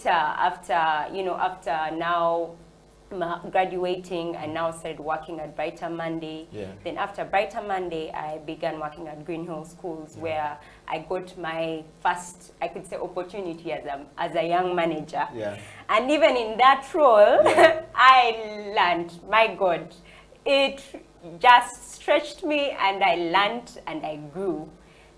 After now graduating, I now started working at Brighter Monday. Yeah. Then after Brighter Monday, I began working at Green Hill Schools, where I got my first, I could say, opportunity as a young manager. Yeah. And even in that role, I learned, my God, it just stretched me, and I learned and I grew.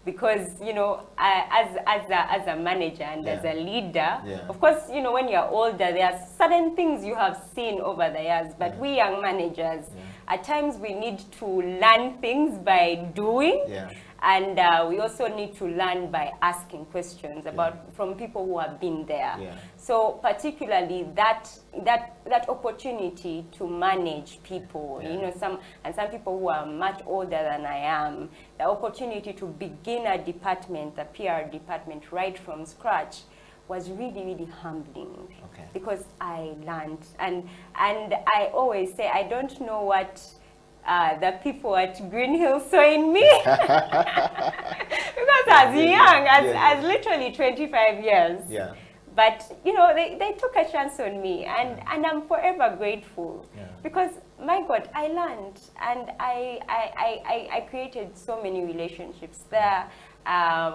Because, as a manager and as a leader, of course, when you're older, there are certain things you have seen over the years. But we young managers, at times we need to learn things by doing. And we also need to learn by asking questions from people who have been there. So particularly that opportunity to manage people, some people who are much older than I am, the opportunity to begin a department, the PR department, right from scratch, was really, really humbling. Because I learned, and I always say, I don't know what the people at Green Hill saw in me. Because as young, as literally 25 years. But, they took a chance on me, and I'm forever grateful. Because, my God, I learned, and I created so many relationships there.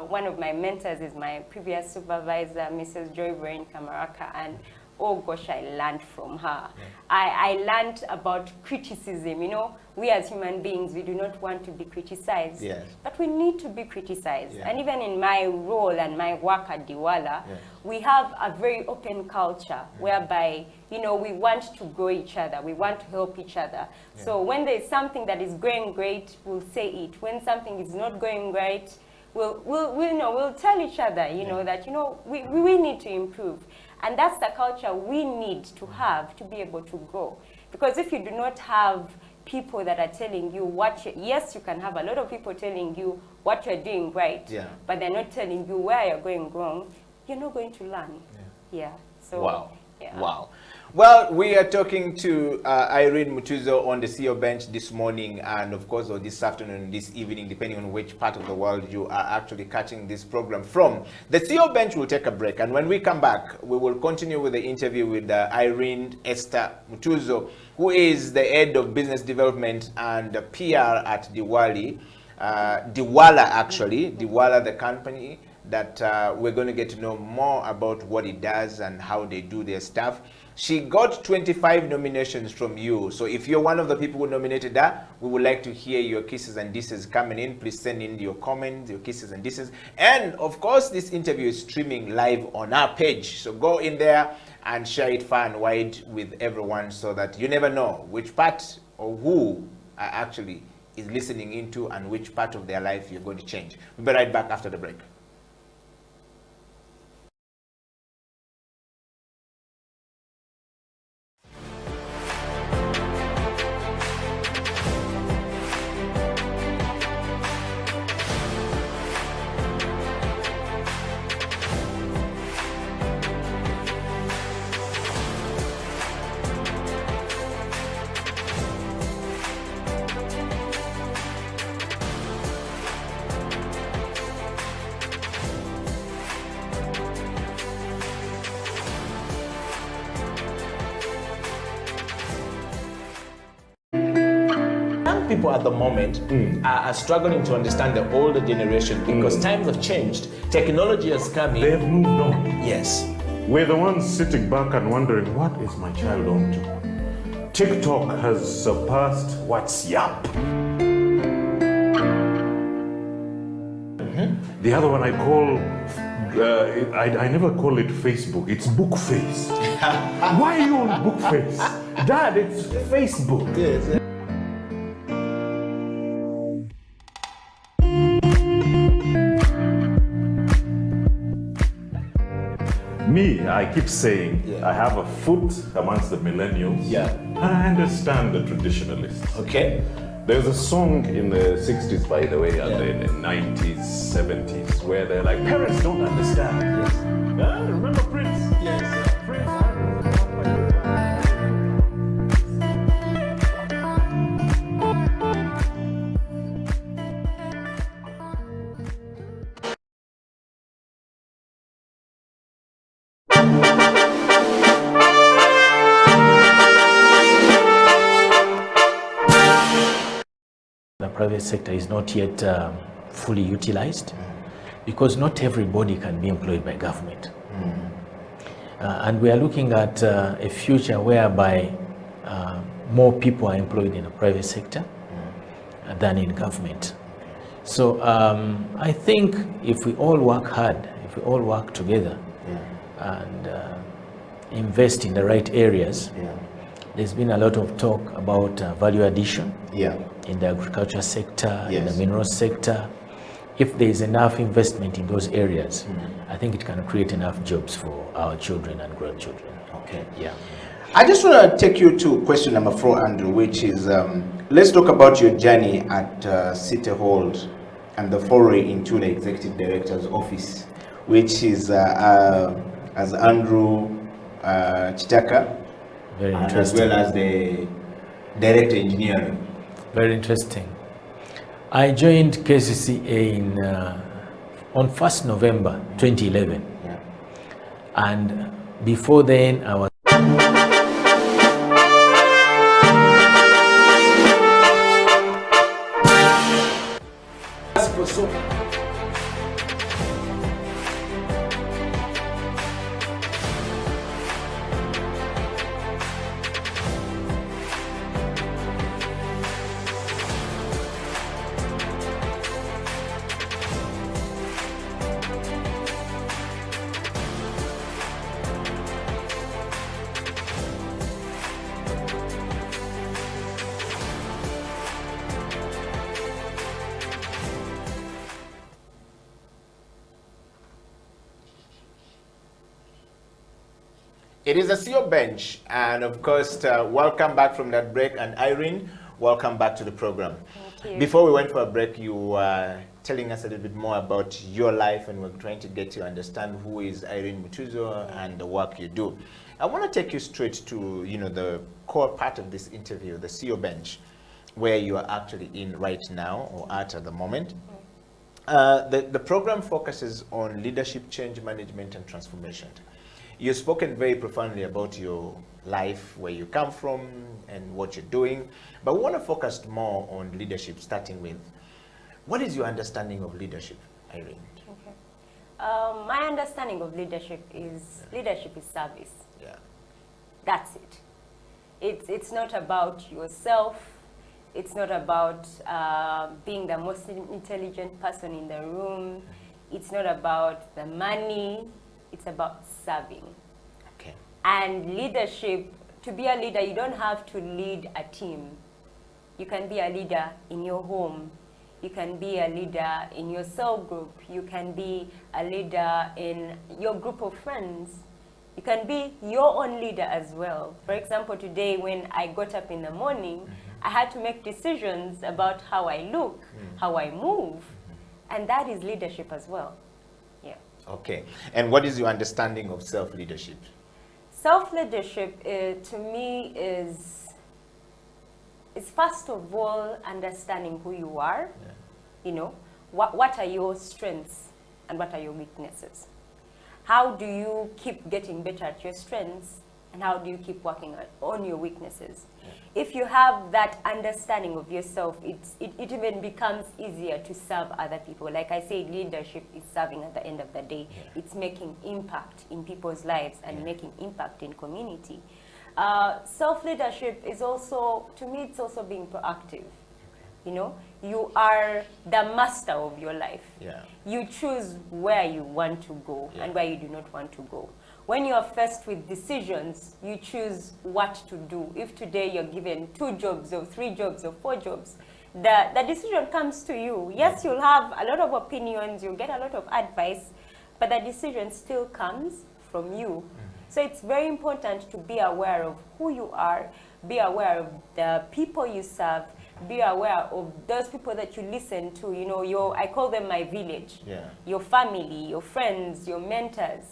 One of my mentors is my previous supervisor, Mrs. Joy Brain Kamaraka, and oh gosh, I learned from her. I learned about criticism. We as human beings, we do not want to be criticized, but we need to be criticized. And even in my role and my work at Diwala, we have a very open culture whereby, we want to grow each other, we want to help each other. So when there's something that is going great, we'll say it. When something is not going great, we'll tell each other, that, we need to improve. And that's the culture we need to have to be able to grow. Because if you do not have people that are telling you yes, you can have a lot of people telling you what you're doing right, but they're not telling you where you're going wrong, you're not going to learn. So, wow. Well, we are talking to Irene Mutuzo on the CEO bench this morning, and of course, or this afternoon, this evening, depending on which part of the world you are actually catching this program from. The CEO bench will take a break, and when we come back, we will continue with the interview with Irene Esther Mutuzo, who is the head of business development and PR at Diwala, Diwala, the company that we're going to get to know more about what it does and how they do their stuff. She got 25 nominations from you. So if you're one of the people who nominated her, we would like to hear your kisses and disses coming in. Please send in your comments, your kisses and disses. And of course, this interview is streaming live on our page. So go in there and share it far and wide with everyone, so that you never know which part or who actually is listening into and which part of their life you're going to change. We'll be right back after the break. People at the moment are struggling to understand the older generation because times have changed. Technology has come in. They've moved on. Yes. We're the ones sitting back and wondering, what is my child on to? TikTok has surpassed WhatsApp. The other one I call, I never call it Facebook, it's Bookface. Why are you on Bookface? Dad, it's Facebook. Yes. Me, I keep saying, I have a foot amongst the millennials. And I understand the traditionalists. Okay. There's a song in the 60s, by the way, and the 90s, 70s, where they're like, parents don't understand. Yes. Remember Prince? Yes. Prince. private sector is not yet fully utilized, because not everybody can be employed by government. And we are looking at a future whereby more people are employed in the private sector than in government. So I think if we all work hard, if we all work together and invest in the right areas, there's been a lot of talk about value addition in the agriculture sector, in the mineral sector. If there is enough investment in those areas, I think it can create enough jobs for our children and grandchildren. Okay. Yeah. I just want to take you to question number 4, Andrew, which is, let's talk about your journey at City Hall and the foray into the Executive Director's office, which is as Andrew Chitaka, Very interesting. as well as the Director Engineering. Very interesting. I joined KCCA on 1st November 2011. And before then, I was It is a CEO bench, and of course, welcome back from that break. And Irene, welcome back to the program. Thank you. Before we went for a break, you were telling us a little bit more about your life, and we're trying to get to understand who is Irene Mutuzo and the work you do. I want to take you straight to, the core part of this interview, the CEO bench, where you are actually in right now, or at the moment. The program focuses on leadership, change management, and transformation. You've spoken very profoundly about your life, where you come from, and what you're doing. But we want to focus more on leadership, starting with, what is your understanding of leadership, Irene? Okay. My understanding of leadership is service. Yeah. That's it. It's not about yourself. It's not about being the most intelligent person in the room. It's not about the money. It's about serving. Okay. And leadership, to be a leader, you don't have to lead a team. You can be a leader in your home. You can be a leader in your cell group. You can be a leader in your group of friends. You can be your own leader as well. For example, today when I got up in the morning, I had to make decisions about how I look, how I move, and that is leadership as well. Yeah. Okay. And what is your understanding of self-leadership? Self-leadership, to me, is first of all understanding who you are. Yeah. You know, what are your strengths and what are your weaknesses? How do you keep getting better at your strengths, and how do you keep working on your weaknesses? Yeah. If you have that understanding of yourself, it even becomes easier to serve other people. Like I say, leadership is serving at the end of the day. Yeah. It's making impact in people's lives and making impact in community. Self-leadership is also, to me, it's also being proactive. You know, you are the master of your life. Yeah. You choose where you want to go and where you do not want to go. When you are faced with decisions, you choose what to do. If today you're given 2 jobs or 3 jobs or 4 jobs, the decision comes to you. Yes, you'll have a lot of opinions, you'll get a lot of advice, but the decision still comes from you. So it's very important to be aware of who you are, be aware of the people you serve, be aware of those people that you listen to. You know, I call them my village. Yeah. Your family, your friends, your mentors,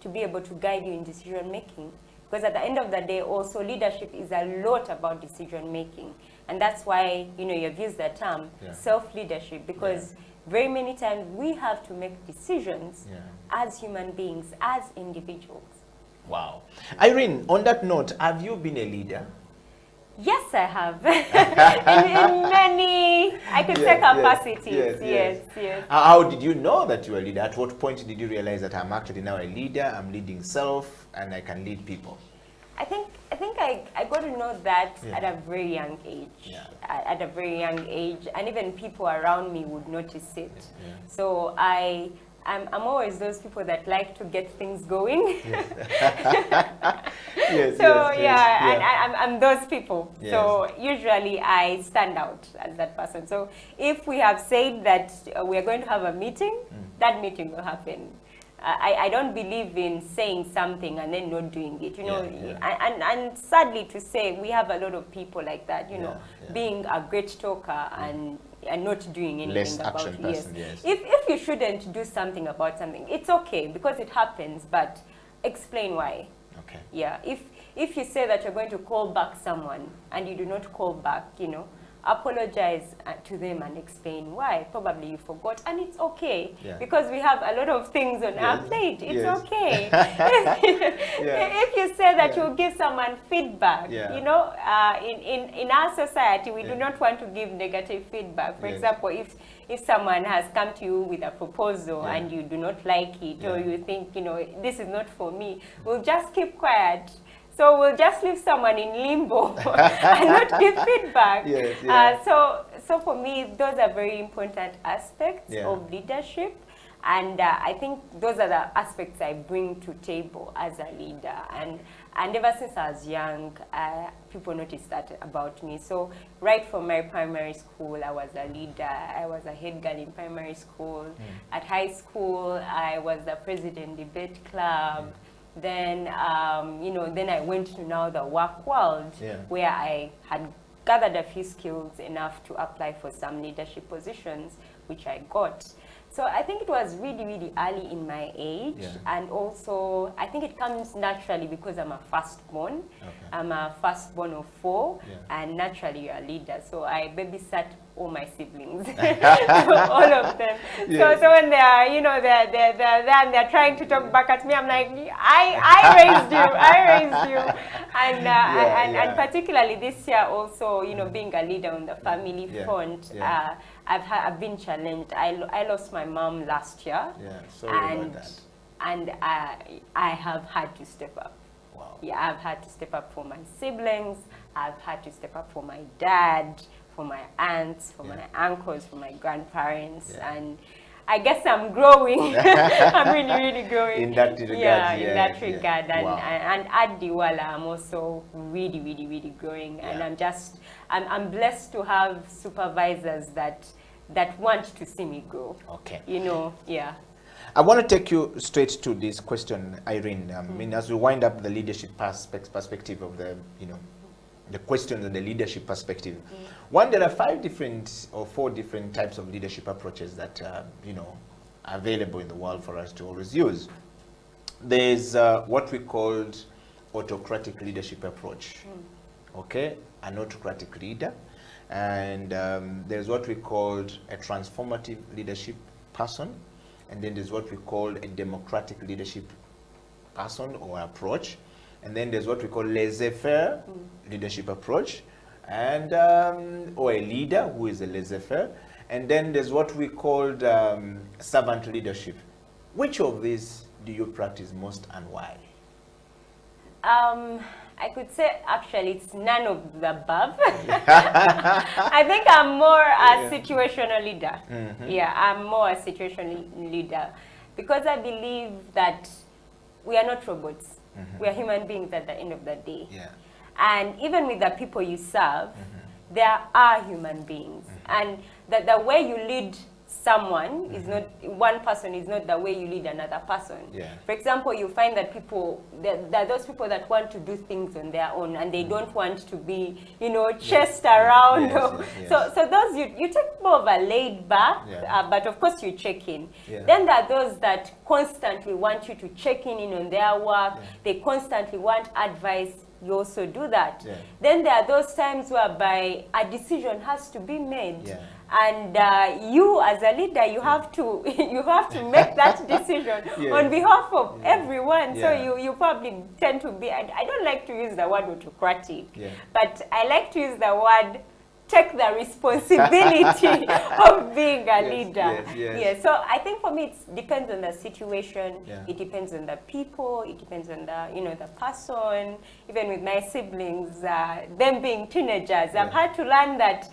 to be able to guide you in decision making. Because at the end of the day, also leadership is a lot about decision making. And that's why, you've used the term self-leadership, because very many times we have to make decisions as human beings, as individuals. Wow. Irene, on that note, have you been a leader? Yes, I have. in many, I could say, capacities. Yes. How did you know that you were a leader? At what point did you realize that I'm actually now a leader, I'm leading self, and I can lead people? I think I got to know that at a very young age. Yeah. At a very young age, and even people around me would notice it. Yeah. So I'm always those people that like to get things going. Yes. And I'm those people. Yes. So usually I stand out as that person. So if we have said that we are going to have a meeting, that meeting will happen. I don't believe in saying something and then not doing it, you know. And sadly to say, we have a lot of people like that, you know, being a great talker and not doing anything about it. Yes. If you shouldn't do something about something, it's okay because it happens, but explain why. Okay. Yeah. If you say that you're going to call back someone and you do not call back, you know, apologize to them and explain why. Probably you forgot, and it's okay because we have a lot of things on our plate. It's okay. If you say that you'll give someone feedback, you know, in our society, we do not want to give negative feedback. For example, if someone has come to you with a proposal and you do not like it, or you think, you know, this is not for me, we'll just keep quiet. So we'll just leave someone in limbo and not give feedback. So for me, those are very important aspects of leadership. And I think those are the aspects I bring to table as a leader. And ever since I was young, people noticed that about me. So right from my primary school, I was a leader. I was a head girl in primary school. At high school, I was the president debate club. Then, you know, then I went to now the work world where I had gathered a few skills enough to apply for some leadership positions, which I got. So I think it was really, really early in my age. And also, I think it comes naturally because I'm a firstborn. I'm a firstborn of 4, and naturally you're a leader. So I babysat all my siblings, all of them. So when they are, you know, they're there and they're trying to talk back at me, I'm like, I raised you, and particularly this year also, you know, being a leader on the family front, I've been challenged. I lost my mom last year, and I have had to step up. Wow. Yeah, I've had to step up for my siblings. I've had to step up for my dad, for my aunts, for my uncles, for my grandparents, and I guess I'm growing. I'm really growing. In that regard. In that regard. And at Diwala, I'm also really growing. And I'm blessed to have supervisors that want to see me grow. Okay. You know, I want to take you straight to this question, Irene. I mean, as we wind up the leadership perspective of the, you know, the questions on the leadership perspective. One, there are 5 different or 4 different types of leadership approaches that, you know, are available in the world for us to always use. There's what we called autocratic leadership approach, okay, an autocratic leader. And there's what we called a transformative leadership person. And then there's what we call a democratic leadership person or approach. And then there's what we call laissez-faire leadership approach, and or a leader who is a laissez-faire. And then there's what we called servant leadership. Which of these do you practice most and why? I could say actually it's none of the above. I think I'm more a situational leader. I'm more a situational leader because I believe that we are not robots. We are human beings at the end of the day. And even with the people you serve, there are human beings. And the way you lead someone is not, one person is not the way you lead another person. For example, you find that there are those people that want to do things on their own and they don't want to be, you know, chased around. So those, you take more of a laid back, but of course you check in. Then there are those that constantly want you to check in on their work. They constantly want advice. You also do that. Then there are those times whereby a decision has to be made. And you as a leader, you have to make that decision on behalf of everyone. So you probably tend to be, I don't like to use the word autocratic, but I like to use the word take the responsibility of being a leader. Yes. So I think for me it depends on the situation, it depends on the people, it depends on the the person. Even with my siblings, them being teenagers, I've had to learn that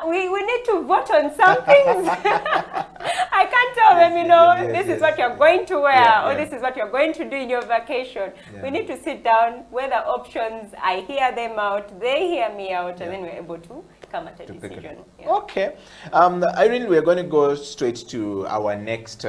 we need to vote on some things. I can't tell them, this is what you're going to wear, or this is what you're going to do in your vacation. We need to sit down, weigh the options, I hear them out, they hear me out, and then we're able to come at a decision. Okay. Irene, we're going to go straight to our next,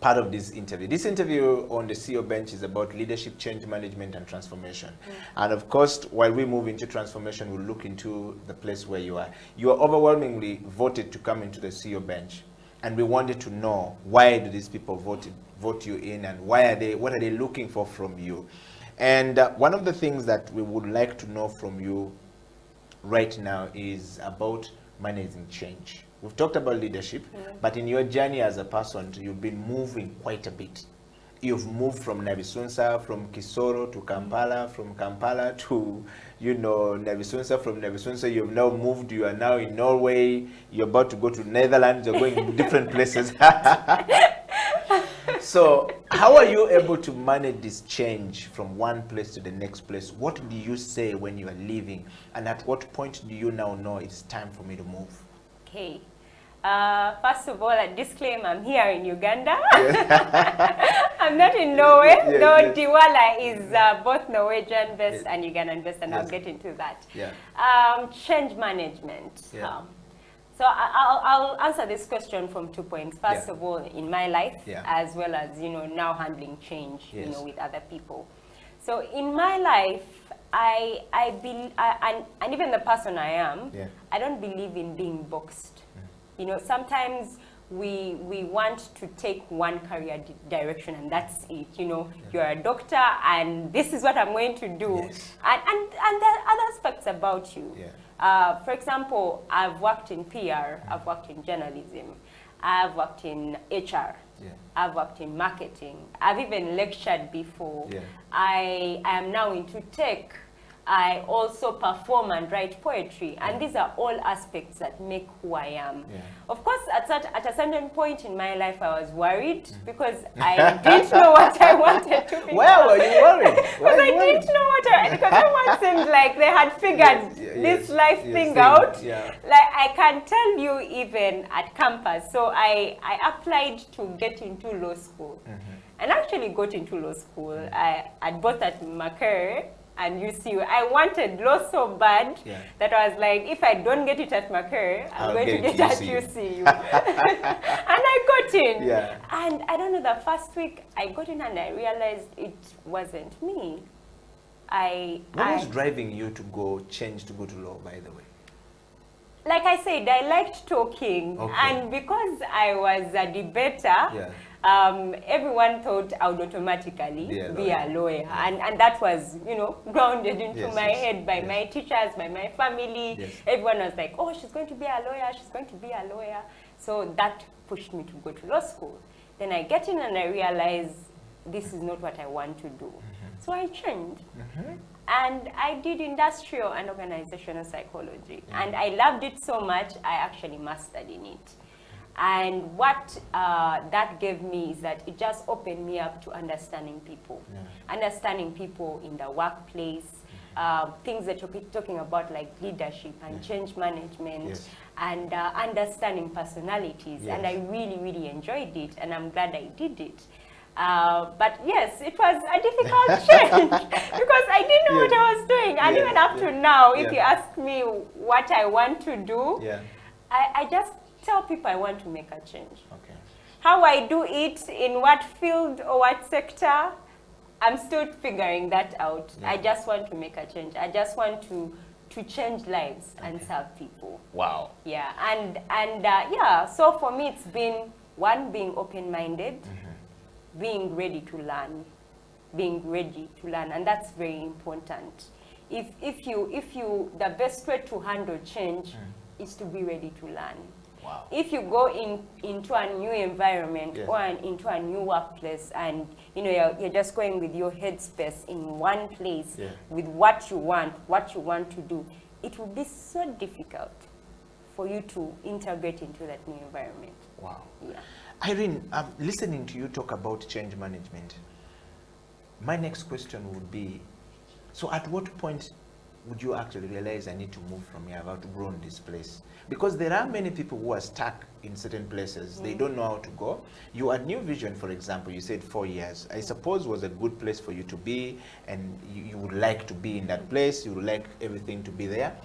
part of this interview. This interview on the CEO bench is about leadership, change management, and transformation. And of course, while we move into transformation, we'll look into the place where you are. You are overwhelmingly voted to come into the CEO bench, and we wanted to know, why do these people vote you in, and what are they looking for from you? And one of the things that we would like to know from you right now is about managing change. We've talked about leadership, but in your journey as a person, you've been moving quite a bit. You've moved from Nabisunsa, from Kisoro to Kampala, from Kampala to, Nabisunsa, from Nabisunsa, you've now moved, you are now in Norway, you're about to go to Netherlands, you're going in different places. So how are you able to manage this change from one place to the next place? What do you say when you are leaving? And at what point do you now know it's time for me to move? Okay. First of all, a disclaimer, I'm here in Uganda. I'm not in Norway, though Diwala is both Norwegian based and Ugandan based, and I'll get into that. Change management. So I'll answer this question from 2 points. First of all, in my life, as well as, now handling change, with other people. So in my life, I believe, and even the person I am, I don't believe in being boxed. Sometimes we want to take one career direction and that's it. You're a doctor and this is what I'm going to do. And there are other aspects about you. For example, I've worked in PR, I've worked in journalism, I've worked in HR, I've worked in marketing, I've even lectured before. I am now into tech. I also perform and write poetry, and these are all aspects that make who I am. Of course, at a certain point in my life, I was worried because I didn't know what I wanted to be. Why were you worried? Because I didn't know because everyone seemed like they had figured this life thing out. Like I can tell you, even at campus. So I applied to get into law school, and actually got into law school. I both at Makerere and UCU. I wanted law so bad that I was like, if I don't get it at Makerere, I'm going to get it at UCU. And I got in. And I don't know, the first week I got in and I realized it wasn't me. What was driving you to go to law, by the way? Like I said, I liked talking, and because I was a debater, everyone thought I would automatically be a lawyer. And that was, grounded into my head by my teachers, by my family. Everyone was like, oh, she's going to be a lawyer, she's going to be a lawyer. So that pushed me to go to law school. Then I get in and I realize this is not what I want to do. So I changed. And I did industrial and organizational psychology. And I loved it so much, I actually mastered in it. And what that gave me is that it just opened me up to understanding people. Understanding people in the workplace, things that you're talking about like leadership and change management, and understanding personalities. And I really, really enjoyed it, and I'm glad I did it. But yes, it was a difficult change because I didn't know what I was doing. And even up to now, if you ask me what I want to do, I just tell people I want to make a change. How I do it, in what field or what sector, I'm still figuring that out. I just want to make a change. I just want to change lives and serve people. Wow. So for me, it's been one, being open-minded, being ready to learn, and that's very important. If you, the best way to handle change is to be ready to learn. Wow. If you go into a new environment Yes. or into a new workplace and you're just going with your headspace in one place with what you want to do, it will be so difficult for you to integrate into that new environment. Wow. Yeah. Irene, listening to you talk about change management, my next question would be, so at what point would you actually realize I need to move from here, I've outgrown this place? Because there are many people who are stuck in certain places. They don't know how to go. You had New Vision, for example, you said 4 years. I suppose was a good place for you to be, and you would like to be in that place, you would like everything to be there,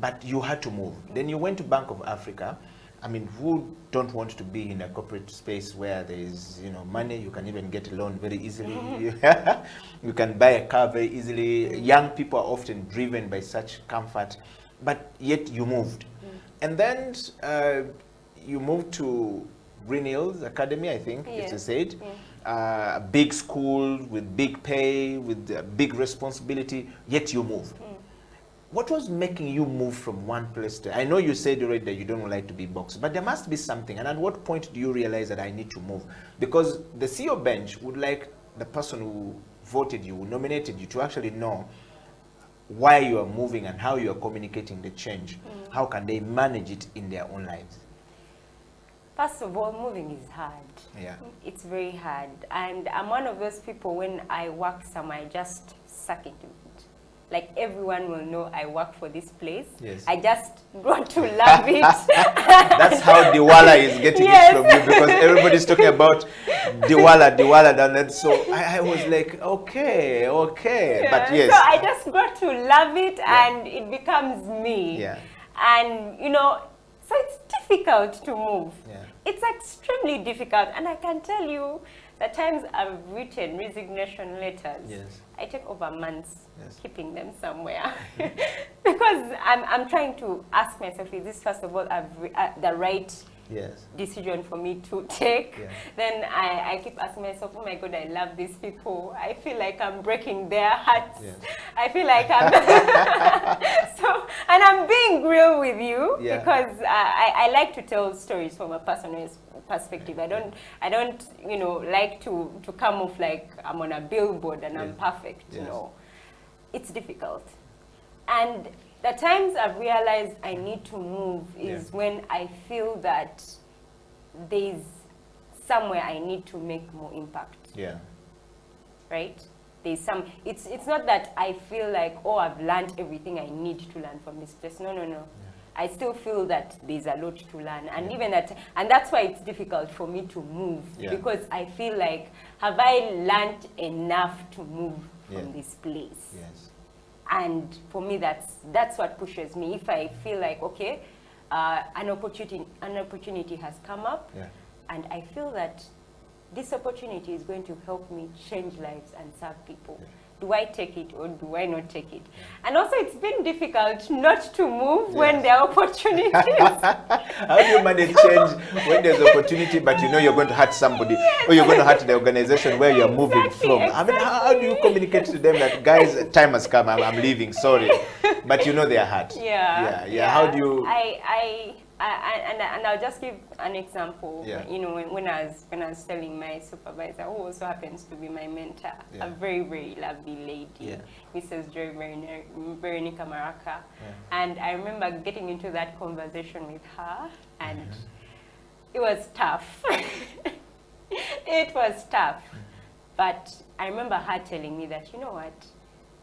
but you had to move. Then you went to Bank of Africa. I mean, who don't want to be in a corporate space where there is, money? You can even get a loan very easily. You can buy a car very easily. Young people are often driven by such comfort, but yet you moved. And then you moved to Green Hills Academy, I think, as you said. A big school with big pay, with big responsibility, yet you moved. What was making you move from one place to? I know you said already that you don't like to be boxed, but there must be something. And at what point do you realize that I need to move? Because the CEO bench would like the person who voted you, who nominated you, to actually know why you are moving and how you are communicating the change. How can they manage it in their own lives? First of all, moving is hard. Yeah. It's very hard. And I'm one of those people, when I work somewhere, I just suck into it. Like, everyone will know I work for this place. Yes. I just got to love it. That's how Diwala is getting it from you, because everybody's talking about Diwala down there. So I was like, okay. Yeah. But yes. So I just got to love it, and it becomes me. Yeah. And, so it's difficult to move. Yeah. It's extremely difficult. And I can tell you, the times I've written resignation letters, Yes. I take over months keeping them somewhere. Mm-hmm. Because I'm trying to ask myself, is this, first of all, the right decision for me to take? Yeah. Then I keep asking myself, oh my God, I love these people. I feel like I'm breaking their hearts. Yes. I feel like I'm... and I'm being real with you because I like to tell stories from a personal perspective. I don't like to come off like I'm on a billboard and I'm perfect. It's difficult. And the times I've realized I need to move is when I feel that there's somewhere I need to make more impact. Yeah. Right? There's some, it's not that I feel like, oh, I've learned everything I need to learn from this place. No. Yeah. I still feel that there's a lot to learn. And even that, and that's why it's difficult for me to move, because I feel like, have I learned enough to move from this place? Yes. And for me, that's what pushes me. If I feel like, okay, an opportunity has come up, and I feel that this opportunity is going to help me change lives and serve people. Do I take it or do I not take it? And also, it's been difficult not to move when there are opportunities. How do you manage change when there's opportunity, but you're going to hurt somebody, or you're going to hurt the organization where you're moving from? I mean, how do you communicate to them that, guys, time has come, I'm leaving, sorry, but they are hurt? Yeah. How do you? And I'll just give an example. When I was telling my supervisor, who also happens to be my mentor, a very, very lovely lady, Mrs. Joy Veronica Maraka. And I remember getting into that conversation with her, and it was tough. It was tough. But I remember her telling me that, you know what,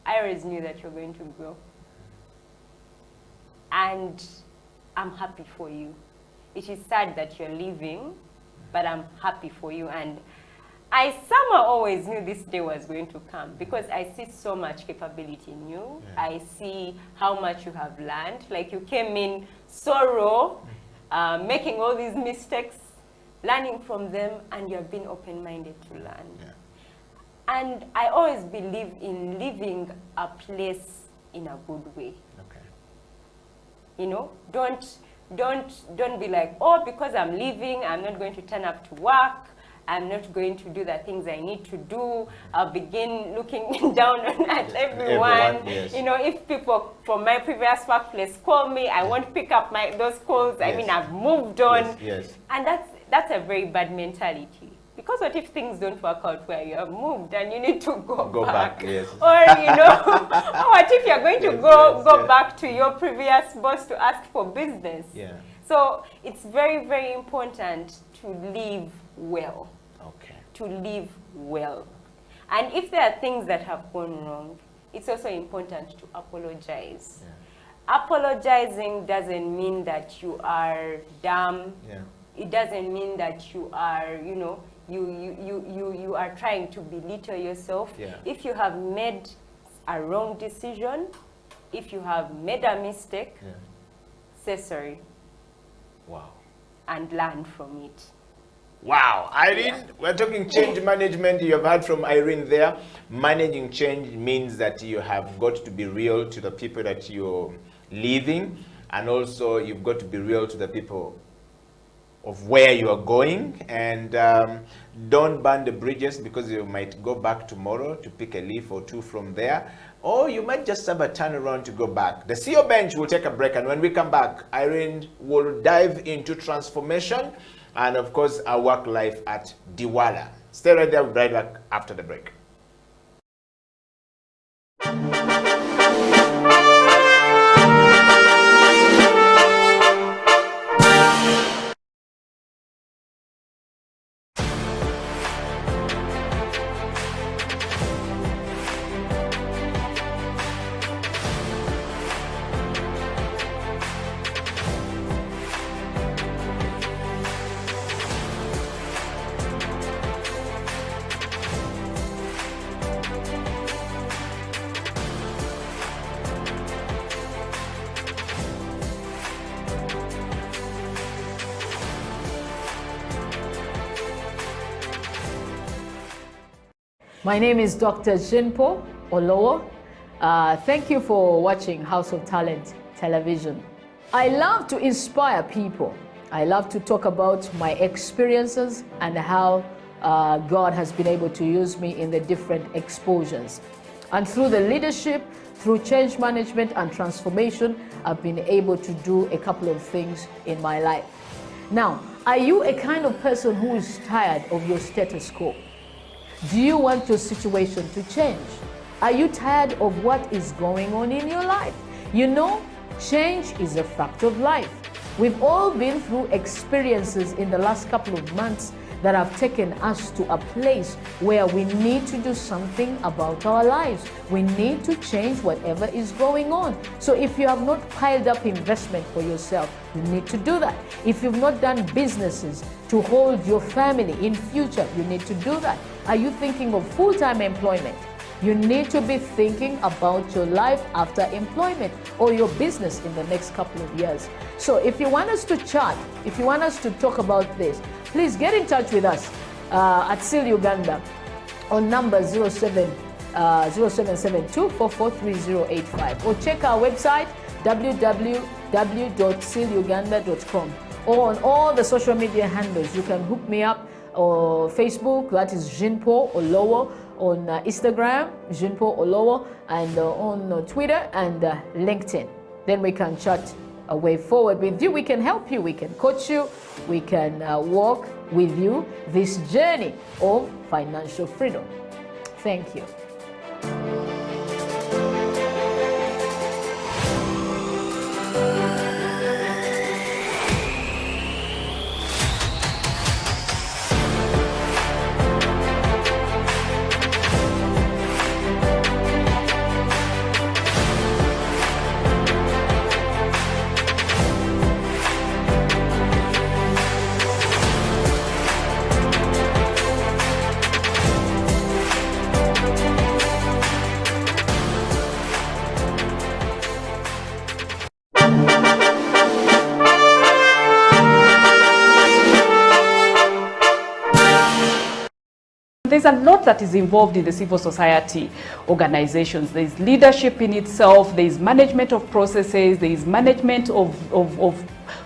I always knew that you're going to grow. And I'm happy for you. It is sad that you're leaving, but I'm happy for you. And I somehow always knew this day was going to come, because I see so much capability in you. I see how much you have learned. Like, you came in so raw, making all these mistakes, learning from them, and you're being open-minded to learn. And I always believe in leaving a place in a good way. Don't be like, oh, because I'm leaving, I'm not going to turn up to work. I'm not going to do the things I need to do. I'll begin looking down at everyone. Yes. You know, if people from my previous workplace call me, I won't pick up those calls. Yes. I mean, I've moved on. Yes. And that's a very bad mentality. Because what if things don't work out where you have moved and you need to go back? Yes. Or, you know, or what if you're going to go back to your previous boss to ask for business? Yeah. So it's very, very important to live well. Okay. To live well. And if there are things that have gone wrong, it's also important to apologize. Yeah. Apologizing doesn't mean that you are dumb. Yeah. It doesn't mean that you are, you know, you are trying to belittle yourself. Yeah. If you have made a wrong decision, if you have made a mistake, say sorry. Wow. And learn from it. Wow, Irene, we're talking change management. You have heard from Irene there. Managing change means that you have got to be real to the people that you're leaving, and also you've got to be real to the people of where you are going, and don't burn the bridges, because you might go back tomorrow to pick a leaf or two from there, or you might just have a turnaround to go back. The CEO Bench will take a break, and when we come back, Irene will dive into transformation and of course our work life at Diwala. Stay right there, we'll be right back after the break. My name is Dr. Jinpo Olowo. Thank you for watching House of Talent Television. I love to inspire people. I love to talk about my experiences and how God has been able to use me in the different exposures. And through the leadership, through change management and transformation, I've been able to do a couple of things in my life. Now, are you a kind of person who is tired of your status quo? Do you want your situation to change? Are you tired of what is going on in your life? You know, change is a fact of life. We've all been through experiences in the last couple of months that have taken us to a place where we need to do something about our lives. We need to change whatever is going on. So if you have not piled up investment for yourself, you need to do that. If you've not done businesses to hold your family in future, you need to do that. Are you thinking of full-time employment? You need to be thinking about your life after employment or your business in the next couple of years. So if you want us to chat, if you want us to talk about this, please get in touch with us at SEAL Uganda on number 0772443085, or check our website www.sealuganda.com, or on all the social media handles. You can hook me up or Facebook, that is Jinpo Olowo, on Instagram, Jinpo Olowo, and on Twitter and LinkedIn. Then we can chat a way forward with you. We can help you, we can coach you, we can walk with you this journey of financial freedom. Thank you. there's a lot that is involved in the civil society organizations. There's leadership in itself, there's management of processes, there's management of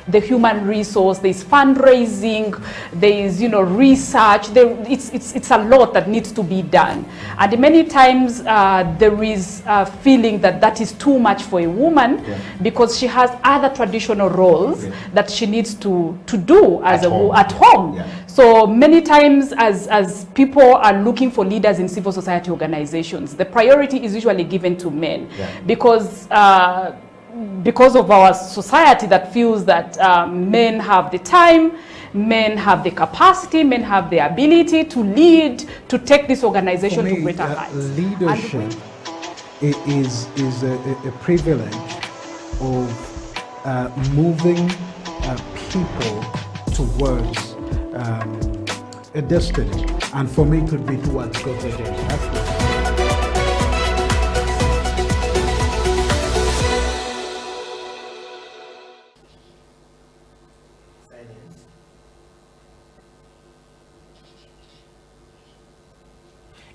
the human resource, there's fundraising, there's research. It's a lot that needs to be done, and many times there is a feeling that is too much for a woman because she has other traditional roles that she needs to do as at home. Yeah. So many times as people are looking for leaders in civil society organizations, the priority is usually given to men because of our society that feels that men have the time, men have the capacity, men have the ability to lead, to take this organization to greater heights. Leadership is a privilege of moving people towards a destiny, and for me it could be towards God's agenda.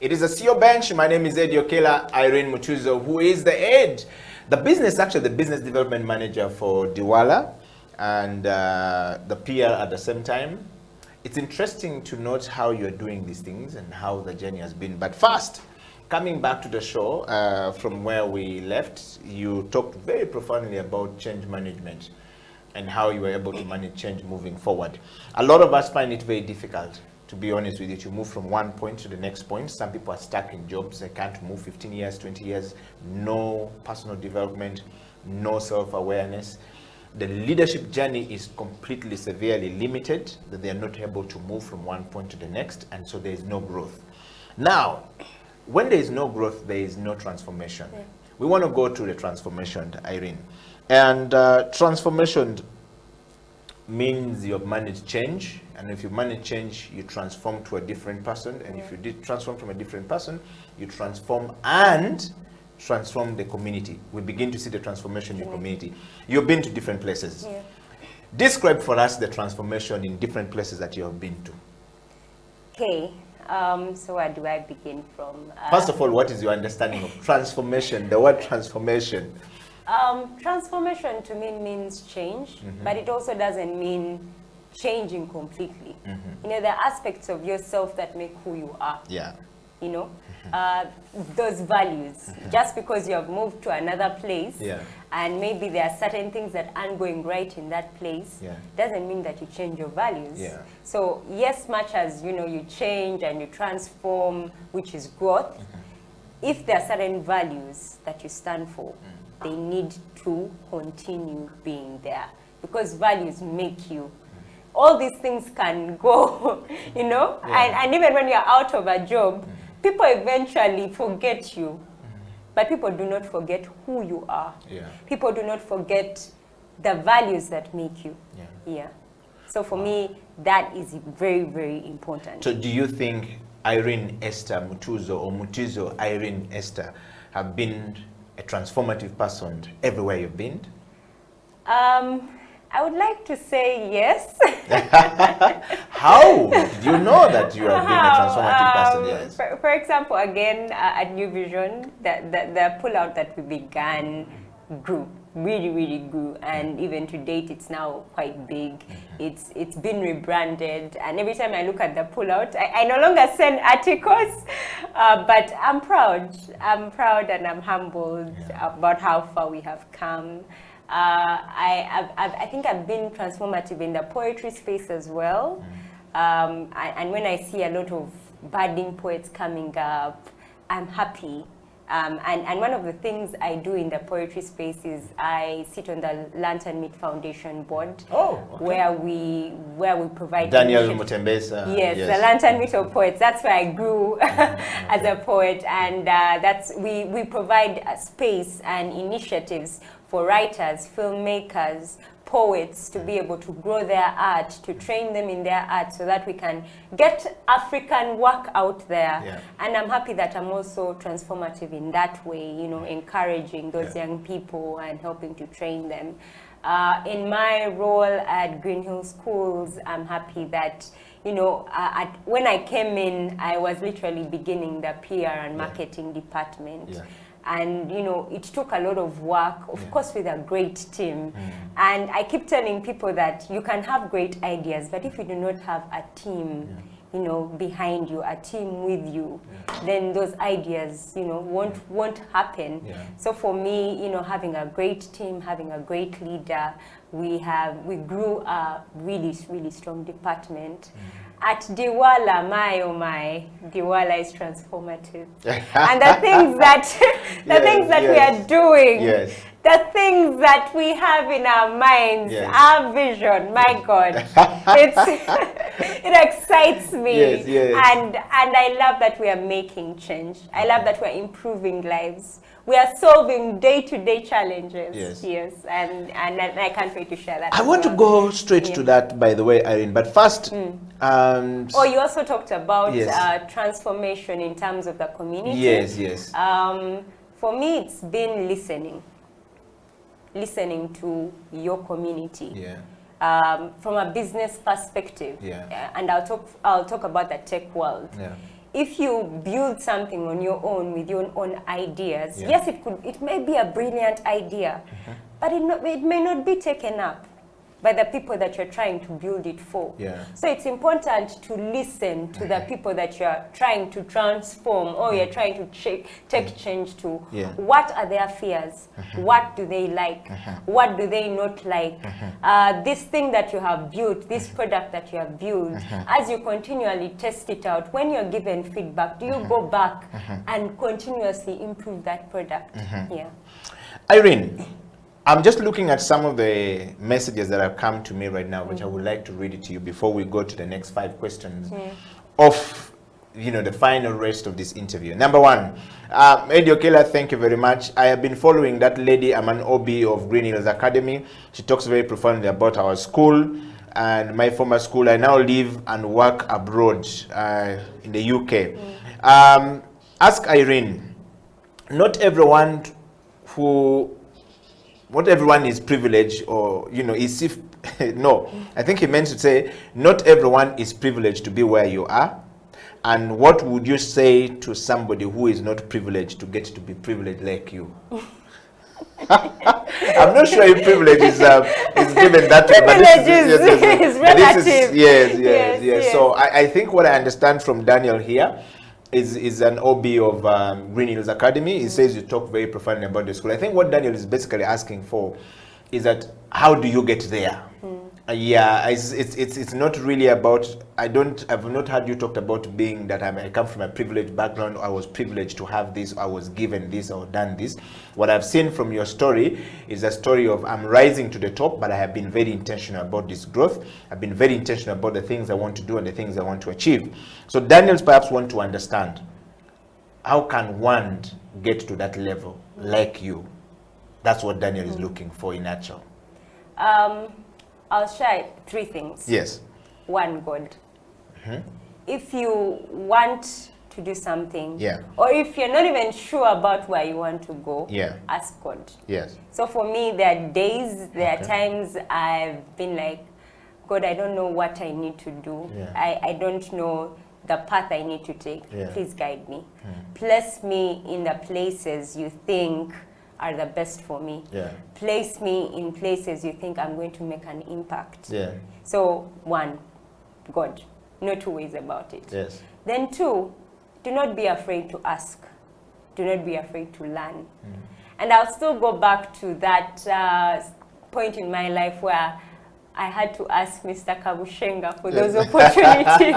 It is a CEO Bench. My name is Ed Yokela. Irene Mutuzo, who is the business development manager for Diwala and the PR at the same time. It's interesting to note how you're doing these things and how the journey has been. But first, coming back to the show from where we left, you talked very profoundly about change management and how you were able to manage change moving forward. A lot of us find it very difficult, to be honest with you, to move from one point to the next point. Some people are stuck in jobs. They can't move 15 years, 20 years, no personal development, no self-awareness. The leadership journey is completely severely limited, that they are not able to move from one point to the next, and so there is no growth. Now, when there is no growth, there is no transformation. Yeah. We want to go to the transformation, Irene. And transformation means you have managed change, and if you manage change, you transform to a different person, and if you did transform from a different person, you transform the community. We begin to see the transformation in the community. You've been to different places. Yeah. Describe for us the transformation in different places that you have been to. Okay, so where do I begin from? First of all, what is your understanding of transformation, the word transformation? Transformation to me means change, but it also doesn't mean changing completely. There are aspects of yourself that make who you are. Yeah. Those values. Just because you have moved to another place, and maybe there are certain things that aren't going right in that place, doesn't mean that you change your values. So yes, much as you change and you transform, which is growth, if there are certain values that you stand for, they need to continue being there, because values make you. All these things can go, and even when you're out of a job, people eventually forget you, but people do not forget who you are. People do not forget the values that make you. So for me, that is very, very important. So do you think Irene Esther Mutuzo or Mutuzo Irene Esther have been a transformative person everywhere you've been? I would like to say yes. How did you know that you have been a transformative person? Yes. For example, again, at New Vision, the pullout that we began grew, really grew, and even to date, it's now quite big. It's been rebranded, and every time I look at the pullout, I no longer send articles, but I'm proud. I'm proud and I'm humbled about how far we have come. I think I've been transformative in the poetry space as well. And when I see a lot of budding poets coming up, I'm happy. And one of the things I do in the poetry space is I sit on the Lantern Meat Foundation board, where we provide Daniel Mutembesa. Yes, the Lantern Meat of Poets. That's where I grew as a poet, and we provide a space and initiatives for writers, filmmakers, poets to be able to grow their art, to train them in their art so that we can get African work out there. Yeah. And I'm happy that I'm also transformative in that way, you know, encouraging those young people and helping to train them. In my role at Green Hill Schools, I'm happy that, you know, when I came in, I was literally beginning the PR and marketing department. Yeah. And, you know, it took a lot of work, of course, with a great team. And I keep telling people that you can have great ideas, but if you do not have a team, you know, behind you, a team with you, then those ideas, you know, won't happen. So for me, you know, having a great team, having a great leader, we grew a really, really strong department. At Diwala, my, Diwala is transformative. And the things that we are doing, the things that we have in our minds, our vision, my God, it excites me. And I love that we are making change. I love that we're improving lives. We are solving day-to-day challenges. And I can't wait to share that. I want to go straight to that, by the way, Irene. But first, you also talked about transformation in terms of the community. For me, it's been listening to your community. From a business perspective, and I'll talk about the tech world. If you build something on your own with your own ideas, yes, it may be a brilliant idea, but it may not be taken up by the people that you're trying to build it for. So it's important to listen to the people that you're trying to transform, or you're trying to take change to. What are their fears? What do they like? What do they not like? This thing that you have built, this product that you have built, as you continually test it out, when you're given feedback, do you go back and continuously improve that product? Irene, I'm just looking at some of the messages that have come to me right now, which I would like to read it to you before we go to the next 5 questions of, you know, the final rest of this interview. Number 1, Eddie Okela, thank you very much. I have been following that lady. I'm an OB of Green Hills Academy. She talks very profoundly about our school and my former school. I now live and work abroad in the UK. Ask Irene, not everyone is privileged, or, you know, no, I think he meant to say not everyone is privileged to be where you are. And what would you say to somebody who is not privileged to get to be privileged like you? I'm not sure if privilege is given that way, but is relative. Yes. So I think what I understand from Daniel here is an OB of Green Hills Academy. He says you talk very profoundly about the school. I think what Daniel is basically asking for is that, how do you get there? It's not really about, I've not heard you talked about being that I come from a privileged background, I was privileged to have this, I was given this, or done this. What I've seen from your story is a story of, I'm rising to the top, but I have been very intentional about this growth. I've been very intentional about the things I want to do and the things I want to achieve. So Daniel's perhaps want to understand, how can one get to that level like you? That's what Daniel is looking for in actual. I'll share 3 things. Yes. 1, God. If you want to do something, or if you're not even sure about where you want to go, ask God. So for me, there are days, there are times I've been like, God, I don't know what I need to do. I don't know the path I need to take. Please guide me. Place me in the places you think are the best for me. Place me in places you think I'm going to make an impact. So 1, God. No 2 ways about it. Then 2, do not be afraid to ask. Do not be afraid to learn. And I'll still go back to that point in my life where I had to ask Mr. Kabushenga for those opportunities.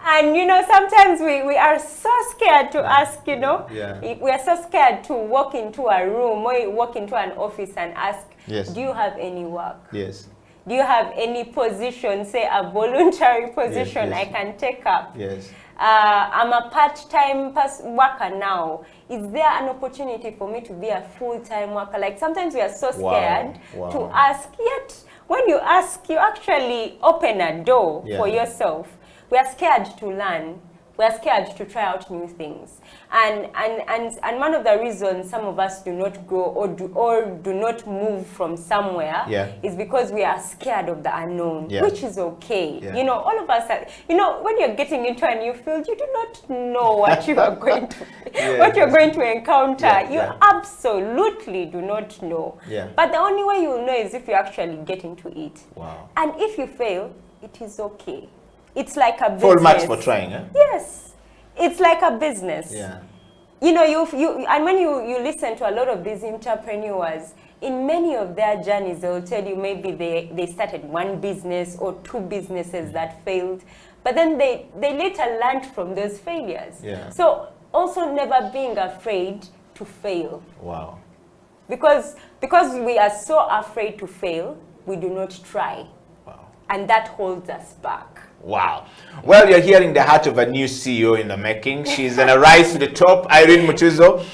And, you know, sometimes we are so scared to ask, you know. We are so scared to walk into a room or walk into an office and ask, do you have any work? Do you have any position, say a voluntary position I can take up? I'm a part-time worker now. Is there an opportunity for me to be a full-time worker? Like sometimes we are so scared to ask, yet when you ask, you actually open a door for yourself. We are scared to learn. We are scared to try out new things. And one of the reasons some of us do not grow or do not move from somewhere is because we are scared of the unknown, which is okay. You know, all of us are, you know, when you're getting into a new field, you do not know what you are going to what you're going to encounter. You absolutely do not know. But the only way you'll know is if you actually get into it. And if you fail, it is okay. It's like a business. Full marks for trying, eh? Yes. It's like a business. You know, and when you listen to a lot of these entrepreneurs, in many of their journeys, they'll tell you maybe they started one business or two businesses that failed, but then they later learned from those failures. So also never being afraid to fail. Because we are so afraid to fail, we do not try. And that holds us back. Wow. Well, you're hearing the heart of a new CEO in the making. She's on a rise to the top. Irene Mutuzo,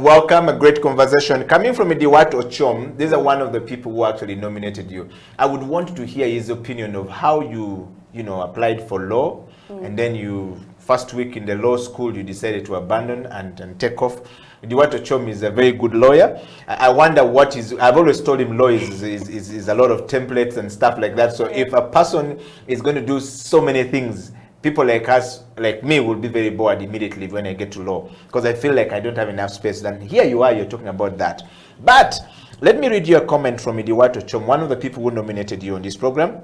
welcome. A great conversation. Coming from Ediwat Ochom, these are one of the people who actually nominated you. I would want to hear his opinion of how you applied for law, and then you, first week in the law school, you decided to abandon and take off. Ediwat Ochom is a very good lawyer. I wonder what is, I've always told him law is a lot of templates and stuff like that. So if a person is going to do so many things, people like us, like me, will be very bored immediately when I get to law, because I feel like I don't have enough space. Then here you are, you're talking about that. But let me read you a comment from Ediwat Ochom, one of the people who nominated you on this program.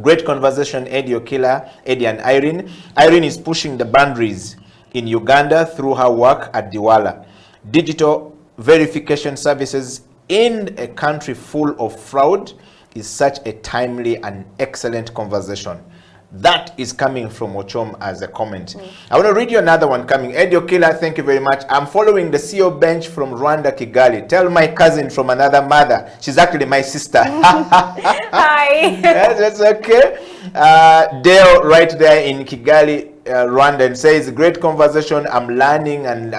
Great conversation, Eddie Okila, Eddie and Irene. Irene is pushing the boundaries in Uganda through her work at Diwala. Digital verification services in a country full of fraud is such a timely and excellent conversation. That is coming from Ochom as a comment. I want to read you another one coming. Eddie Okila, thank you very much. I'm following the CEO bench from Rwanda, Kigali. Tell my cousin from another mother. She's actually my sister. Hi. Yes, that's okay. Dale right there in Kigali, Rwanda, and says, great conversation. I'm learning and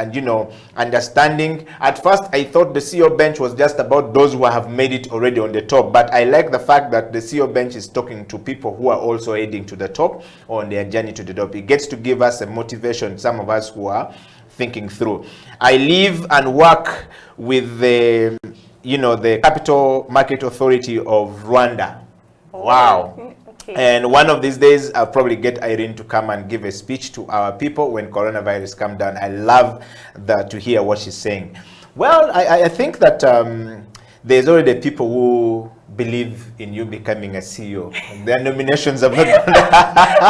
understanding. At first, I thought the CEO bench was just about those who have made it already on the top. But I like the fact that the CEO bench is talking to people who are also heading to the top or on their journey to the top. It gets to give us a motivation, some of us who are thinking through. I live and work with the Capital Market Authority of Rwanda. Wow. And one of these days, I'll probably get Irene to come and give a speech to our people when coronavirus comes down. I love to hear what she's saying. Well, I think that there's already people who believe in you becoming a CEO. Their nominations have not gone.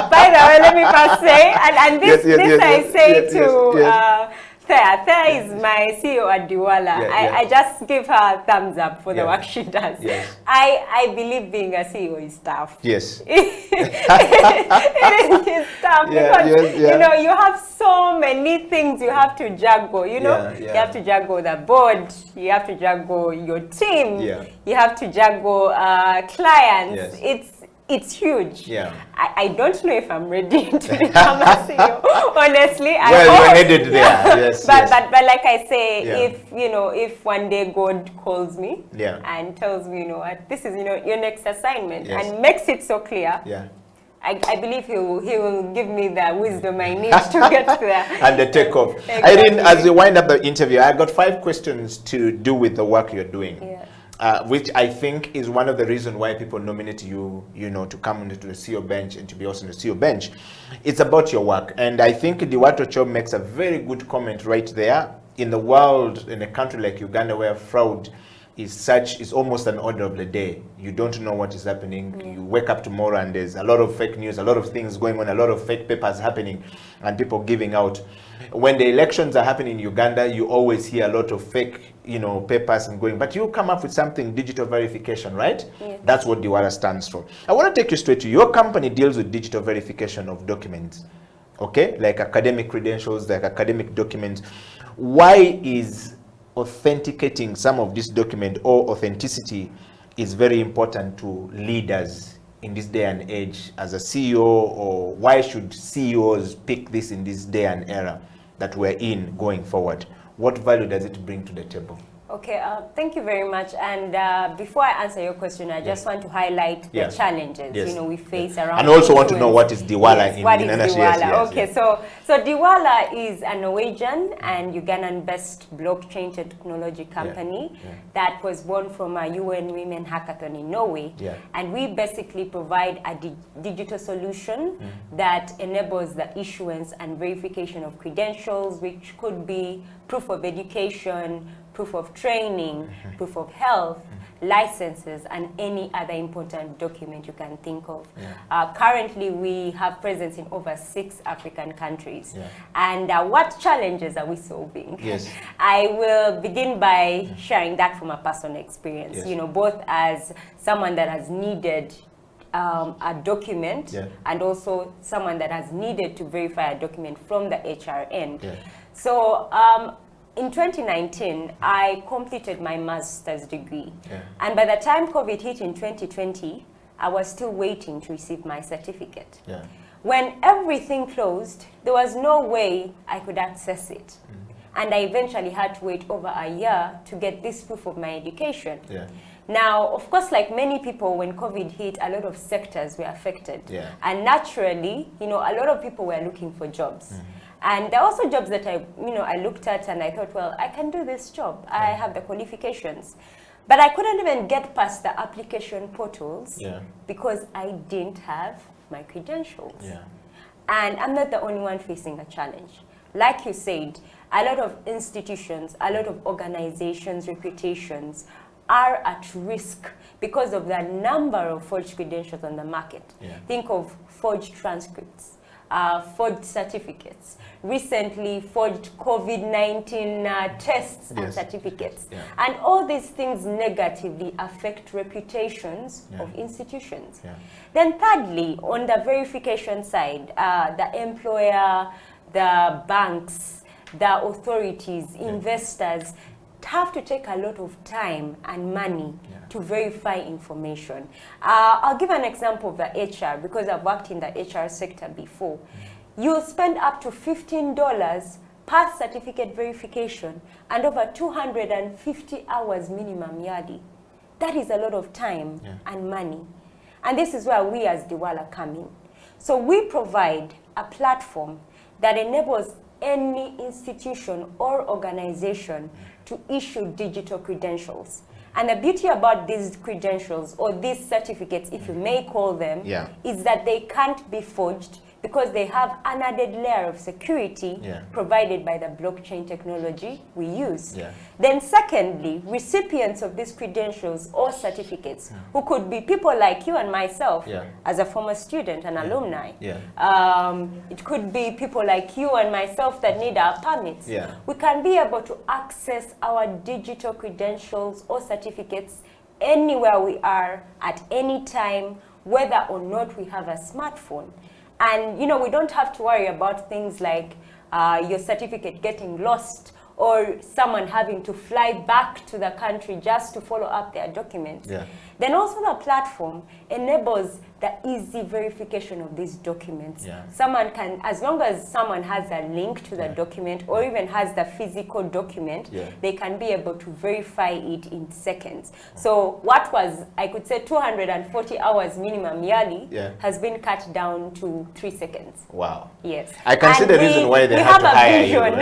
By the way, let me first say, and this I say to Thea is my CEO at Diwala. I just give her a thumbs up for the work she does. I believe being a CEO is tough. Yes. It is tough because you have so many things you have to juggle. You have to juggle the board, you have to juggle your team, you have to juggle clients. It's huge. I don't know if I'm ready to become a CEO. Honestly, you're headed there. But like I say, if one day God calls me and tells me, this is your next assignment, and makes it so clear. I believe he will give me the wisdom I need to get there. And the takeoff. Exactly. Irene, as we wind up the interview, I got 5 questions to do with the work you're doing. Which I think is one of the reasons why people nominate you, to come into the CEO bench and to be also in the CEO bench. It's about your work. And I think Ediwat Ochom makes a very good comment right there. In the world, in a country like Uganda, where fraud is almost an order of the day. You don't know what is happening. You wake up tomorrow and there's a lot of fake news, a lot of things going on, a lot of fake papers happening, and people giving out. When the elections are happening in Uganda, you always hear a lot of fake, papers and going. But you come up with something, digital verification, right? That's what Diwala stands for. I want to take you straight to your company deals with digital verification of documents, okay? Like academic credentials, like academic documents. Why is authenticating some of this document or authenticity is very important to leaders in this day and age as a CEO, or why should CEOs pick this in this day and era that we're in going forward? What value does it bring to the table? Okay, thank you very much. And before I answer your question, I just want to highlight the challenges we face around. And also want to know what is Diwala in Diwala? Yes, okay, so Diwala is a Norwegian and Ugandan-based blockchain technology company that was born from a UN Women Hackathon in Norway. And we basically provide a digital solution that enables the issuance and verification of credentials, which could be proof of education, proof of training, proof of health, licenses, and any other important document you can think of. Currently, we have presence in over 6 African countries. And what challenges are we solving? I will begin by sharing that from a personal experience, both as someone that has needed a document and also someone that has needed to verify a document from the HR end. So in 2019, I completed my master's degree. And by the time COVID hit in 2020, I was still waiting to receive my certificate. When everything closed, there was no way I could access it. And I eventually had to wait over a year to get this proof of my education. Now, of course, like many people, when COVID hit, a lot of sectors were affected. And naturally, a lot of people were looking for jobs. And there are also jobs that I looked at and I thought, well, I can do this job. I have the qualifications. But I couldn't even get past the application portals because I didn't have my credentials. And I'm not the only one facing a challenge. Like you said, a lot of institutions, a lot of organizations, reputations are at risk because of the number of forged credentials on the market. Think of forged transcripts, forged certificates, recently forged COVID-19 tests and certificates. And all these things negatively affect reputations of institutions. Then thirdly, on the verification side, the employer, the banks, the authorities, investors have to take a lot of time and money to verify information. I'll give an example of the HR because I've worked in the HR sector before. You'll spend up to $15 per certificate verification and over 250 hours minimum yearly. That is a lot of time and money. And this is where we as Diwala come in. So we provide a platform that enables any institution or organization to issue digital credentials. And the beauty about these credentials or these certificates, if you may call them, is that they can't be forged because they have an added layer of security provided by the blockchain technology we use. Then secondly, recipients of these credentials or certificates, who could be people like you and myself as a former student and alumni. It could be people like you and myself that need our permits. We can be able to access our digital credentials or certificates anywhere we are at any time, whether or not we have a smartphone. And, we don't have to worry about things like your certificate getting lost or someone having to fly back to the country just to follow up their document. Then also the platform enables the easy verification of these documents. Someone can, as long as someone has a link to the document or even has the physical document, they can be able to verify it in seconds. So what was, I could say, 240 hours minimum yearly has been cut down to 3 seconds. Wow. Yes. I can see the reason why they have to hire you. And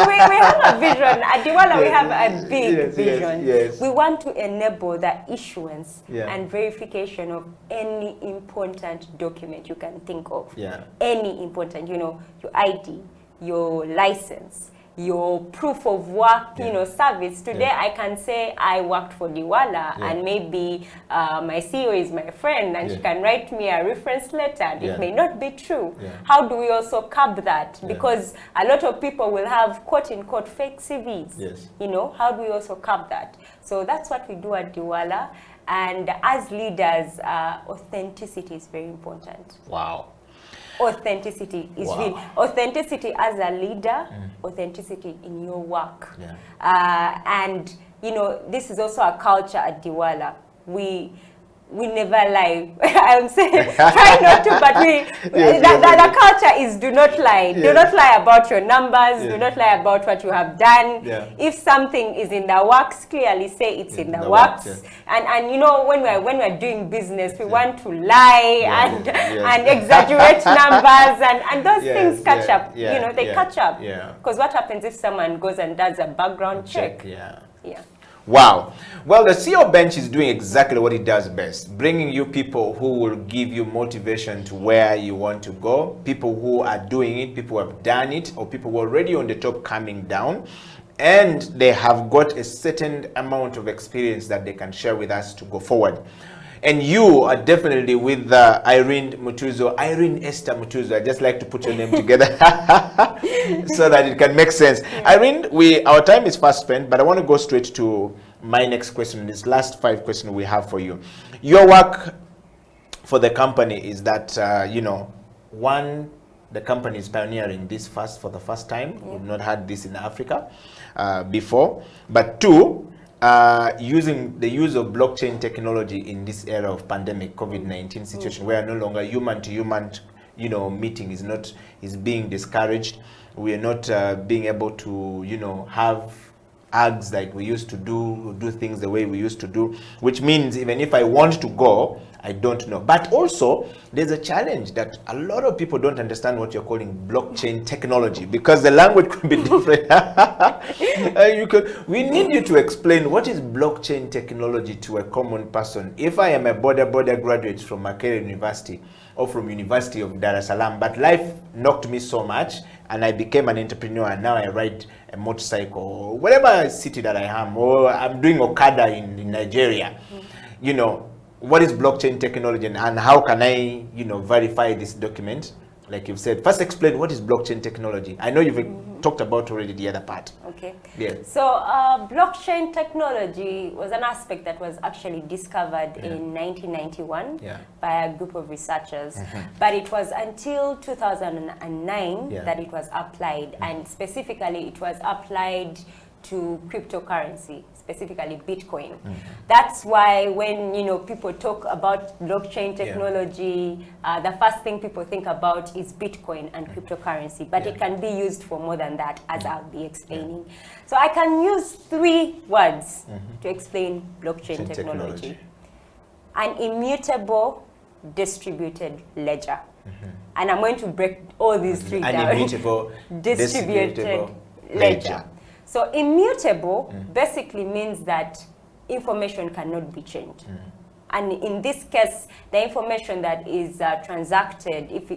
we have a vision. At Diwala, we have a big vision. We want to enable the issuance and verification of any important document you can think of. Any important, your ID, your license, your proof of work, service. Today I can say I worked for Diwala and maybe my CEO is my friend and she can write me a reference letter and it may not be true. How do we also curb that? Because a lot of people will have quote-unquote fake CVs. How do we also curb that? So that's what we do at Diwala. And as leaders, authenticity is very important. Wow. Authenticity is real. Authenticity as a leader, authenticity in your work. And, this is also a culture at Diwala. we never lie. I'm saying try not to, but the culture is do not lie. Do not lie about your numbers. Do not lie about what you have done. If something is in the works, clearly say it's in the works. And you know, when we're doing business, we want to lie and exaggerate numbers, and those things catch up. You know, they catch up. Because what happens if someone goes and does a background check? Wow. Well, the CEO bench is doing exactly what it does best, bringing you people who will give you motivation to where you want to go, people who are doing it, people who have done it, or people who are already on the top coming down, and they have got a certain amount of experience that they can share with us to go forward. And you are definitely with Irene Mutuzo, Irene Esther Mutuzo. I just like to put your name together so that it can make sense. Irene, our time is fast spent, but I want to go straight to my next question, this last 5 questions we have for you. Your work for the company is that, you know, one, the company is pioneering this for the first time. We've not had this in Africa before. But two, using the use of blockchain technology in this era of pandemic COVID-19 situation, where no longer human to human, you know, meeting is being discouraged. We are not being able to, you know, have hugs like we used to do things the way we used to do, which means even if I want to go, I don't know. But also, there's a challenge that a lot of people don't understand what you're calling blockchain technology, because the language could be different. We need you to explain what is blockchain technology to a common person. If I am a border graduate from Makerere University or from University of Dar es Salaam, but life knocked me so much and I became an entrepreneur, and now I ride a motorcycle or whatever city that I am, or I'm doing Okada in Nigeria, you know, what is blockchain technology and how can I, you know, verify this document? Like you've said, first explain what is blockchain technology. I know you've talked about already the other part. Okay. Yeah. So blockchain technology was an aspect that was actually discovered in 1991 by a group of researchers. But it was until 2009 that it was applied, and specifically it was applied to cryptocurrency, specifically Bitcoin. That's why when, you know, people talk about blockchain technology, the first thing people think about is Bitcoin and cryptocurrency, but it can be used for more than that, as I'll be explaining. So I can use 3 words to explain blockchain technology. An immutable distributed ledger. And I'm going to break all these 3 down. An immutable distributed ledger. So immutable basically means that information cannot be changed. And in this case, the information that is transacted, if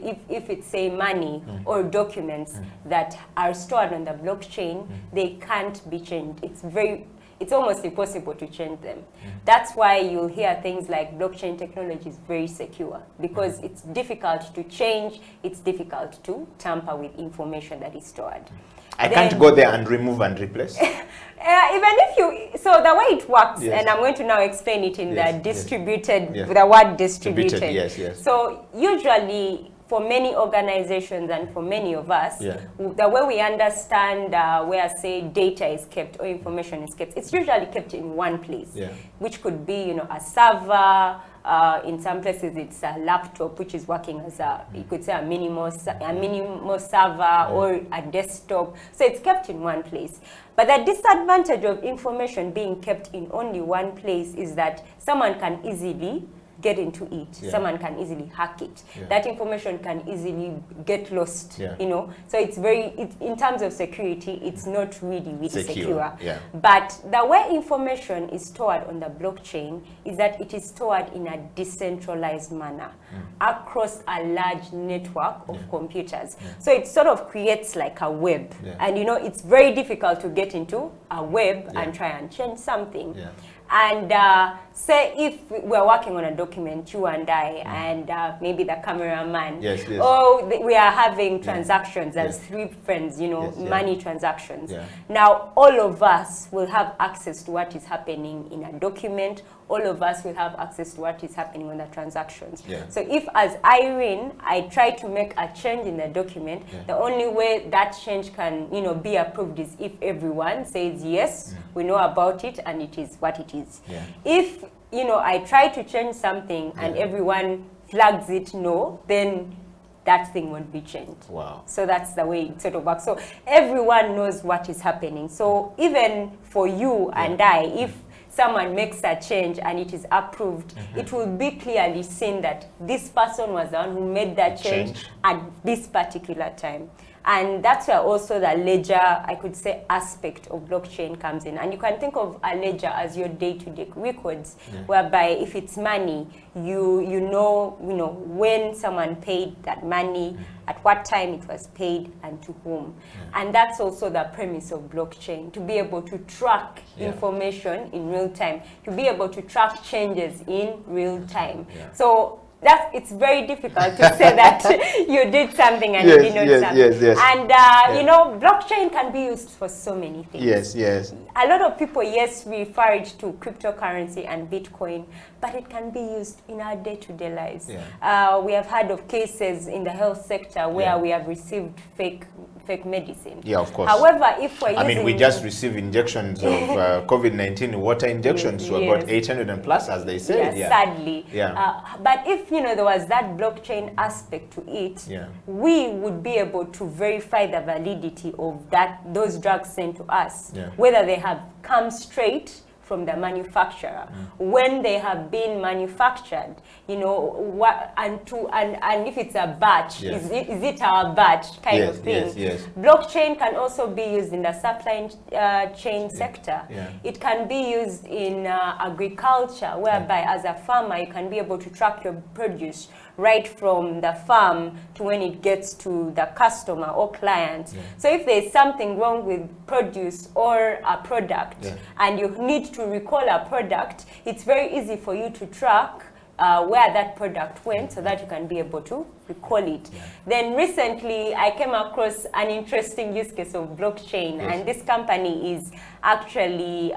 it's say money or documents that are stored on the blockchain, they can't be changed. It's almost impossible to change them. That's why you'll hear things like blockchain technology is very secure, because it's difficult to change, it's difficult to tamper with information that is stored. I can't go there and remove and replace. Even if you, so the way it works, and I'm going to now explain it in the distributed, the word distributed. So usually for many organizations and for many of us, the way we understand where, say, data is kept or information is kept, it's usually kept in one place, which could be, you know, a server. In some places, it's a laptop, which is working as you could say, a minimal server or a desktop. So it's kept in one place. But the disadvantage of information being kept in only one place is that someone can easily get into it. Someone can easily hack it. That information can easily get lost, you know. So it's in terms of security, it's not really secure. But the way information is stored on the blockchain is that it is stored in a decentralized manner across a large network of computers. So it sort of creates like a web. And you know, it's very difficult to get into a web and try and change something. And say if we're working on a document, you and I, and maybe the cameraman, or we are having transactions as 3 friends, you know, money transactions. Now, all of us will have access to what is happening in a document. All of us will have access to what is happening on the transactions. So if, as Irene, I try to make a change in the document, the only way that change can, you know, be approved is if everyone says, yes, we know about it and it is what it is. If you know, I try to change something and everyone flags it no, then that thing won't be changed. Wow. So that's the way it sort of works. So everyone knows what is happening. So even for you and I, if someone makes a change and it is approved, it will be clearly seen that this person was the one who made that change at this particular time. And that's where also the ledger, I could say, aspect of blockchain comes in. And you can think of a ledger as your day-to-day records, whereby if it's money, you know when someone paid that money, at what time it was paid, and to whom. And that's also the premise of blockchain, to be able to track information in real time, to be able to track changes in real time. So it's very difficult to say that you did something and you did not something. And you know, blockchain can be used for so many things. A lot of people, refer it to cryptocurrency and Bitcoin, but it can be used in our day-to-day lives. We have heard of cases in the health sector where we have received fake medicine. Of course. However, if we're using... we just received injections of COVID-19 water injections to about 800 and plus, as they say. Sadly. But if, you know, there was that blockchain aspect to it, we would be able to verify the validity of those drugs sent to us, whether they have come straight from the manufacturer, when they have been manufactured, you know, and if it's a batch, is it our batch kind of thing. Blockchain can also be used in the supply chain sector. It can be used in agriculture, whereby as a farmer you can be able to track your produce right from the farm to when it gets to the customer or client. So if there's something wrong with produce or a product and you need to recall a product, it's very easy for you to track where that product went so that you can be able to recall it. Then recently I came across an interesting use case of blockchain, and this company is actually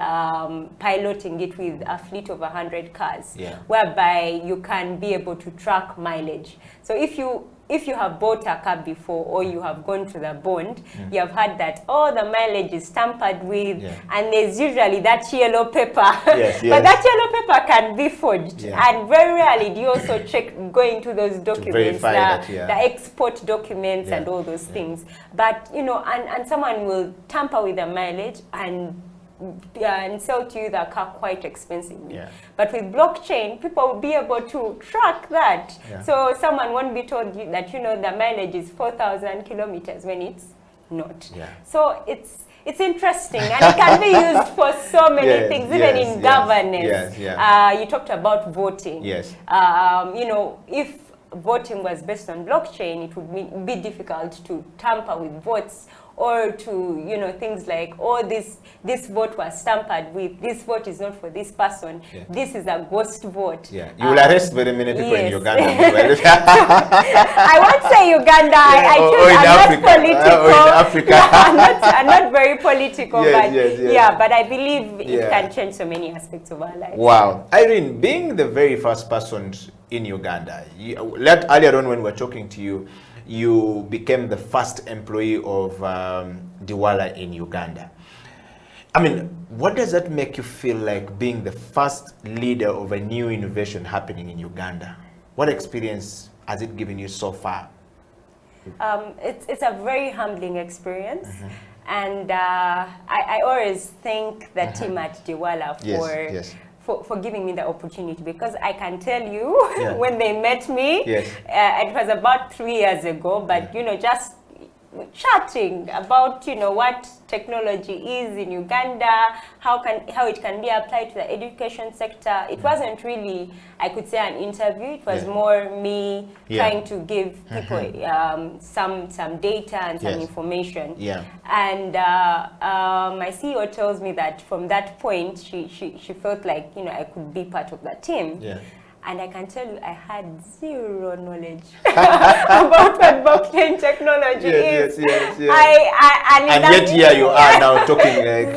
piloting it with a fleet of 100 cars, whereby you can be able to track mileage. So if you have bought a car before, or you have gone to the bond, you have heard that, the mileage is tampered with, and there's usually that yellow paper. But that yellow paper can be forged. And very rarely do you also check, go into those documents, the export documents and all those things. But, you know, and someone will tamper with the mileage and sell to you the car quite expensively. But with blockchain, people will be able to track that. So someone won't be told that, you know, the mileage is 4,000 kilometers when it's not. So it's interesting, and it can be used for so many things, even in governance. You talked about voting. You know, if voting was based on blockchain, it would be difficult to tamper with votes, or to, you know, things like, this vote was tampered with, this vote is not for this person, this is a ghost vote. You will arrest very many people in Uganda. I won't say Uganda, I'm not political. I'm not very political, but I believe it can change so many aspects of our lives. Wow. Irene, being the very first person in Uganda, earlier on when we were talking to you, you became the first employee of Diwala in Uganda. I mean, what does that make you feel like, being the first leader of a new innovation happening in Uganda? What experience has it given you so far? It's a very humbling experience. And I always thank the team at Diwala for giving me the opportunity, because I can tell you when they met me, it was about 3 years ago, but you know, just chatting about, you know, what technology is in Uganda, how it can be applied to the education sector. It wasn't really, I could say, an interview. It was more me trying to give people some data and some information. And my CEO tells me that from that point, she felt like, you know, I could be part of that team. And I can tell you, I had zero knowledge about what blockchain technology is. And yet here you are now talking like,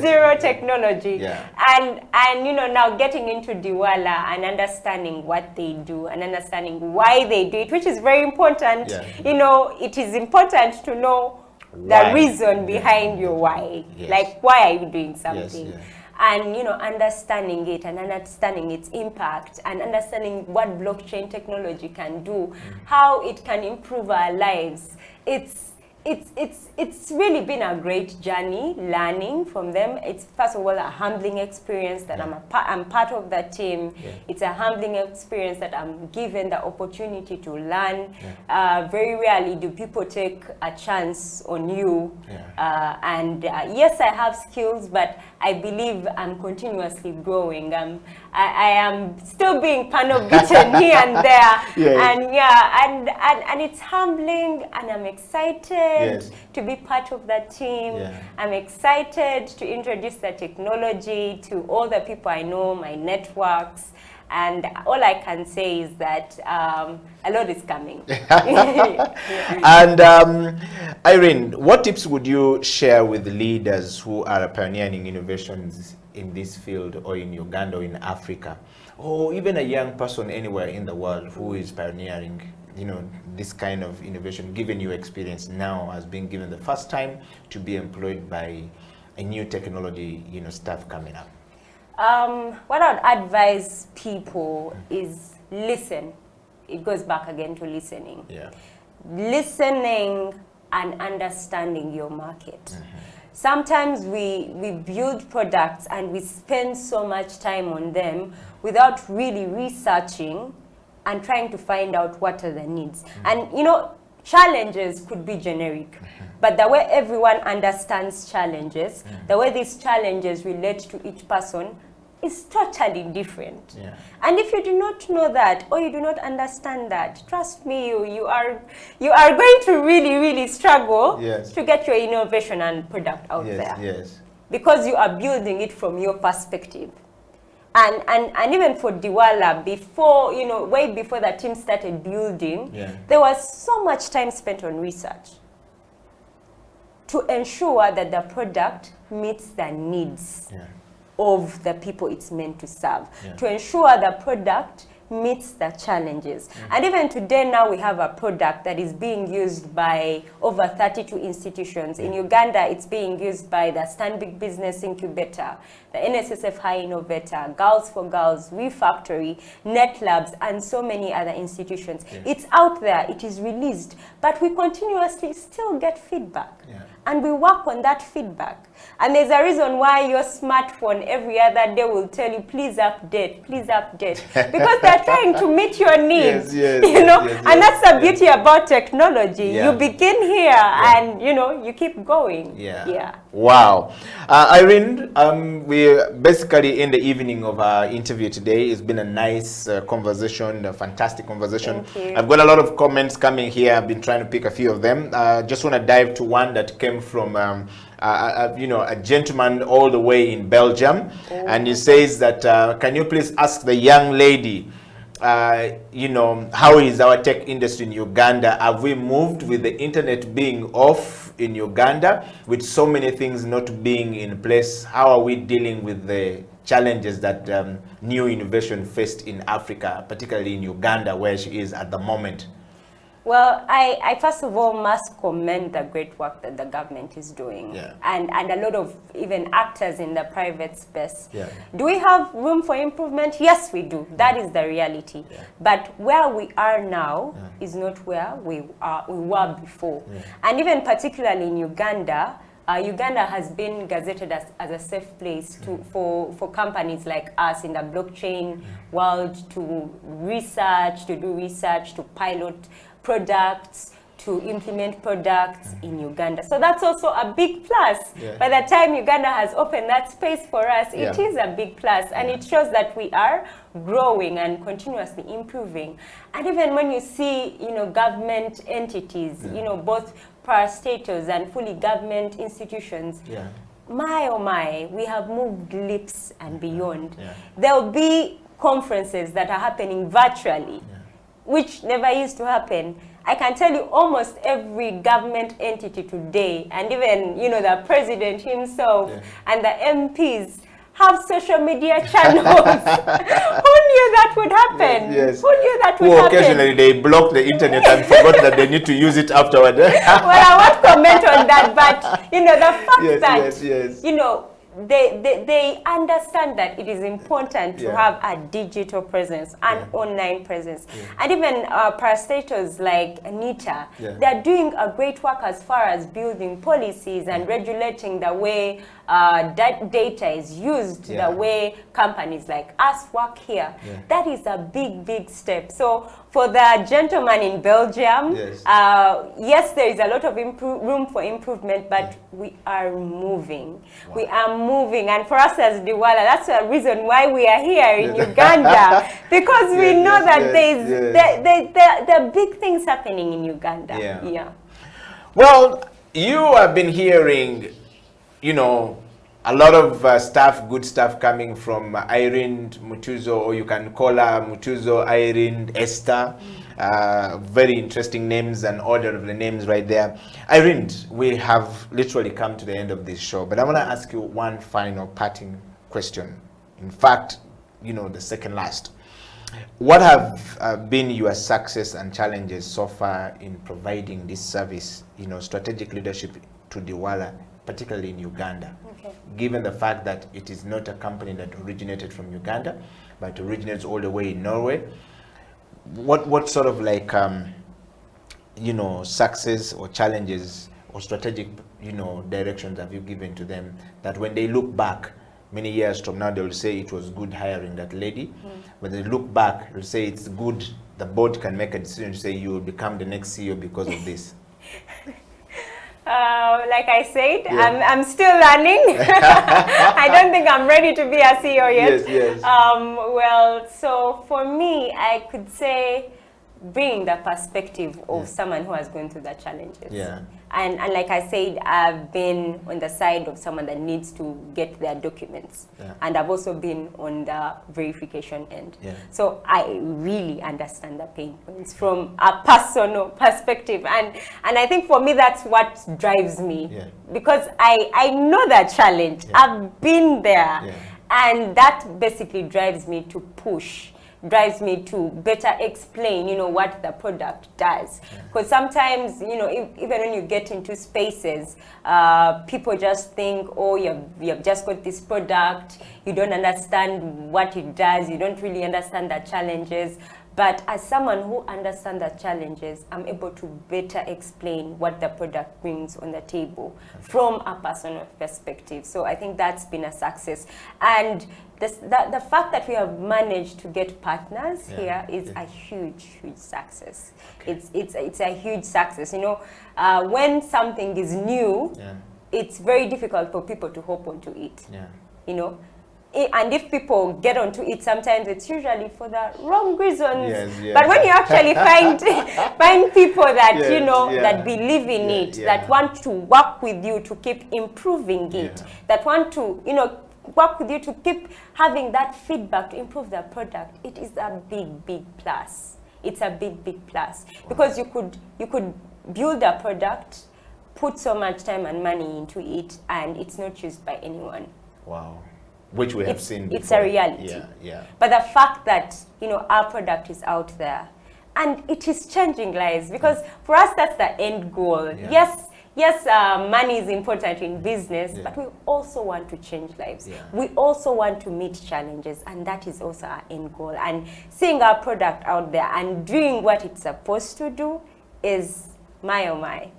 zero technology. And you know, now getting into Diwala and understanding what they do and understanding why they do it, which is very important. You know, it is important to know the reason behind your why. Like, why are you doing something? and understanding it and understanding its impact and understanding what blockchain technology can do, how it can improve our lives. It's really been a great journey learning from them. It's first of all a humbling experience that I'm part of that team. It's a humbling experience that I'm given the opportunity to learn. Very rarely do people take a chance on you. And yes, I have skills, but I believe I'm continuously growing. I am still being kind of beaten here and there. And it's humbling, and I'm excited to be part of that team. I'm excited to introduce the technology to all the people I know, my networks. And all I can say is that a lot is coming. And Irene, what tips would you share with leaders who are pioneering innovations in this field, or in Uganda, or in Africa, or even a young person anywhere in the world who is pioneering, this kind of innovation, given your experience now as being given the first time to be employed by a new technology, stuff coming up? What I'd advise people is listen. It goes back again to listening. Listening and understanding your market. Sometimes we build products and we spend so much time on them without really researching and trying to find out what are the needs. And challenges could be generic, but the way everyone understands challenges, the way these challenges relate to each person is totally different. And if you do not know that, or you do not understand that, trust me, you are going to really struggle to get your innovation and product out there. Because you are building it from your perspective. And even for Diwala, before, way before the team started building, there was so much time spent on research to ensure that the product meets the needs of the people it's meant to serve, to ensure the product meets the challenges. And even today now we have a product that is being used by over 32 institutions. In Uganda, it's being used by the Stanbic Business Incubator, the NSSF High Innovator, Girls for Girls, WeFactory, NetLabs, and so many other institutions. It's out there, it is released, but we continuously still get feedback. And we work on that feedback. And there's a reason why your smartphone every other day will tell you, please update, because they're trying to meet your needs. And that's the beauty about technology. You begin here and you keep going. Wow. Irene, we're basically in the evening of our interview today. It's been a nice conversation, a fantastic conversation. I've got a lot of comments coming here. I've been trying to pick a few of them. Just want to dive to one that came from a gentleman all the way in Belgium, and he says that can you please ask the young lady, how is our tech industry in Uganda? Have we moved with the internet being off in Uganda, with so many things not being in place? How are we dealing with the challenges that new innovation faced in Africa, particularly in Uganda, where she is at the moment? Well, I first of all must commend the great work that the government is doing, and a lot of even actors in the private space. Do we have room for improvement? Yes, we do. That is the reality. But where we are now is not where we were before. And even particularly in Uganda, Uganda has been gazetted as a safe place for companies like us in the blockchain world to do research, to pilot products, to implement products in Uganda. So that's also a big plus. By the time Uganda has opened that space for us, it is a big plus, and it shows that we are growing and continuously improving. And even when you see, government entities, both parastatals and fully government institutions, my oh my, we have moved leaps and beyond. There will be conferences that are happening virtually, which never used to happen. I can tell you almost every government entity today, and even the president himself and the MPs have social media channels. Who knew that would happen? Who knew that would happen? Occasionally they block the internet and forgot that they need to use it afterward. Well, I won't comment on that, but the fact that they understand that it is important to have a digital presence, an online presence. And even parastatals like Anita, they're doing a great work as far as building policies and regulating the way data is used, the way companies like us work here. That is a big step. So for the gentleman in Belgium, yes, there is a lot of room for improvement, but we are moving. We are moving, and for us as Diwala, that's the reason why we are here in Uganda, because we know that there are big things happening in Uganda. Well, you have been hearing, you know, a lot of stuff, good stuff coming from Irene Mutuzo, or you can call her Mutuzo, Irene, Esther. Very interesting names and order of the names right there. Irene, we have literally come to the end of this show, but I want to ask you one final parting question. In fact, you know, the second last. What have been your success and challenges so far in providing this service, you know, strategic leadership to Diwala, particularly in Uganda? Given the fact that it is not a company that originated from Uganda, but originates all the way in Norway, what sort of like you know, success or challenges or strategic, you know, directions have you given to them that when they look back many years from now, they will say it was good hiring that lady? When they look back, they'll say it's good, the board can make a decision to say you will become the next CEO because of this. Like I said, I'm still learning. I don't think I'm ready to be a CEO yet. Well, so for me, I could say bring the perspective of someone who has gone through the challenges. And like I said, I've been on the side of someone that needs to get their documents. And I've also been on the verification end. So I really understand the pain points from a personal perspective. And I think for me, that's what drives me. Because I know that challenge. I've been there. And that basically drives me to push, drives me to better explain, you know, what the product does. Because sometimes, you know, even when you get into spaces, people just think, oh, you've just got this product, you don't understand what it does, you don't really understand the challenges. But as someone who understands the challenges, I'm able to better explain what the product brings on the table from a personal perspective. So I think that's been a success. And the fact that we have managed to get partners here is a huge success. It's a huge success. You know, when something is new, it's very difficult for people to hop onto it. You know, and if people get onto it, sometimes it's usually for the wrong reasons. But when you actually find people that you know that believe in it, that want to work with you to keep improving it, that want to, you know, work with you to keep having that feedback to improve the product, it is a big plus. It's a big plus. Because you could build a product, put so much time and money into it, and it's not used by anyone. Which we have seen before. It's a reality. But the fact that, you know, our product is out there and it is changing lives, because for us that's the end goal. Yes, money is important in business, but we also want to change lives. We also want to meet challenges, and that is also our end goal. And seeing our product out there and doing what it's supposed to do is my.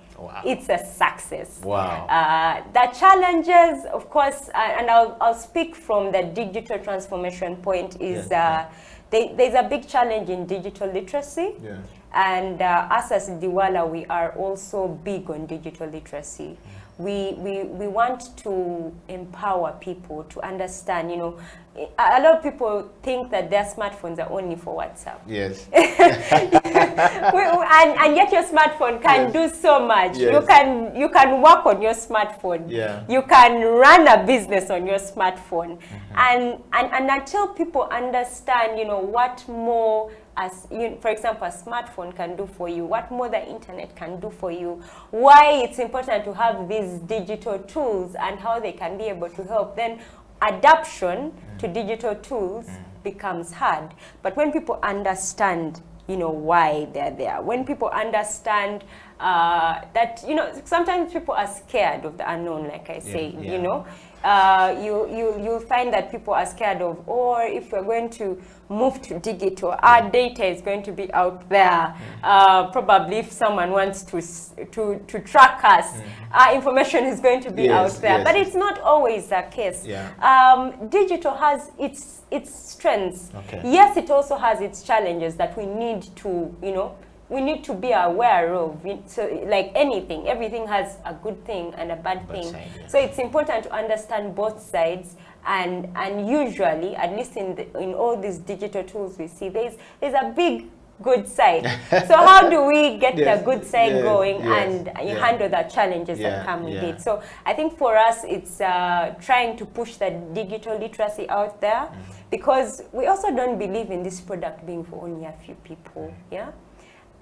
It's a success. The challenges, of course, and I'll speak from the digital transformation point, is there's a big challenge in digital literacy. And us as Diwala, we are also big on digital literacy. We want to empower people to understand, you know, a lot of people think that their smartphones are only for WhatsApp. And yet your smartphone can do so much. You can work on your smartphone. You can run a business on your smartphone. And until people understand, you know, what more, as for example, a smartphone can do for you, what more the internet can do for you, why it's important to have these digital tools and how they can be able to help, then adoption to digital tools becomes hard. But when people understand, you know, why they're there, when people understand that, you know, sometimes people are scared of the unknown, like I say, you know. You'll find that people are scared of, or if we're going to move to digital, our data is going to be out there. Probably if someone wants to track us, our information is going to be out there. But it's not always the case. Digital has its strengths. Yes, it also has its challenges that we need to, you know, we need to be aware of. So like anything, everything has a good thing and a bad thing. So it's important to understand both sides, and usually, at least in all these digital tools we see, there's a big good side. So how do we get the good side going and handle the challenges that come with it? So I think for us, it's trying to push the digital literacy out there, because we also don't believe in this product being for only a few people.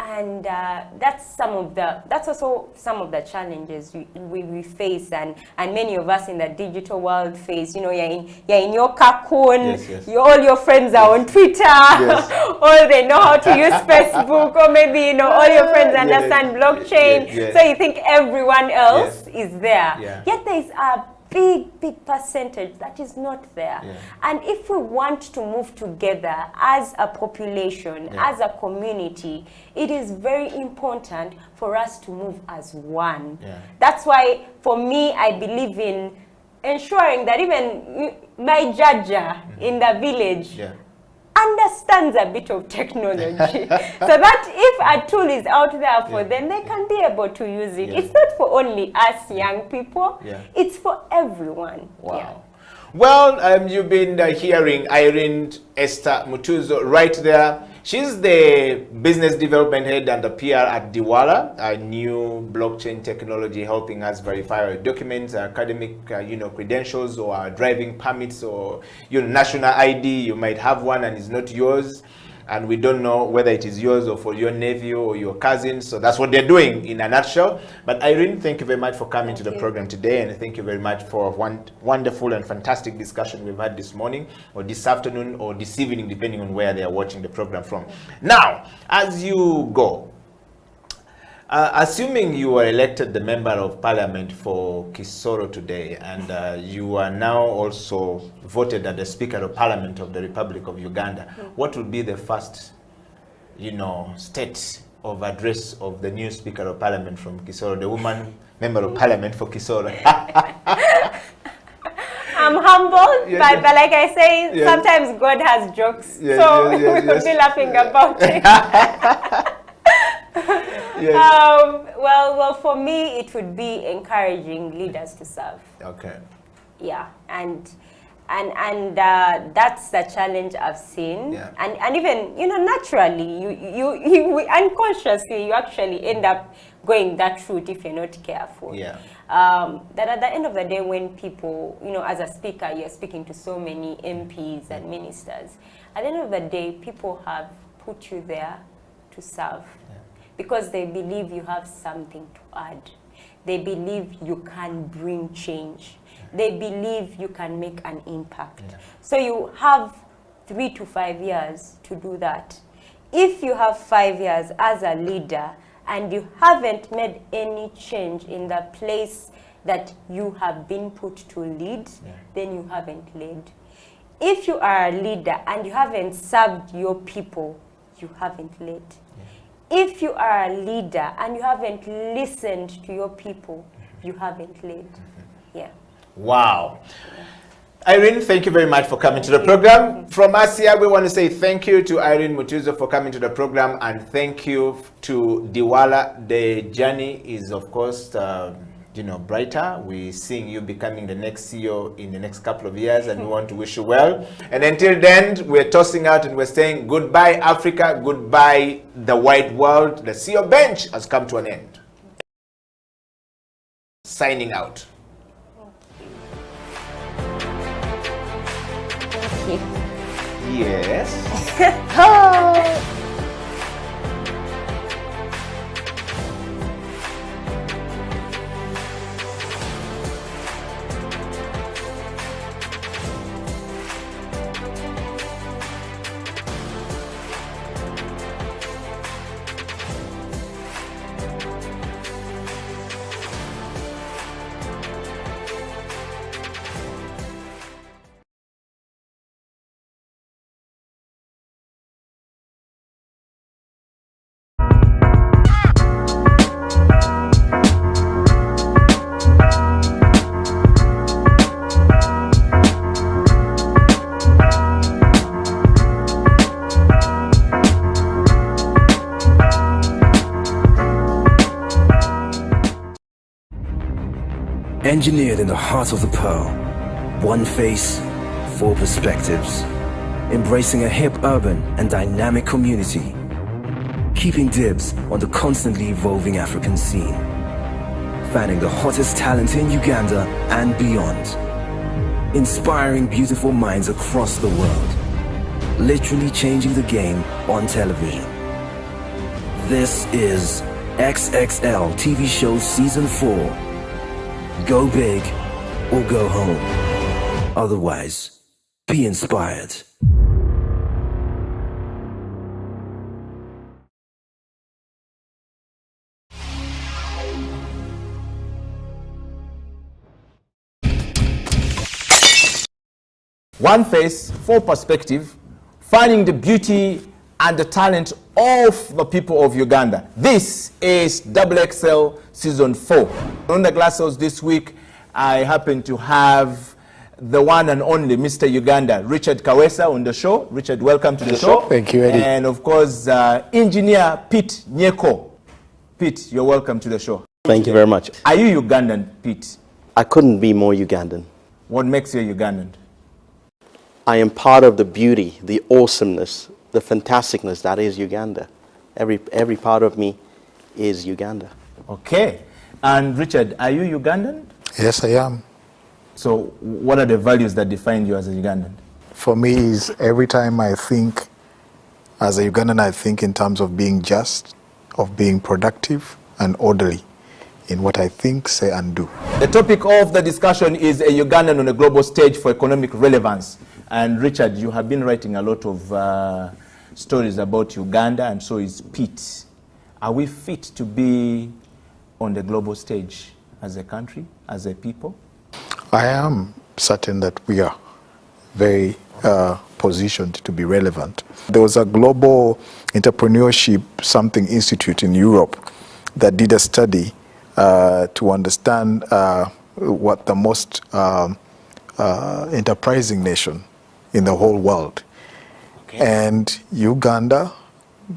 And that's also some of the challenges we face, and many of us in the digital world face. You know, you're in your cocoon, all your friends are on Twitter, or they know how to use Facebook, or maybe, you know, all your friends understand blockchain, so you think everyone else is there. Yet there is a big percentage that is not there. And if we want to move together as a population, as a community, it is very important for us to move as one. That's why, for me, I believe in ensuring that even my jaja in the village understands a bit of technology, so that if a tool is out there for them, they can be able to use it. It's not for only us young people, it's for everyone. Well, you've been hearing Irene Esther Mutuzo right there. She's the business development head and the PR at Diwala, a new blockchain technology helping us verify our documents, academic, you know, credentials, or driving permits, or your national ID. You might have one and it's not yours, and we don't know whether it is yours or for your nephew or your cousin. So that's what they're doing in a nutshell. But Irene, thank you very much for coming to the program today, and thank you very much for one wonderful and fantastic discussion we've had this morning, or this afternoon, or this evening, depending on where they are watching the program from. Now, as you go, assuming you were elected the Member of Parliament for Kisoro today, and you are now also voted as the Speaker of Parliament of the Republic of Uganda, what would be the first, you know, state of address of the new Speaker of Parliament from Kisoro, the woman Member of Parliament for Kisoro? I'm humble, but like I say, sometimes God has jokes, so we could be laughing about it. Well, for me, it would be encouraging leaders to serve. And that's the challenge I've seen. And even, you know, naturally, you unconsciously, you actually end up going that route if you're not careful. That at the end of the day, when people, you know, as a speaker, you're speaking to so many MPs and ministers, at the end of the day, people have put you there to serve. Because they believe you have something to add. They believe you can bring change. They believe you can make an impact. So you have 3 to 5 years to do that. If you have 5 years as a leader and you haven't made any change in the place that you have been put to lead, then you haven't led. If you are a leader and you haven't served your people, you haven't led. If you are a leader and you haven't listened to your people, you haven't led. Wow. Irene, thank you very much for coming to the program. From us here, we want to say thank you to Irene Mutuzo for coming to the program, and thank you to Diwala. The journey is, of course, you know, brighter. We're seeing you becoming the next CEO in the next couple of years, and we want to wish you well. And until then, we're tossing out and we're saying goodbye, Africa, goodbye, the wide world. The CEO bench has come to an end. Signing out. Yes. Engineered in the heart of the pearl, one face, four perspectives. Embracing a hip, urban, and dynamic community. Keeping dibs on the constantly evolving African scene. Fanning the hottest talent in Uganda and beyond. Inspiring beautiful minds across the world. Literally changing the game on television. This is XXL TV Show Season 4. Go big or go home. Otherwise, be inspired. One face, full perspective, finding the beauty and the talent of the people of Uganda. This is XXL Season 4. On the Glass House this week, I happen to have the one and only Mr. Uganda, Richard Kawesa, on the show. Richard, welcome to the show. Thank you, Eddie. And of course, Engineer Pete Nyeko. Pete, you're welcome to the show. Thank you very much. Are you Ugandan, Pete? I couldn't be more Ugandan. What makes you Ugandan? I am part of the beauty, the awesomeness, the fantasticness that is Uganda. Every part of me is Uganda. Okay. And Richard, are you Ugandan? Yes, I am. So what are the values that define you as a Ugandan? For me, is every time I think as a Ugandan, I think in terms of being just, of being productive and orderly in what I think, say, and do. The topic of the discussion is a Ugandan on a global stage for economic relevance. And Richard, you have been writing a lot of stories about Uganda, and so is Pete. Are we fit to be on the global stage as a country, as a people? I am certain that we are very positioned to be relevant. There was a global entrepreneurship institute in Europe that did a study to understand what the most enterprising nation in the whole world. Okay. And Uganda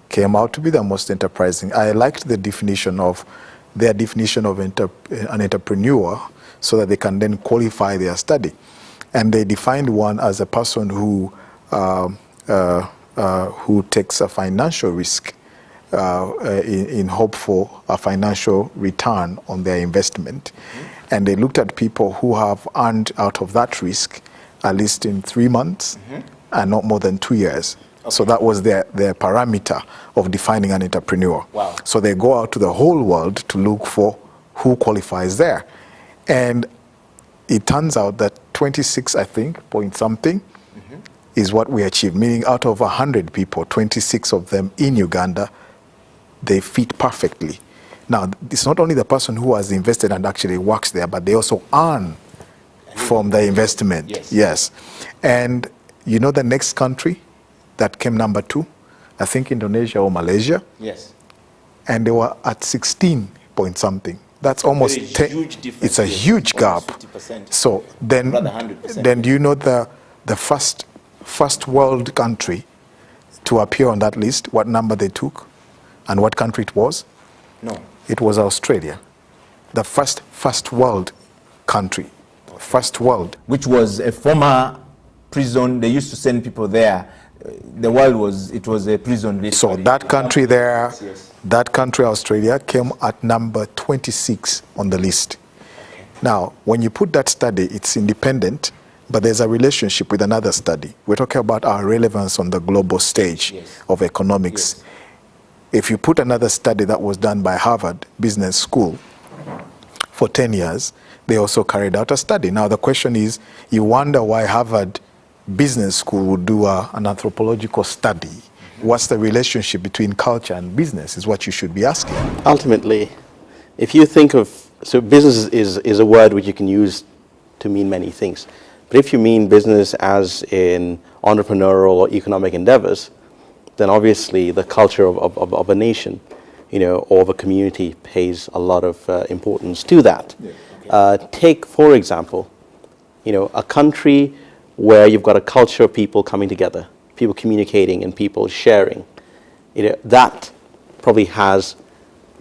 came out to be the most enterprising. I liked the definition of their definition of an entrepreneur so that they can then qualify their study. And they defined one as a person who takes a financial risk in hope for a financial return on their investment. Mm-hmm. And they looked at people who have earned out of that risk at least in 3 months and not more than 2 years. Okay. So that was their parameter of defining an entrepreneur. Wow. So they go out to the whole world to look for who qualifies there. And it turns out that 26, I think, point something, is what we achieved, meaning out of 100 people, 26 of them in Uganda, they fit perfectly. Now, it's not only the person who has invested and actually works there, but they also earn from the investment. Yes. Yes. And you know the next country that came number 2? I think Indonesia or Malaysia. Yes. And they were at 16 point something. That's almost huge difference. It's a huge gap. 50%. So then, do you know the first world country to appear on that list? What number they took, and what country it was? No. It was Australia, the first world country, first world. Which was a former prison. They used to send people there. The world was a prison list. So that country there, yes. That country, Australia, came at number 26 on the list. Okay. Now, when you put that study, it's independent, but there's a relationship with another study. We're talking about our relevance on the global stage of economics. Yes. If you put another study that was done by Harvard Business School for 10 years, they also carried out a study. Now, the question is, you wonder why Harvard Business School would do an anthropological study. What's the relationship between culture and business is what you should be asking. Ultimately, if you think of, so business is a word which you can use to mean many things. But if you mean business as in entrepreneurial or economic endeavors, then obviously the culture of a nation, or of a community pays a lot of importance to that. Yeah, okay. Take, for example, a country where you've got a culture of people coming together, people communicating and people sharing, that probably has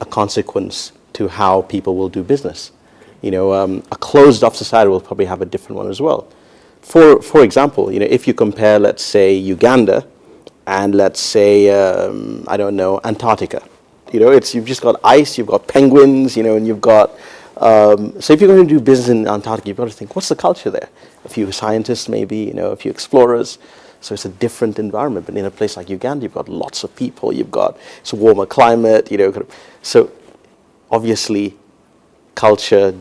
a consequence to how people will do business. A closed-off society will probably have a different one as well. For example, if you compare, let's say, Uganda and let's say, I don't know, Antarctica. You've just got ice, you've got penguins, and you've got, so if you're going to do business in Antarctica, you've got to think, what's the culture there? A few scientists maybe, a few explorers. So it's a different environment. But in a place like Uganda, you've got lots of people, it's a warmer climate, So obviously, culture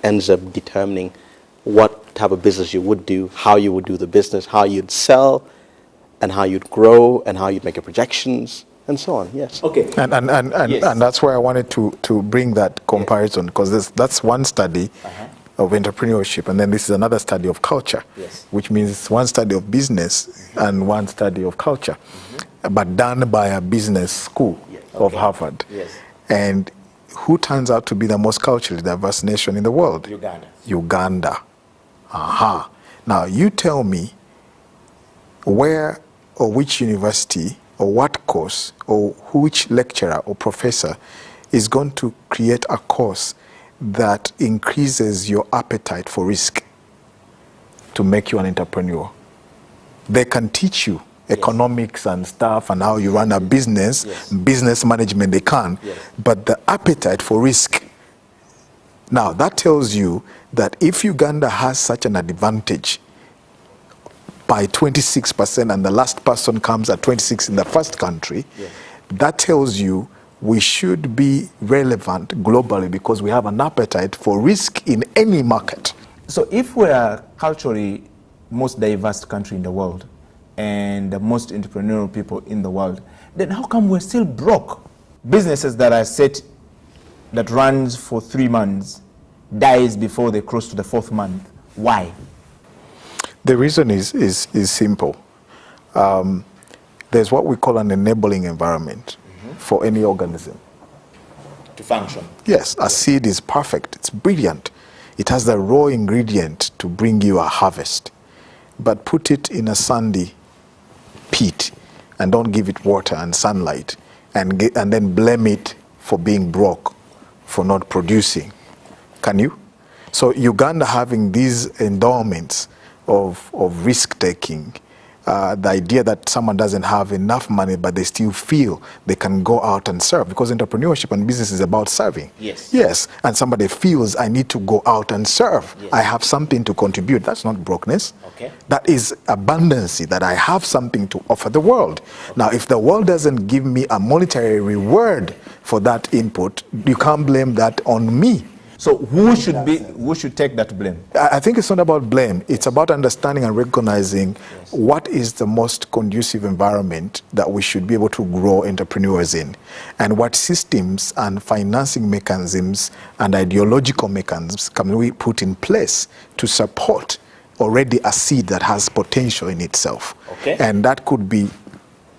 ends up determining what type of business you would do, how you would do the business, how you'd sell, and how you'd grow, and how you'd make your projections, and so on. Yes. Okay. And that's why I wanted to bring that comparison, because that's one study of entrepreneurship, and then this is another study of culture, which means one study of business and one study of culture, but done by a business school of Harvard. And who turns out to be the most culturally diverse nation in the world? Uganda. Aha. Now you tell me where or which university or what course or which lecturer or professor is going to create a course that increases your appetite for risk to make you an entrepreneur. They can teach you economics and stuff and how you run a business, business management, they can, but the appetite for risk. Now that tells you that if Uganda has such an advantage by 26% and the last person comes at 26 in the first country, that tells you we should be relevant globally because we have an appetite for risk in any market. So if we are culturally most diverse country in the world and the most entrepreneurial people in the world, then how come we're still broke? Businesses that are set, that runs for 3 months, dies before they cross to the 4th month. Why? The reason is simple. There's what we call an enabling environment for any organism to function. Yes, a seed is perfect, it's brilliant. It has the raw ingredient to bring you a harvest. But put it in a sandy pit and don't give it water and sunlight and then blame it for being broke, for not producing. Can you? So Uganda having these endowments of risk-taking, the idea that someone doesn't have enough money but they still feel they can go out and serve, because entrepreneurship and business is about serving. Yes, and somebody feels I need to go out and serve. I have something to contribute. That's not brokenness. That is abundancy, that I have something to offer the world. Now, if the world doesn't give me a monetary reward for that input, you can't blame that on me. So who should take that blame? I think it's not about blame. It's about understanding and recognizing what is the most conducive environment that we should be able to grow entrepreneurs in, and what systems and financing mechanisms and ideological mechanisms can we put in place to support already a seed that has potential in itself. And that could be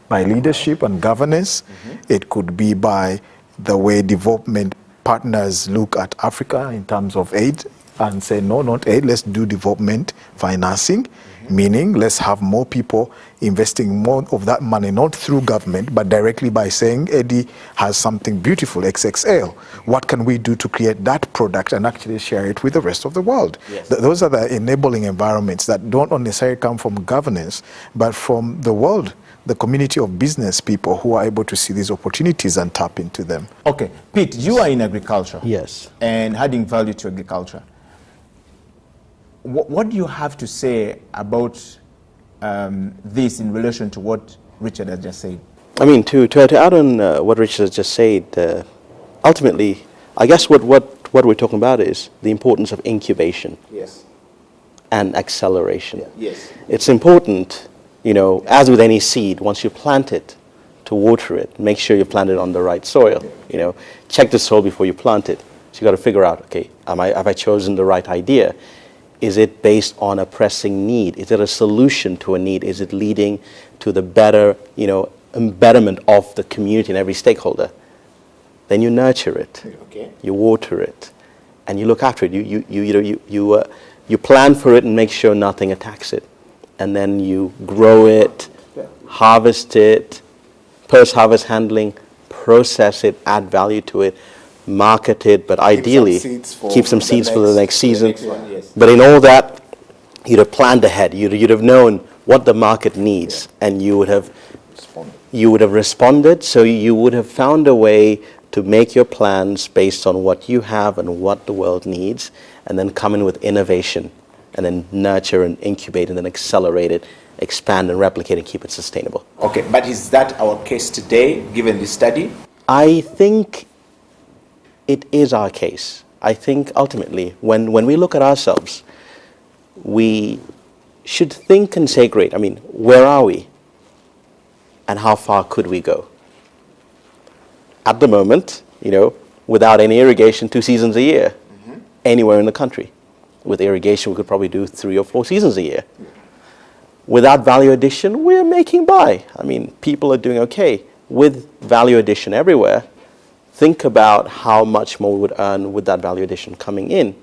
by leadership and governance. It could be by the way development partners look at Africa in terms of aid and say, no, not aid, let's do development financing, meaning let's have more people investing more of that money, not through government, but directly by saying, Eddie has something beautiful, XXL. What can we do to create that product and actually share it with the rest of the world? Those are the enabling environments that don't necessarily come from governance, but from the world, the community of business people who are able to see these opportunities and tap into them. Okay, Pete, you are in agriculture. Yes. And adding value to agriculture. What do you have to say about this in relation to what Richard has just said? I mean, to add on what Richard has just said, ultimately, I guess what we're talking about is the importance of incubation and acceleration. It's important, as with any seed, once you plant it, to water it, make sure you plant it on the right soil. Check the soil before you plant it. So you got to figure out, okay, have I chosen the right idea? Is it based on a pressing need? Is it a solution to a need? Is it leading to the better, betterment of the community and every stakeholder? Then you nurture it, you water it, and you look after it. You plan for it and make sure nothing attacks it, and then you grow it, harvest it, post-harvest handling, process it, add value to it, market it, but ideally keep some seeds for the next season. Yes. But in all that, you'd have planned ahead. You'd have known what the market needs, and you would have responded. So you would have found a way to make your plans based on what you have and what the world needs, and then come in with innovation, and then nurture and incubate, and then accelerate it, expand and replicate, and keep it sustainable. Okay, but is that our case today, given this study? I think it is our case. I think ultimately, when we look at ourselves, we should think and say, great, I mean, where are we? And how far could we go? At the moment, without any irrigation, 2 seasons a year, anywhere in the country. With irrigation, we could probably do 3 or 4 seasons a year. Without value addition, we're making by. I mean, people are doing okay. With value addition everywhere, think about how much more we would earn with that value addition coming in.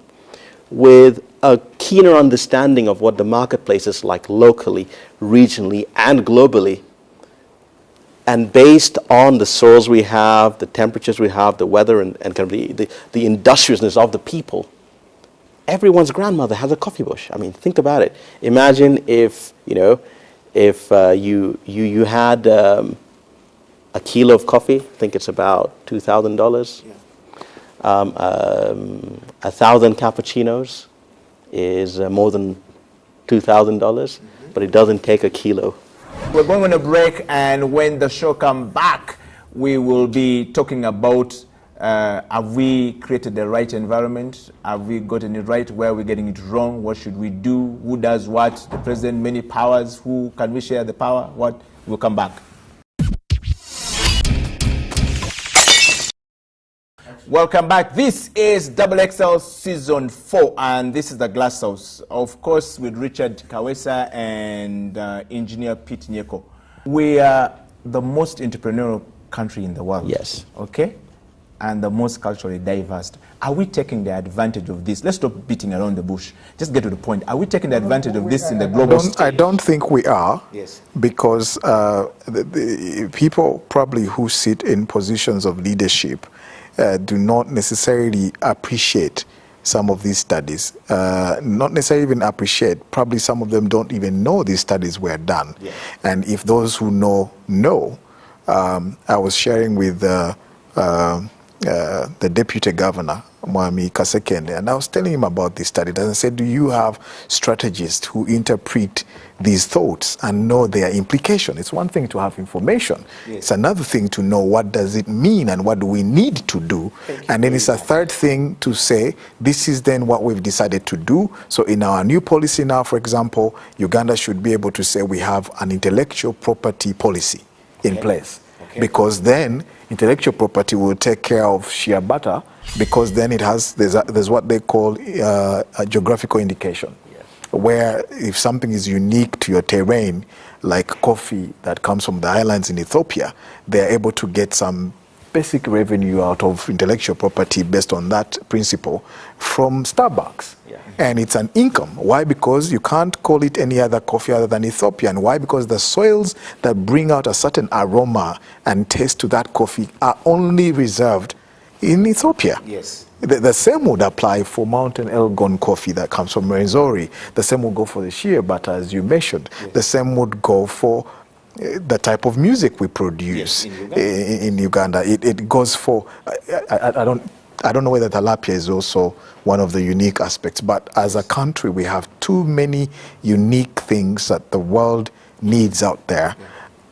With a keener understanding of what the marketplace is like locally, regionally, and globally, and based on the soils we have, the temperatures we have, the weather, and kind of the industriousness of the people, everyone's grandmother has a coffee bush. I mean, think about it. Imagine if you had a kilo of coffee. I think it's about $2,000. Yeah. 1,000 cappuccinos is more than $2,000, but it doesn't take a kilo. We're going on a break, and when the show comes back, we will be talking about have we created the right environment? Have we gotten it right? Where are we getting it wrong? What should we do? Who does what? The president, many powers. Who can we share the power? What? We'll come back. Welcome back. This is XXL Season 4, and this is the Glass House. Of course, with Richard Kawesa and Engineer Pete Nyeko. We are the most entrepreneurial country in the world. Yes. Okay? And the most culturally diverse. Are we taking the advantage of this? Let's stop beating around the bush. Just get to the point. Are we taking the advantage of this in the global stage? I don't think we are. Yes. Because the people probably who sit in positions of leadership do not necessarily appreciate some of these studies. Not necessarily even appreciate. Probably some of them don't even know these studies were done. Yeah. And if those who know. I was sharing with the deputy governor, Mwami Kasekende, and I was telling him about this study. And I said, do you have strategists who interpret these thoughts and know their implication? It's one thing to have information. Yes. It's another thing to know what does it mean and what do we need to do. And then it's a third thing to say, this is then what we've decided to do. So in our new policy now, for example, Uganda should be able to say we have an intellectual property policy in place. Because then intellectual property will take care of shea butter, because then there's what they call a geographical indication, where if something is unique to your terrain, like coffee that comes from the islands in Ethiopia, they're able to get some basic revenue out of intellectual property based on that principle from Starbucks. Yeah. And it's an income. Why? Because you can't call it any other coffee other than Ethiopian. Why? Because the soils that bring out a certain aroma and taste to that coffee are only reserved in Ethiopia. Yes. The same would apply for Mountain Elgon coffee that comes from Rwenzori. The same would go for the shea butter, as you mentioned. Yes. The same would go for the type of music we produce in Uganda. It goes for, I don't know whether tilapia is also one of the unique aspects, but as a country we have too many unique things that the world needs out there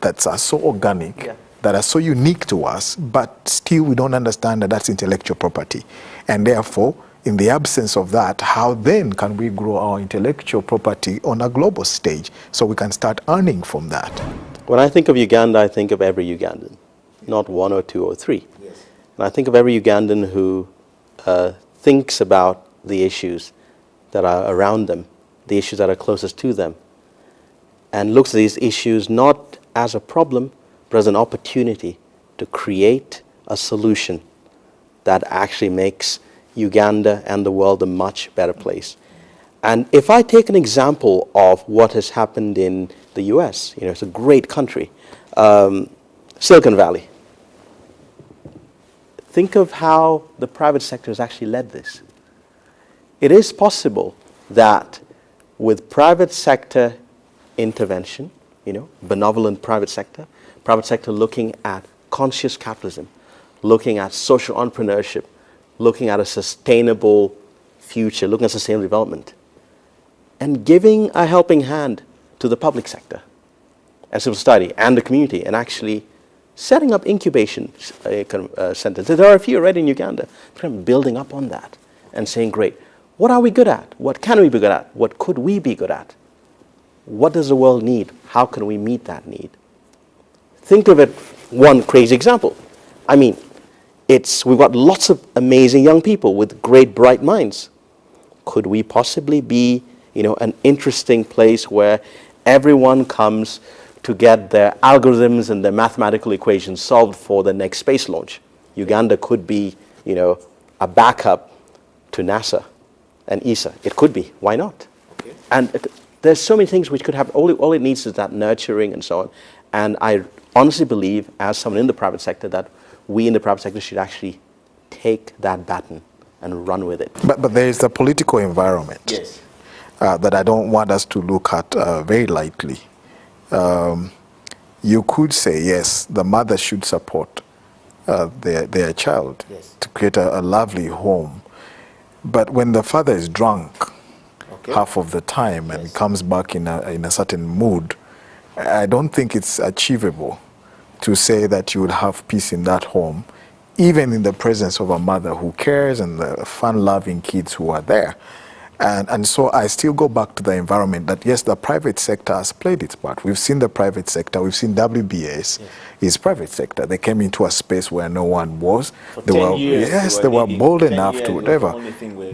that are so organic, that are so unique to us, but still we don't understand that that's intellectual property. And therefore, in the absence of that, how then can we grow our intellectual property on a global stage so we can start earning from that? When I think of Uganda, I think of every Ugandan, not one or two or three. Yes. And I think of every Ugandan who thinks about the issues that are around them, the issues that are closest to them, and looks at these issues not as a problem, but as an opportunity to create a solution that actually makes Uganda and the world a much better place. And if I take an example of what has happened in the US, it's a great country, Silicon Valley. think of how the private sector has actually led this. It is possible that with private sector intervention, benevolent private sector looking at conscious capitalism, looking at social entrepreneurship, looking at a sustainable future, looking at sustainable development, and giving a helping hand to the public sector, and civil society, and the community, and actually setting up incubation centers. There are a few already in Uganda. Building up on that and saying, great, what are we good at? What can we be good at? What could we be good at? What does the world need? How can we meet that need? Think of it, one crazy example. I mean, we've got lots of amazing young people with great, bright minds. Could we possibly be, an interesting place where everyone comes to get their algorithms and their mathematical equations solved for the next space launch? Uganda could be, a backup to NASA and ESA. It could be. Why not? Okay. And there's so many things which could happen. All it needs is that nurturing and so on. And I honestly believe, as someone in the private sector, that we in the private sector should actually take that baton and run with it. But there is a political environment, yes, that I don't want us to look at very lightly. You could say, yes, the mother should support their child, yes, to create a lovely home. But when the father is drunk, okay, half of the time, and yes, comes back in a certain mood, I don't think it's achievable to say that you would have peace in that home, even in the presence of a mother who cares and the fun-loving kids who are there. And so I still go back to the environment that, yes, the private sector has played its part. We've seen the private sector. We've seen WBS, yes, is private sector. They came into a space where no one was. For 10 years, yes, they were bold enough to whatever.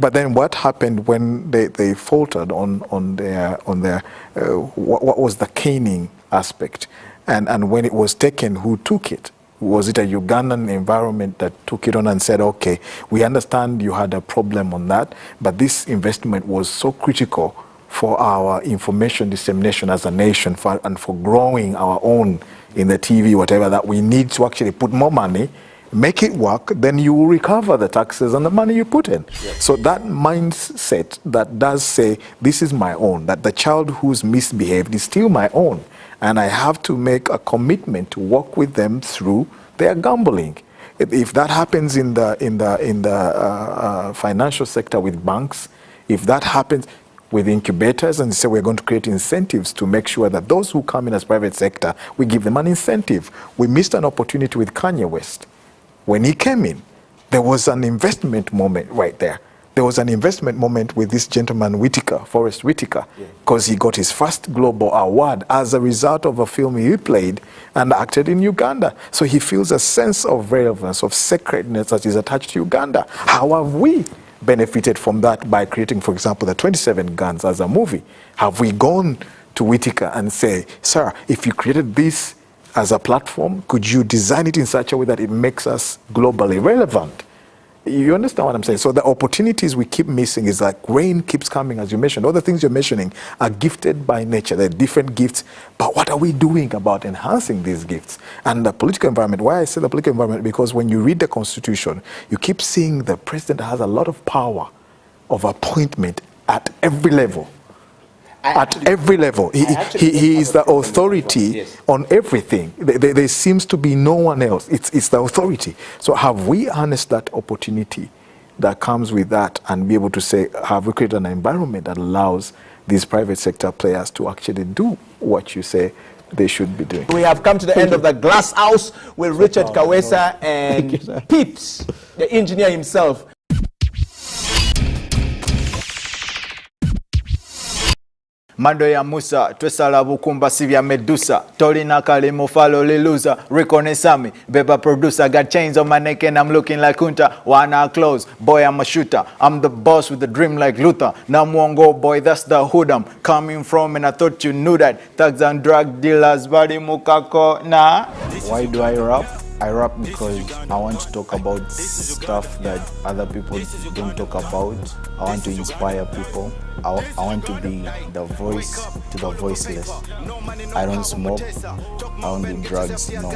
But then what happened when they faltered on their what was the caning aspect? And when it was taken, who took it? Was it a Ugandan environment that took it on and said, okay, we understand you had a problem on that, but this investment was so critical for our information dissemination as a nation and for growing our own in the TV, whatever, that we need to actually put more money, make it work, then you will recover the taxes and the money you put in. Yes. So that mindset that does say, this is my own, that the child who's misbehaved is still my own, and I have to make a commitment to work with them through their gambling. If that happens in the financial sector with banks, if that happens with incubators, and say we're going to create incentives to make sure that those who come in as private sector, we give them an incentive. We missed an opportunity with Kanye West. When he came in, there was an investment moment right there. There was an investment moment with this gentleman, Forrest Whitaker, because he got his first global award as a result of a film he played and acted in Uganda. So he feels a sense of relevance, of sacredness that is attached to Uganda. How have we benefited from that by creating, for example, the 27 Guns as a movie? Have we gone to Whitaker and say, sir, if you created this as a platform, could you design it in such a way that it makes us globally relevant? You understand what I'm saying? So the opportunities we keep missing is like rain keeps coming, as you mentioned. All the things you're mentioning are gifted by nature. They're different gifts. But what are we doing about enhancing these gifts? And the political environment, why I say the political environment, because when you read the Constitution, you keep seeing the president has a lot of power of appointment at every level. At every level. He is the authority, yes, on everything. There seems to be no one else. It's the authority. So have we harnessed that opportunity that comes with that and be able to say, have we created an environment that allows these private sector players to actually do what you say they should be doing? We have come to the end of the Glass House with Richard Kawesa and Pete, the engineer himself. Mando ya Musa, twesala bukumba sivya Medusa, Tolina Kalimo follow Liluza, Reconesami, Beba producer, got chains on my neck and I'm looking like Kunta, wanna close, boy I'm a shooter, I'm the boss with the dream like Luther, Namwongo boy that's the hood I'm coming from and I thought you knew that, thugs and drug dealers, body mukako, nah. Why do I rap? I rap because I want to talk about stuff that other people don't talk about. I want to inspire people. I want to be the voice to the voiceless. I don't smoke. I don't do drugs, no.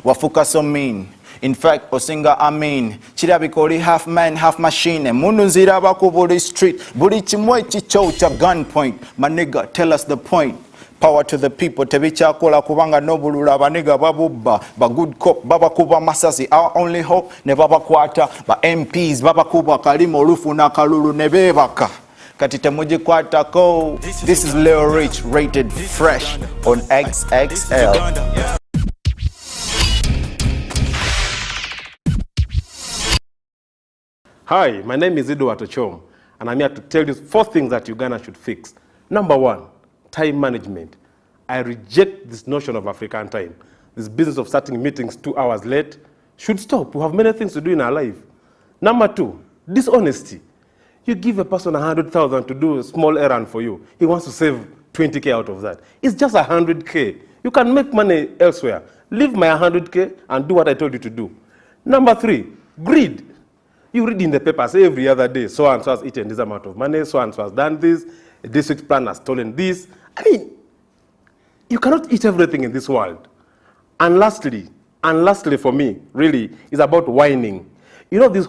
Wafuka so mean. In fact, Osinga Amin, Chirabikori half man, half machine, Mununzira Bakuburi street, Burichimwe Chichocha gunpoint. My nigga, tell us the point. Power to the people, Tevicha Kola Kubanga Nobulura, Baniga Babuba, ba good cop, Babakuba Masasi, our only hope, Nebaba Kwata, ba MPs, Babakuba, Kalimo Rufuna Kalulu Nebebaka. Katitamuji Kwata Ko. This is Leo Rich, rated fresh on XXL. Hi, my name is Edward Ochom, and I'm here to tell you 4 things that Uganda should fix. Number 1, time management. I reject this notion of African time. This business of starting meetings 2 hours late should stop. We have many things to do in our life. Number 2, dishonesty. You give a person 100,000 to do a small errand for you. He wants to save 20K out of that. It's just 100K. You can make money elsewhere. Leave my 100K and do what I told you to do. Number 3, greed. You read in the papers every other day, so and so has eaten this amount of money, so and so has done this, a district plan has stolen this. I mean, you cannot eat everything in this world. And lastly for me, really, is about whining. You know, this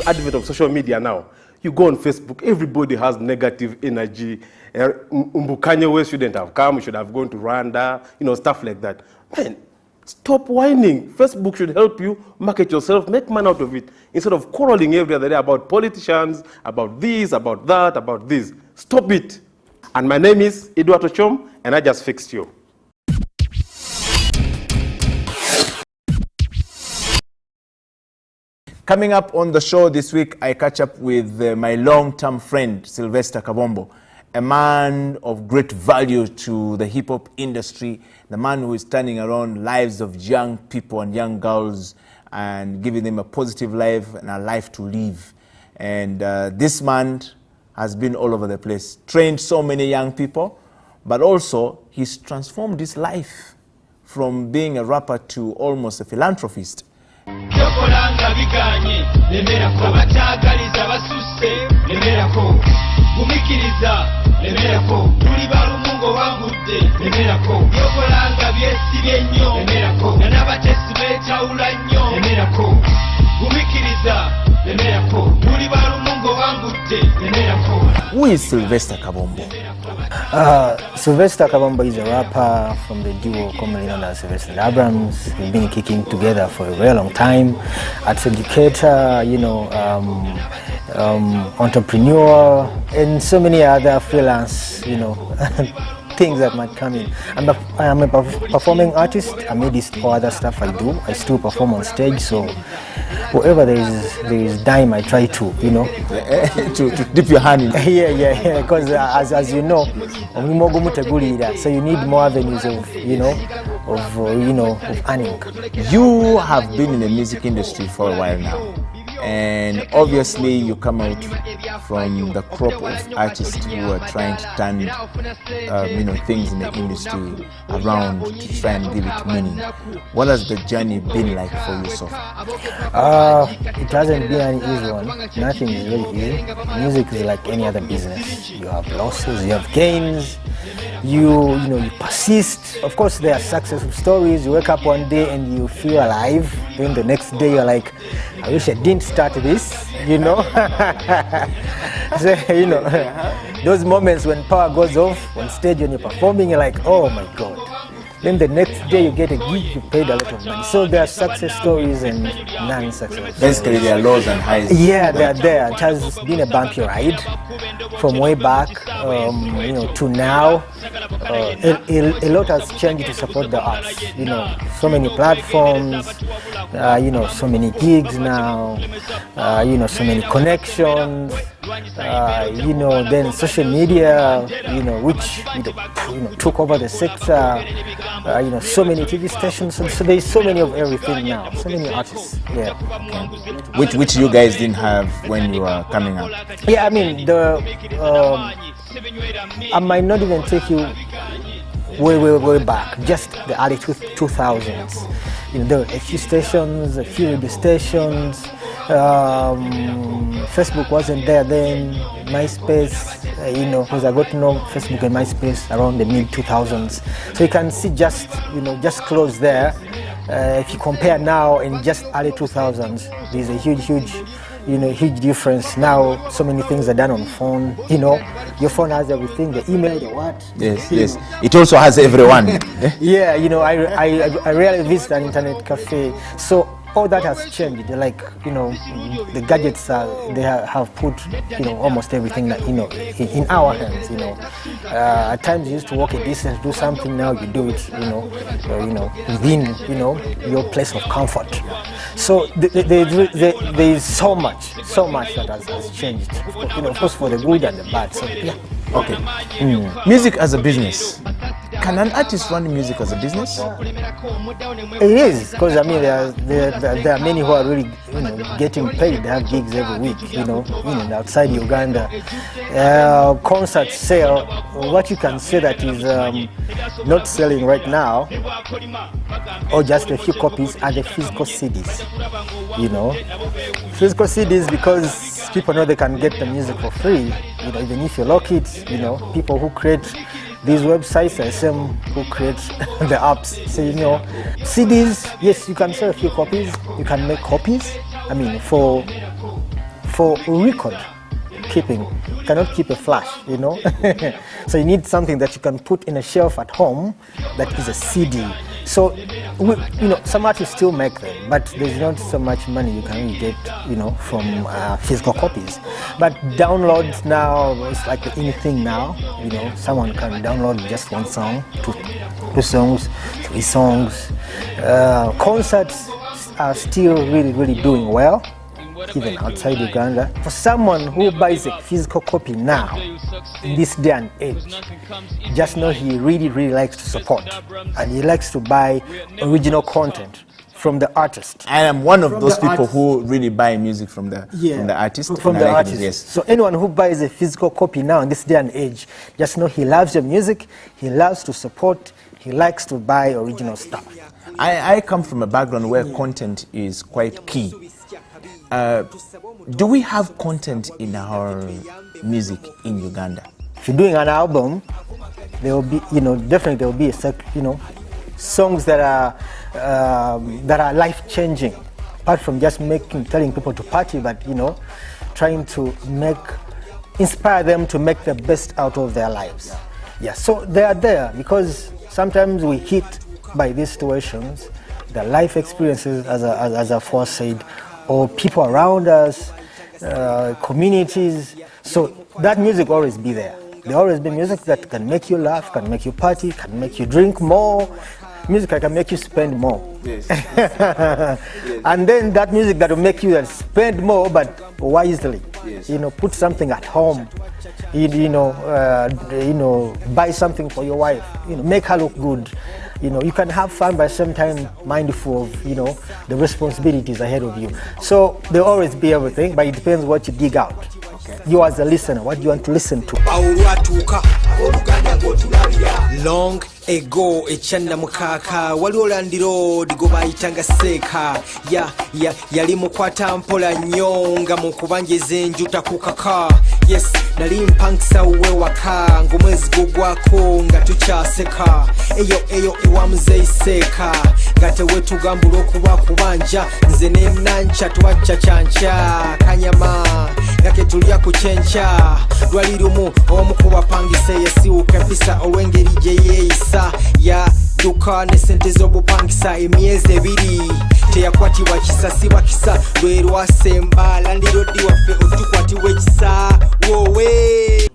advent of social media now, you go on Facebook, everybody has negative energy. Kanye shouldn't have come, we should have gone to Rwanda, stuff like that. Man, stop whining. Facebook should help you market yourself, make money out of it, instead of quarreling every other day about politicians, about this, about that, about this. Stop it. And my name is Edward Ochom, and I just fixed you. Coming up on the show this week, I catch up with my long-term friend, Sylvester Kabombo, a man of great value to the hip-hop industry, the man who is turning around lives of young people and young girls and giving them a positive life and a life to live. And this man has been all over the place, trained so many young people, but also he's transformed his life from being a rapper to almost a philanthropist. Who is Sylvester Kabombo? Sylvester Kabombo is a rapper from the duo commonly known as Sylvester and Abrams. We've been kicking together for a very long time. As educator, entrepreneur, and so many other freelance, things that might come in. I'm a performing artist, a medist, or other stuff I do. I still perform on stage, so wherever there is dime, I try to, to dip your hand in. Yeah, because as you know, so you need more avenues of earning. You have been in the music industry for a while now. And obviously you come out from the crop of artists who are trying to turn things in the industry around to try and give it meaning. What has the journey been like for you so far? It hasn't been an easy one. Nothing is really easy. Music is like any other business. You have losses, you have gains. You persist. Of course, there are successful stories. You wake up one day and you feel alive. Then the next day you're like, I wish I didn't start this. So, those moments when power goes off on stage when you're performing, you're like, oh my God. Then the next day you get a gig, you paid a lot of money. So there are success stories and non-success stories. Basically there are lows and highs. Yeah, they are there. It has been a bumpy ride from way back to now. A lot has changed to support the arts. So many platforms, so many gigs now, so many connections. Then social media, which took over the sector. So many TV stations. So there's so many of everything now. So many artists. Yeah. Which you guys didn't have when you were coming up. Yeah, I mean I might not even take you way back. Just the early 2000s. There were a few stations, a few radio stations. Facebook wasn't there then. MySpace, because I got to know Facebook and MySpace around the mid-2000s. So you can see just close there. If you compare now and just early 2000s, there's a huge difference. Now, so many things are done on phone. Your phone has everything, the email, the what. Yes, yes. It also has everyone. Yeah, I rarely visit an internet cafe. So all that has changed. Like, the gadgets they have put, almost everything that, in our hands. At times you used to walk a distance, do something. Now you do it, within, your place of comfort. So there is so much that has changed. Of course, for the good and the bad. So yeah. Okay. Music as a business. Can an artist run music as a business? It is, because I mean there are many who are really getting paid. They have gigs every week, outside Uganda. Concerts sell. What you can say that is not selling right now, or just a few copies, are the physical CDs. Physical CDs, because people know they can get the music for free. Even if you lock it, people who create these websites are the same who create the apps. So, CDs, yes, you can sell a few copies, you can make copies. I mean, for record keeping, you cannot keep a flash, So you need something that you can put in a shelf at home that is a CD. So, some artists still make them, but there's not so much money you can really get, from physical copies. But downloads now, it's like anything now, someone can download just one song, two songs, 3 songs. Concerts are still really doing well, even outside Uganda. For someone who buys a physical copy now, in this day and age, just know he really likes to support, and he likes to buy original content from the artist. I am one of those people who really buy music from the artist. From the artist. Yes. So anyone who buys a physical copy now in this day and age, just know he loves your music, he loves to support, he likes to buy original stuff. I come from a background where content is quite key. Do we have content in our music in Uganda? If you're doing an album, there will be, definitely there will be songs that are life-changing. Apart from just telling people to party, but trying to inspire them to make the best out of their lives. Yeah, so they are there because sometimes we hit by these situations, the life experiences, as I first said, or people around us, communities. So that music will always be there. There will always be music that can make you laugh, can make you party, can make you drink more. Music that can make you spend more. Yes. And then that music that will make you spend more, but wisely. Yes. Put something at home. Buy something for your wife. Make her look good. You can have fun, but at the same time mindful of the responsibilities ahead of you. So there will always be everything, but it depends what you dig out. Okay. You as a listener, what do you want to listen to? Long ago, echanda mukaka wali olandiro digo bayitanga seka yali mukwata mpola nyonga mukubanjeze enjuta kukaka. Yes, nali mpankisa uwe waka ngomwezi gugwako nga tukyaseka eyo ewamuze iseka gate wetu gambulo kuba kubanja nze nemnancha twacha chancha kanyama gake tulia kuchencha lwalirumu omukuba pangise yesiuka mpisa olwengeri je yeisa ya duka ne sente z'obupangisa emyezi 2 teyakwatibwa kisasi bakisa lwerwasemba landirodi waffe otukwatiwe kisa wowe.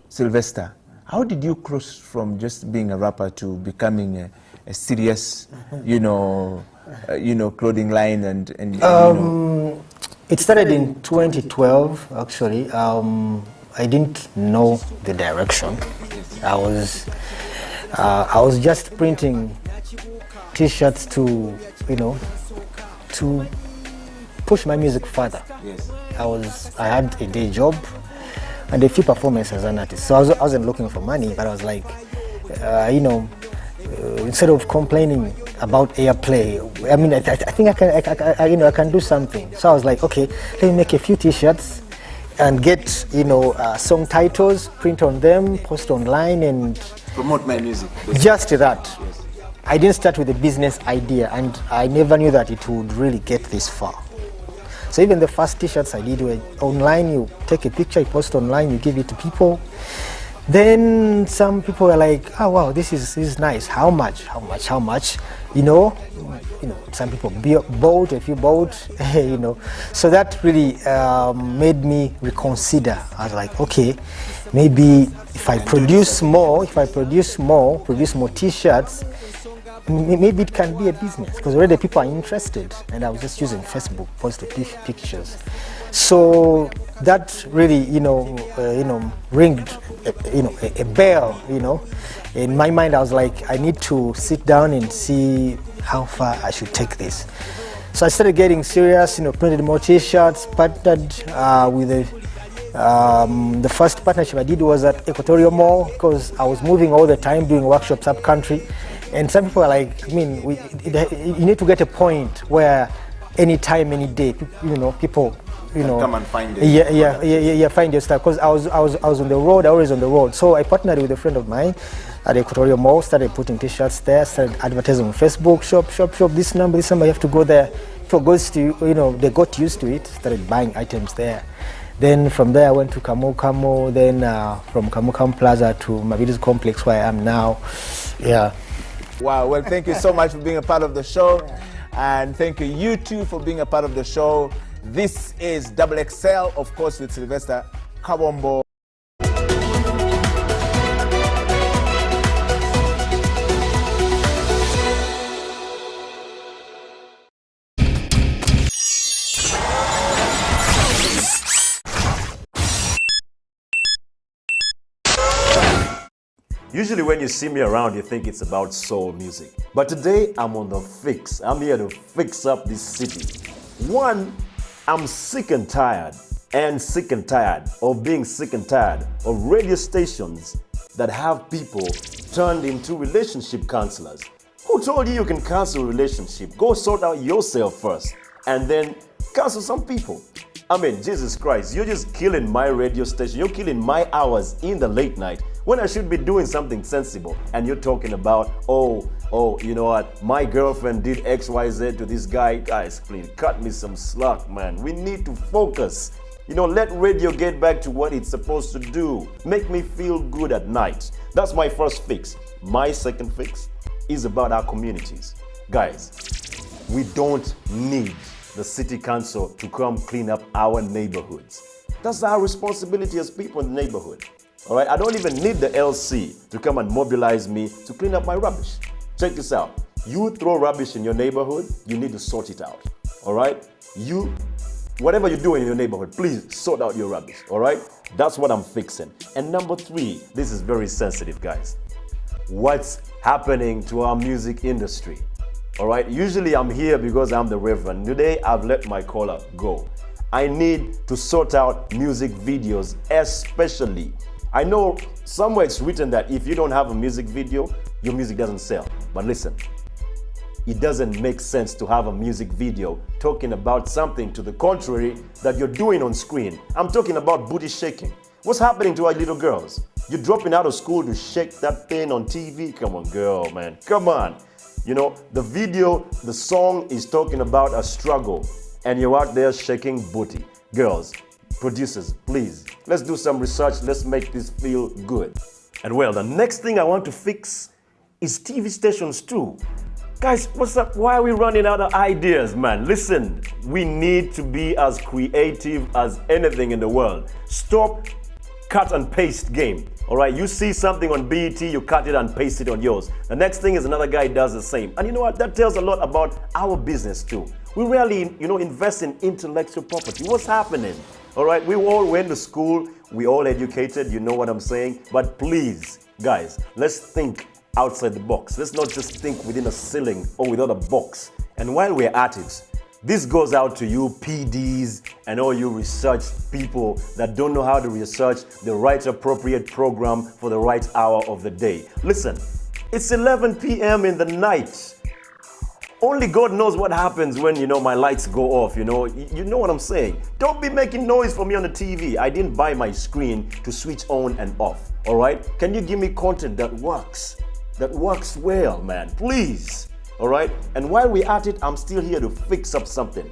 Sylvester, how did you cross from just being a rapper to becoming a serious, clothing line and It started in 2012 actually. I didn't know the direction. I was just printing T-shirts to push my music further. Yes. I had a day job and a few performances as an artist. So I wasn't looking for money, but I was like, instead of complaining about airplay, I mean, I think I can do something. So I was like, okay, let me make a few T-shirts and get song titles, print on them, post online, and promote my music. Just that. Yes. I didn't start with a business idea, and I never knew that it would really get this far. So even the first t-shirts I did were online. You take a picture, you post online, you give it to people. Then some people were like, oh wow, this is nice. How much? You know, some people bought, a few bought, you know. So that really made me reconsider. I was like, okay, maybe if I produce more t-shirts, maybe it can be a business, because already people are interested, and I was just using Facebook, posted pictures. So that really, ringed, a bell, In my mind, I was like, I need to sit down and see how far I should take this. So I started getting serious, printed more t-shirts, partnered with the first partnership I did was at Equatorial Mall, because I was moving all the time, doing workshops up country. And some people are like, you need to get a point where anytime, any day, people, come and find it. Yeah, find your stuff. Because I was on the road, always on the road. So I partnered with a friend of mine at Equatorial Mall, started putting t-shirts there, started advertising on Facebook, shop, this number, you have to go there. People goes to, they got used to it, started buying items there. Then from there I went to Kamu, then from Kamu Plaza to Mavidi's complex where I am now. Yeah. Wow, well, thank you so much for being a part of the show. And thank you too for being a part of the show. This is Double XL, of course, with Sylvester Kabombo. Usually when you see me around, you think it's about soul music. But today, I'm on the fix. I'm here to fix up this city. One, I'm sick and tired of being sick and tired of radio stations that have people turned into relationship counselors. Who told you you can counsel a relationship? Go sort out yourself first and then counsel some people. I mean, Jesus Christ, you're just killing my radio station. You're killing my hours in the late night when I should be doing something sensible. And you're talking about, oh, you know what? My girlfriend did XYZ to this guy. Guys, please cut me some slack, man. We need to focus. Let radio get back to what it's supposed to do. Make me feel good at night. That's my first fix. My second fix is about our communities. Guys, we don't need the city council to come clean up our neighborhoods. That's our responsibility as people in the neighborhood. All right, I don't even need the LC to come and mobilize me to clean up my rubbish. Check this out. You throw rubbish in your neighborhood, you need to sort it out. All right? Whatever you're doing in your neighborhood, please sort out your rubbish. All right? That's what I'm fixing. And number 3, this is very sensitive, guys. What's happening to our music industry? All right, usually I'm here because I'm the Reverend. Today, I've let my collar go. I need to sort out music videos, especially. I know somewhere it's written that if you don't have a music video, your music doesn't sell. But listen, it doesn't make sense to have a music video talking about something to the contrary that you're doing on screen. I'm talking about booty shaking. What's happening to our little girls? You're dropping out of school to shake that thing on TV? Come on, girl, man, come on. The video, the song is talking about a struggle, and you're out there shaking booty. Girls, producers, please, let's do some research. Let's make this feel good. And well, the next thing I want to fix is TV stations too. Guys, what's up? Why are we running out of ideas, man? Listen, we need to be as creative as anything in the world. Stop cut and paste game. All right, you see something on BET, you cut it and paste it on yours. The next thing is another guy does the same. And you know what? That tells a lot about our business too. We rarely, invest in intellectual property. What's happening? All right, we all went to school, we all educated, you know what I'm saying? But please, guys, let's think outside the box. Let's not just think within a ceiling or without a box. And while we're at it, this goes out to you PDs and all you research people that don't know how to research the right appropriate program for the right hour of the day. Listen, it's 11 p.m. in the night. Only God knows what happens when, my lights go off, You know what I'm saying? Don't be making noise for me on the TV. I didn't buy my screen to switch on and off, all right? Can you give me content that works? that works well, man. Please. All right? And while we're at it, I'm still here to fix up something.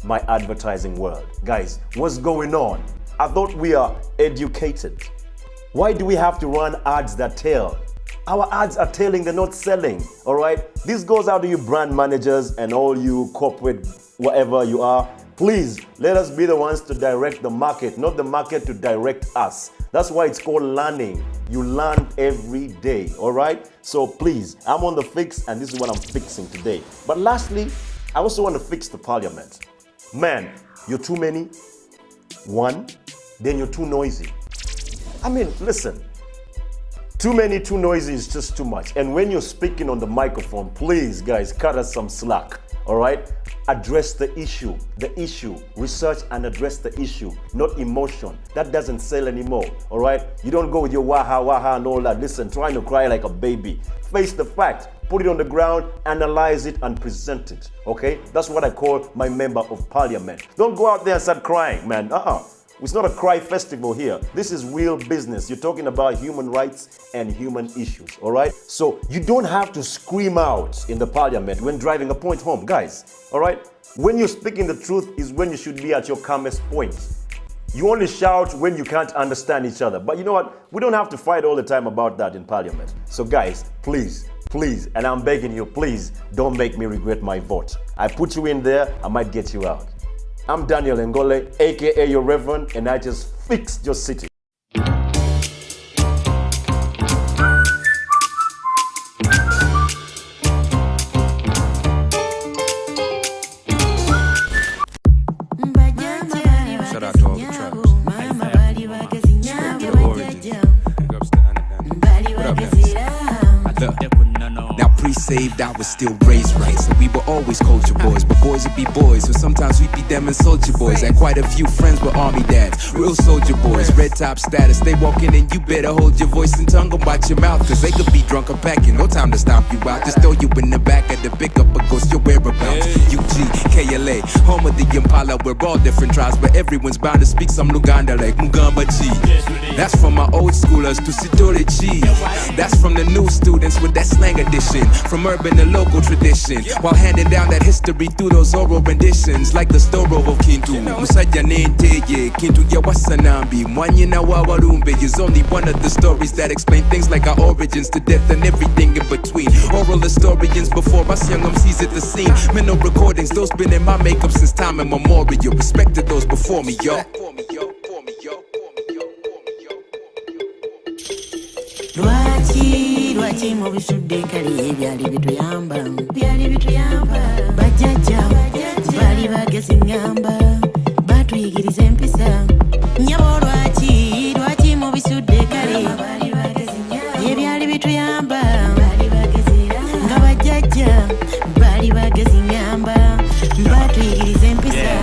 My advertising world. Guys, what's going on? I thought we are educated. Why do we have to run ads that tell? Our ads are telling, they're not selling. All right? This goes out to you brand managers and all you corporate, whatever you are. Please, let us be the ones to direct the market, not the market to direct us. That's why it's called learning. You learn every day, all right? So please, I'm on the fix, and this is what I'm fixing today. But lastly, I also want to fix the parliament. Man, you're too many, one, then you're too noisy. I mean, listen, too many, too noisy is just too much. And when you're speaking on the microphone, please, guys, cut us some slack, all right? Address the issue, research and address the issue, not emotion. That doesn't sell anymore, all right? You don't go with your waha waha and all that. Listen, trying to cry like a baby. Face the fact, put it on the ground, analyze it and present it, okay? That's what I call my member of parliament. Don't go out there and start crying, man. It's not a cry festival here. This is real business. You're talking about human rights and human issues, all right? So you don't have to scream out in the parliament when driving a point home, guys, all right? When you're speaking the truth is when you should be at your calmest point. You only shout when you can't understand each other. But you know what? We don't have to fight all the time about that in parliament. So guys, please, and I'm begging you, please don't make me regret my vote. I put you in there, I might get you out. I'm Daniel Ngole, aka your Reverend, and I just fixed your city. Shout out to all the trappers. The origin. What up, next? Now pre-saved, I was still raised right, so we were always culture boys, but boys would be boys, so sometimes we'd be them and soldier boys. Had quite a few friends were army dads, real soldier boys, red top status. They walk in and you better hold your voice and tongue and watch your mouth, cause they could be drunk or packing, no time to stomp you out. Just throw you in the back of the pickup or ghost your whereabouts. UG, KLA, home of the Impala, we're all different tribes, but everyone's bound to speak some Luganda like Mugamba G. That's from my old schoolers to Sidori G. That's from the new students with that slang edition, from urban to local tradition, while handing down that history through those oral renditions, like the story of Kintu. Musajja Nenteye, Kintu ya Wasanambi, Mwanyina wa Warumbe is only one of the stories that explain things like our origins to death and everything in between. Oral historians before us young MCs at the scene. Mental recordings, those been in my makeup since time immemorial. Respect to those before me, yo. Lwaki mu bisudde kali ebyali bituyamba bajjajja baali bagezi ngamba batuyigiriza empisa nyabo lwaki mu bisudde kali ebyali bituyamba nga bajjajja baali bagezi ngamba batuyigiriza empisa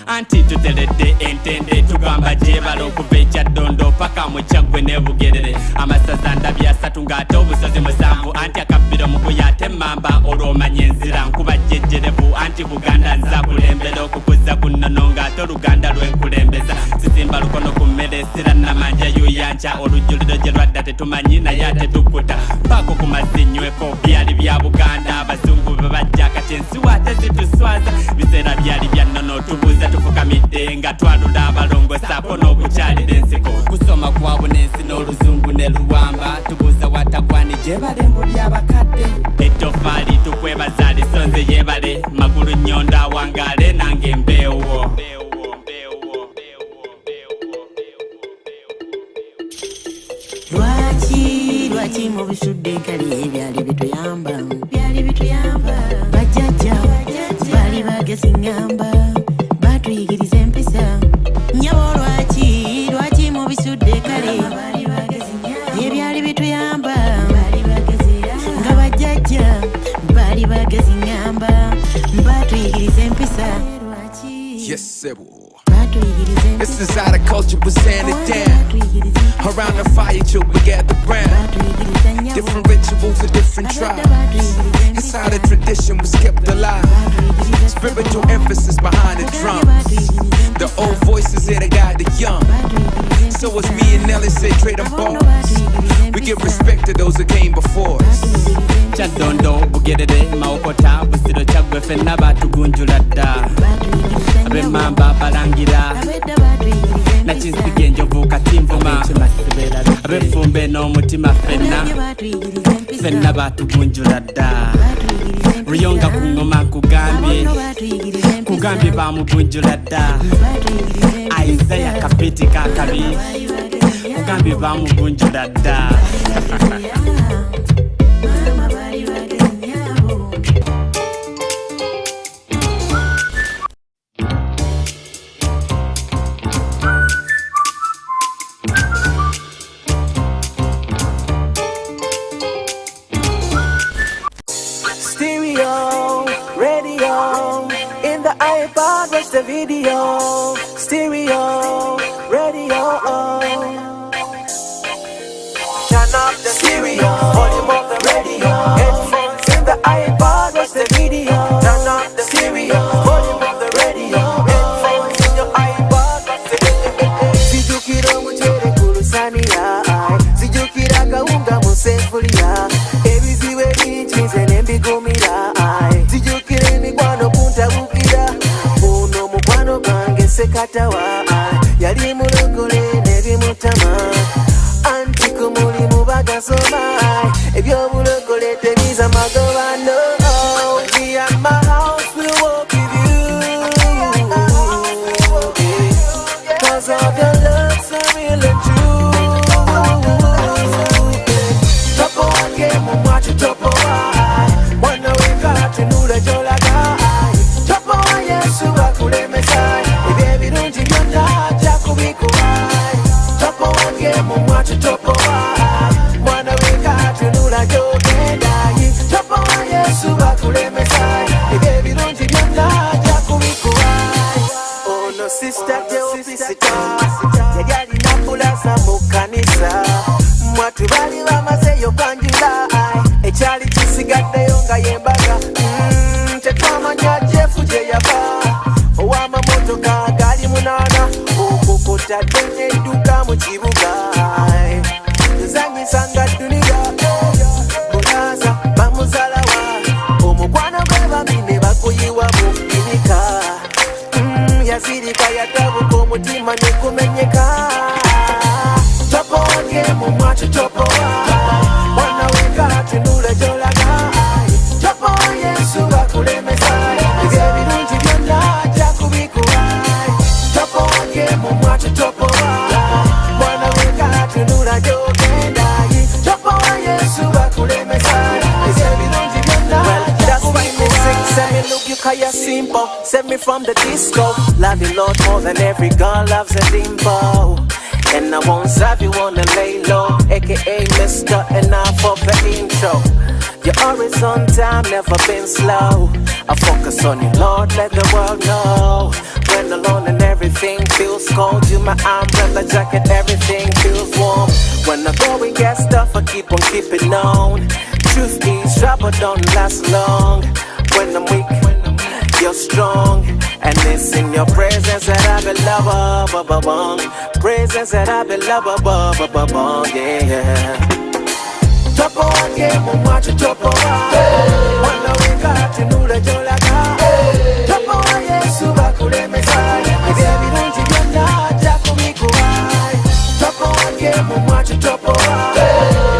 anti tuteredde entende tugamba gyebala okuva ekyaddondo paka mu kyaggwe ne bugerere amasaza ndabye asatu ng'ate obusozi musanvu anti akabbiro muguya ate mamba olw'omanya enzira nkuba jjejjerevu anti buganda nza kulembera okukuza ku nnono ng'ate oluganda lwenkulembeza sisimba lukono ku mmere esira namanja yuyanca olujjuliro gye lwadda tetumanyi naye ate tukkuta paako ku mazinyweko byali bya buganda abazungu be bajja kati ensiwa ate zituswaza biseera byali bya nnono tubuuza tufukamidde nga twalula abalongo saako n'okukyalira ensiko kusoma kwabwe n'ensi n'oluzungu ne luwamba tubuuza watagwani gyebale mbu byabakadde ettofaali tukwebaza lisonze yebale magulu nnyondo awangaale nange embeewo lwaki mu bisudde kali ebyali bituyamba bajjajja baali bagezi ngamba batuyigiriza empisa nyabo lwaki mu bisudde kale ebyali bituyamba nga bajjajja baali bagezi ngamba batuyigiriza empisa Yes, sebo. This is how the culture was handed down. Around the fire till we gather round. Different rituals of different tribes. It's how the tradition was kept alive. Spiritual emphasis behind the drums. The old voices here that guide the young. So it's me and Nelly say trade them bones. We give respect to those that came before us. Chadondo bugedede maokota busiro chagwe fenna batugunjula dda abemamba balangira nakinsige enjovu katimvuma abefumbe n'omutima fenna batugunjula dda ruyonga ku ngoma kugambye bamugunjula dda Isaiah kapiti kakabi kugambye bamugunjula dda The video, stereo, radio. Turn up the stereo, volume of the radio. Headphones in the iPod, watch the video. Turn up the stereo, volume of the radio. Headphones in your iPod, watch the video. Sijukira muchere kulusania, sijukira kaunga musefulia. Ebiziwe binchize nembigumira, sijukira emikwano kuntabukira. Sekatawa yali mulokole nebimutama anti ku mulimu bagasoma ebyobulokole tebiza magobano. Me and my house will walk with you, cause of your love so real and true. Topo wake mumwachu topo wa mwana weka tunula jolaga topo wa Yesu wakulemesai topo mwana weka tunula jogenda topo wa Yesu bakulemesai ebirungi byonna jakubikuwai. Ono sister teofisita yali alina pulasa mu kanisa mwatu bali bamazeyo kwanjula ekyali kisigaddeyo nga yembaga tetwamanya jefu gye yava ow'amamotoka gali munaana okukutadde n'edduka mu kibuga zanyisanga duniya bulaza bamuzalawa omukwano gwe bamine bakuyiwa mu binika yazirika yatabuka omutima nekumenyeka. Topo wange mu mwacu topo mwana weka tunule jolaga topo wa Yesu bakulemesa ebirungi byonna jakubikuwai. Topo wange mu mwacu topo mwana weka tunula jogenda topo wa Yesu bakulemesa ebirungi byonna jakubikuwai. Send me look you kaya simple, send me from the disco. Love you Lord more than every girl loves a dimple. And I won't serve you on the lay low, aka Mr. Enough of the intro. You're always on time, never been slow. I focus on you, Lord, let the world know. When alone and everything feels cold, you my umbrella jacket, everything feels warm. When I go and get stuff, I keep on keeping on. Truth is, trouble don't last long. When I'm weak, you're strong. And it's in your presence that I be loved, presence that I be loved, yeah. Topo wange mu mwacu topo mwana weka tunula jolaga topo wa Yesu bakulemesa ebirungi byonna jakubikuwai. Topo wange mu mwacu topo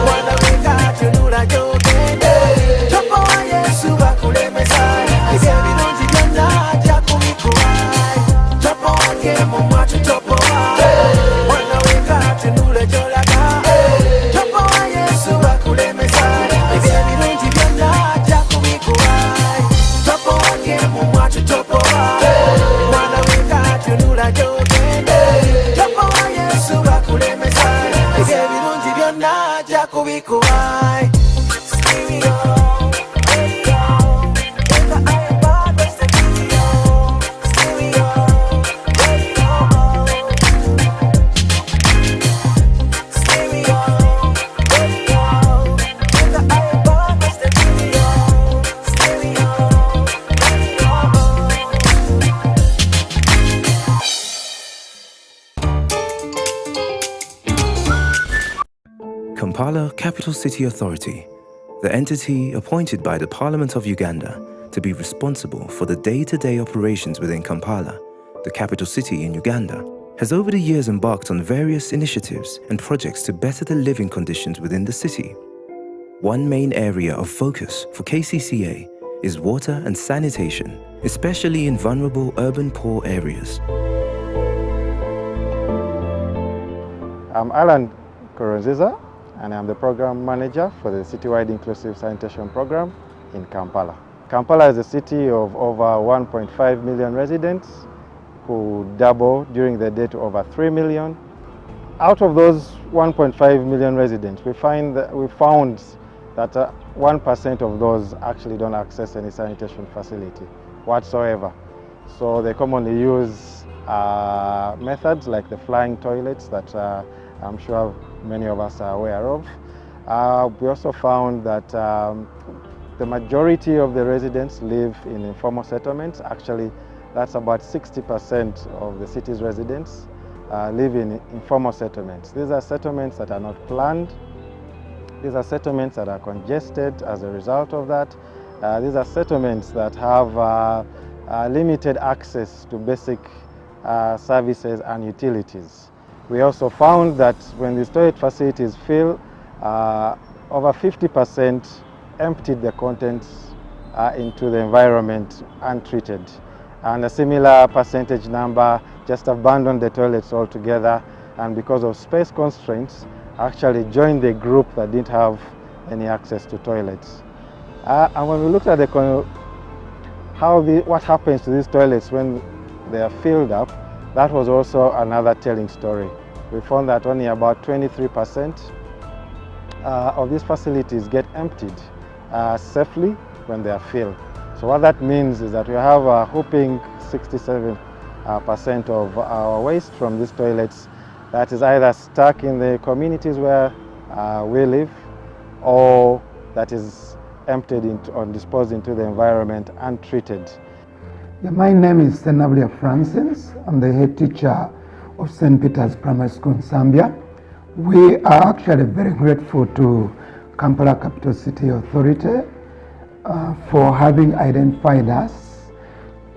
mwana weka tunula jogenda topo wa Yesu bakulemesa ebirungi byonna jakubikuwai. Topo wange mu mwacu topo mwana weka tunula jolaga topo wa Yesu bakulemesa ebirungi byonna jakubikuwai. Topo wange mu mwacu topo mwana weka tunula jogenda topo wa Yesu bakulemesa ebirungi byonna jakubikuwai. Kampala Capital City Authority, the entity appointed by the Parliament of Uganda to be responsible for the day-to-day operations within Kampala, the capital city in Uganda, has over the years embarked on various initiatives and projects to better the living conditions within the city. One main area of focus for KCCA is water and sanitation, especially in vulnerable urban poor areas. I'm Alan Koronziza, and I'm the program manager for the Citywide Inclusive Sanitation Program in Kampala. Kampala is a city of over 1.5 million residents who double during the day to over 3 million. Out of those 1.5 million residents, we found that 1% of those actually don't access any sanitation facility whatsoever. So they commonly use methods like the flying toilets that I'm sure many of us are aware of. We also found that the majority of the residents live in informal settlements. Actually, that's about 60% of the city's residents live in informal settlements. These are settlements that are not planned. These are settlements that are congested as a result of that. These are settlements that have limited access to basic services and utilities. We also found that when these toilet facilities fill, over 50% emptied the contents into the environment untreated. And a similar percentage number just abandoned the toilets altogether, and because of space constraints, actually joined the group that didn't have any access to toilets. And when we looked at what happens to these toilets when they are filled up, that was also another telling story. We found that only about 23% of these facilities get emptied safely when they are filled. So what that means is that we have a whopping 67% of our waste from these toilets that is either stuck in the communities where we live, or that is emptied or disposed into the environment untreated. Yeah, my name is Senablia Francis. I'm the head teacher of St. Peter's Primary School in Zambia. We are actually very grateful to Kampala Capital City Authority for having identified us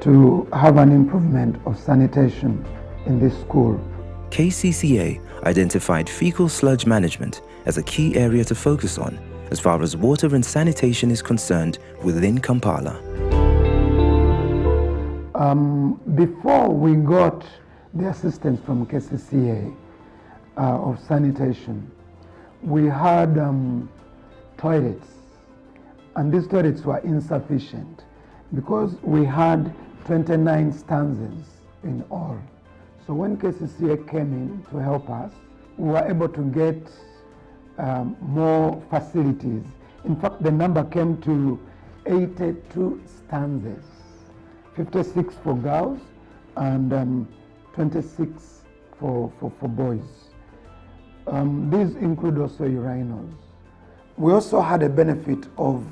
to have an improvement of sanitation in this school. KCCA identified fecal sludge management as a key area to focus on as far as water and sanitation is concerned within Kampala. Before we got the assistance from KCCA of sanitation, we had toilets, and these toilets were insufficient because we had 29 stanzas in all. So when KCCA came in to help us, we were able to get more facilities. In fact, the number came to 82 stanzas, 56 for girls and 26 for boys. These include also urinals. We also had a benefit of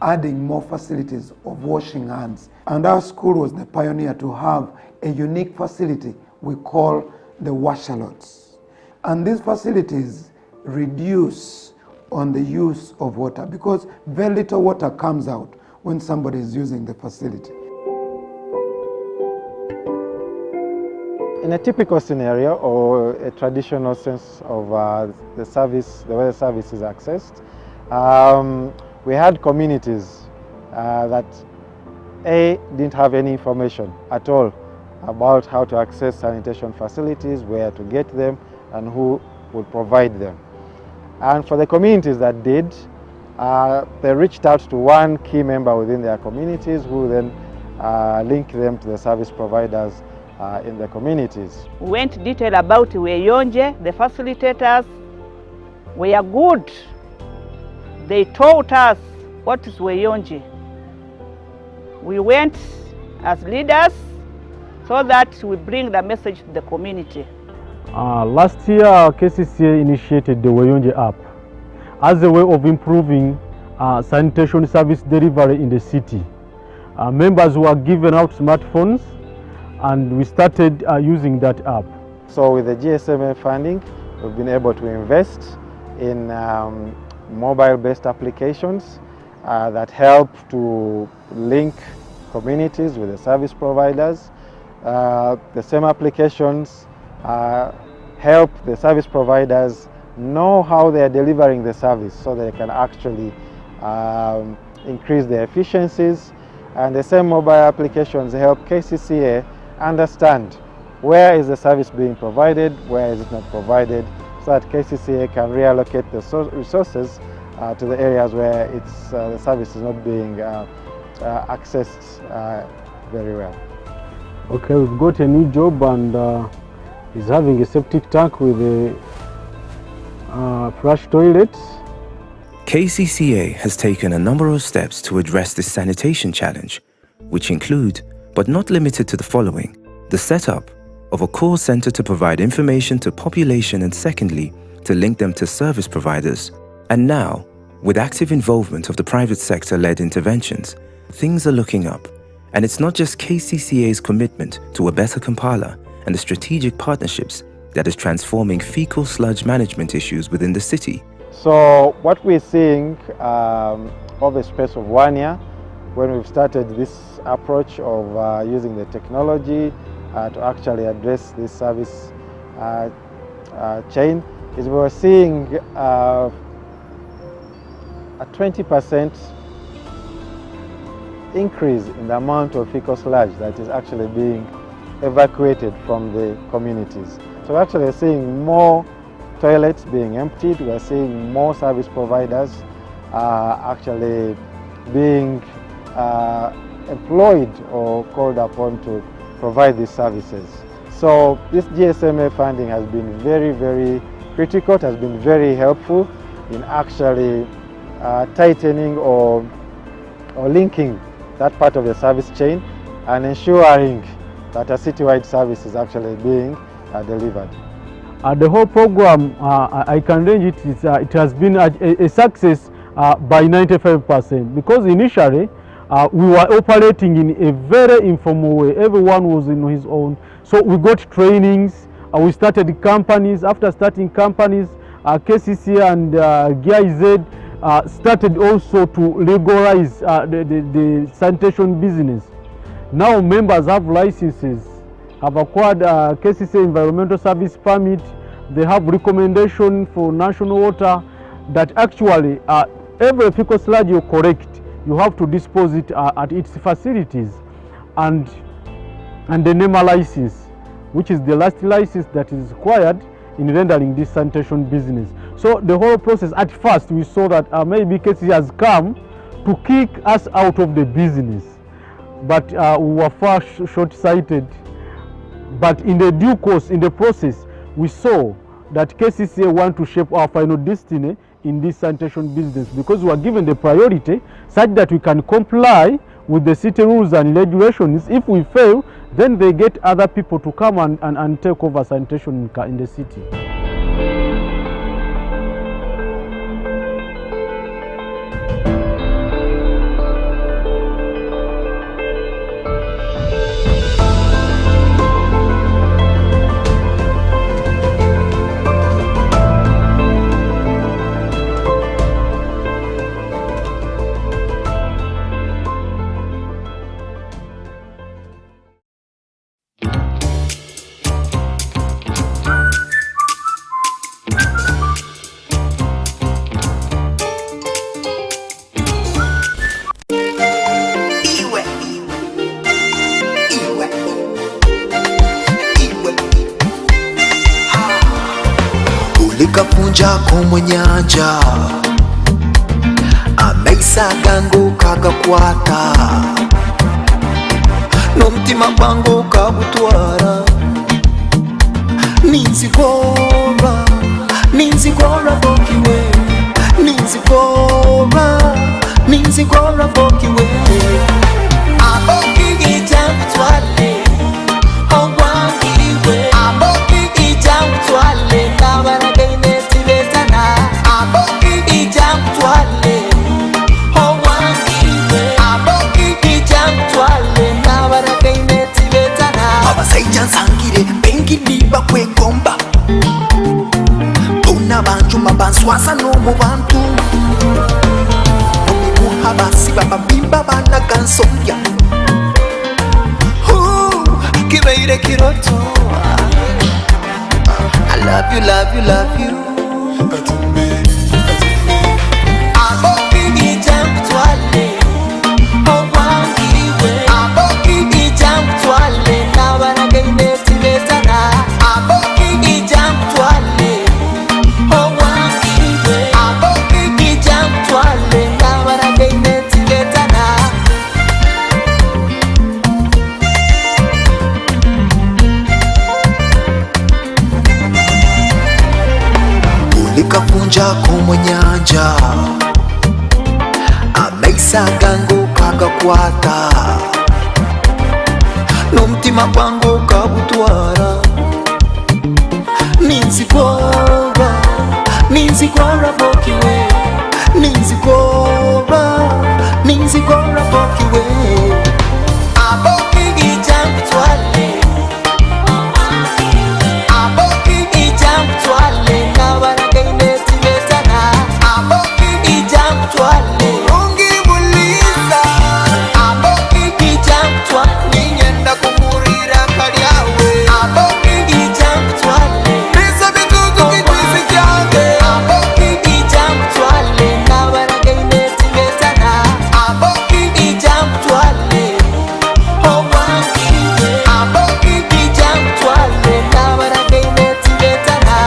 adding more facilities of washing hands. And our school was the pioneer to have a unique facility we call the wash-a-lots. And these facilities reduce on the use of water because very little water comes out when somebody is using the facility. In a typical scenario or a traditional sense of the service, the way the service is accessed, we had communities that didn't have any information at all about how to access sanitation facilities, where to get them, and who would provide them. And for the communities that did, they reached out to one key member within their communities who then linked them to the service providers in the communities. We went detail about Weyonje. The facilitators were good. They taught us what is Weyonje. We went as leaders so that we bring the message to the community. Last year, KCCA initiated the Weyonje app as a way of improving sanitation service delivery in the city. Members were given out smartphones, and we started using that app. So with the GSMA funding, we've been able to invest in mobile-based applications that help to link communities with the service providers. The same applications help the service providers know how they are delivering the service so they can actually increase their efficiencies. And the same mobile applications help KCCA understand where is the service being provided, where is it not provided, so that KCCA can reallocate the resources to the areas where the service is not being accessed very well. Okay, we've got a new job, and he's having a septic tank with a flush toilet. KCCA has taken a number of steps to address this sanitation challenge, which include, but not limited to the following: the setup of a call center to provide information to population, and secondly, to link them to service providers. And now, with active involvement of the private sector-led interventions, things are looking up. And it's not just KCCA's commitment to a better Kampala and the strategic partnerships that is transforming fecal sludge management issues within the city. So what we're seeing over a space of 1 year, when we've started this approach of using the technology to actually address this service chain, is we're seeing a 20% increase in the amount of fecal sludge that is actually being evacuated from the communities. So we're actually seeing more toilets being emptied. We're seeing more service providers actually being employed or called upon to provide these services. So this GSMA funding has been very, very critical. It has been very helpful in actually tightening or linking that part of the service chain and ensuring that a citywide service is actually being delivered. The whole program, I can range it, it has been a success by 95%, because initially we were operating in a very informal way. Everyone was in his own. So we got trainings, we started companies. After starting companies, KCC and GIZ started also to legalize the sanitation business. Now members have licenses, have acquired KCC environmental service permit. They have recommendation for national water that actually every fecal sludge you collect, you have to dispose it at its facilities, and the NEMA license, which is the last license that is required in rendering this sanitation business. So the whole process, at first we saw that maybe KCC has come to kick us out of the business, but we were far short-sighted. But in the due course, in the process, we saw that KCCA want to shape our final destiny in this sanitation business, because we are given the priority such that we can comply with the city rules and regulations. If we fail, then they get other people to come and take over sanitation in the city. Likapunjako mu nyanja amaiso agange kagakwata n'omutima gwange okagutwara ninzigora bokiwe ninzigora bokiwe abokigija mutwale ogwangiwe abokigija mutwale kabara Sangire bengi niba kwegomba Tuna banjuma banswasa bamapimba banakansomya kibaire kiroto. I love you, love you, love you. Aboki ijamtwale owangiwe. Aboki ijamtwale nabaragaine tibetana. Aboki ijamtwale owangiwe. Aboki ijamtwale nabaragaine tibetana. Likapunja kumunyanja amaisa gangu kagakwata n'umutima gwangu kabutwara ninzigora bokiwe ninzigora bokiwe aboki ijamtwale aboki ijamtwale nabaragaine tibetana aboki ijamtwale ungibuliza aboki ijamtwale nyenda kumurira kalyawe aboki ijamtwale bisa bitugu kitwisi cyange aboki ijamtwale nabaragaine tibetana aboki ijamtwale owangiwe aboki ijamtwale nabaragaine tibetana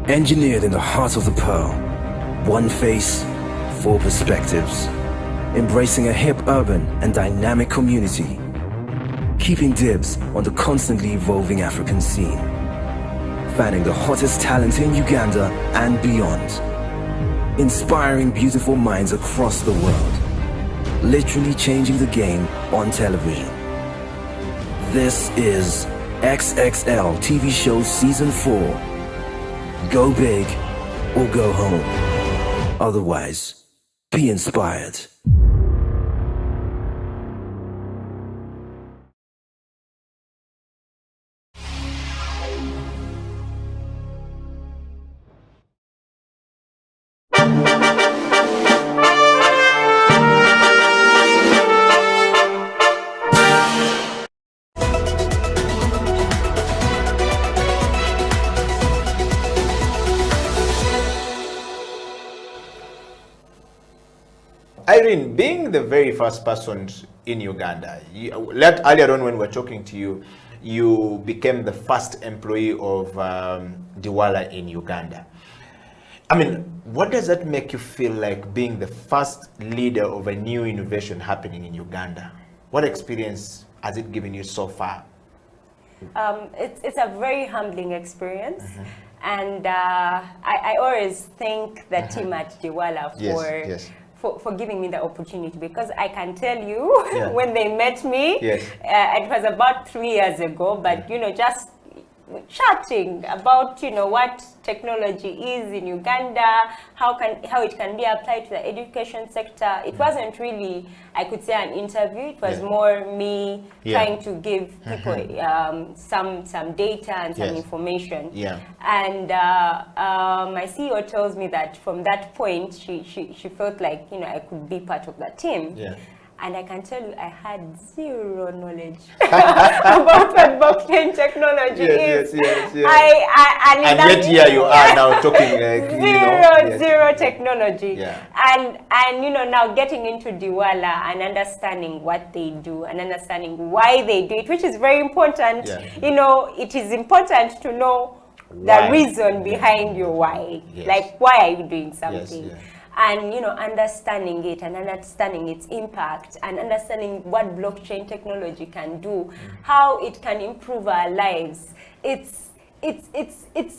Engineered in the heart of the pearl, one face, four perspectives, embracing a hip, urban and dynamic community, keeping dibs on the constantly evolving African scene, fanning the hottest talent in Uganda and beyond, inspiring beautiful minds across the world, literally changing the game on television. This is XXL TV Show Season 4. Go big or go home. Otherwise, be inspired. Irene, being the very first person in Uganda, earlier on when we were talking to you, you became the first employee of Diwala in Uganda. I mean, what does that make you feel like being the first leader of a new innovation happening in Uganda? What experience has it given you so far? It's a very humbling experience. And I always thank the team at Diwala for giving me the opportunity, because I can tell you when they met me, it was about 3 years ago, but you know, just chatting about, you know, what technology is in Uganda, how it can be applied to the education sector. It wasn't really, I could say, an interview. It was more me trying to give people some data and some information. And my CEO tells me that from that point, she felt like, you know, I could be part of that team. And I can tell you, I had zero knowledge about what blockchain technology is. Yes. And yet here you are now talking zero technology. And you know, now getting into Diwala and understanding what they do and understanding why they do it, which is very important. You know, it is important to know the reason behind your why. Like, why are you doing something? And you know, understanding it and understanding its impact and understanding what blockchain technology can do, how it can improve our lives. It's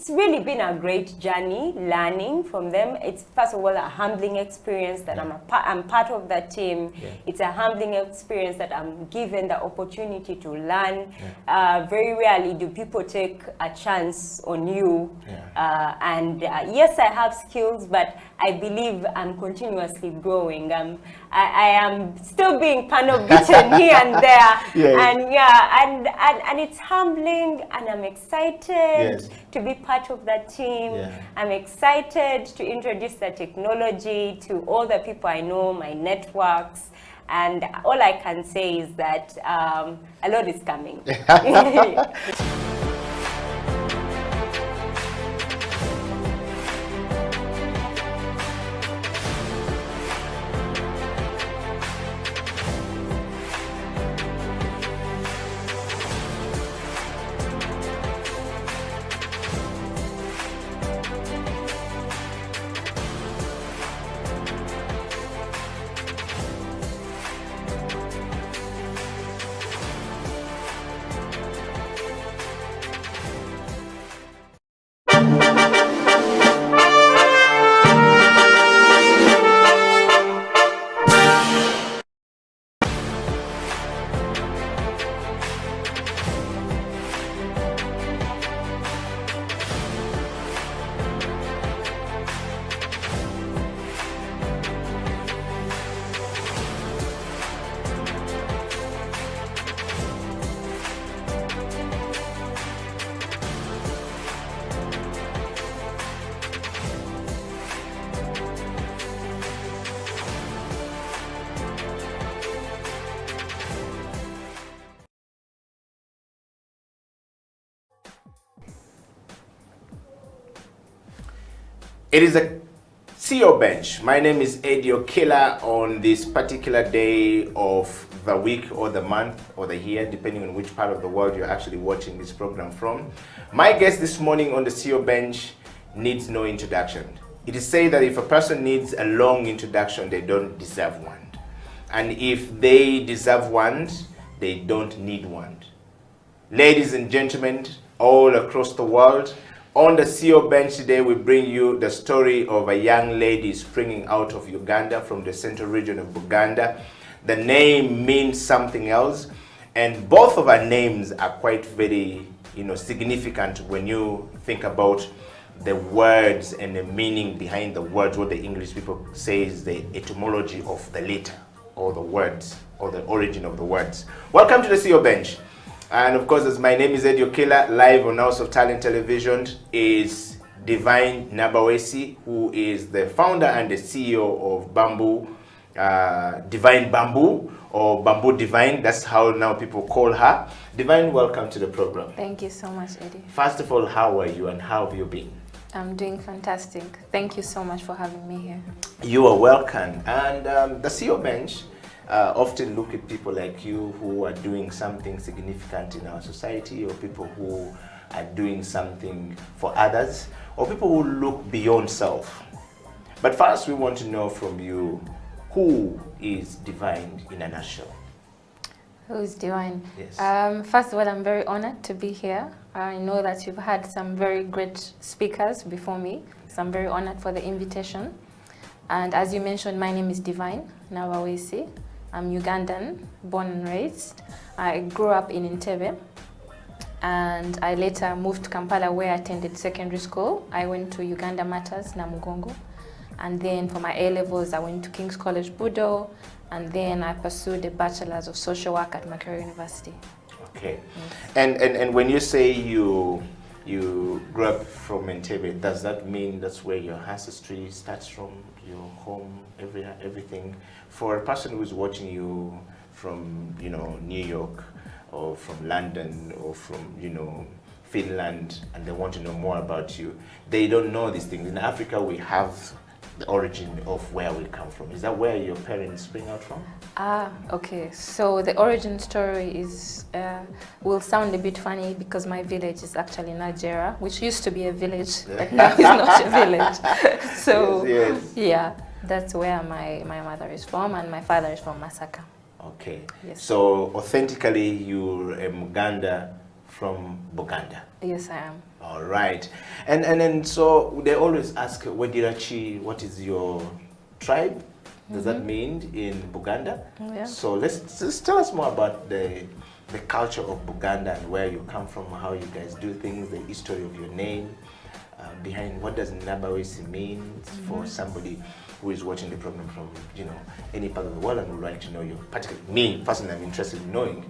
really been a great journey learning from them. It's first of all a humbling experience that I'm part of that team. It's a humbling experience that I'm given the opportunity to learn. Very rarely do people take a chance on you. And yes, I have skills, but I believe I'm continuously growing. I am still being kind of beaten here and there. And it's humbling, and I'm excited to be part of that team. I'm excited to introduce the technology to all the people I know, my networks. And all I can say is that a lot is coming. It is a CEO Bench. My name is Eddie Okela on this particular day of the week or the month or the year, depending on which part of the world you're actually watching this program from. My guest this morning on the CEO Bench needs no introduction. It is said that if a person needs a long introduction, they don't deserve one. And if they deserve one, they don't need one. Ladies and gentlemen, all across the world, on the CEO Bench today, we bring you the story of a young lady springing out of Uganda, from the central region of Buganda. The name means something else, and both of our names are quite very, significant when you think about the words and the meaning behind the words. What the English people say is the etymology of the letter, or the words, or the origin of the words. Welcome to the CEO Bench. And of course, as my name is Eddie Okela, live on House of Talent Television is Divine Nabawesi, who is the founder and the CEO of Bamboo, Divine Bamboo, or Bamboo Divine. That's how now people call her. Divine, welcome to the program. Thank you so much, Eddie. First of all, how are you and how have you been? I'm doing fantastic. Thank you so much for having me here. You are welcome. And the CEO Bench often look at people like you who are doing something significant in our society, or people who are doing something for others, or people who look beyond self. But first, we want to know from you, who is Divine in a nutshell? Who is Divine? Yes. First of all, I'm very honored to be here. I know that you've had some very great speakers before me, so I'm very honored for the invitation. And as you mentioned, my name is Divine Nabawesi. I'm Ugandan, born and raised. I grew up in Entebbe, and I later moved to Kampala, where I attended secondary school. I went to Uganda Matters, Namugongo. And then for my A-levels, I went to King's College, Budo, and then I pursued a Bachelor's of Social Work at Makerere University. Okay. And when you say you you grew up from Entebbe. Does that mean that's where your ancestry starts from, your home, everything? For a person who's watching you from, you know, New York or from London or from, you know, Finland, and they want to know more about you, they don't know these things. In Africa, we have the origin of where we come from. Is that where your parents spring out from? Okay. So the origin story is will sound a bit funny because my village is actually Nigeria, which used to be a village, but now it's not a village. So yeah, that's where my mother is from, and my father is from Masaka. Okay. Yes. So authentically, you're a Muganda from Buganda. Yes, I am. All right. And then so they always ask, Wedirachi, what is your tribe? Does that mean in Buganda? Yeah. So let's just tell us more about the culture of Buganda and where you come from, how you guys do things, the history of your name, behind what does Nabawesi mean for somebody who is watching the program from, you know, any part of the world and would like to know you. Particularly me, personally, I'm interested in knowing.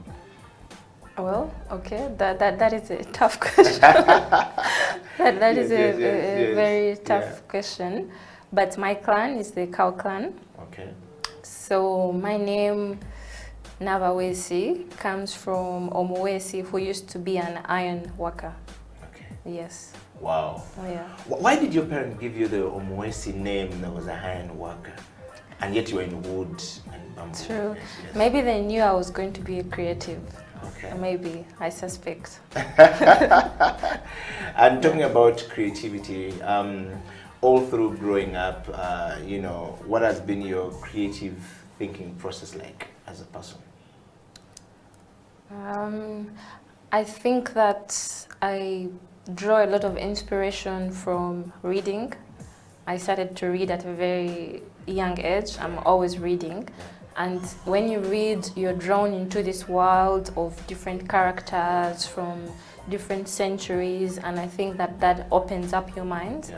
Well, okay, that is a tough question. that is a very tough question. But my clan is the Cow clan. Okay. So my name, Nabawesi, comes from Omuwesi, who used to be an iron worker. Okay. Yes. Wow. Yeah. Why did your parents give you the Omuwesi name that was a iron worker? And yet you were in wood and bamboo. True. Maybe they knew I was going to be a creative. Okay. Maybe, I suspect. And talking about creativity, all through growing up, you know, what has been your creative thinking process like as a person? I think that I draw a lot of inspiration from reading. I started to read at a very young age. I'm always reading. And when you read, you're drawn into this world of different characters from different centuries, and I think that that opens up your mind.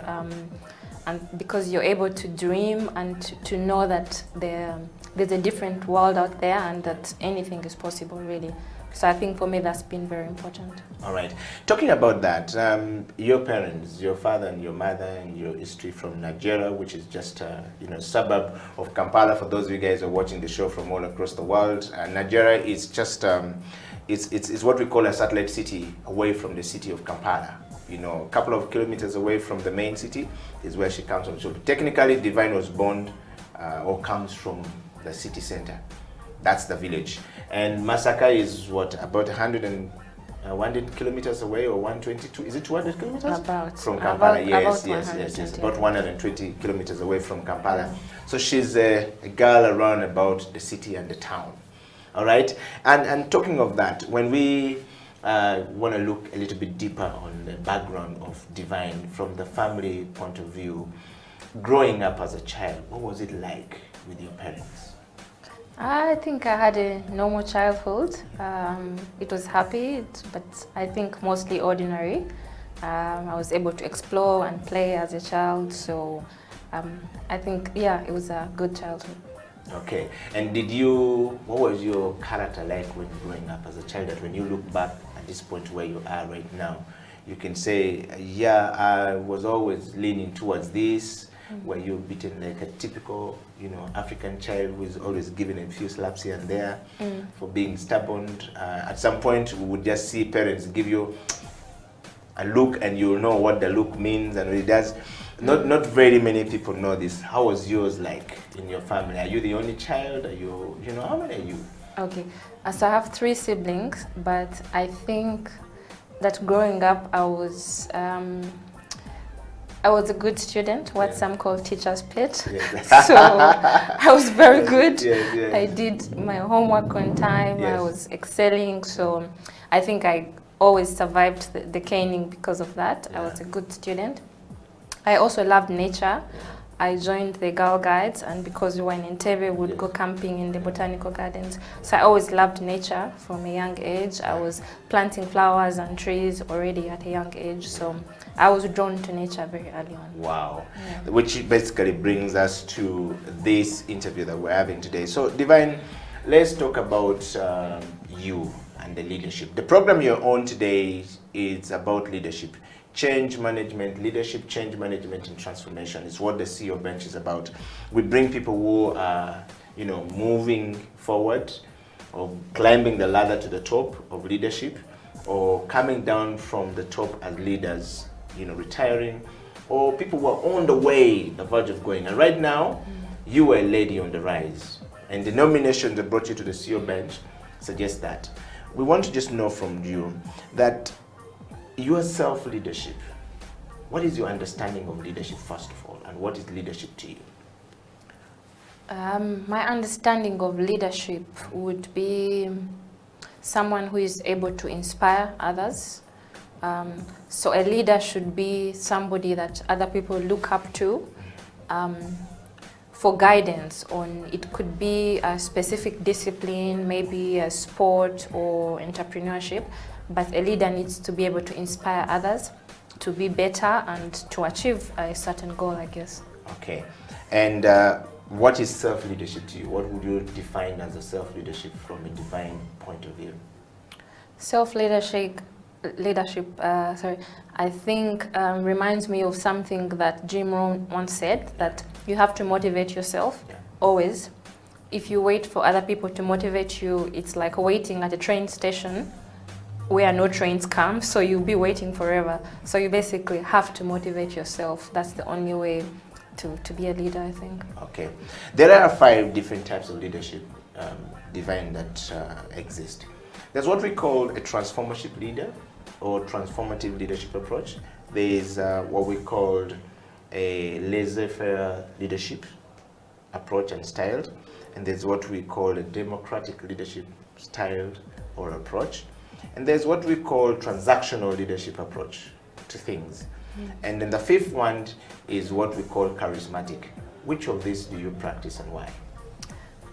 And because you're able to dream and to know that there's a different world out there and that anything is possible, really. So I think for me that's been very important. All right. Talking about that, your parents, your father and your mother, and your history from Nigeria, which is just a suburb of Kampala. For those of you guys who are watching the show from all across the world, Nigeria is just it's what we call a satellite city away from the city of Kampala. You know, a couple of kilometers away from the main city is where she comes from. So technically, Divine was born or comes from the city center. That's the village. And Masaka is what, about 100 kilometers away, or 122? Is it 200 kilometers? About. From Kampala, yes. Yes. About 120 kilometers away from Kampala. So she's a girl around about the city and the town. All right? And talking of that, when we want to look a little bit deeper on the background of Divine from the family point of view, growing up as a child, what was it like with your parents? I think I had a normal childhood. It was happy, but I think mostly ordinary. I was able to explore and play as a child, so I think, yeah, it was a good childhood. Okay, and what was your character like when growing up as a child, that when you look back at this point where you are right now, you can say, yeah, I was always leaning towards this? Were you beaten like a typical, African child who is always given a few slaps here and there for being stubborn? At some point, we would just see parents give you a look, and you'll know what the look means and what it does. Not very many people know this. How was yours like in your family? Are you the only child? Are you, how many are you? Okay, so I have 3 siblings, but I think that growing up, I was a good student, what some call teacher's pet. So I was very good. I did my homework on time. I was excelling. So I think I always survived the caning because of that. I was a good student. I also loved nature. I joined the Girl Guides, and because we were in Entebbe, we would go camping in the botanical gardens. So I always loved nature from a young age. I was planting flowers and trees already at a young age. So I was drawn to nature very early on. Wow. Yeah. Which basically brings us to this interview that we're having today. So Divine, let's talk about you and the leadership. The program you're on today is about leadership. Change management, leadership, change management, and transformation is what the CEO bench is about. We bring people who are, you know, moving forward or climbing the ladder to the top of leadership, or coming down from the top as leaders, you know, retiring, or people who are on the way, the verge of going. And right now, you are a lady on the rise. And the nomination that brought you to the CEO bench suggests that. We want to just know from you that your self-leadership, what is your understanding of leadership first of all, and what is leadership to you? My understanding of leadership would be someone who is able to inspire others. So a leader should be somebody that other people look up to for guidance on, it could be a specific discipline, maybe a sport or entrepreneurship, but a leader needs to be able to inspire others to be better and to achieve a certain goal, I guess. Okay. And what is self-leadership to you? What would you define as a self-leadership from a divine point of view? Self-leadership, I think reminds me of something that Jim Rohn once said, that you have to motivate yourself, always. If you wait for other people to motivate you, it's like waiting at a train station where no trains come, so you'll be waiting forever. So you basically have to motivate yourself. That's the only way to be a leader, I think. Okay. There are 5 different types of leadership, divine, that exist. There's what we call a transformative leader or transformative leadership approach. There's what we called a laissez-faire leadership approach and style. And there's what we call a democratic leadership style or approach. And there's what we call transactional leadership approach to things. And then the 5th one is what we call charismatic. Which of these do you practice and why?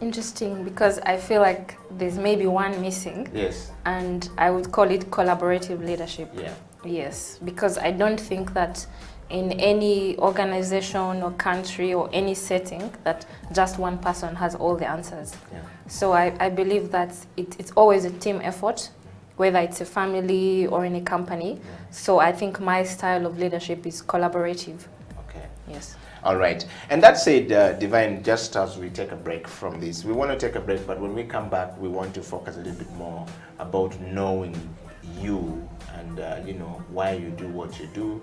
Interesting, because I feel like there's maybe one missing. Yes. And I would call it collaborative leadership. Yeah. Yes, because I don't think that in any organization or country or any setting that just one person has all the answers. Yeah. So I believe that it's always a team effort, whether it's a family or in a company. Yeah. So I think my style of leadership is collaborative. Okay. Yes. All right. And that said, Divine, just as we take a break from this, we want to take a break, but when we come back, we want to focus a little bit more about knowing you and, you know, why you do what you do.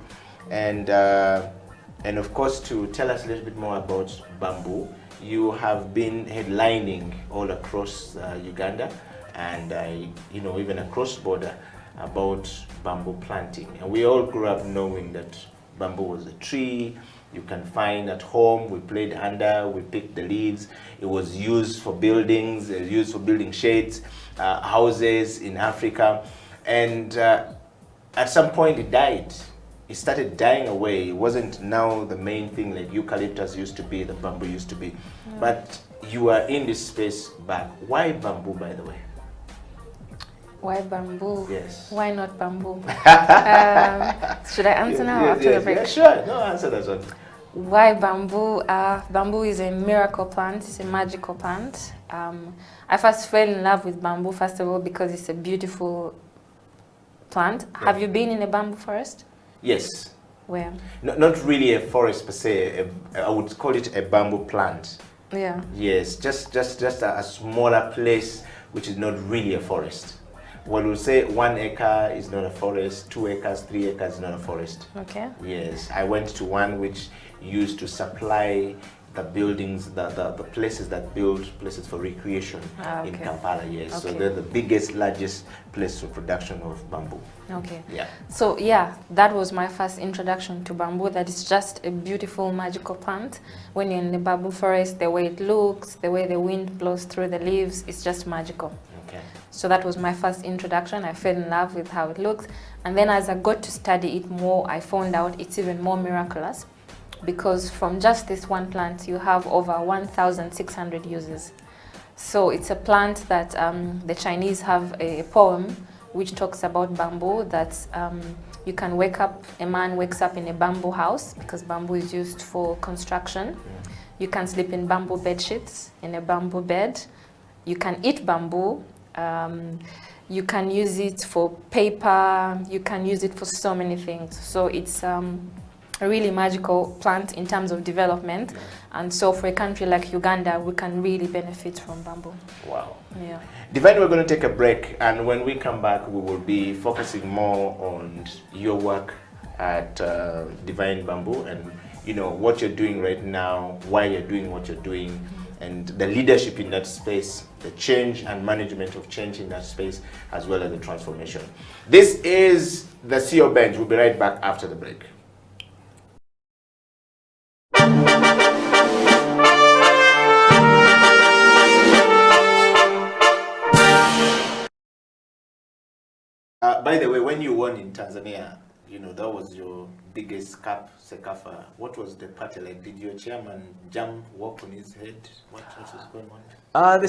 And of course, to tell us a little bit more about Bamboo, you have been headlining all across Uganda and, you know, even across border about bamboo planting. And we all grew up knowing that bamboo was a tree you can find at home. We played under, we picked the leaves. It was used for buildings, used for building shades, houses in Africa. And at some point it died. It started dying away. It wasn't now the main thing like eucalyptus used to be, the bamboo used to be. Yeah. But you are in this space back. Why bamboo, by the way? Why bamboo? Yes. Why not bamboo? Should I answer now or after the break? Yeah, sure. No, answer that one. Why bamboo? Bamboo is a miracle plant. It's a magical plant. I first fell in love with bamboo, first of all, because it's a beautiful plant. Yeah. Have you been in a bamboo forest? Yes. Where? Not really a forest per se. I would call it a bamboo plant. Yeah. Yes, just a smaller place which is not really a forest. What we'll say 1 acre is not a forest, 2 acres, 3 acres is not a forest. Okay. Yes, I went to one which used to supply the buildings, the places that build places for recreation in Kampala, yes. Okay. So they're the biggest, largest place for production of bamboo. Okay. Yeah. So yeah, that was my first introduction to bamboo. That is just a beautiful, magical plant. When you're in the bamboo forest, the way it looks, the way the wind blows through the leaves, it's just magical. Okay. So that was my first introduction. I fell in love with how it looks. And then as I got to study it more, I found out it's even more miraculous, because from just this one plant, you have over 1,600 uses. So it's a plant that the Chinese have a poem which talks about bamboo, that you can wake up, a man wakes up in a bamboo house, because bamboo is used for construction. You can sleep in bamboo bed sheets, in a bamboo bed. You can eat bamboo. You can use it for paper, you can use it for so many things. So it's a really magical plant in terms of development. And so for a country like Uganda, we can really benefit from bamboo. Wow. Yeah. Divine, we're going to take a break, and when we come back, we will be focusing more on your work at Divine Bamboo and what you're doing right now, why you're doing what you're doing, and the leadership in that space, the change and management of change in that space, as well as the transformation. This is the CEO Bench. We'll be right back after the break. By the way, when you won in Tanzania, that was your biggest cup, Sekafa. What was the party like? Did your chairman walk on his head? What was going on? The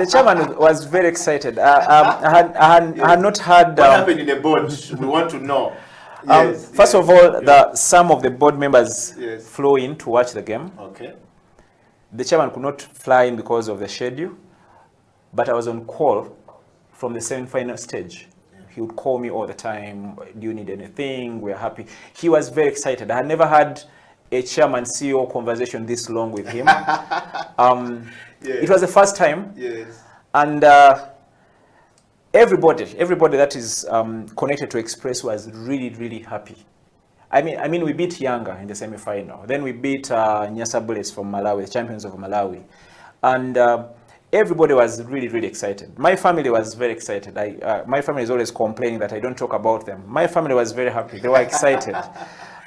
chairman was very excited. I had not heard. What happened in the board? We want to know. First of all, some of the board members flew in to watch the game. Okay. The chairman could not fly in because of the schedule, but I was on call from the semi-final stage. He would call me all the time. Do you need anything? We're happy. He was very excited. I had never had a chairman CEO conversation this long with him. It was the first time. Yes. And everybody that is connected to Express was really, really happy. I mean, we beat Yanga in the semi-final. Then we beat Nyasa Bullets from Malawi, the champions of Malawi. And everybody was really, really excited. My family was very excited. My family is always complaining that I don't talk about them. My family was very happy. They were excited.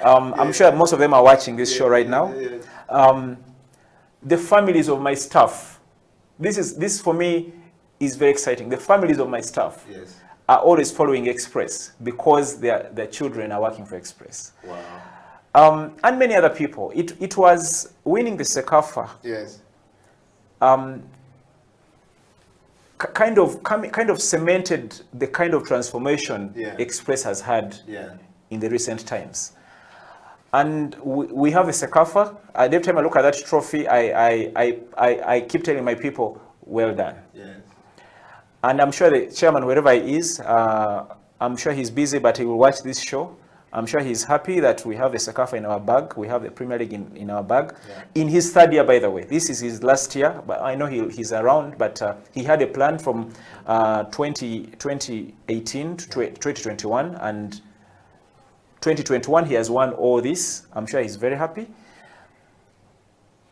I'm sure most of them are watching this show right now. The families of my staff, this for me is very exciting. The families of my staff are always following Express because their children are working for Express. Wow. And many other people. It was winning the Sekafa. Yes. Kind of cemented the kind of transformation Express has had in the recent times. And we have a Sekafa. Every time I look at that trophy, I keep telling my people, well done. Yes. And I'm sure the chairman, wherever he is, I'm sure he's busy, but he will watch this show. I'm sure he's happy that we have the Sekafa in our bag. We have the Premier League in our bag. In his third year, by the way. This is his last year, but I know he's around, but he had a plan from 2018 to 2021, and 2021 he has won all this. I'm sure he's very happy.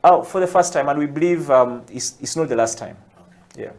For the first time, and we believe it's not the last time. Okay. Yeah.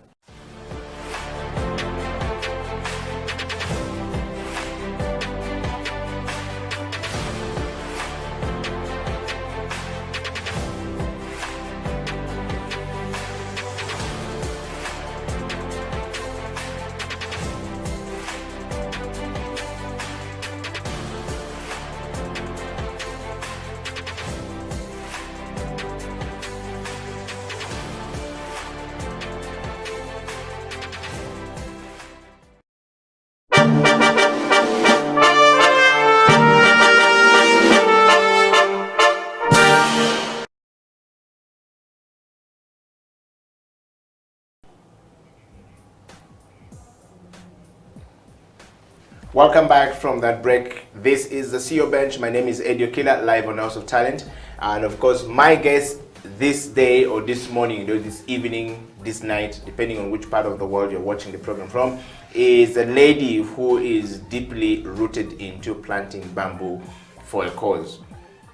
Welcome back from that break. This is the CEO Bench. My name is Eddie Okila, live on House of Talent. And of course, my guest this day or this morning, this evening, this night, depending on which part of the world you're watching the program from, is a lady who is deeply rooted into planting bamboo for a cause.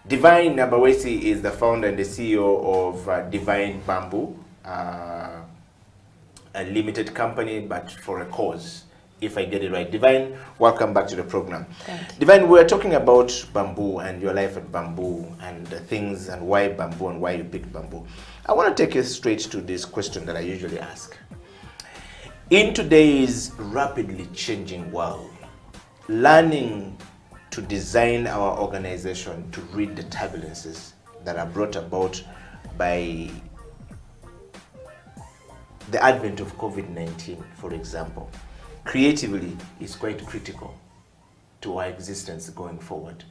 Divine Nabawesi is the founder and the CEO of Divine Bamboo, a limited company, but for a cause, if I get it right. Divine, welcome back to the program. Thank you. Divine, we're talking about bamboo and your life at bamboo and the things and why bamboo and why you picked bamboo. I want to take you straight to this question that I usually ask. In today's rapidly changing world, learning to design our organization to read the turbulences that are brought about by the advent of COVID-19, for example, creatively is quite critical to our existence going forward.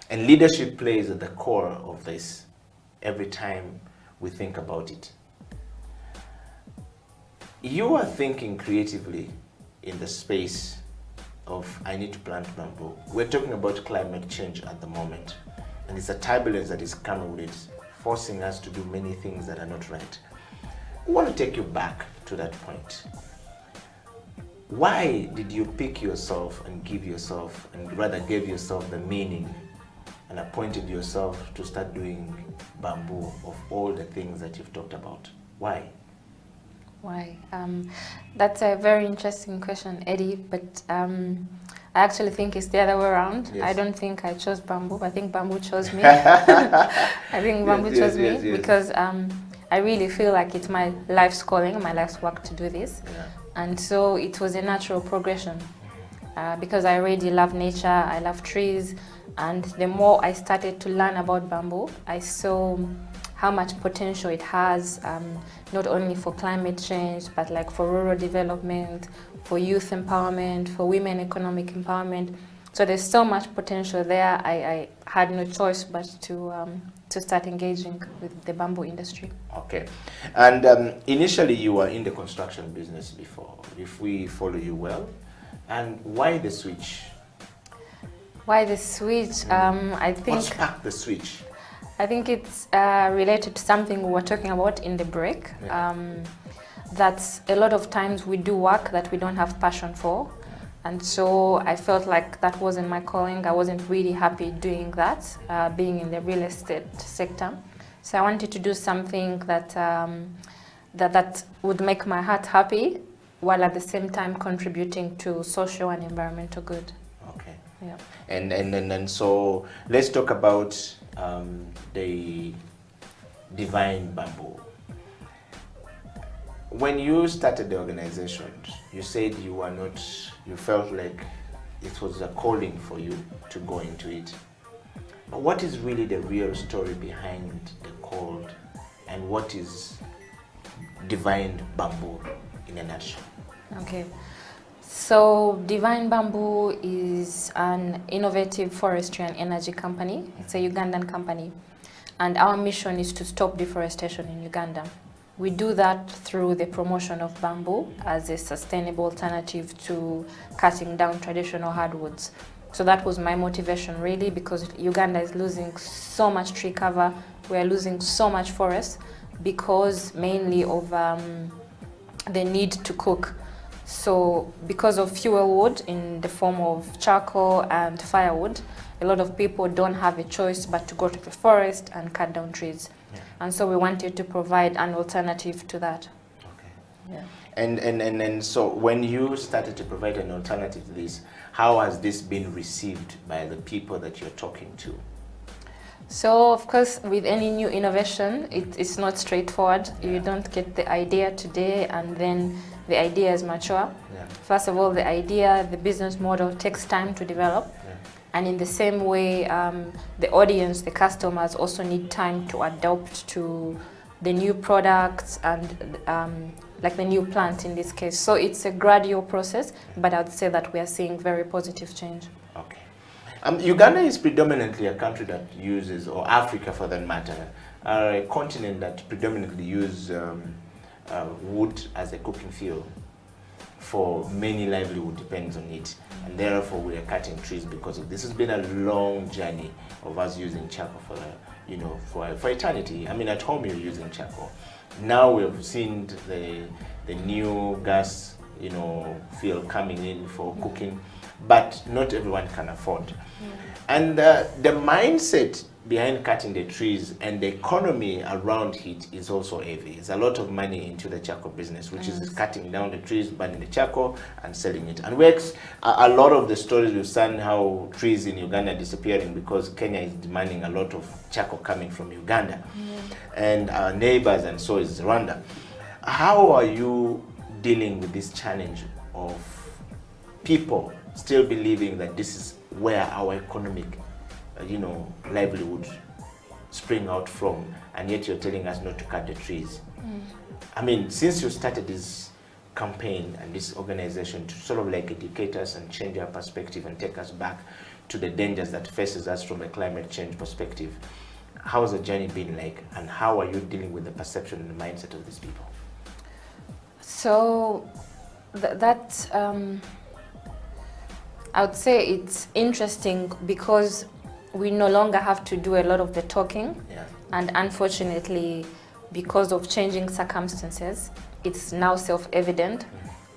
And leadership plays at the core of this every time we think about it. You are thinking creatively in the space of I need to plant bamboo. We're talking about climate change at the moment, and it's a turbulence that is coming with it, forcing us to do many things that are not right. I want to take you back to that point. Why did you pick yourself and give yourself, and rather gave yourself the meaning and appointed yourself to start doing bamboo of all the things that you've talked about? Why? Why? That's a very interesting question, Eddie, but I actually think it's the other way around. Yes. I don't think I chose bamboo. I think bamboo chose me. I think bamboo chose me because I really feel like it's my life's calling, my life's work to do this. Yeah. And so it was a natural progression because I already love nature, I love trees, and the more I started to learn about bamboo, I saw how much potential it has, not only for climate change, but like for rural development, for youth empowerment, for women economic empowerment. So there's so much potential there. I had no choice but to start engaging with the bamboo industry. Okay. And initially you were in the construction business before, if we follow you well. And why the switch? Why the switch? I think... What sparked the switch? I think it's related to something we were talking about in the break. Yeah. That a lot of times we do work that we don't have passion for. And so I felt like that wasn't my calling. I wasn't really happy doing that, being in the real estate sector. So I wanted to do something that, that would make my heart happy, while at the same time contributing to social and environmental good. Okay. Yeah. And so let's talk about the Divine Bamboo. When you started the organization, you said you were not, you felt like it was a calling for you to go into it. But what is really the real story behind the call, and what is Divine Bamboo in a nutshell? Okay. So Divine Bamboo is an innovative forestry and energy company. It's a Ugandan company. And our mission is to stop deforestation in Uganda. We do that through the promotion of bamboo as a sustainable alternative to cutting down traditional hardwoods. So that was my motivation really, because Uganda is losing so much tree cover. We're losing so much forest because mainly of the need to cook. So because of fuel wood in the form of charcoal and firewood, a lot of people don't have a choice but to go to the forest and cut down trees. Yeah. And so we wanted to provide an alternative to that. Okay. Yeah. And so when you started to provide an alternative to this, how has this been received by the people that you're talking to? So of course, with any new innovation, it's not straightforward. Yeah. You don't get the idea today and then the idea is mature. Yeah. First of all, the idea, the business model takes time to develop. Yeah. And in the same way, the audience, the customers also need time to adapt to the new products and like the new plant in this case. So it's a gradual process, but I would say that we are seeing very positive change. Okay. Uganda is predominantly a country that uses, or Africa for that matter, a continent that predominantly uses wood as a cooking fuel. For many, livelihood depends on it, and therefore we are cutting trees because of this. Has been a long journey of us using charcoal for eternity. I mean, at home you're using charcoal. Now we've seen the new gas fuel coming in for cooking, but not everyone can afford. And the mindset behind cutting the trees and the economy around it is also heavy. There's a lot of money into the charcoal business, which is cutting down the trees, burning the charcoal and selling it. And a lot of the stories we've seen how trees in Uganda are disappearing because Kenya is demanding a lot of charcoal coming from Uganda. And our neighbors, and so is Rwanda. How are you dealing with this challenge of people still believing that this is where our economic livelihood spring out from, and yet you're telling us not to cut the trees? I mean, since you started this campaign and this organization to sort of like educate us and change our perspective and take us back to the dangers that faces us from a climate change perspective, how's the journey been like, and how are you dealing with the perception and the mindset of these people? So I would say it's interesting because we no longer have to do a lot of the talking. Yeah. And unfortunately, because of changing circumstances, it's now self-evident.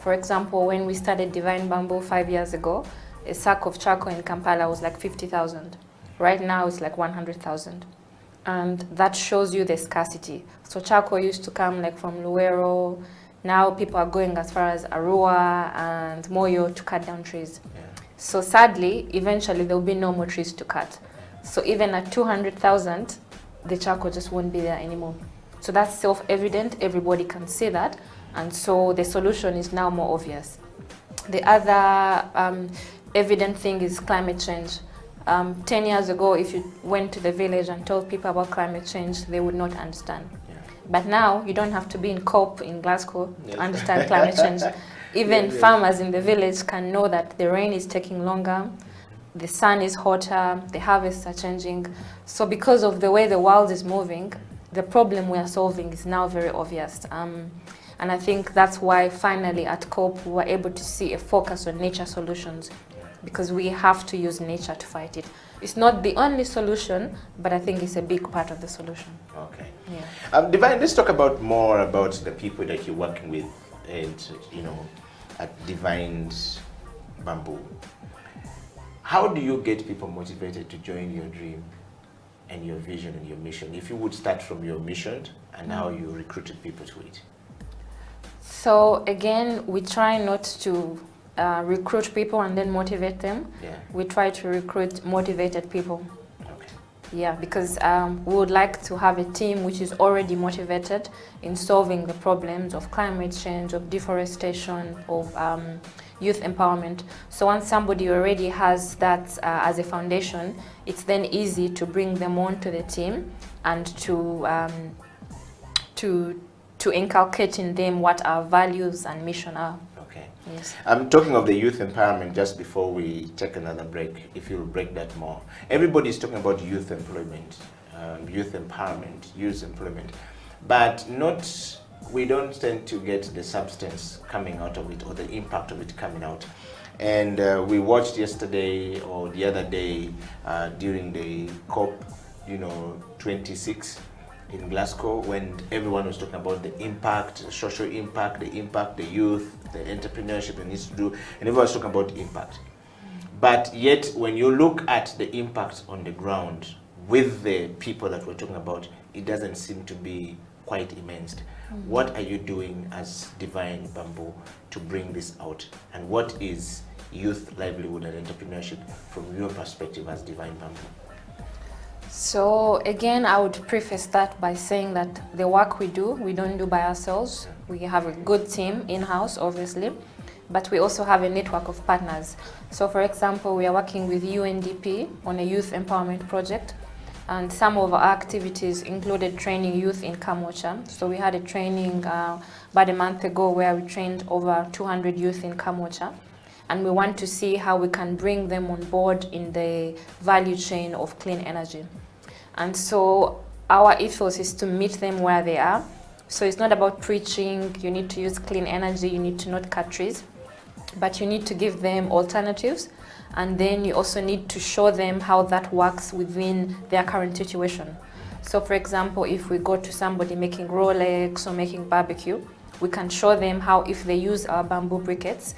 For example, when we started Divine Bamboo 5 years ago, a sack of charcoal in Kampala was like 50,000. Right now it's like 100,000. And that shows you the scarcity. So charcoal used to come like from Luero. Now people are going as far as Arua and Moyo to cut down trees. Yeah. So sadly, eventually there will be no more trees to cut. So even at 200,000, the charcoal just won't be there anymore. So that's self-evident, everybody can see that. And so the solution is now more obvious. The other evident thing is climate change. 10 years ago, if you went to the village and told people about climate change, they would not understand. Yeah. But now, you don't have to be in COP in Glasgow to understand climate change. Even farmers in the village can know that the rain is taking longer, the sun is hotter, the harvests are changing. So because of the way the world is moving, the problem we are solving is now very obvious. And I think that's why finally at COP we were able to see a focus on nature solutions, because we have to use nature to fight it. It's not the only solution, but I think it's a big part of the solution. Okay. Yeah. Divine, let's talk about more about the people that you're working with, and at Divine Bamboo. How do you get people motivated to join your dream and your vision and your mission? If you would start from your mission and how you recruited people to it. So again, we try not to recruit people and then motivate them. Yeah. We try to recruit motivated people. Okay. Yeah, because we would like to have a team which is already motivated in solving the problems of climate change, of deforestation, of youth empowerment. So once somebody already has that as a foundation, it's then easy to bring them on to the team and to inculcate in them what our values and mission are. Okay. Yes. I'm talking of the youth empowerment just before we take another break, if you'll break that more. Everybody is talking about youth employment, youth empowerment, youth employment, but we don't tend to get the substance coming out of it or the impact of it coming out. And we watched yesterday or the other day during the COP, 26 in Glasgow, when everyone was talking about the impact, the social impact, the youth, the entrepreneurship it needs to do, and everyone was talking about impact. But yet, when you look at the impact on the ground with the people that we're talking about, it doesn't seem to be quite immense. What are you doing as Divine Bamboo to bring this out? And what is youth livelihood and entrepreneurship from your perspective as Divine Bamboo? So again, I would preface that by saying that the work we don't do by ourselves. We have a good team in-house, obviously, but we also have a network of partners. So for example, we are working with UNDP on a youth empowerment project, and some of our activities included training youth in Kamwocha. So we had a training about a month ago where we trained over 200 youth in Kamwocha. And we want to see how we can bring them on board in the value chain of clean energy. And so our ethos is to meet them where they are. So it's not about preaching, you need to use clean energy, you need to not cut trees, but you need to give them alternatives. And then you also need to show them how that works within their current situation. So for example, if we go to somebody making Rolex or making barbecue, we can show them how if they use our bamboo briquettes,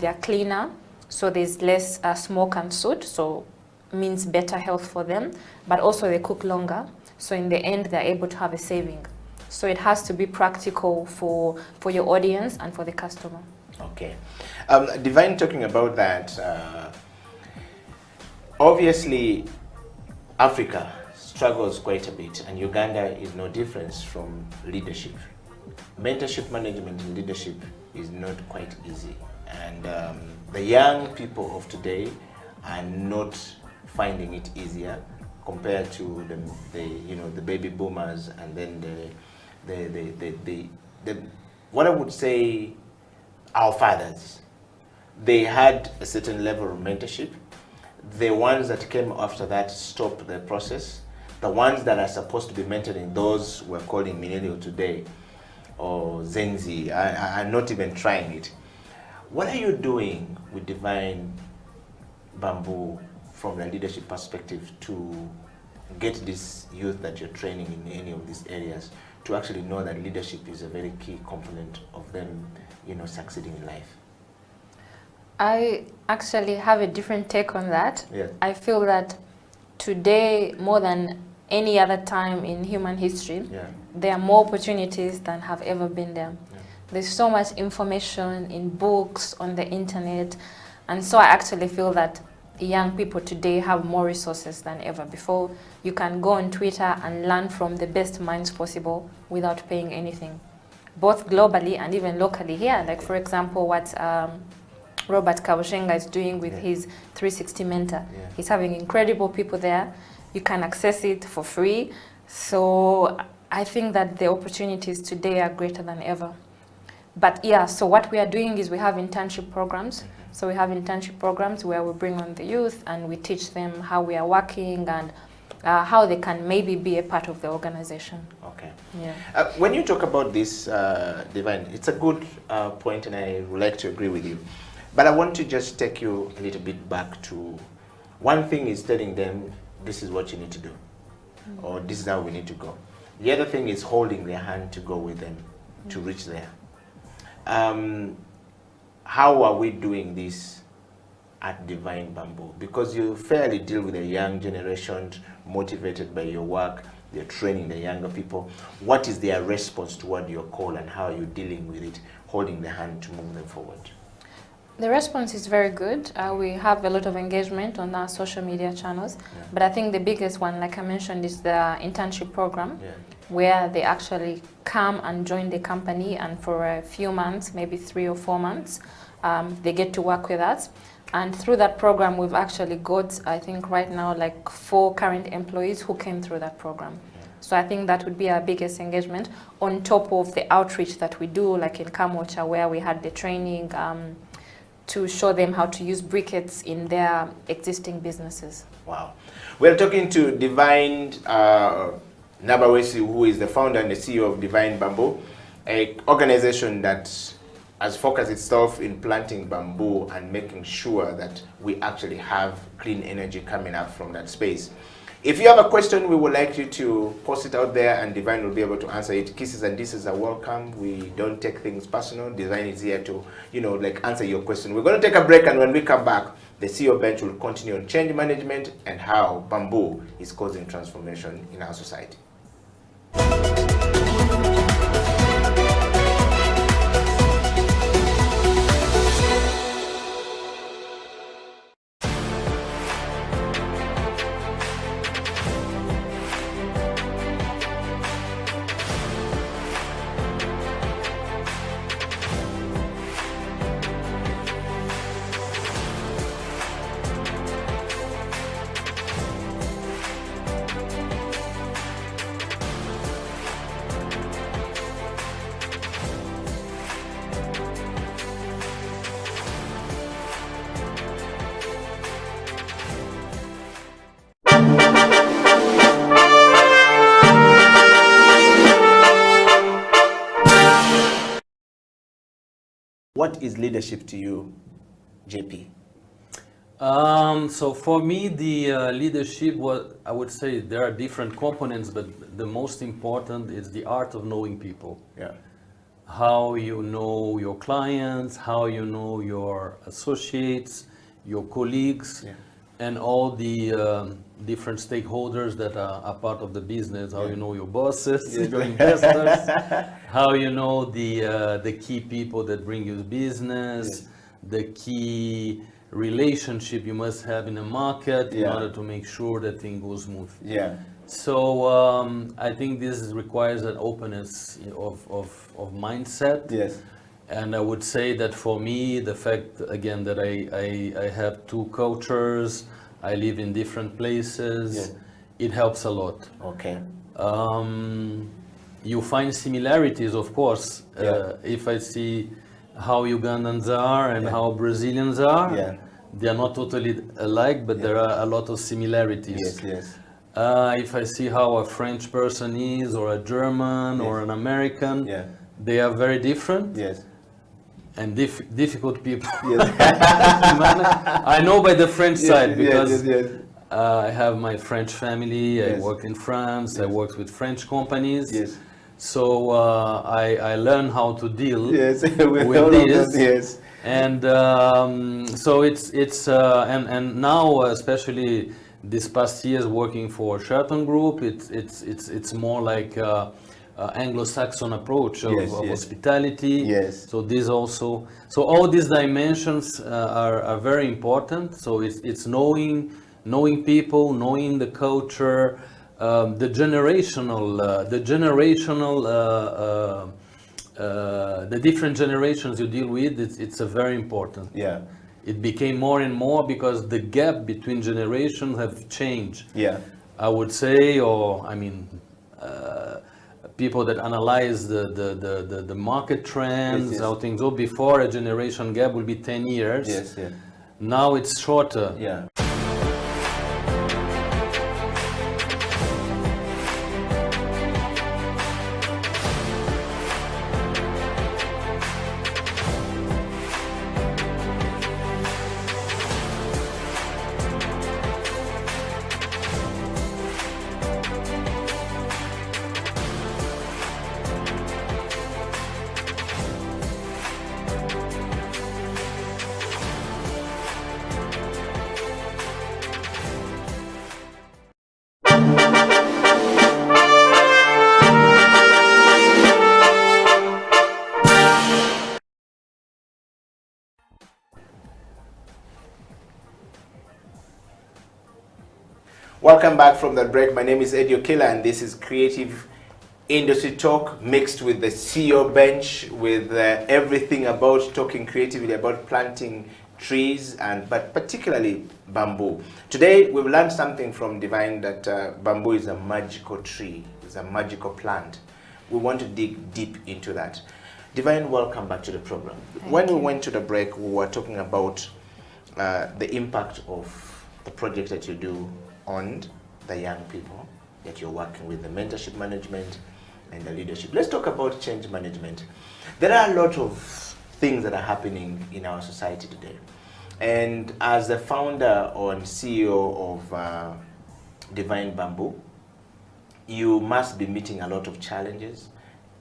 they're cleaner, so there's less smoke and soot, so means better health for them, but also they cook longer, so in the end they're able to have a saving. So it has to be practical for your audience and for the customer. Okay. Divine, talking about that, obviously Africa struggles quite a bit, and Uganda is no different from leadership. Mentorship management in leadership is not quite easy. And the young people of today are not finding it easier compared to the baby boomers, and then what I would say, our fathers. They had a certain level of mentorship. The ones that came after that stopped the process. The ones that are supposed to be mentoring, those we're calling millennial today, or Gen Z, are not even trying it. What are you doing with Divine Bamboo from the leadership perspective to get this youth that you're training in any of these areas to actually know that leadership is a very key component of them, succeeding in life? I actually have a different take on that. Yeah. I feel that today, more than any other time in human history, there are more opportunities than have ever been there. There's so much information in books, on the internet, and so I actually feel that young people today have more resources than ever before. You can go on Twitter and learn from the best minds possible without paying anything, both globally and even locally here. Like, for example, what Robert Kabushenga is doing with his 360 Mentor. He's having incredible people there. You can access it for free. So I think that the opportunities today are greater than ever. But yeah, so what we are doing is we have internship programs. So we have internship programs where we bring on the youth and we teach them how we are working and how they can maybe be a part of the organization. Okay. Yeah. When you talk about this, Divine, it's a good point and I would like to agree with you. But I want to just take you a little bit back to one thing is telling them this is what you need to do or this is how we need to go. The other thing is holding their hand to go with them to reach there. How are we doing this at Divine Bamboo? Because you fairly deal with a young generation motivated by your work, they're training the younger people. What is their response toward your call and how are you dealing with it, holding the hand to move them forward? The response is very good. We have a lot of engagement on our social media channels, but I think the biggest one, like I mentioned, is the internship program, where they actually come and join the company, and for a few months, maybe 3 or 4 months, they get to work with us. And through that program, we've actually got, I think right now, like 4 current employees who came through that program. So I think that would be our biggest engagement, on top of the outreach that we do, like in Kamocha, where we had the training to show them how to use briquettes in their existing businesses. Wow. We're talking to Divine Nabawesi, who is the founder and the CEO of Divine Bamboo, an organization that has focused itself in planting bamboo and making sure that we actually have clean energy coming up from that space. If you have a question, we would like you to post it out there and Divine will be able to answer it. Kisses and disses are welcome. We don't take things personal. Divine is here to, answer your question. We're going to take a break, and when we come back, the CEO bench will continue on change management and how bamboo is causing transformation in our society. What is leadership to you, JP? So for me, the leadership, I would say there are different components, but the most important is the art of knowing people. Yeah. How you know your clients, how you know your associates, your colleagues, and all the different stakeholders that are part of the business. How you know your bosses, your investors, how you know the key people that bring you business, the key relationship you must have in a market in order to make sure that thing goes smooth. Yeah. So I think this requires an openness of mindset. Yes. And I would say that for me, the fact, again, that I have 2 cultures, I live in different places, it helps a lot. Okay. You find similarities, of course. If I see how Ugandans are and how Brazilians are, they are not totally alike, but there are a lot of similarities. If I see how a French person is, or a German, or an American, they are very different. and difficult people. Yes. I know by the French side because I have my French family. I work in France. I worked with French companies. Yes. So I learn how to deal with this. And so and now especially this past years working for Sheraton Group, it's more like Anglo-Saxon approach of hospitality. Yes. So this also, so all these dimensions are very important. So it's knowing people, knowing the culture, the different generations you deal with. It's a very important. Yeah. It became more and more because the gap between generations have changed. Yeah. I would say, or I mean. People that analyze the market trends, how things go. Before, a generation gap will be 10 years. Yes, yeah. Now it's shorter. Yeah. Welcome back from the break. My name is Eddie Okila and this is Creative Industry Talk mixed with the CEO bench, with everything about talking creatively about planting trees, but particularly bamboo. Today we've learned something from Divine, that bamboo is a magical tree, it's a magical plant. We want to dig deep into that. Divine, welcome back to the program. When we went to the break, we were talking about the impact of the project that you do on the young people that you're working with, the mentorship management and the leadership. Let's talk about change management. There are a lot of things that are happening in our society today. And as the founder and CEO of Divine Bamboo, you must be meeting a lot of challenges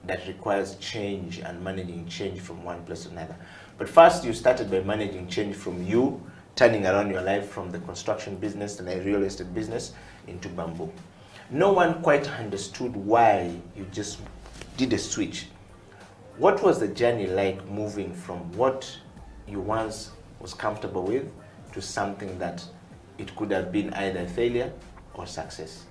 that requires change and managing change from one place to another. But first, you started by managing change from you, turning around your life from the construction business and the real estate business into bamboo. No one quite understood why you just did a switch. What was the journey like, moving from what you once was comfortable with to something that it could have been either failure or success?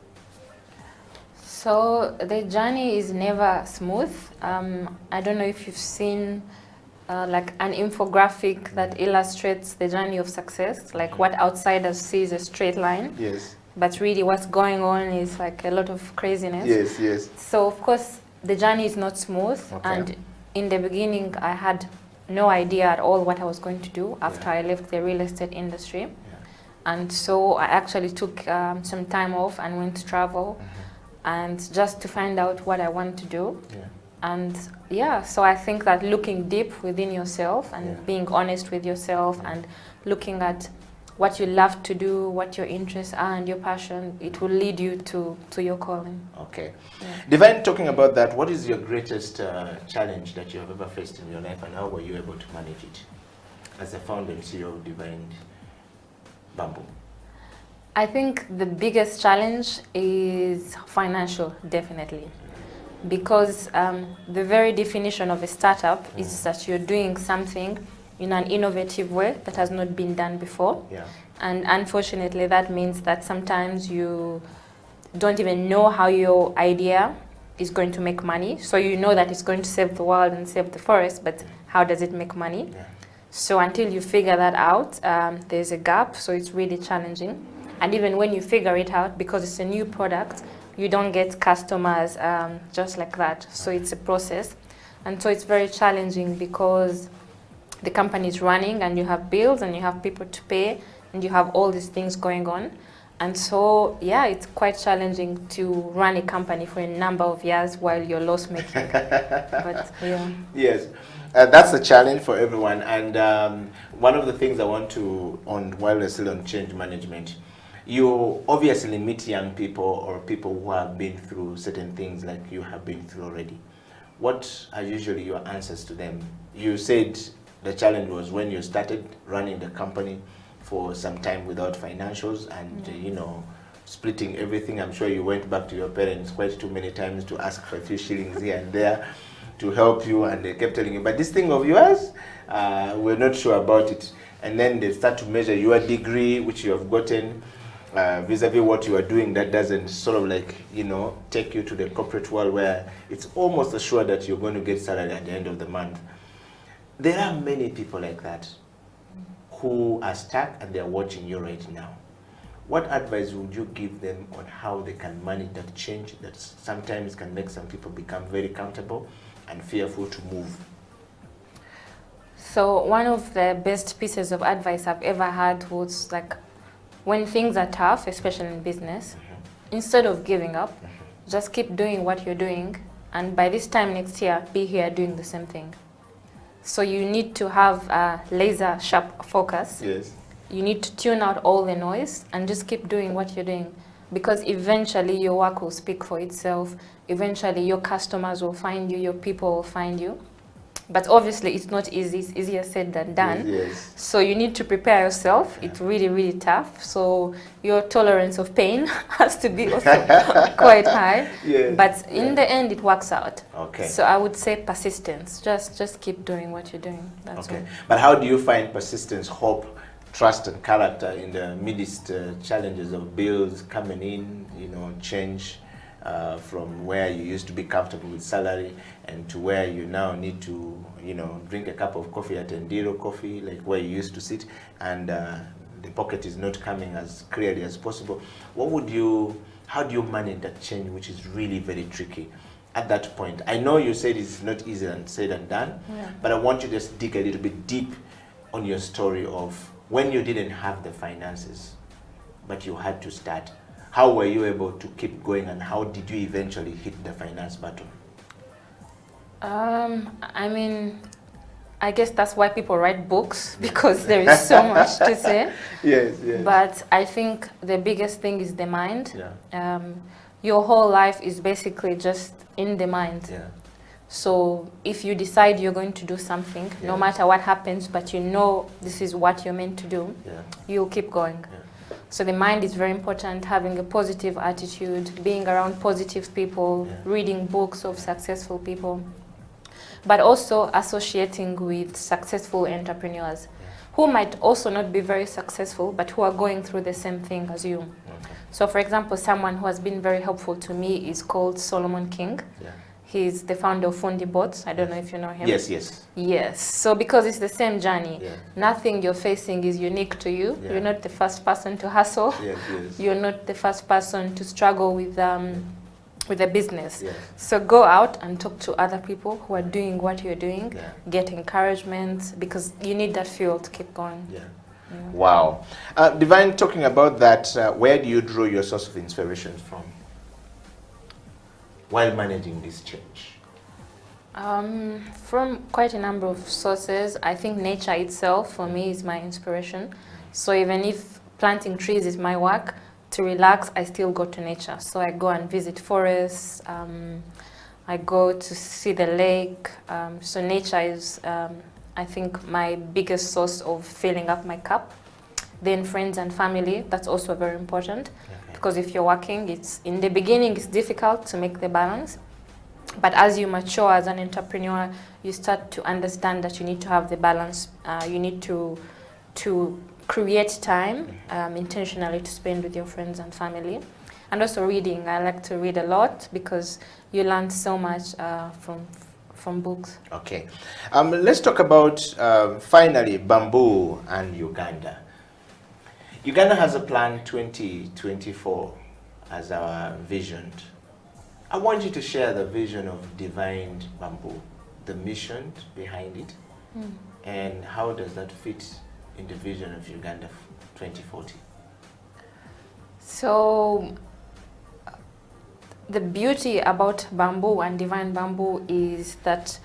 So the journey is never smooth. I don't know if you've seen like an infographic that illustrates the journey of success, like what outsiders see is a straight line. Yes. But really what's going on is like a lot of craziness. Yes, yes. So of course the journey is not smooth. Okay. And in the beginning I had no idea at all what I was going to do after I left the real estate industry. Yeah. And so I actually took some time off and went to travel and just to find out what I want to do. Yeah. And yeah, so I think that looking deep within yourself and being honest with yourself and looking at what you love to do, what your interests are and your passion, it will lead you to your calling. Okay. Yeah. Divine, talking about that, what is your greatest challenge that you have ever faced in your life and how were you able to manage it as the founder and CEO of Divine Bamboo? I think the biggest challenge is financial, definitely. Because the very definition of a startup is that you're doing something in an innovative way that has not been done before. Yeah. And unfortunately, that means that sometimes you don't even know how your idea is going to make money. So you know that it's going to save the world and save the forest, but how does it make money? Yeah. So until you figure that out, there's a gap, so it's really challenging. And even when you figure it out, because it's a new product, you don't get customers just like that. So it's a process. And so it's very challenging because the company is running and you have bills and you have people to pay and you have all these things going on. And so, yeah, it's quite challenging to run a company for a number of years while you're loss making. But yeah. Yes, that's a challenge for everyone. And one of the things I want to, while we're still on change management, you obviously meet young people or people who have been through certain things like you have been through already. What are usually your answers to them? You said the challenge was when you started running the company for some time without financials and, you know, splitting everything. I'm sure you went back to your parents quite too many times to ask for a few shillings here and there to help you, and they kept telling you, but this thing of yours, we're not sure about it. And then they start to measure your degree, which you have gotten, vis-a-vis what you are doing that doesn't sort of like, you know, take you to the corporate world where it's almost assured that you're going to get salary at the end of the month. There are many people like that who are stuck and they're watching you right now. What advice would you give them on how they can manage that change that sometimes can make some people become very comfortable and fearful to move? So one of the best pieces of advice I've ever had was like, when things are tough, especially in business, instead of giving up, just keep doing what you're doing, and by this time next year, be here doing the same thing. So you need to have a laser sharp focus. Yes. You need to tune out all the noise and just keep doing what you're doing, because eventually your work will speak for itself. Eventually your customers will find you, your people will find you. But obviously it's not easy, it's easier said than done. Yes. So you need to prepare yourself. It's really, really tough. So your tolerance of pain has to be also quite high. Yes. But in the end, it works out. Okay. So I would say persistence. Just keep doing what you're doing. That's Okay. all. But how do you find persistence, hope, trust and character in the midst challenges of bills coming in, you know, change from where you used to be comfortable with salary and to where you now need to, you know, drink a cup of coffee at Endiro Coffee, like where you used to sit, and the pocket is not coming as clearly as possible. How do you manage that change, which is really very tricky at that point? I know you said it's not easy and said and done, but I want you to just dig a little bit deep on your story of when you didn't have the finances, but you had to start. How were you able to keep going, and how did you eventually hit the finance button? I mean, I guess that's why people write books, because there is so much to say. Yes, yes. But I think the biggest thing is the mind. Yeah. Your whole life is basically just in the mind. Yeah. So if you decide you're going to do something, no matter what happens, but you know this is what you're meant to do, you'll keep going. So the mind is very important, having a positive attitude, being around positive people, reading books of successful people, but also associating with successful entrepreneurs who might also not be very successful, but who are going through the same thing as you. So for example, someone who has been very helpful to me is called Solomon King. He's the founder of Fundi Bots. I don't know if you know him. Yes, yes. Yes. So because it's the same journey, nothing you're facing is unique to you. You're not the first person to hustle. Yes, yes. You're not the first person to struggle with a business. So go out and talk to other people who are doing what you're doing. Get encouragement, because you need that fuel to keep going. Wow. Divine, talking about that, where do you draw your source of inspiration from while managing this change? From quite a number of sources. I think nature itself for me is my inspiration. So even if planting trees is my work, to relax I still go to nature. So I go and visit forests, I go to see the lake. So nature is I think my biggest source of filling up my cup. Then friends and family, that's also very important. Because if you're working, in the beginning it's difficult to make the balance, but as you mature as an entrepreneur, you start to understand that you need to have the balance. You need to create time intentionally to spend with your friends and family, and also reading. I like to read a lot because you learn so much from books. Okay, let's talk about finally Bamboo and Uganda. Uganda has a plan 2024 as our vision. I want you to share the vision of Divine Bamboo, the mission behind it, and how does that fit in the vision of Uganda 2040? So the beauty about bamboo and Divine Bamboo is that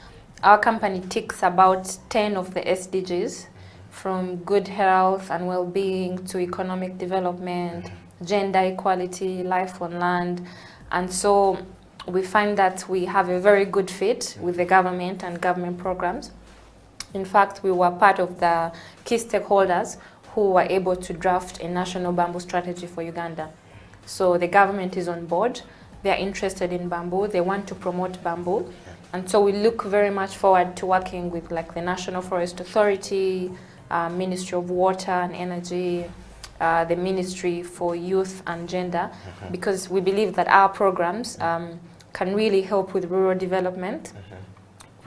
our company ticks about 10 of the SDGs, from good health and well-being to economic development, gender equality, life on land. And so we find that we have a very good fit with the government and government programs. In fact, we were part of the key stakeholders who were able to draft a national bamboo strategy for Uganda. So the government is on board. They are interested in bamboo. They want to promote bamboo. And so we look very much forward to working with like the National Forest Authority, Ministry of Water and Energy, the Ministry for Youth and Gender, because we believe that our programs can really help with rural development.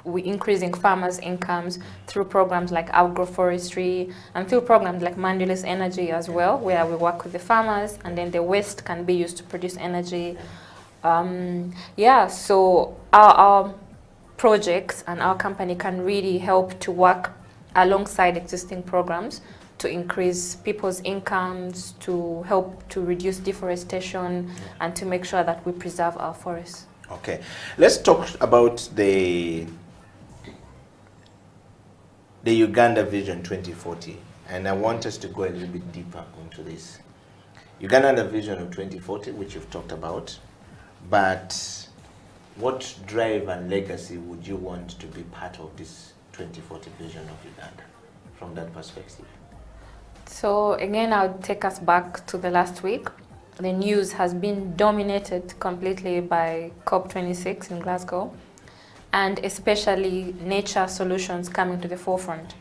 We're increasing farmers' incomes through programs like agroforestry and through programs like Mandela's Energy as well, where we work with the farmers and then the waste can be used to produce energy. So our projects and our company can really help to work alongside existing programs to increase people's incomes, to help to reduce deforestation, and to make sure that we preserve our forests. Okay, let's talk about the Uganda Vision 2040, and I want us to go a little bit deeper into this. Uganda had a vision of 2040, which you've talked about, but what drive and legacy would you want to be part of this 2040 vision of Uganda from that perspective? So again, I'll take us back to the last week. The news has been dominated completely by COP26 in Glasgow, and especially nature solutions coming to the forefront.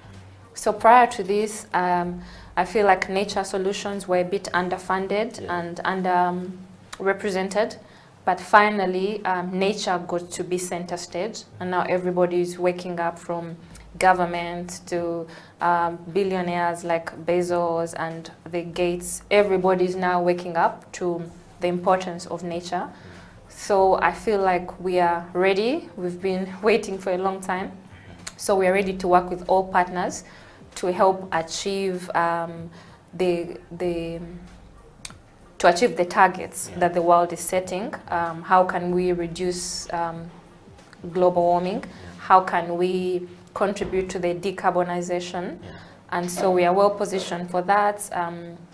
So prior to this, I feel like nature solutions were a bit underfunded and underrepresented, but finally nature got to be center stage, and now everybody is waking up, from government to billionaires like Bezos and the Gates. Everybody is now waking up to the importance of nature. So I feel like we are ready. We've been waiting for a long time. So we are ready to work with all partners to help achieve the targets that the world is setting. How can we reduce global warming? How can we contribute to the decarbonization? And so we are well positioned for that.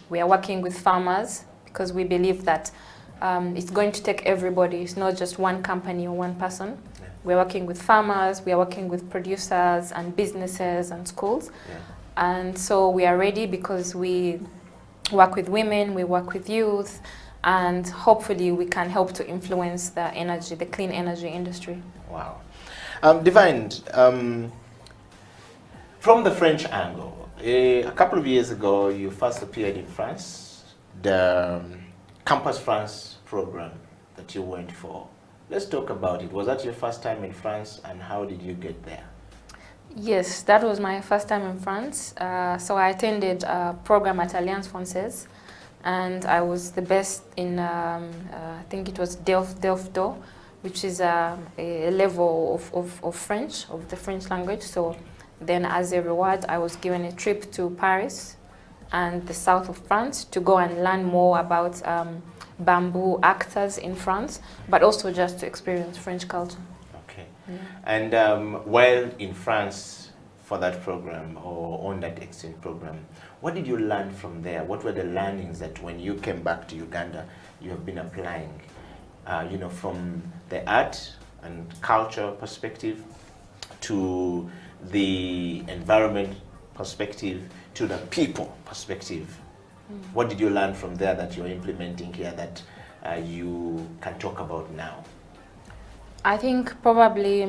We are working with farmers because we believe that it's going to take everybody. It's not just one company or one person. We're working with farmers, we are working with producers and businesses and schools. And so we are ready because we work with women, we work with youth, and hopefully we can help to influence the energy, the clean energy industry. Wow. Divine, from the French angle, a couple of years ago you first appeared in France, the Campus France program that you went for. Let's talk about it. Was that your first time in France, and how did you get there? Yes, that was my first time in France. So I attended a program at Alliance Française, and I was the best in, I think it was Delft Do, which is a level of French, of the French language. So then as a reward, I was given a trip to Paris and the south of France to go and learn more about bamboo actors in France, but also just to experience French culture. Okay. Yeah. And while in France for that program, or on that exchange program, what did you learn from there? What were the learnings that when you came back to Uganda, you have been applying, you know, from the art and culture perspective to the environment perspective to the people perspective? What did you learn from there that you're implementing here that you can talk about now? I think probably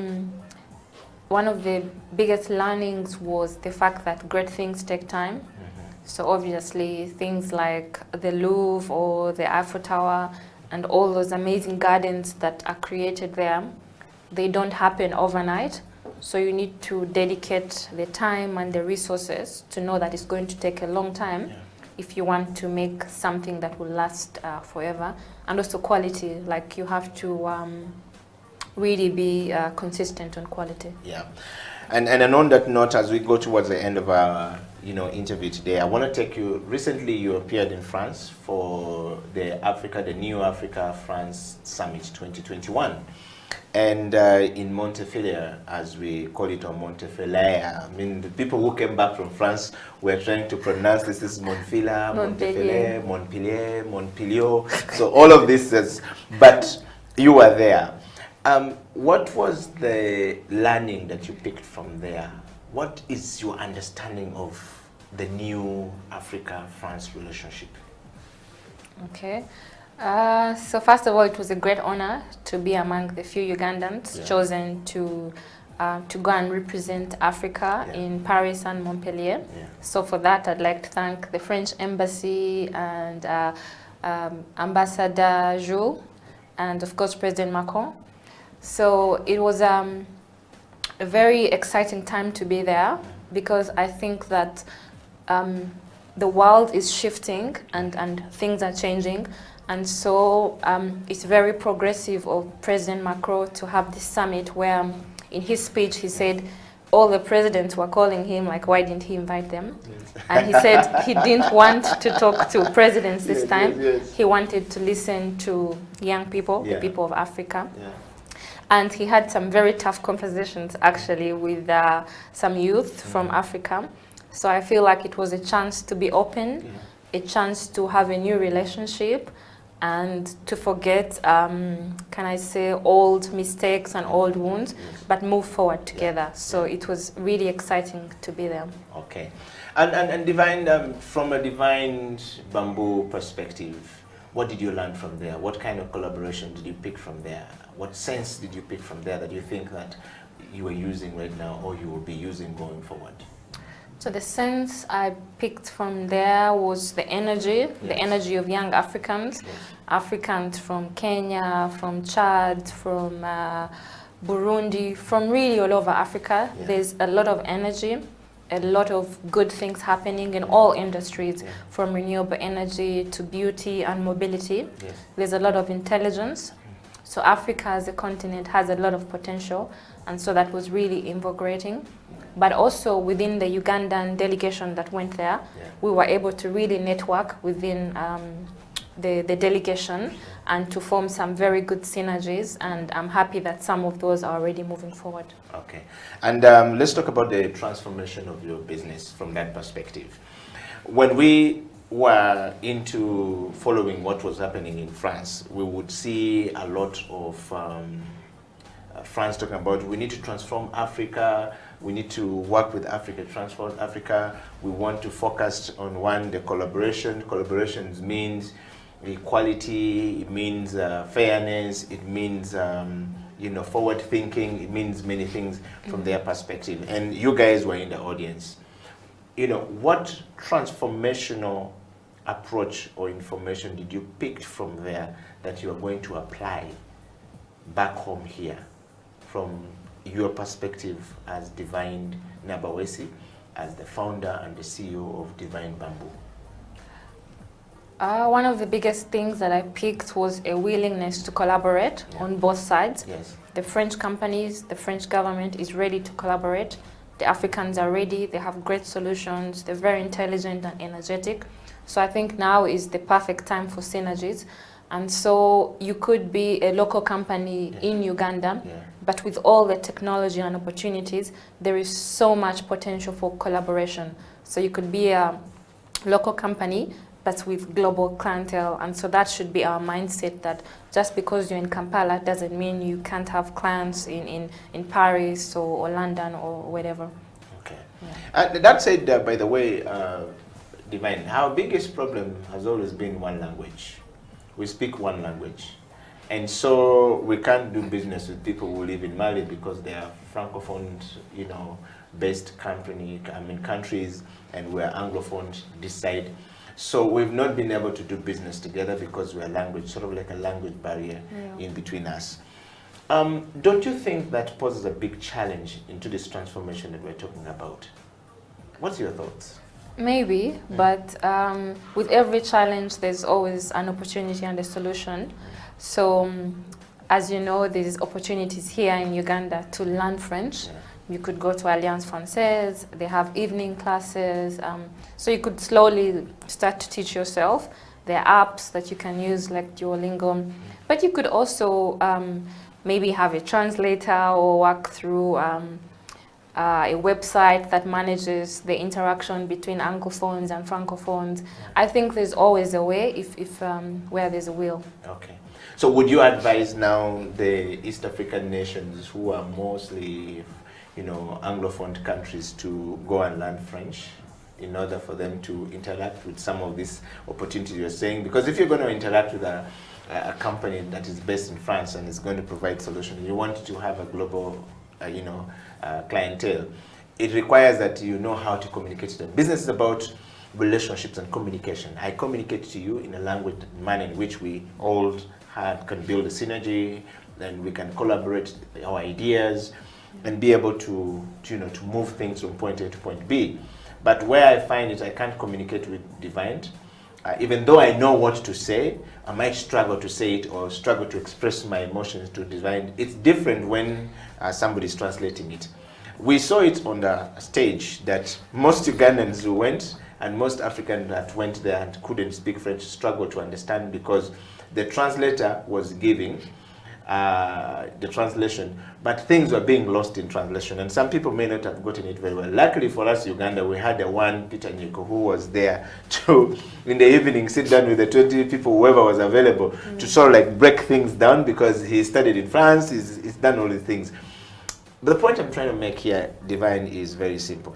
one of the biggest learnings was the fact that great things take time. So obviously things like the Louvre or the Eiffel Tower and all those amazing gardens that are created there, they don't happen overnight. So you need to dedicate the time and the resources to know that it's going to take a long time if you want to make something that will last forever. And also quality, like you have to really be consistent on quality. Yeah. And on that note, as we go towards the end of our interview today. I want to take you, recently you appeared in France for the New Africa France Summit 2021. And in Montefiore, as we call it, or Montefiore, I mean, the people who came back from France were trying to pronounce this is Montfilia, Montefiore, Montpellier, Montpellier. So all of this is, but you were there. What was the learning that you picked from there? What is your understanding of the new Africa-France relationship? Okay. So first of all, it was a great honor to be among the few Ugandans chosen to go and represent Africa in Paris and Montpellier. So for that, I'd like to thank the French Embassy and Ambassador Jules, and of course President Macron. So it was a very exciting time to be there, because I think that the world is shifting and things are changing. And so it's very progressive of President Macron to have this summit where in his speech he said all the presidents were calling him, like, why didn't he invite them? And he said he didn't want to talk to presidents this time. He wanted to listen to young people, the people of Africa. And he had some very tough conversations actually with some youth from Africa. So I feel like it was a chance to be open, a chance to have a new relationship, and to forget, can I say, old mistakes and old wounds, but move forward together. So it was really exciting to be there. Okay. And Divine, from a Divine Bamboo perspective, what did you learn from there? What kind of collaboration did you pick from there? What sense did you pick from there that you think that you are using right now or you will be using going forward? So the sense I picked from there was the energy of young Africans, Africans from Kenya, from Chad, from Burundi, from really all over Africa. There's a lot of energy, a lot of good things happening in all industries, from renewable energy to beauty and mobility. There's a lot of intelligence. So Africa as a continent has a lot of potential, and so that was really invigorating. But also within the Ugandan delegation that went there, we were able to really network within the delegation and to form some very good synergies, and I'm happy that some of those are already moving forward. Okay, and let's talk about the transformation of your business from that perspective. When we were into following what was happening in France, we would see a lot of France talking about, we need to transform Africa, we need to work with Africa, transform Africa, we want to focus on the collaboration. Collaborations means equality, it means fairness, it means forward thinking, it means many things from their perspective. And you guys were in the audience. What transformational approach or information did you pick from there that you are going to apply back home here from your perspective as Divine Nabawesi, as the founder and the CEO of Divine Bamboo? One of the biggest things that I picked was a willingness to collaborate on both sides. The French companies, the French government is ready to collaborate. The Africans are ready, they have great solutions, they're very intelligent and energetic. So I think now is the perfect time for synergies. And so you could be a local company in Uganda, but with all the technology and opportunities, there is so much potential for collaboration. So you could be a local company, but with global clientele. And so that should be our mindset, that just because you're in Kampala doesn't mean you can't have clients in Paris or London or whatever. Okay. That said, by the way, Divine, our biggest problem has always been one language. We speak one language. And so we can't do business with people who live in Mali because they are francophone, based countries, and we're anglophone this side. So we've not been able to do business together because we're sort of like a language barrier in between us. Don't you think that poses a big challenge into this transformation that we're talking about? What's your thoughts? Maybe, but with every challenge, there's always an opportunity and a solution. So, as you know, there's opportunities here in Uganda to learn French, You could go to Alliance Française, they have evening classes, so you could slowly start to teach yourself. There are apps that you can use like Duolingo, but you could also maybe have a translator or work through a website that manages the interaction between Anglophones and Francophones. I think there's always a way if where there's a will. Okay. So would you advise now the East African nations who are mostly, you know, Anglophone countries to go and learn French in order for them to interact with some of these opportunities you're saying? Because if you're going to interact with a company that is based in France and is going to provide solutions, you want to have a global, clientele. It requires that you know how to communicate to them. Business is about relationships and communication. I communicate to you in a language manner in which we all can build a synergy, then we can collaborate our ideas and be able to move things from point A to point B. But where I find it, I can't communicate with Divine. Even though I know what to say, I might struggle to say it or struggle to express my emotions to Divine. It's different when somebody's translating it. We saw it on the stage that most Ugandans who went and most Africans that went there and couldn't speak French struggled to understand because the translator was giving the translation, but things were being lost in translation, and some people may not have gotten it very well. Luckily for us, Uganda, we had one Peter Nyiko who was there to, in the evening, sit down with the 20 people, whoever was available, to sort of like break things down because he studied in France, he's done all these things. But the point I'm trying to make here, Divine, is very simple.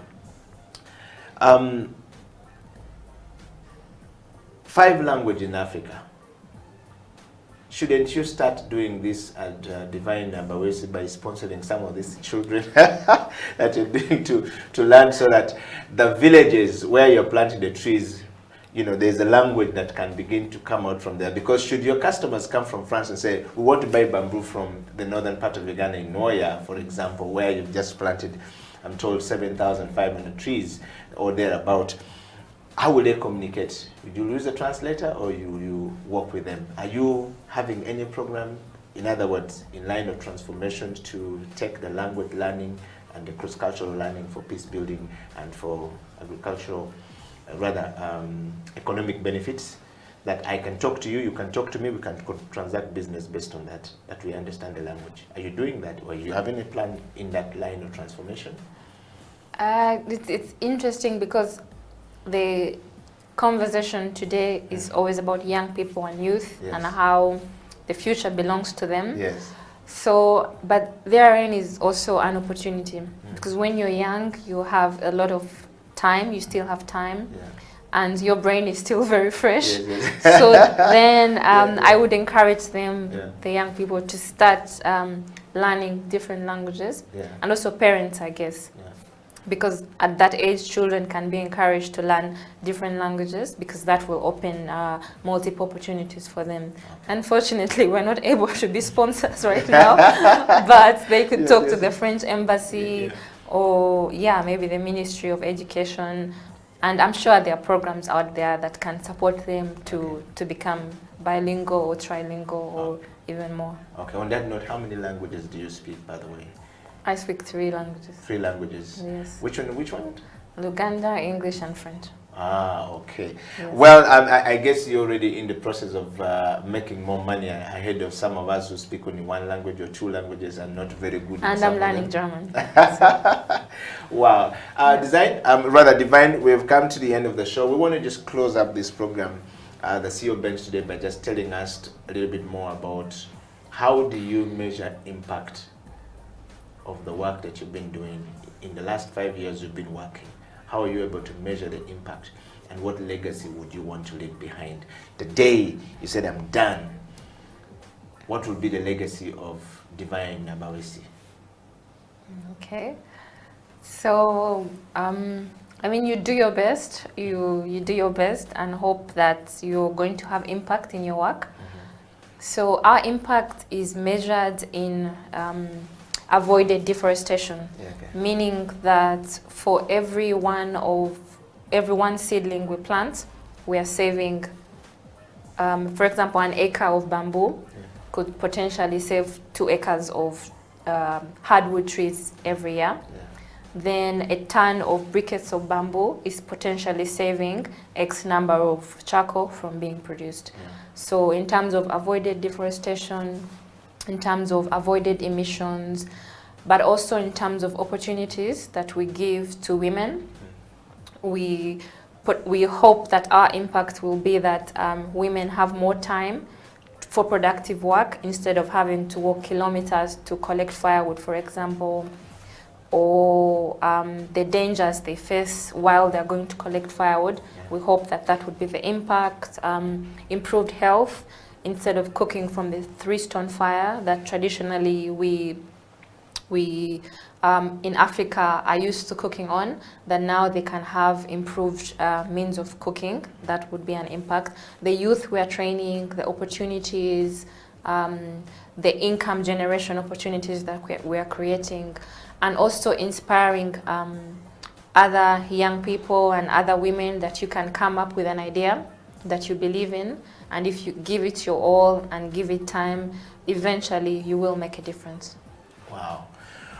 5 languages in Africa. Shouldn't you start doing this at Divine Bawesi by sponsoring some of these children that you're doing to learn, so that the villages where you're planting the trees, you know, there's a language that can begin to come out from there? Because should your customers come from France and say, we want to buy bamboo from the northern part of Uganda in Noya, for example, where you've just planted, I'm told, 7,500 trees or thereabout, how will they communicate? Would you use a translator or you work with them? Are you having any program, in other words, in line of transformation to take the language learning and the cross-cultural learning for peace building and for agricultural, economic benefits? That I can talk to you, you can talk to me, we can transact business based on that we understand the language. Are you doing that, or are you having a plan in that line of transformation? It's interesting because the conversation today is always about young people and youth, and how the future belongs to them. Yes. So, but therein is also an opportunity, because when you're young, you have a lot of time, you still have time, and your brain is still very fresh. So then I would encourage them, the young people, to start learning different languages, and also parents, I guess. Because at that age, children can be encouraged to learn different languages, because that will open multiple opportunities for them. Unfortunately, we're not able to be sponsors right now, but they could talk to the French embassy or maybe the Ministry of Education, and I'm sure there are programs out there that can support them to become bilingual or trilingual or even more. Okay, on that note, how many languages do you speak, by the way? I speak 3 languages. 3 languages? Yes. Which one? Luganda, English, and French. Ah, okay. Yes. Well, I guess you're already in the process of making more money ahead of some of us who speak only 1 language or 2 languages and not very good. And I'm learning German. Wow. Divine, we've come to the end of the show. We want to just close up this program, the CEO Bench today, by just telling us a little bit more about how do you measure impact of the work that you've been doing in the last 5 years you've been working. How are you able to measure the impact, and what legacy would you want to leave behind? The day you said, I'm done, what would be the legacy of Divine Bawesi? Okay. So, I mean, you do your best. You do your best and hope that you're going to have impact in your work. So our impact is measured in avoided deforestation, meaning that for every one seedling we plant, we are saving, for example, an acre of bamboo could potentially save 2 acres of hardwood trees every year. Then a ton of briquettes of bamboo is potentially saving X number of charcoal from being produced. So in terms of avoided deforestation, in terms of avoided emissions, but also in terms of opportunities that we give to women, we hope that our impact will be that women have more time for productive work instead of having to walk kilometers to collect firewood, for example, or the dangers they face while they're going to collect firewood. We hope that that would be the impact. Improved health, instead of cooking from the 3-stone fire that traditionally we in Africa are used to cooking on, that now they can have improved means of cooking. That would be an impact. The youth we are training, the opportunities, the income generation opportunities that we are creating, and also inspiring other young people and other women that you can come up with an idea that you believe in, and if you give it your all and give it time, eventually you will make a difference. Wow.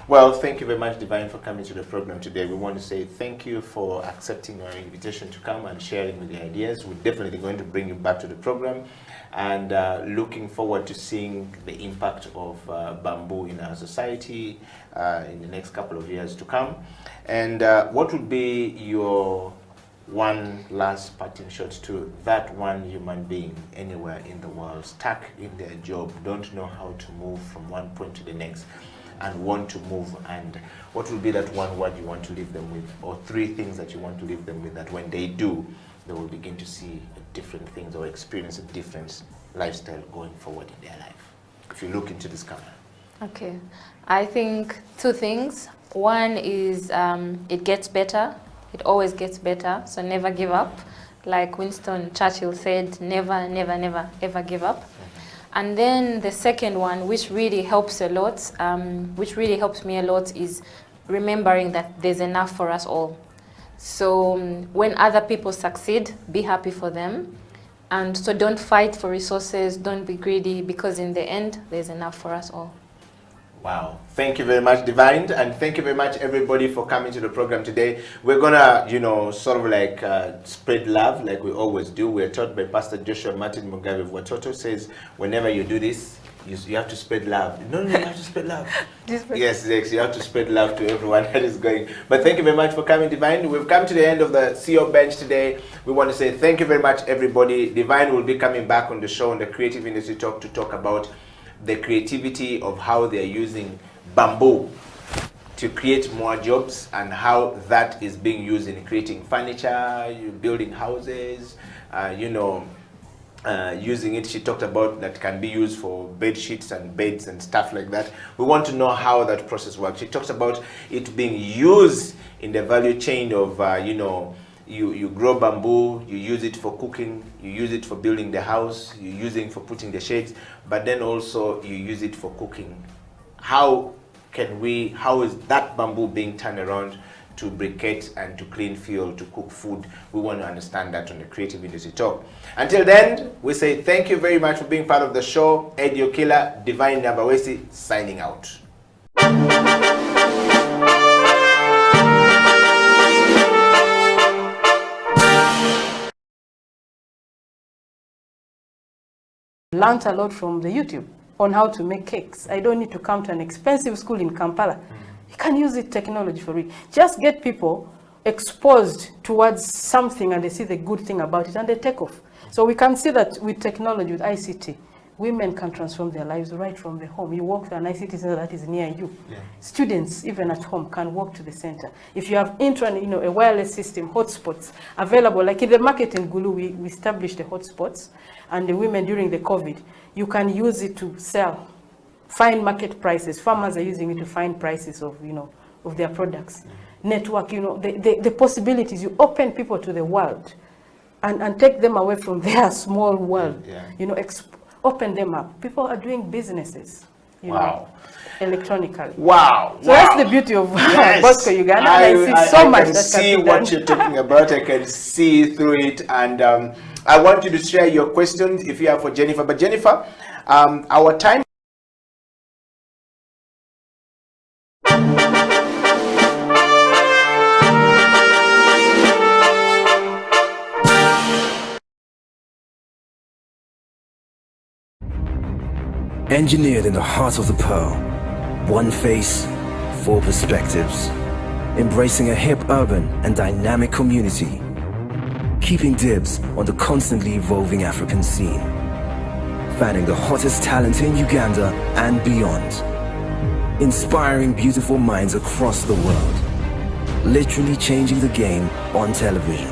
Well, thank you very much, Divine, for coming to the program today. We want to say thank you for accepting our invitation to come and sharing with the ideas. We're definitely going to bring you back to the program, and looking forward to seeing the impact of bamboo in our society in the next couple of years to come. And what would be your one last parting shot to that one human being anywhere in the world, stuck in their job, don't know how to move from one point to the next, and want to move? And what will be that one word you want to leave them with, or 3 things that you want to leave them with, that when they do, they will begin to see different things or experience a different lifestyle going forward in their life? If you look into this camera. Okay, I think 2 things. One is it gets better. It always gets better, so never give up. Like Winston Churchill said, never, never, never, ever give up. And then the second one, which really helps a lot, which really helps me a lot, is remembering that there's enough for us all. So when other people succeed, be happy for them. And so don't fight for resources, don't be greedy, because in the end, there's enough for us all. Wow. Thank you very much, Divine, and thank you very much, everybody, for coming to the program today. We're gonna, sort of like spread love like we always do. We're taught by Pastor Joshua Martin Mugabe of Watoto, says, whenever you do this, you have to spread love. No, you have to spread love. Yes, you have to spread love to everyone that is going. But thank you very much for coming, Divine. We've come to the end of the CEO Bench today. We want to say thank you very much, everybody. Divine will be coming back on the show on the Creative Industry Talk to talk about the creativity of how they're using bamboo to create more jobs, and how that is being used in creating furniture, building houses, using it. She talked about that can be used for bed sheets and beds and stuff like that. We want to know how that process works. She talks about it being used in the value chain of, you grow bamboo, you use it for cooking, you use it for building the house, you use it for putting the shades, but then also you use it for cooking. How is that bamboo being turned around to briquette and to clean fuel to cook food? We want to understand that on the Creative Industry Talk. Until then, we say thank you very much for being part of the show. Eddie Okila, Divine Nabawesi, signing out. Learned a lot from the YouTube on how to make cakes. I don't need to come to an expensive school in Kampala. You can use it, technology for it. Just get people exposed towards something and they see the good thing about it and they take off. So we can see that with technology, with ICT, women can transform their lives right from the home. You walk to an ICT center that is near you. Yeah. Students, even at home, can walk to the center. If you have a wireless system, hotspots available, like in the market in Gulu, we established the hotspots, and the women during the COVID, you can use it to sell, find market prices. Farmers are using it to find prices of, of their products. Network, the possibilities. You open people to the world and take them away from their small world. Yeah. Open them up. People are doing businesses, electronically. Wow. So that's the beauty of Bosco Uganda. I see so much that can be done. I can see what you're talking about. I can see through it. And I want you to share your questions if you are for Jennifer. But Jennifer, our time Engineered in the heart of the pearl. One face, four perspectives. Embracing a hip, urban, and dynamic community. Keeping dibs on the constantly evolving African scene. Fanning the hottest talent in Uganda and beyond. Inspiring beautiful minds across the world. Literally changing the game on television.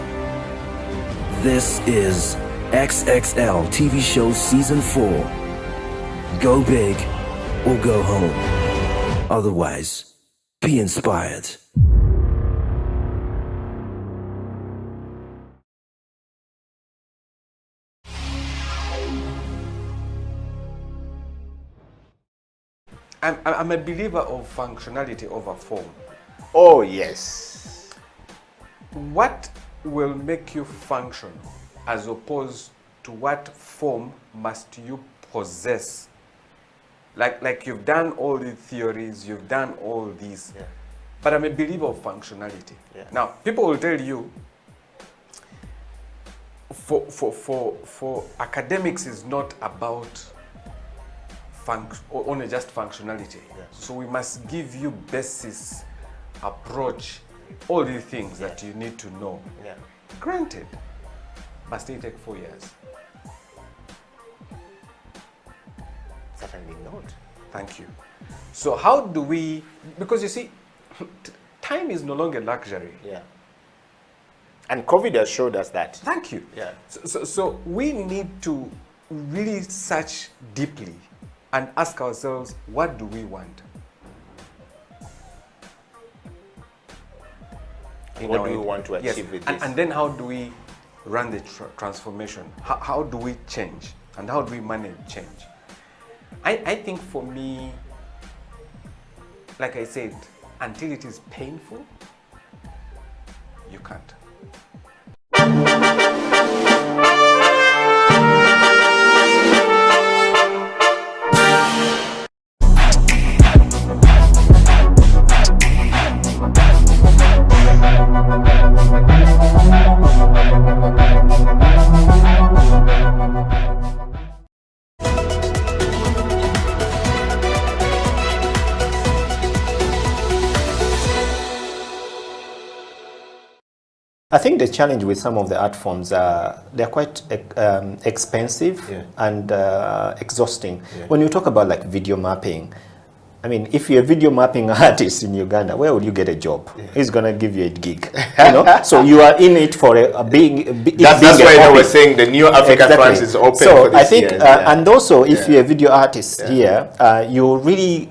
This is XXL TV Show Season 4. Go big or go home. Otherwise, be inspired. I'm a believer of functionality over form. Oh, yes. What will make you function as opposed to what form must you possess? Like you've done all the theories, you've done all these, but I'm a believer of functionality. Now, people will tell you, for academics is not about only just functionality. So we must give you basis, approach, all the things that you need to know. Granted, must it take 4 years? Certainly not. Thank you. So how do we, because you see, time is no longer luxury. And COVID has showed us that. Thank you. So we need to really search deeply and ask ourselves, what do we want? What do we want to achieve with this? And then how do we run the transformation? How do we change? And how do we manage change? I think for me, like I said, until it is painful, you can't. I think the challenge with some of the art forms are they're quite expensive and exhausting. When you talk about like video mapping, I mean, if you're a video mapping artist in Uganda, where would you get a job? He's gonna give you a gig, you know. So you are in it for That's why I was saying the new Africa France is open. So for this I think, year, and also if you're a video artist here, you really.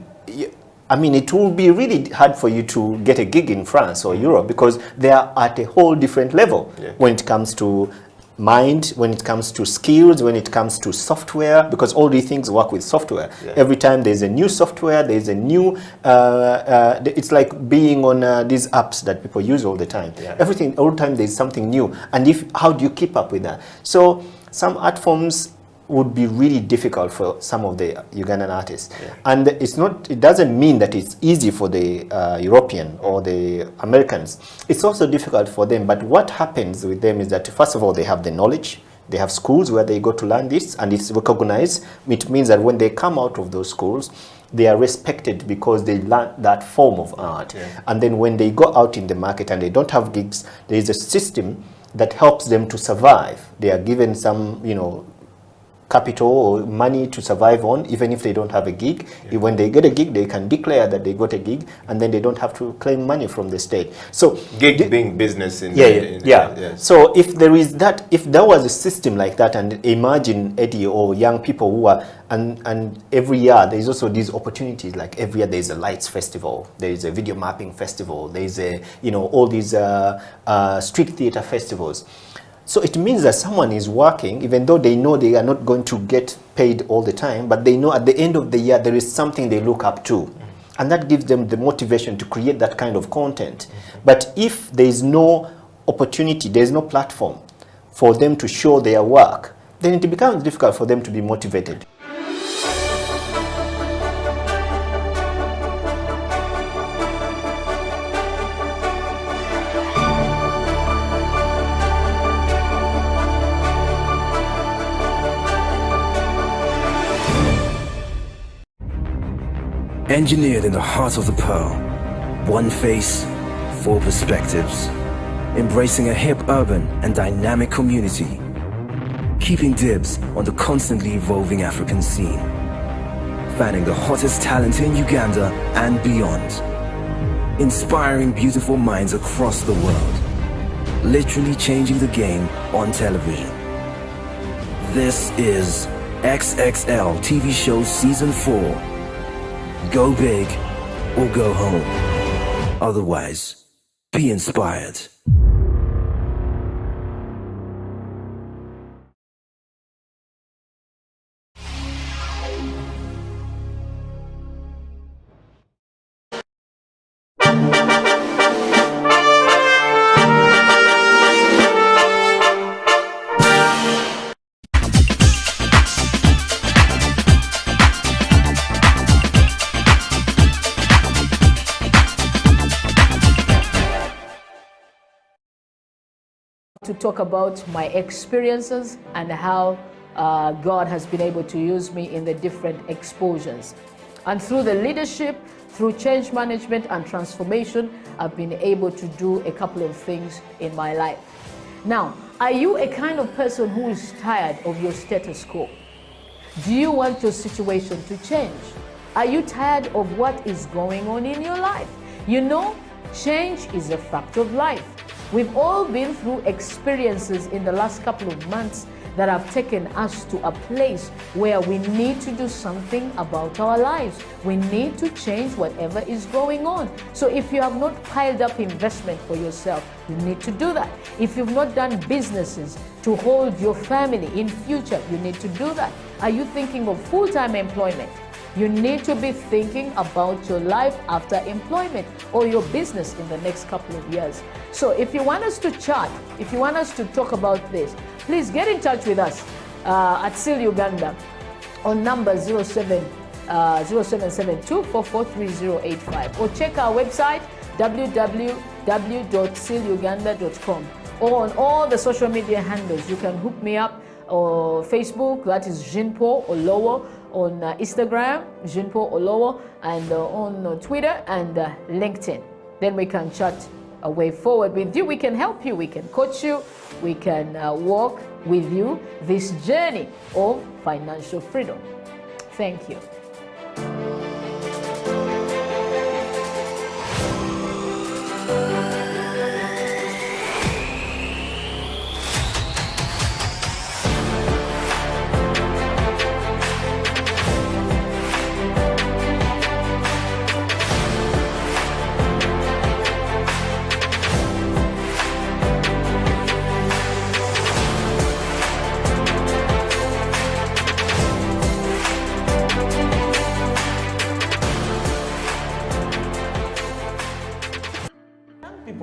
I mean, it will be really hard for you to get a gig in France or Europe because they are at a whole different level when it comes to mind, when it comes to skills, when it comes to software, because all these things work with software. Every time there's a new software, there's a new, it's like being on these apps that people use all the time. Everything, all the time there's something new. And how do you keep up with that? So some art forms would be really difficult for some of the Ugandan artists. And it doesn't mean that it's easy for the European or the Americans. It's also difficult for them, but what happens with them is that first of all, they have the knowledge, they have schools where they go to learn this, and it's recognized. It means that when they come out of those schools, they are respected because they learn that form of art. And then when they go out in the market and they don't have gigs, there is a system that helps them to survive. They are given some, capital or money to survive on, even if they don't have a gig. When they get a gig, they can declare that they got a gig, and then they don't have to claim money from the state. So gig being business in So if there is that, if there was a system like that, and imagine Eddie or young people who are, and every year there is also these opportunities. Like every year there is a lights festival, there is a video mapping festival, there is a all these street theater festivals. So it means that someone is working, even though they know they are not going to get paid all the time, but they know at the end of the year there is something they look up to. And that gives them the motivation to create that kind of content. But if there is no opportunity, there is no platform for them to show their work, then it becomes difficult for them to be motivated. Engineered in the heart of the Pearl. One face, four perspectives. Embracing a hip, urban, and dynamic community. Keeping dibs on the constantly evolving African scene. Fanning the hottest talent in Uganda and beyond. Inspiring beautiful minds across the world. Literally changing the game on television. This is XXL TV Show Season 4. Go big or go home. Otherwise, be inspired. To talk about my experiences and how God has been able to use me in the different exposures. And through the leadership, through change management and transformation, I've been able to do a couple of things in my life. Now, are you a kind of person who is tired of your status quo? Do you want your situation to change? Are you tired of what is going on in your life? You know, change is a fact of life. We've all been through experiences in the last couple of months that have taken us to a place where we need to do something about our lives. We need to change whatever is going on. So if you have not piled up investment for yourself, you need to do that. If you've not done businesses to hold your family in future, you need to do that. Are you thinking of full-time employment? You need to be thinking about your life after employment or your business in the next couple of years. So if you want us to chat, if you want us to talk about this, please get in touch with us at SEAL Uganda on number 0772443085 or check our website www.sealuganda.com or on all the social media handles. You can hook me up or Facebook, that is Jean-Paul Olowo, on Instagram, Jean-Paul Olowo, and on Twitter and LinkedIn. Then we can chat a way forward with you. We can help you, we can coach you, we can walk with you this journey of financial freedom. Thank you.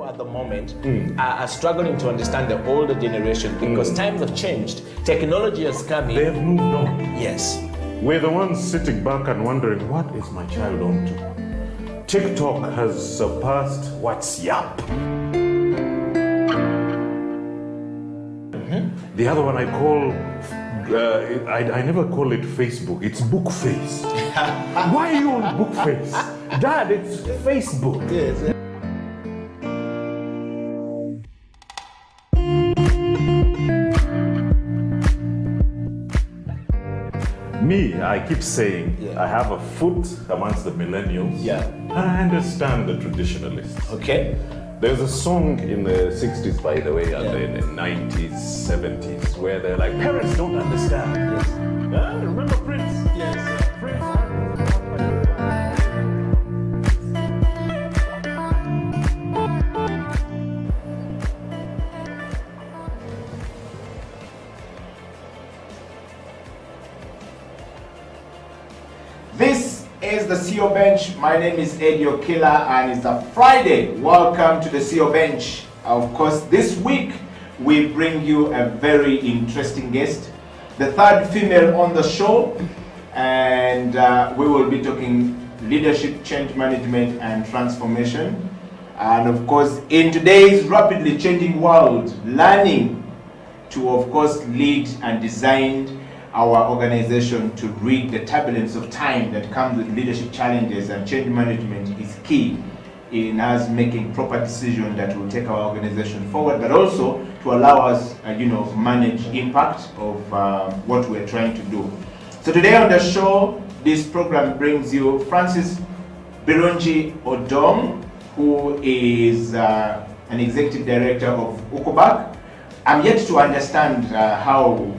At the moment are struggling to understand the older generation because times have changed. Technology has come in. They've moved on. Yes. We're the ones sitting back and wondering, what is my child on to? TikTok has surpassed WhatsApp. The other one I call, I never call it Facebook, it's Bookface. Why are you on Bookface? Dad, it's Facebook. Yes. Me, I keep saying I have a foot amongst the millennials. Yeah. And I understand the traditionalists. Okay. There's a song in the 60s, by the way, and the 90s, 70s, where they're like, parents don't understand. Yes. Remember Prince? Yes. Prince. This is the CEO Bench. My name is Eddie Okila and it's a Friday. Welcome to the CEO Bench. Of course, this week we bring you a very interesting guest, the third female on the show, and we will be talking leadership, change management and transformation. And of course, in today's rapidly changing world, learning to of course lead and design our organization to read the turbulence of time that comes with leadership challenges, and change management is key in us making proper decisions that will take our organization forward, but also to allow us, manage impact of what we're trying to do. So today on the show, this program brings you Francis Birungi Odong, who is an executive director of UKOBAC. I'm yet to understand how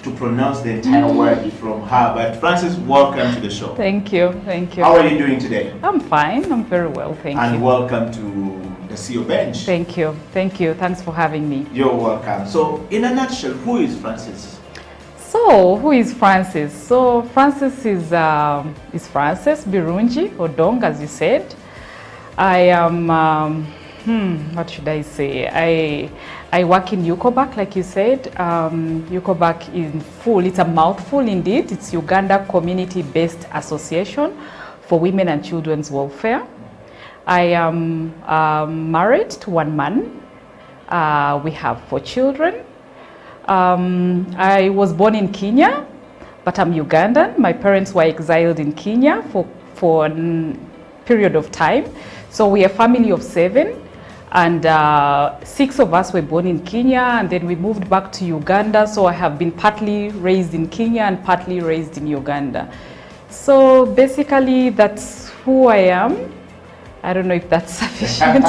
to pronounce the entire word from her, but Francis, welcome to the show. Thank you, thank you. How are you doing today? I'm fine, I'm very well, thank you. And welcome to the CEO Bench. Thank you, thanks for having me. You're welcome. So, in a nutshell, who is Francis? So, who is Francis? So, Francis is Francis Birungi Odong, as you said. I am, what should I say? I work in UKOBAC, like you said. UKOBAC in full, it's a mouthful indeed. It's Uganda Community-Based Association for Women and Children's Welfare. I am married to one man. We have 4 children. I was born in Kenya, but I'm Ugandan. My parents were exiled in Kenya for a period of time. So we are a family of 7. And 6 of us were born in Kenya, and then we moved back to Uganda. So I have been partly raised in Kenya and partly raised in Uganda. So basically, that's who I am. I don't know if that's sufficient.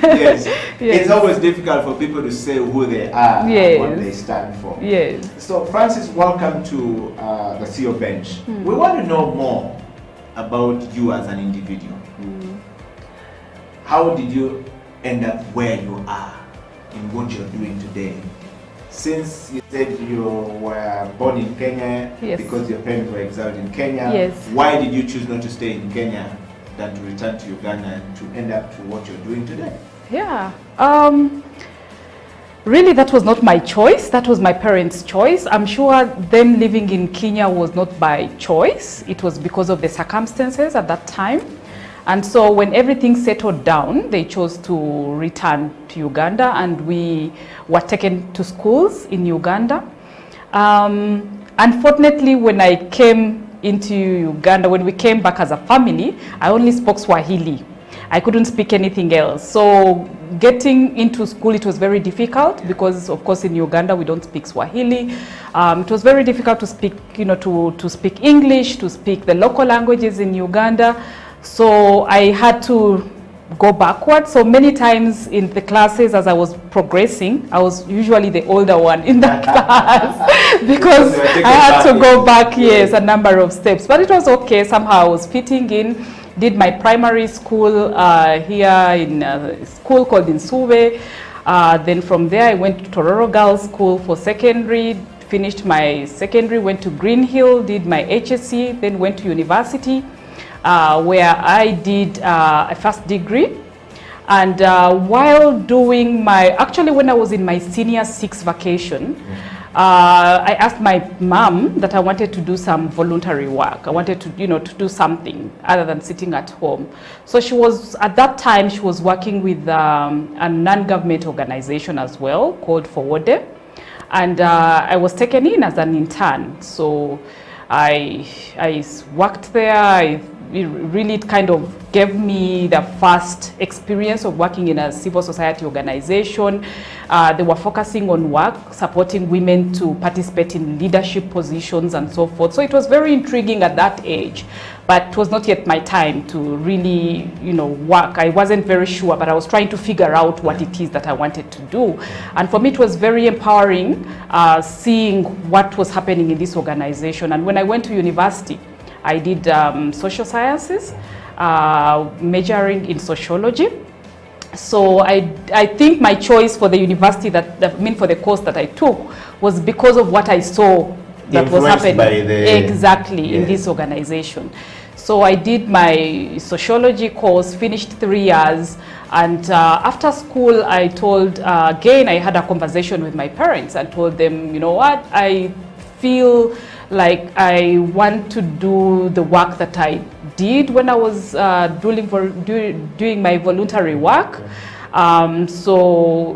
Yes. It's always difficult for people to say who they are and what they stand for. Yes. So Francis, welcome to the CEO Bench. We want to know more about you as an individual. How did you end up where you are in what you're doing today? Since you said you were born in Kenya because your parents were exiled in Kenya, why did you choose not to stay in Kenya than to return to Uganda and to end up to what you're doing today? Yeah, really that was not my choice, that was my parents' choice. I'm sure them living in Kenya was not by choice, it was because of the circumstances at that time. And so when everything settled down, they chose to return to Uganda, and we were taken to schools in Uganda. Unfortunately, when I came into Uganda, when we came back as a family, I only spoke Swahili. I couldn't speak anything else. So getting into school, it was very difficult because, of course, in Uganda, we don't speak Swahili. It was very difficult to speak, to speak English, to speak the local languages in Uganda. So I had to go backwards. So many times in the classes as I was progressing, I was usually the older one in the class because I had to go back, a number of steps. But it was okay. Somehow I was fitting in. Did my primary school here in a school called Nsube. Then from there I went to Tororo Girls School for secondary. Finished my secondary, went to Green Hill, did my HSC, then went to university. Where I did a first degree, and while doing actually when I was in my senior 6 vacation, I asked my mom that I wanted to do some voluntary work. I wanted to, to do something other than sitting at home. So she was, at that time, she was working with a non-government organization as well called Forward, and I was taken in as an intern. So I worked there. It really kind of gave me the first experience of working in a civil society organization. They were focusing on work, supporting women to participate in leadership positions and so forth. So it was very intriguing at that age, but it was not yet my time to really, work. I wasn't very sure, but I was trying to figure out what it is that I wanted to do. And for me, it was very empowering seeing what was happening in this organization. And when I went to university, I did social sciences, majoring in sociology. So I think my choice for the university for the course that I took was because of what I saw that was happening in this organization. So I did my sociology course, finished 3 years, and after school I told, again I had a conversation with my parents and told them, you know what, I feel like I want to do the work that I did when I was doing my voluntary work. So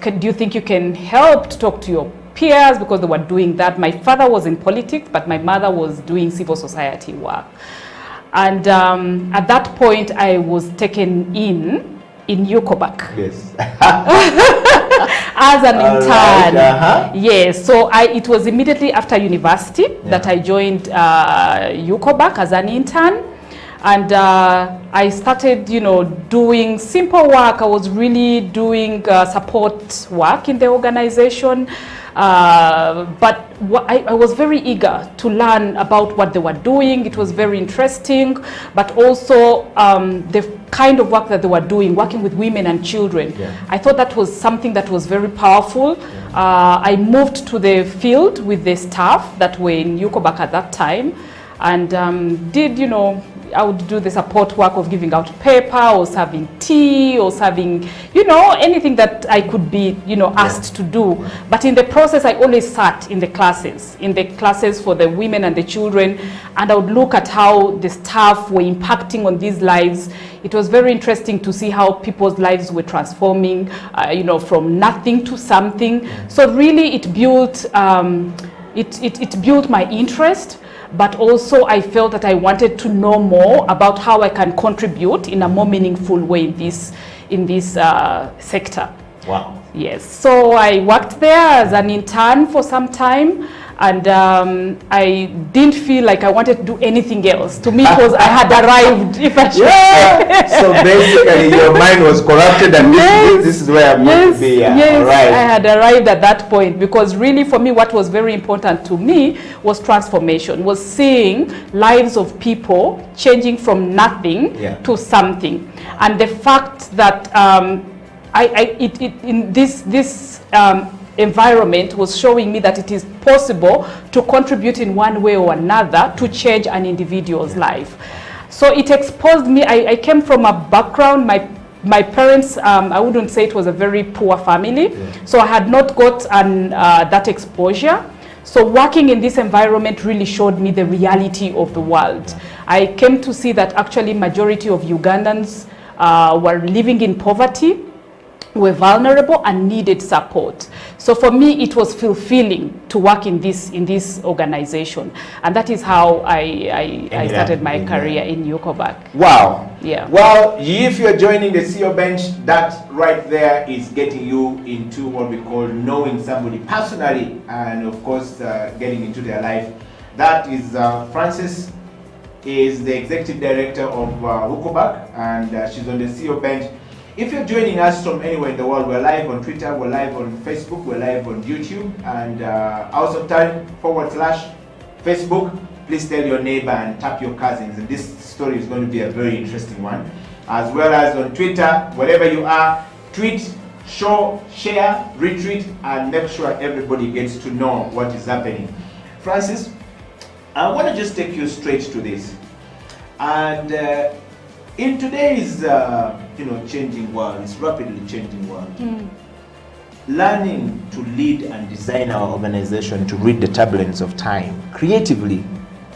do you think you can help to talk to your peers because they were doing that. My father was in politics, but my mother was doing civil society work. And at that point, I was taken in Yukovac. Yes. As an intern. Right, Yes, so it was immediately after university that I joined Yukovac as an intern. And I started, you know, doing simple work. I was really doing support work in the organization. But I was very eager to learn about what they were doing. It was very interesting, but also the kind of work that they were doing, working with women and children. I thought that was something that was very powerful. I moved to the field with the staff that were in Yukovac at that time, and did, you know, I would do the support work of giving out paper or serving tea or serving, you know, anything that I could be, you know, asked to do. But in the process, I always sat in the classes for the women and the children, and I would look at how the staff were impacting on these lives. It was very interesting to see how people's lives were transforming, you know, from nothing to something. So really it built, it built my interest. But also I felt that I wanted to know more about how I can contribute in a more meaningful way in this sector. Wow. Yes, so I worked there as an intern for some time, and I didn't feel like I wanted to do anything else. To me, it was I had arrived, if I should say. So basically your mind was corrupted, and this is where I'm going to be. Yes, right. I had arrived at that point, because really for me what was very important to me was transformation, was seeing lives of people changing from nothing to something. And the fact that in this environment was showing me that it is possible to contribute in one way or another to change an individual's life. So it exposed me. I came from a background, my parents, I wouldn't say it was a very poor family, so I had not got that exposure. So working in this environment really showed me the reality of the world. I came to see that actually majority of Ugandans were living in poverty, were vulnerable and needed support. So for me, it was fulfilling to work in this organization, and that is how I started my career in Yukovac. Wow. Yeah. Well, if you're joining the CEO bench, that right there is getting you into what we call knowing somebody personally, and of course getting into their life. That is Frances is the executive director of Yukovac, and she's on the CEO bench. If you're joining us from anywhere in the world, we're live on Twitter, we're live on Facebook, we're live on YouTube, and House of Time /Facebook. Please tell your neighbor and tap your cousins, and this story is going to be a very interesting one. As well as on Twitter, wherever you are, tweet, show, share, retweet, and make sure everybody gets to know what is happening. Frances, I want to just take you straight to this. And in today's changing world, it's rapidly changing world, learning to lead and design our organization to read the turbulence of time creatively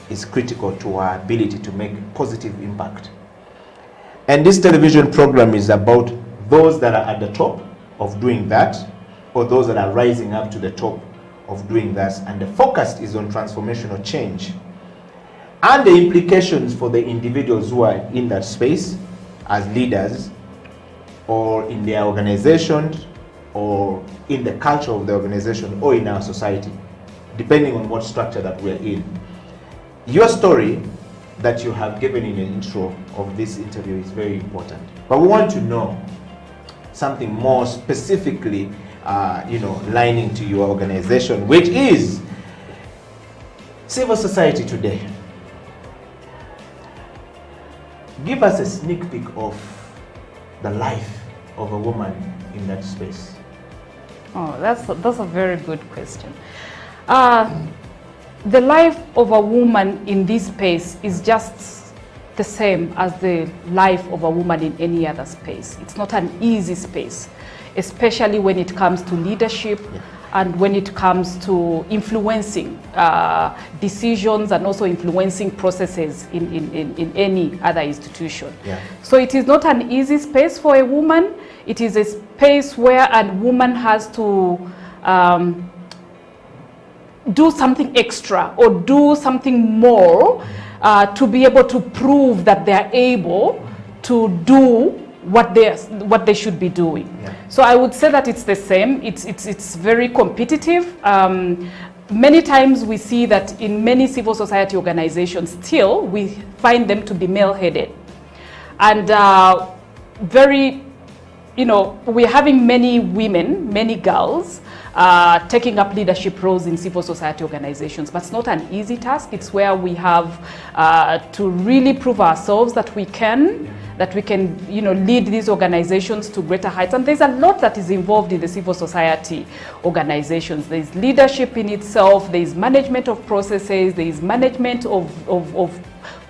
is critical to our ability to make positive impact. And this television program is about those that are at the top of doing that, or those that are rising up to the top of doing that, and the focus is on transformational change and the implications for the individuals who are in that space as leaders, or in their organizations, or in the culture of the organization, or in our society, depending on what structure that we're in. Your story that you have given in the intro of this interview is very important, but we want to know something more specifically, lining to your organization, which is civil society today. Give us a sneak peek of the life of a woman in that space. Oh, that's a very good question. The life of a woman in this space is just the same as the life of a woman in any other space. It's not an easy space, especially when it comes to leadership, and when it comes to influencing decisions and also influencing processes in any other institution. So it is not an easy space for a woman. It is a space where a woman has to do something extra or do something more to be able to prove that they're able to do what they should be doing. Yeah. So I would say that it's the same. It's very competitive. Many times we see that in many civil society organizations, still we find them to be male-headed, and we're having many women, many girls taking up leadership roles in civil society organizations, but it's not an easy task. It's where we have to really prove ourselves that we can lead these organizations to greater heights. And there's a lot that is involved in the civil society organizations. There's leadership in itself, there's management of processes, there's management of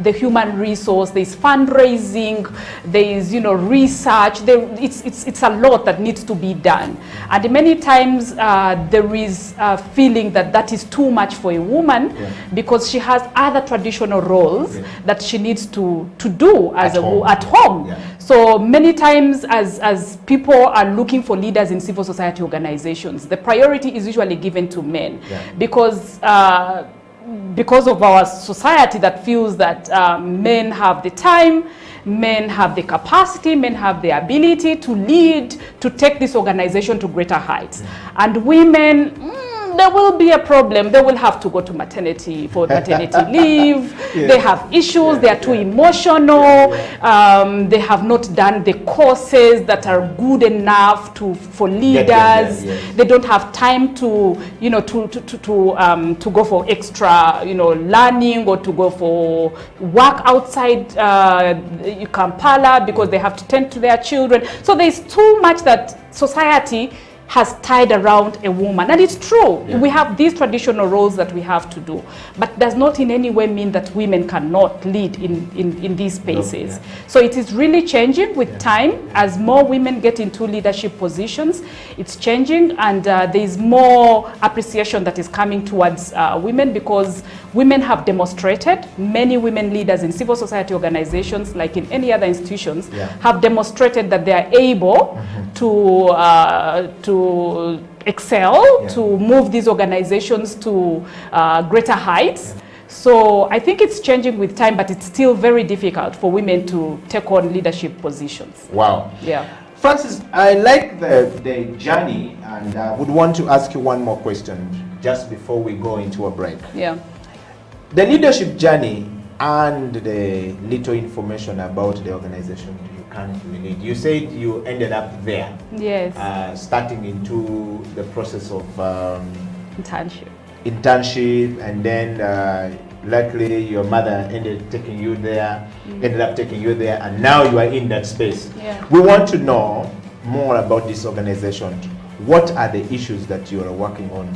the human resource, there's fundraising, there's research. It's a lot that needs to be done, and many times there is a feeling that is too much for a woman, because she has other traditional roles that she needs to do as at home. Yeah. So many times as people are looking for leaders in civil society organizations, the priority is usually given to men, because of our society that feels that men have the time, men have the capacity, men have the ability to lead, to take this organization to greater heights. And women, there will be a problem. They will have to go to maternity leave. They have issues. They are too emotional. They have not done the courses that are good enough for leaders. They don't have time to go for extra learning, or to go for work outside Kampala, because they have to tend to their children. So there's too much that society has tied around a woman. And it's true, we have these traditional roles that we have to do, but does not in any way mean that women cannot lead in these spaces. So it is really changing with time. As more women get into leadership positions, it's changing, and there is more appreciation that is coming towards women, because women have demonstrated, many women leaders in civil society organizations, like in any other institutions, have demonstrated that they are able to excel, to move these organizations to greater heights. So I think it's changing with time, but it's still very difficult for women to take on leadership positions. Wow. Yeah. Francis, I like the journey, and would want to ask you one more question just before we go into a break. Yeah. The leadership journey and the little information about the organization you currently lead. You said you ended up there. Yes. Starting into the process of internship, and then luckily your mother ended up taking you there, and now you are in that space. Yeah. We want to know more about this organization. What are the issues that you are working on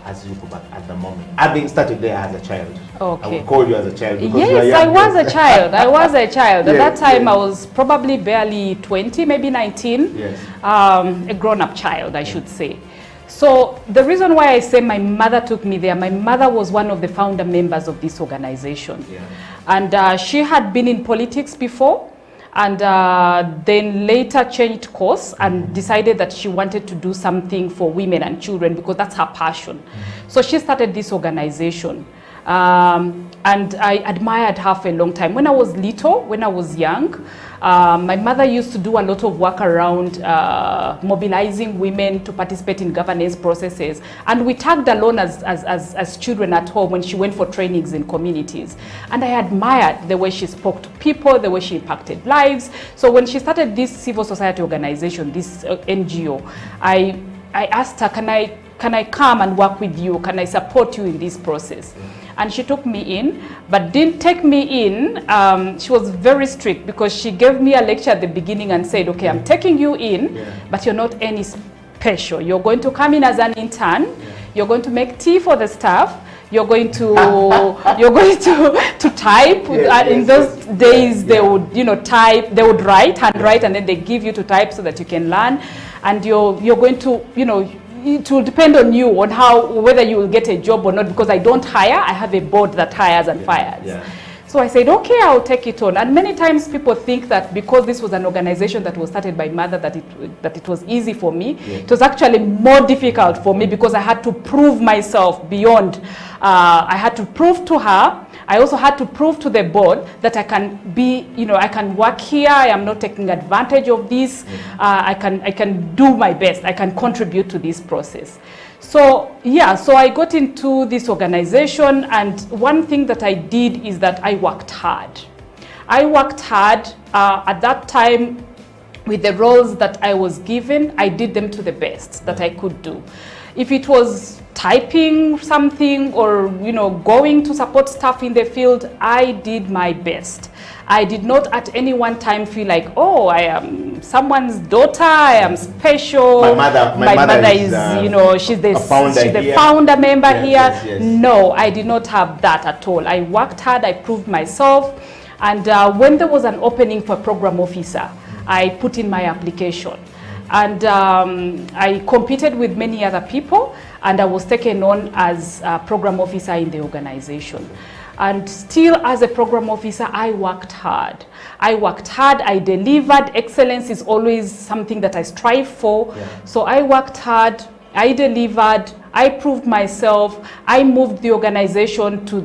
as you go back at the moment? Having started there as a child. Okay. I would call you as a child. Yes, I was a child. I was a child. At that time, I was probably barely 20, maybe 19. Yes. A grown-up child, I should say. So the reason why I say my mother took me there, my mother was one of the founder members of this organization. Yeah. And she had been in politics before, and then later changed course and decided that she wanted to do something for women and children, because that's her passion. So she started this organization. And I admired her for a long time. When I was little, when I was young, my mother used to do a lot of work around mobilizing women to participate in governance processes. And we tagged along as children at home when she went for trainings in communities. And I admired the way she spoke to people, the way she impacted lives. So when she started this civil society organization, this NGO, I asked her, can I come and work with you? Can I support you in this process? And she took me in, but didn't take me in. She was very strict, because she gave me a lecture at the beginning and said, okay, I'm taking you in, but you're not any special. You're going to come in as an intern. You're going to make tea for the staff. You're going to to type. In those days, they would type. They would handwrite, and then they give you to type so that you can learn. And you're going to it will depend on you on whether you will get a job or not, because I don't hire. I have a board that hires and fires. Yeah. So I said, okay, I'll take it on. And many times people think that because this was an organization that was started by mother, that it was easy for me. Yeah. It was actually more difficult for me because I had to prove myself beyond. I had to prove to her. I also had to prove to the board that I can be, I can work here. I am not taking advantage of this. I can do my best. I can contribute to this process. So yeah, so I got into this organization, and one thing that I did is that I worked hard. I worked hard at that time with the roles that I was given. I did them to the best that I could do. If it was typing something or going to support staff in the field, I did my best. I did not at any one time feel like, oh, I am someone's daughter, I am special. My mother is she's the founder member here. Yes. No, I did not have that at all. I worked hard, I proved myself. And when there was an opening for program officer, I put in my application. And I competed with many other people, and I was taken on as a program officer in the organization. And still, as a program officer, I worked hard. I delivered. Excellence is always something that I strive for. Yeah. So I worked hard, I delivered, I proved myself. I moved the organization to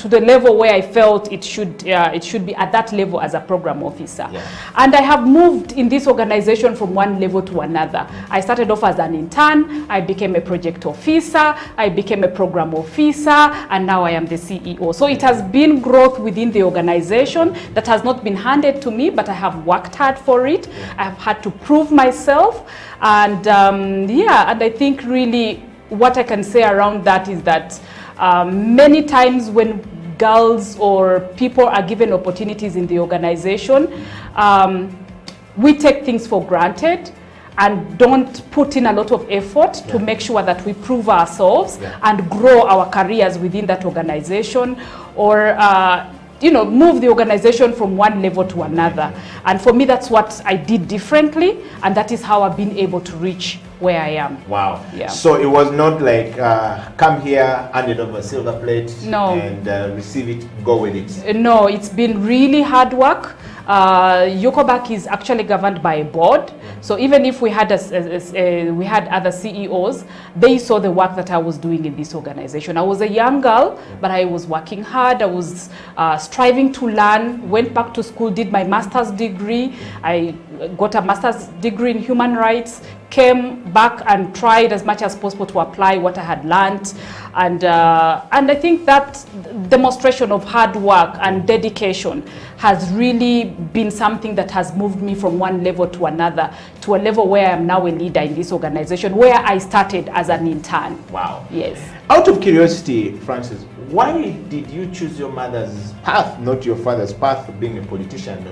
the level where I felt it should be at that level as a program officer. Yeah. And I have moved in this organization from one level to another. I started off as an intern, I became a project officer, I became a program officer, and now I am the CEO. So it has been growth within the organization that has not been handed to me, but I have worked hard for it. Yeah. I have had to prove myself. And and I think really what I can say around that is that many times when girls or people are given opportunities in the organization, we take things for granted and don't put in a lot of effort to make sure that we prove ourselves and grow our careers within that organization, or move the organization from one level to another. And for me, that's what I did differently, and that is how I've been able to reach where I am. Wow. Yeah. So it was not like come here, hand it over a silver plate, and receive it, go with it. No, it's been really hard work. Yokoback is actually governed by a board. So even if we had we had other CEOs, they saw the work that I was doing in this organization. I was a young girl, but I was working hard. I was striving to learn, went back to school, did my master's degree. I got a master's degree in human rights, came back and tried as much as possible to apply what I had learned. And I think that demonstration of hard work and dedication has really been something that has moved me from one level to another, to a level where I am now a leader in this organization, where I started as an intern. Wow. Yes. Out of curiosity, Francis, why did you choose your mother's path, not your father's path of being a politician?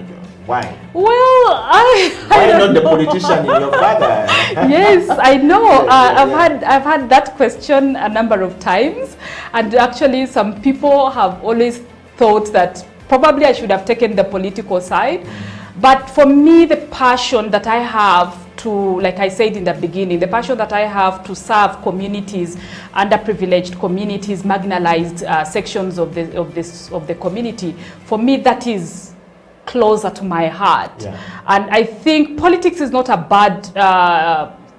Why? Well, why not the politician in your father? Yes, I know. I've had that question a number of times, and actually some people have always thought that probably I should have taken the political side. But for me, the passion that I have to, like I said in the beginning, the passion that I have to serve communities, underprivileged communities, marginalized sections of the community, for me that is closer to my heart. Yeah. And I think politics is not a bad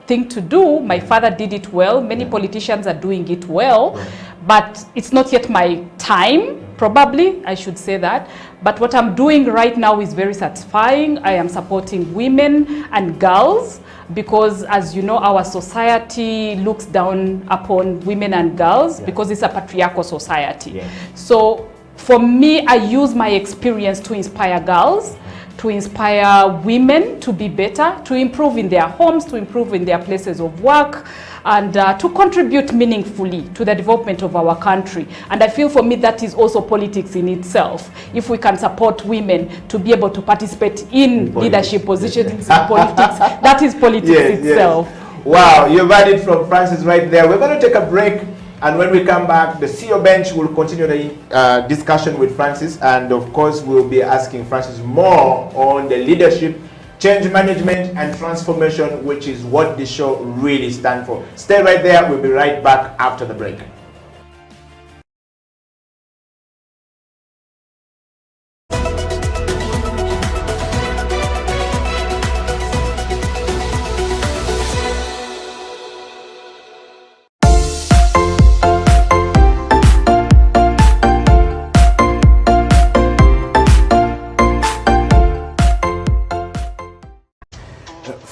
thing to do. My father did it well. Many politicians are doing it well, but it's not yet my time. Probably, I should say that. But what I'm doing right now is very satisfying. I am supporting women and girls because, as you know, our society looks down upon women and girls because it's a patriarchal society. Yeah. So for me, I use my experience to inspire girls, to inspire women to be better, to improve in their homes, to improve in their places of work, and to contribute meaningfully to the development of our country. And I feel for me that is also politics in itself. If we can support women to be able to participate in leadership positions in politics, that is politics itself. Yes. Wow, you've heard it from Francis right there. We're going to take a break. And when we come back, the CEO bench will continue the discussion with Francis. And of course, we'll be asking Francis more on the leadership, change management, and transformation, which is what the show really stands for. Stay right there. We'll be right back after the break.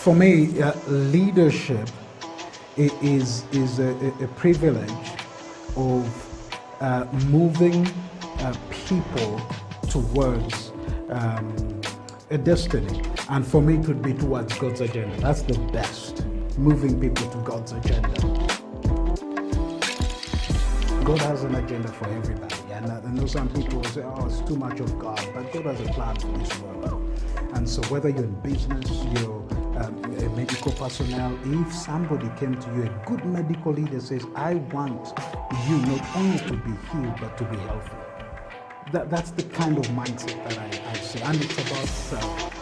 For me, leadership is a privilege of moving people towards a destiny. And for me, it would be towards God's agenda. That's the best, moving people to God's agenda. God has an agenda for everybody. And I know some people will say, oh, it's too much of God. But God has a plan for this world. And so whether you're in business, you're a medical personnel, if somebody came to you, a good medical leader says, I want you not only to be healed, but to be healthy. That's the kind of mindset that I see. And it's about self.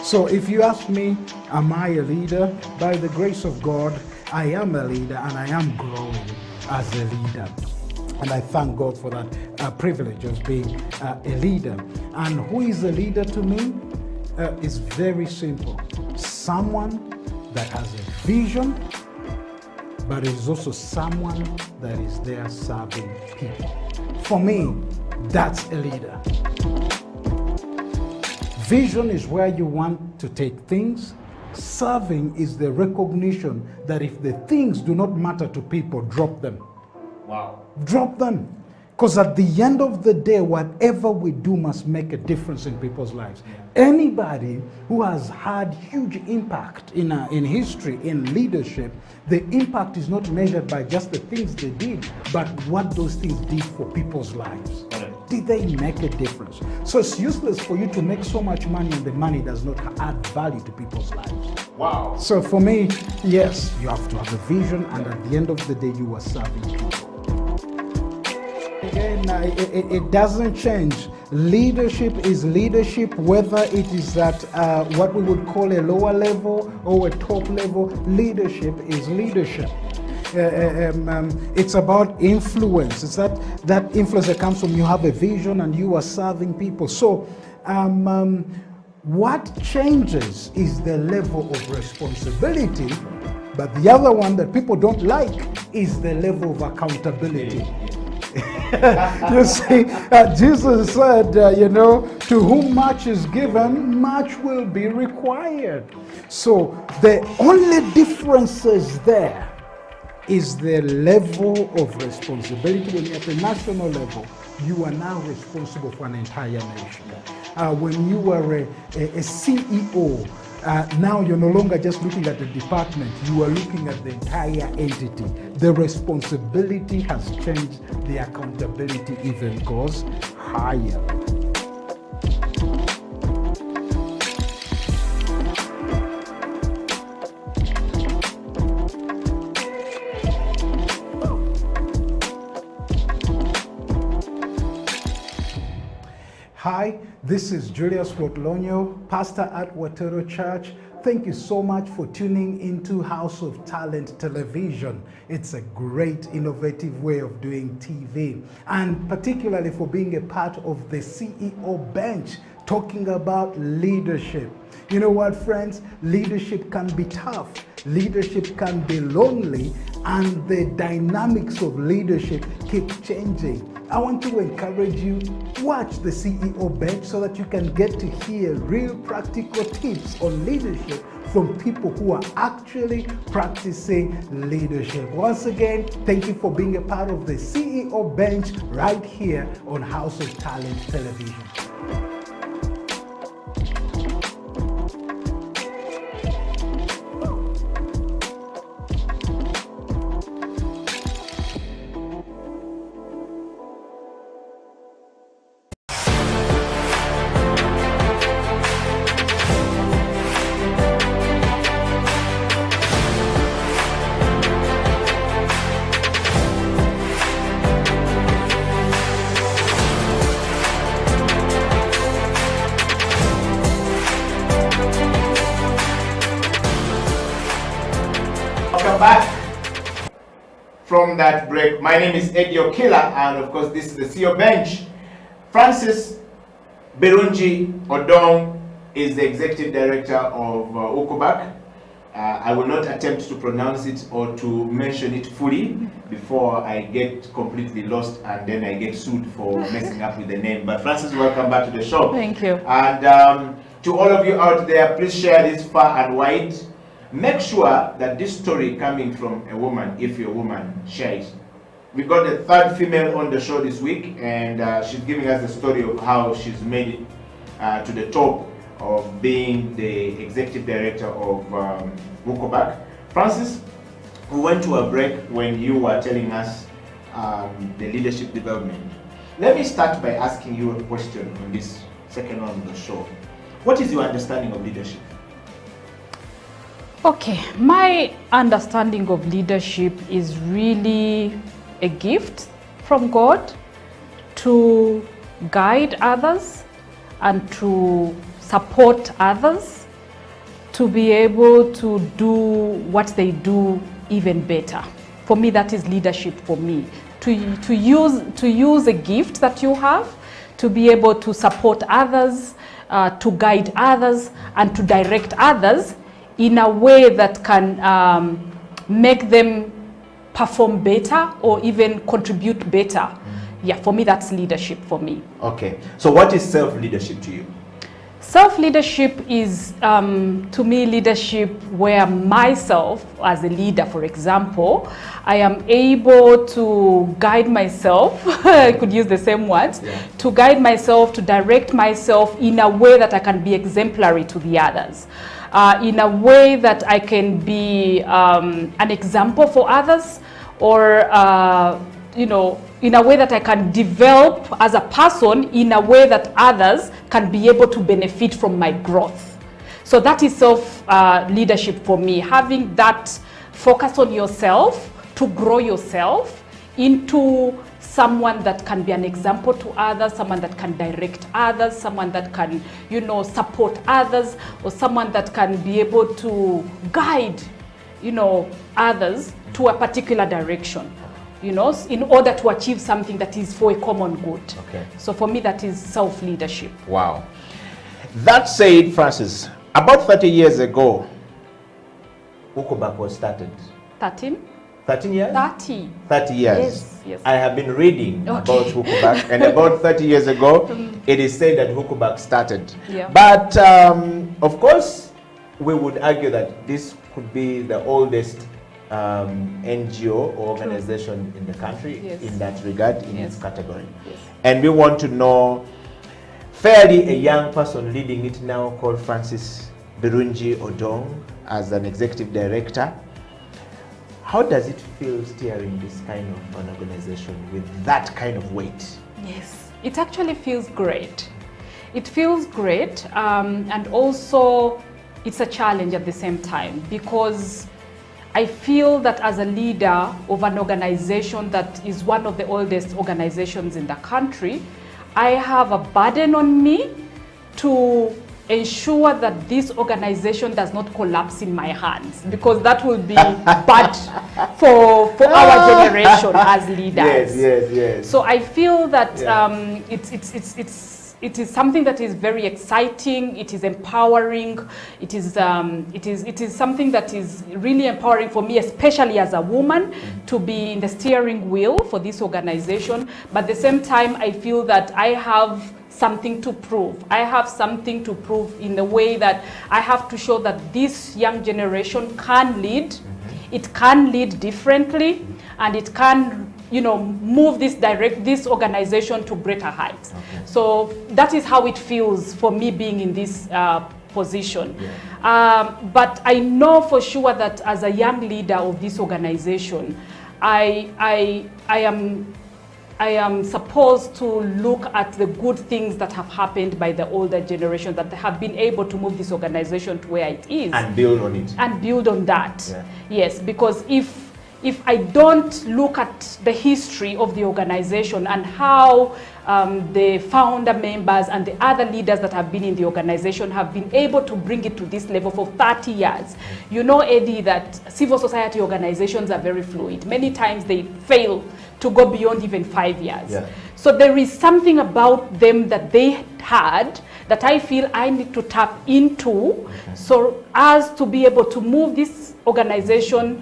So if you ask me, am I a leader? By the grace of God, I am a leader and I am growing as a leader. And I thank God for that privilege of being a leader. And who is a leader to me? It's very simple. Someone that has a vision, but is also someone that is there serving people. For me, that's a leader. Vision is where you want to take things. Serving is the recognition that if the things do not matter to people, drop them. Wow. Drop them. Because at the end of the day, whatever we do must make a difference in people's lives. Anybody who has had huge impact in history, in leadership, the impact is not measured by just the things they did, but what those things did for people's lives. Did they make a difference? So it's useless for you to make so much money and the money does not add value to people's lives. Wow. So for me, yes, you have to have a vision, and at the end of the day, you are serving people. Again, it doesn't change. Leadership is leadership, whether it is at what we would call a lower level or a top level. Leadership is leadership. It's about influence. It's that influence that comes from you have a vision and you are serving people. So what changes is the level of responsibility, but the other one that people don't like is the level of accountability. You see, Jesus said, to whom much is given, much will be required. So the only differences there is the level of responsibility. When you're at the national level, you are now responsible for an entire nation. When you are a CEO, now you're no longer just looking at the department, you are looking at the entire entity. The responsibility has changed, the accountability even goes higher. Hi, this is Julius Wotlonyo, pastor at Watero Church. Thank you so much for tuning into House of Talent Television. It's a great, innovative way of doing TV, and particularly for being a part of the CEO bench, talking about leadership. You know what, friends? Leadership can be tough. Leadership can be lonely, and the dynamics of leadership keep changing. I want to encourage you, watch the CEO bench so that you can get to hear real practical tips on leadership from people who are actually practicing leadership. Once again, thank you for being a part of the CEO bench right here on House of Talent Television. Back from that break. My name is Eddie Okila, and of course this is the CEO bench. Francis Berunji Odong is the executive director of Ukubak. I will not attempt to pronounce it or to mention it fully before I get completely lost and then I get sued for messing up with the name. But Francis, welcome back to the show. Thank you. And To all of you out there, please share this far and wide. Make sure that this story coming from a woman, if you're a woman, share it. We got the third female on the show this week, and she's giving us the story of how she's made it to the top of being the executive director of Wukobak. Francis, we went to a break when you were telling us the leadership development. Let me start by asking you a question on this second one of the show. What is your understanding of leadership? Okay, my understanding of leadership is really a gift from God to guide others and to support others to be able to do what they do even better. For me, that is leadership for me. To use a gift that you have, to be able to support others, to guide others, and to direct others in a way that can make them perform better or even contribute better. Yeah, for me, that's leadership for me. Okay, so what is self-leadership to you? Self-leadership is, to me, leadership where myself, as a leader, for example, I am able to guide myself, I could use the same words, to guide myself, to direct myself in a way that I can be exemplary to the others. In a way that I can be an example for others, or you know, in a way that I can develop as a person in a way that others can be able to benefit from my growth. So that is self-leadership for me, having that focus on yourself to grow yourself into someone that can be an example to others, someone that can direct others, someone that can, you know, support others, or someone that can be able to guide, you know, others to a particular direction, you know, in order to achieve something that is for a common good. Okay. So for me, that is self-leadership. Wow. That said, Francis, about 30 years ago, Wukobak was started. 13 years? 30. 30 years. Yes, yes. I have been reading about Wukobak, and about 30 years ago, it is said that Wukobak started. Yeah. But, of course, we would argue that this could be the oldest NGO or organization in the country in that regard, in its category. And we want to know, fairly a young person leading it now called Francis Birungi Odong as an executive director. How does it feel steering this kind of an organization with that kind of weight? Yes, it actually feels great. It feels great, and also it's a challenge at the same time, because I feel that as a leader of an organization that is one of the oldest organizations in the country, I have a burden on me to ensure that this organization does not collapse in my hands, because that will be bad for our generation as leaders. Yes. So I feel that it is something that is very exciting. It is empowering. It is something that is really empowering for me, especially as a woman, to be in the steering wheel for this organization. But at the same time, I feel that I have something to prove. I have something to prove in the way that I have to show that this young generation can lead. It can lead differently, and it can, you know, move this organization to greater heights. So that is how it feels for me being in this position. But I know for sure that as a young leader of this organization, I am supposed to look at the good things that have happened by the older generation, that have been able to move this organization to where it is. And build on it. And build on that. Yes, because if I don't look at the history of the organization and how the founder members and the other leaders that have been in the organization have been able to bring it to this level for 30 years. You know, Eddie, that civil society organizations are very fluid. Many times they fail to go beyond even 5 years. So there is something about them that they had that I feel I need to tap into, so as to be able to move this organization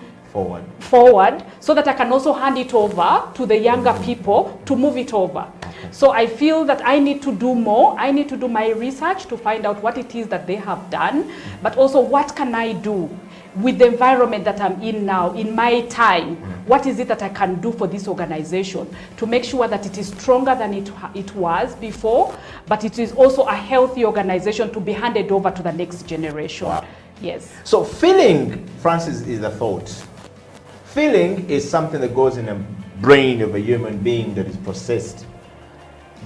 forward, so that I can also hand it over to the younger people to move it over. So I feel that I need to do more. I need to do my research to find out what it is that they have done, but also what can I do with the environment that I'm in now, in my time. What is it that I can do for this organization to make sure that it is stronger than it was before, but it is also a healthy organization to be handed over to the next generation. Wow. Yes. So feeling, Francis, is a thought. Feeling is something that goes in the brain of a human being that is processed.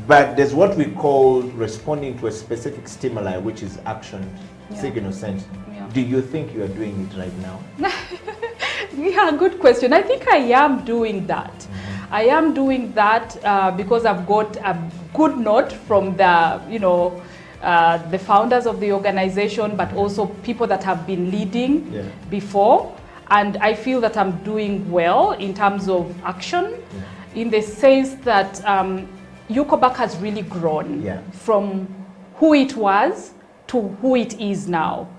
But there's what we call responding to a specific stimuli, which is action, signal sent. Do you think you are doing it right now? Yeah, good question. I think I am doing that. I am doing that because I've got a good note from the, the founders of the organization, but also people that have been leading before. And I feel that I'm doing well in terms of action, in the sense that UCOBAC has really grown from who it was to who it is now.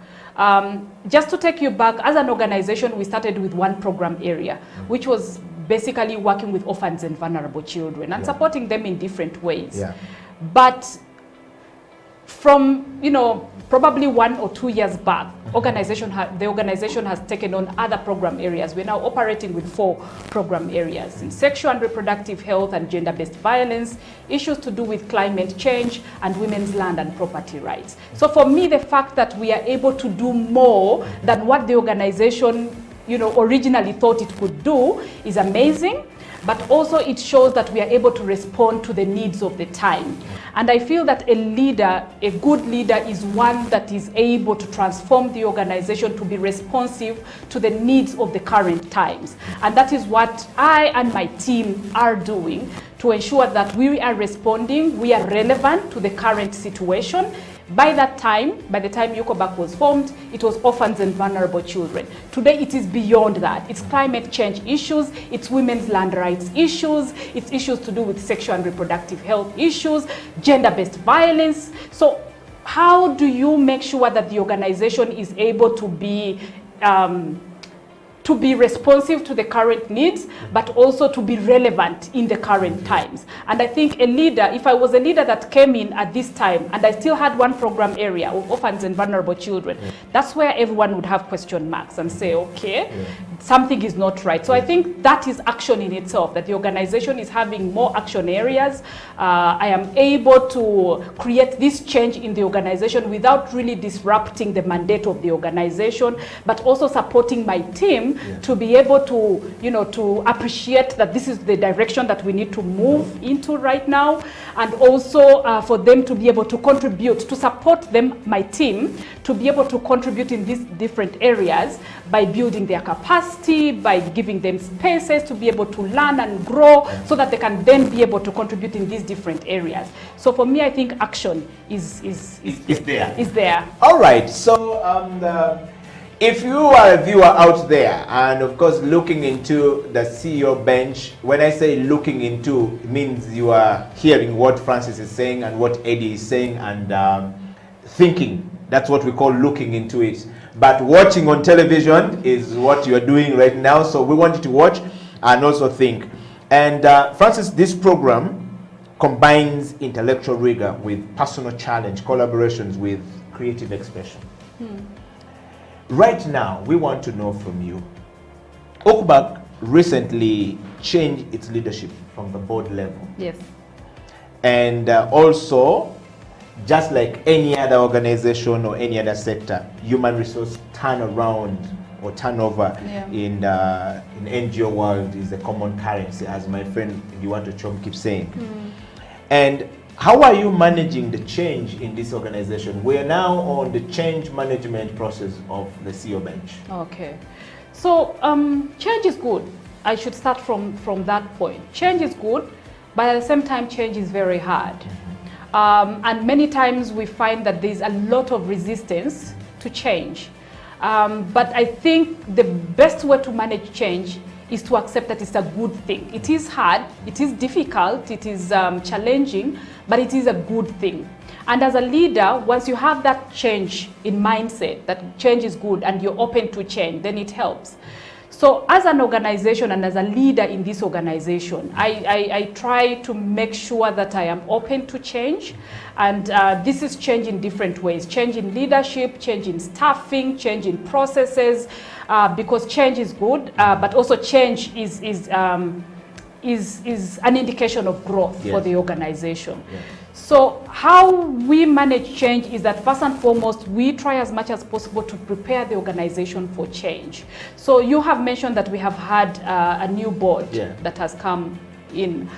Just to take you back, as an organization, we started with one program area, which was basically working with orphans and vulnerable children and supporting them in different ways. But from, probably 1 or 2 years back, the organization has taken on other program areas. We're now operating with 4 program areas in sexual and reproductive health and gender-based violence, issues to do with climate change, and women's land and property rights. So for me, the fact that we are able to do more than what the organization originally thought it could do is amazing. But also it shows that we are able to respond to the needs of the time. And I feel that a leader, a good leader, is one that is able to transform the organization to be responsive to the needs of the current times. And that is what I and my team are doing to ensure that we are responding, we are relevant to the current situation. By that time, by the time UCOBAC was formed, it was orphans and vulnerable children. Today, it is beyond that. It's climate change issues, it's women's land rights issues, it's issues to do with sexual and reproductive health issues, gender-based violence. So how do you make sure that the organization is able to be responsive to the current needs, but also to be relevant in the current times? And I think a leader, if I was a leader that came in at this time and I still had one program area of orphans and vulnerable children, that's where everyone would have question marks and say, okay, something is not right. So I think that is action in itself, that the organization is having more action areas. I am able to create this change in the organization without really disrupting the mandate of the organization, but also supporting my team to be able to, to appreciate that this is the direction that we need to move into right now, and also for them to be able to contribute, to support them, my team, to be able to contribute in these different areas by building their capacity, by giving them spaces to be able to learn and grow so that they can then be able to contribute in these different areas. So for me, I think action is there. All right, so if you are a viewer out there and of course looking into the CEO bench, when I say looking into, it means you are hearing what Francis is saying and what Eddie is saying and thinking. That's what we call looking into it. But watching on television is what you are doing right now. So we want you to watch and also think. And Francis, this program combines intellectual rigor with personal challenge, collaborations with creative expression. Right now, we want to know from you. UCOBAC recently changed its leadership from the board level. Yes. And also, just like any other organization or any other sector, human resource turnaround or turnover in NGO world is a common currency, as my friend Diwato Chom keeps saying. And how are you managing the change in this organization? We are now on the change management process of the CEO bench. Okay. So change is good. I should start from that point. Change is good, but at the same time, change is very hard. And many times we find that there's a lot of resistance to change. But I think the best way to manage change is to accept that it's a good thing. It is hard, it is difficult, it is challenging, but it is a good thing. And as a leader, once you have that change in mindset, that change is good and you're open to change, then it helps. So as an organization and as a leader in this organization, I try to make sure that I am open to change. And this is change in different ways. Change in leadership, change in staffing, change in processes, because change is good, but also change is an indication of growth for the organization. Yes. So how we manage change is that first and foremost, we try as much as possible to prepare the organization for change. So you have mentioned that we have had a new board that has come in.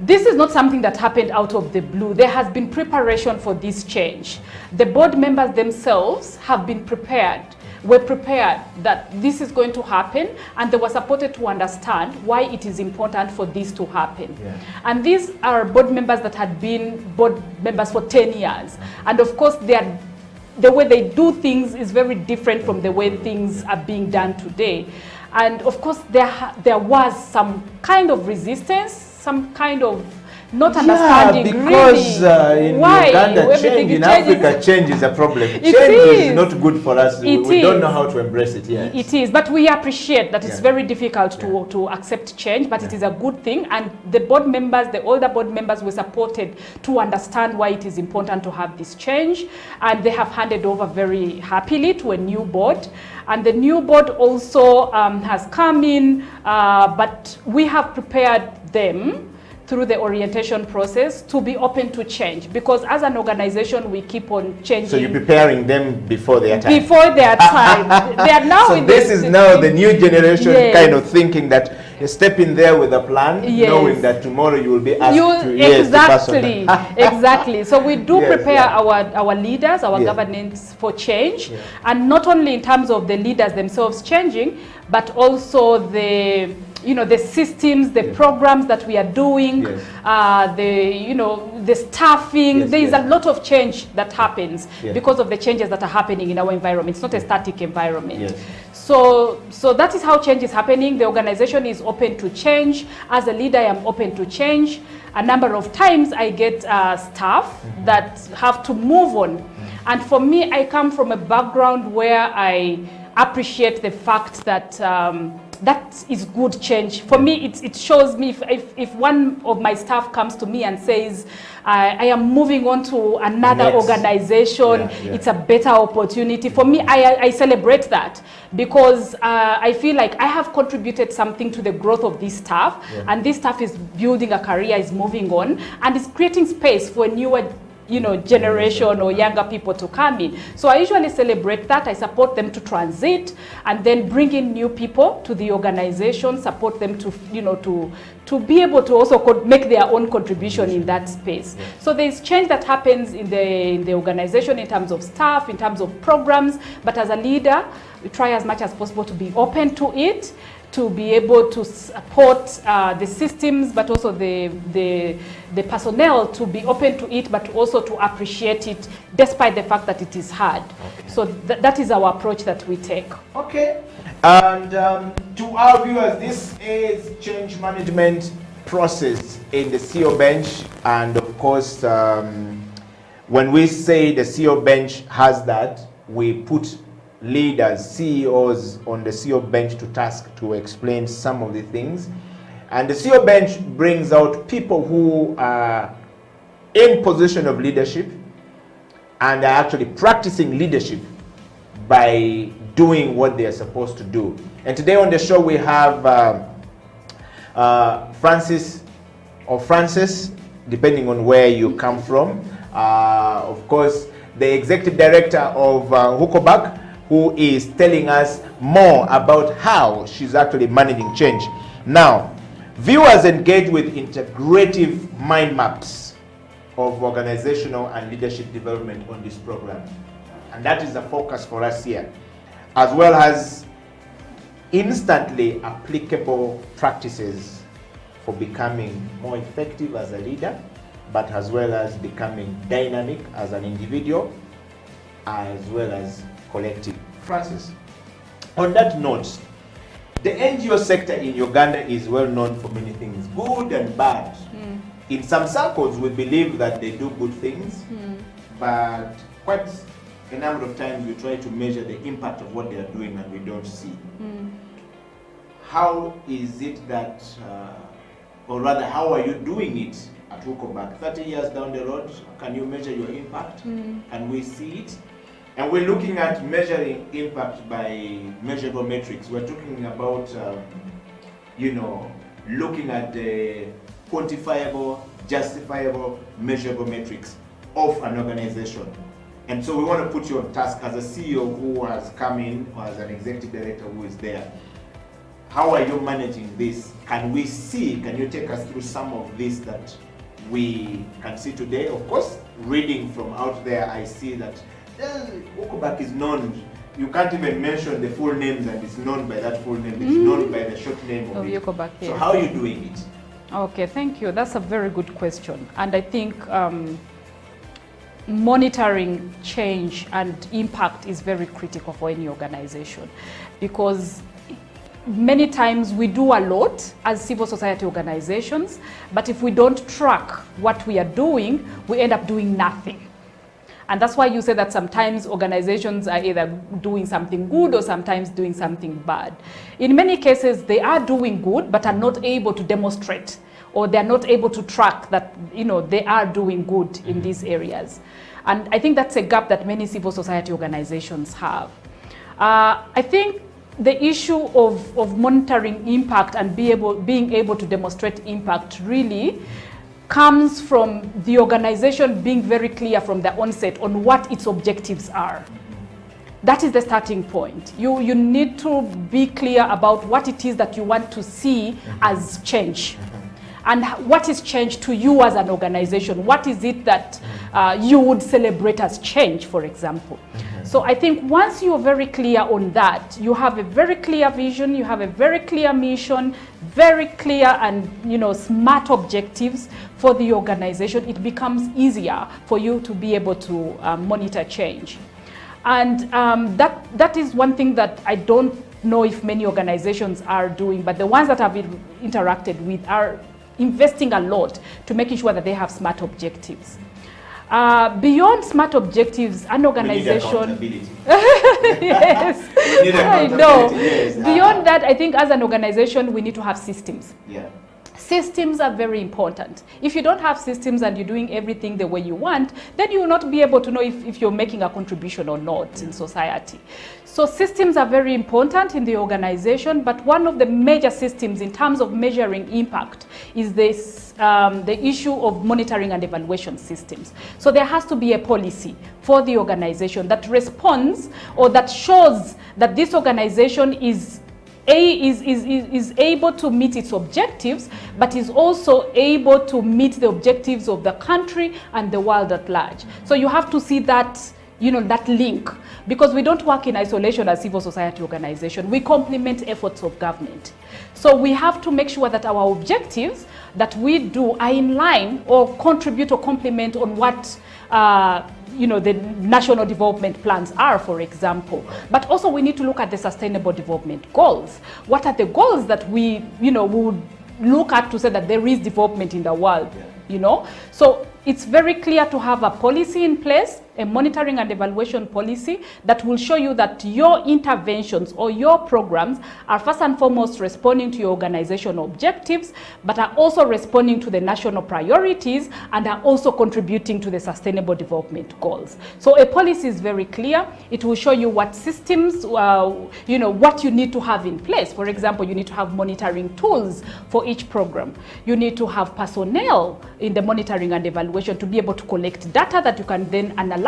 This is not something that happened out of the blue. There has been preparation for this change. The board members themselves have been prepared. Were prepared that this is going to happen, and they were supported to understand why it is important for this to happen. Yeah. And these are board members that had been board members for 10 years. And of course, the way they do things is very different from the way things are being done today. And of course, there was some kind of resistance, some kind of not understanding because really in why Uganda, change in Africa, change is a problem. Change is not good for us. We don't know how to embrace it yet. It is, but we appreciate that it's very difficult to accept change, but it is a good thing. And the board members, the older board members, were supported to understand why it is important to have this change. And they have handed over very happily to a new board. And the new board also has come in, but we have prepared them through the orientation process to be open to change, because as an organization we keep on changing. So you're preparing them before their time? Before their time. They are now so in this is now the new generation kind of thinking that you step in there with a plan, knowing that tomorrow you will be asked to exactly, exactly. So we do prepare our leaders, our governance for change, and not only in terms of the leaders themselves changing, but also the systems, the programs that we are doing, the staffing. There is a lot of change that happens because of the changes that are happening in our environment. It's not a static environment. So that is how change is happening. The organization is open to change. As a leader, I am open to change. A number of times I get staff that have to move on. And for me, I come from a background where I appreciate the fact that that is good change. For me, it shows me if one of my staff comes to me and says, I am moving on to another organization, it's a better opportunity. For me, I celebrate that, because I feel like I have contributed something to the growth of this staff, and this staff is building a career, is moving on, and is creating space for newer generation or younger people to come in. So I usually celebrate that. I support them to transit and then bring in new people to the organization, support them to, to be able to also make their own contribution in that space. So there's change that happens in the organization in terms of staff, in terms of programs, but as a leader, we try as much as possible to be open to it, to be able to support the systems, but also the personnel to be open to it, but also to appreciate it, despite the fact that it is hard. So that is our approach that we take. Okay. And to our viewers, this is change management process in the CEO bench. And of course, when we say the CEO bench has that, we put leaders, CEOs on the CEO bench to task to explain some of the things. And the CEO bench brings out people who are in position of leadership and are actually practicing leadership by doing what they are supposed to do. And today on the show we have Francis, depending on where you come from. Of course, the executive director of Huckelbach, who is telling us more about how she's actually managing change. Now, viewers engage with integrative mind maps of organizational and leadership development on this program. And that is the focus for us here, as well as instantly applicable practices for becoming more effective as a leader, but as well as becoming dynamic as an individual, as well as collective. Francis, on that note, the NGO sector in Uganda is well known for many things, good and bad. In some circles, we believe that they do good things, but quite a number of times we try to measure the impact of what they are doing and we don't see. how is it that, or rather, how are you doing it at Huckelback? 30 years down the road, can you measure your impact? Can we see it? And we're looking at measuring impact by measurable metrics. We're talking about, you know, looking at the quantifiable, justifiable, measurable metrics of an organization. And so we want to put you on task as a CEO who has come in, or as an executive director who is there. How are you managing this? Can we see, can you take us through some of this that we can see today? Of course, reading from out there, I see that Huckelback is known. You can't even mention the full names and it's known by that full name. It's known by the short name of it. Huckelback, yes. So how are you doing it? Okay, thank you. That's a very good question. And I think monitoring change and impact is very critical for any organization, because many times we do a lot as civil society organizations, but if we don't track what we are doing, we end up doing nothing. And that's why you say that sometimes organizations are either doing something good or sometimes doing something bad. In many cases, they are doing good, but are not able to demonstrate, or they're not able to track that, you know, they are doing good in these areas. And I think that's a gap that many civil society organizations have. I think the issue of monitoring impact and being able to demonstrate impact really comes from the organization being very clear from the onset on what its objectives are. That is the starting point. You need to be clear about what it is that you want to see as change. And what is change to you as an organization? What is it that you would celebrate as change, for example? So I think once you're very clear on that, you have a very clear vision, you have a very clear mission, very clear and, you know, smart objectives for the organization, it becomes easier for you to be able to monitor change. And that is one thing that I don't know if many organizations are doing, but the ones that I've interacted with are investing a lot to making sure that they have smart objectives. Beyond smart objectives, an organization... Yes, I know. Yes. Beyond that, I think as an organization, we need to have systems. Yeah. Systems are very important. If you don't have systems and you're doing everything the way you want, then you will not be able to know if you're making a contribution or not in society. So systems are very important in the organization, but one of the major systems in terms of measuring impact is this, the issue of monitoring and evaluation systems. So there has to be a policy for the organization that responds or that shows that this organization is able to meet its objectives, but is also able to meet the objectives of the country and the world at large. So you have to see that, you know, that link, because we don't work in isolation as civil society organization. We complement efforts of government. So we have to make sure that our objectives that we do are in line or contribute or complement on what you know, the national development plans are, for example. But also we need to look at the sustainable development goals. What are the goals that we, you know, we would look at to say that there is development in the world, you know? So it's very clear to have a policy in place, a monitoring and evaluation policy that will show you that your interventions or your programs are first and foremost responding to your organization objectives, but are also responding to the national priorities and are also contributing to the sustainable development goals. So a policy is very clear. It will show you what systems, you know, what you need to have in place. For example, you need to have monitoring tools for each program. You need to have personnel in the monitoring and evaluation to be able to collect data that you can then analyze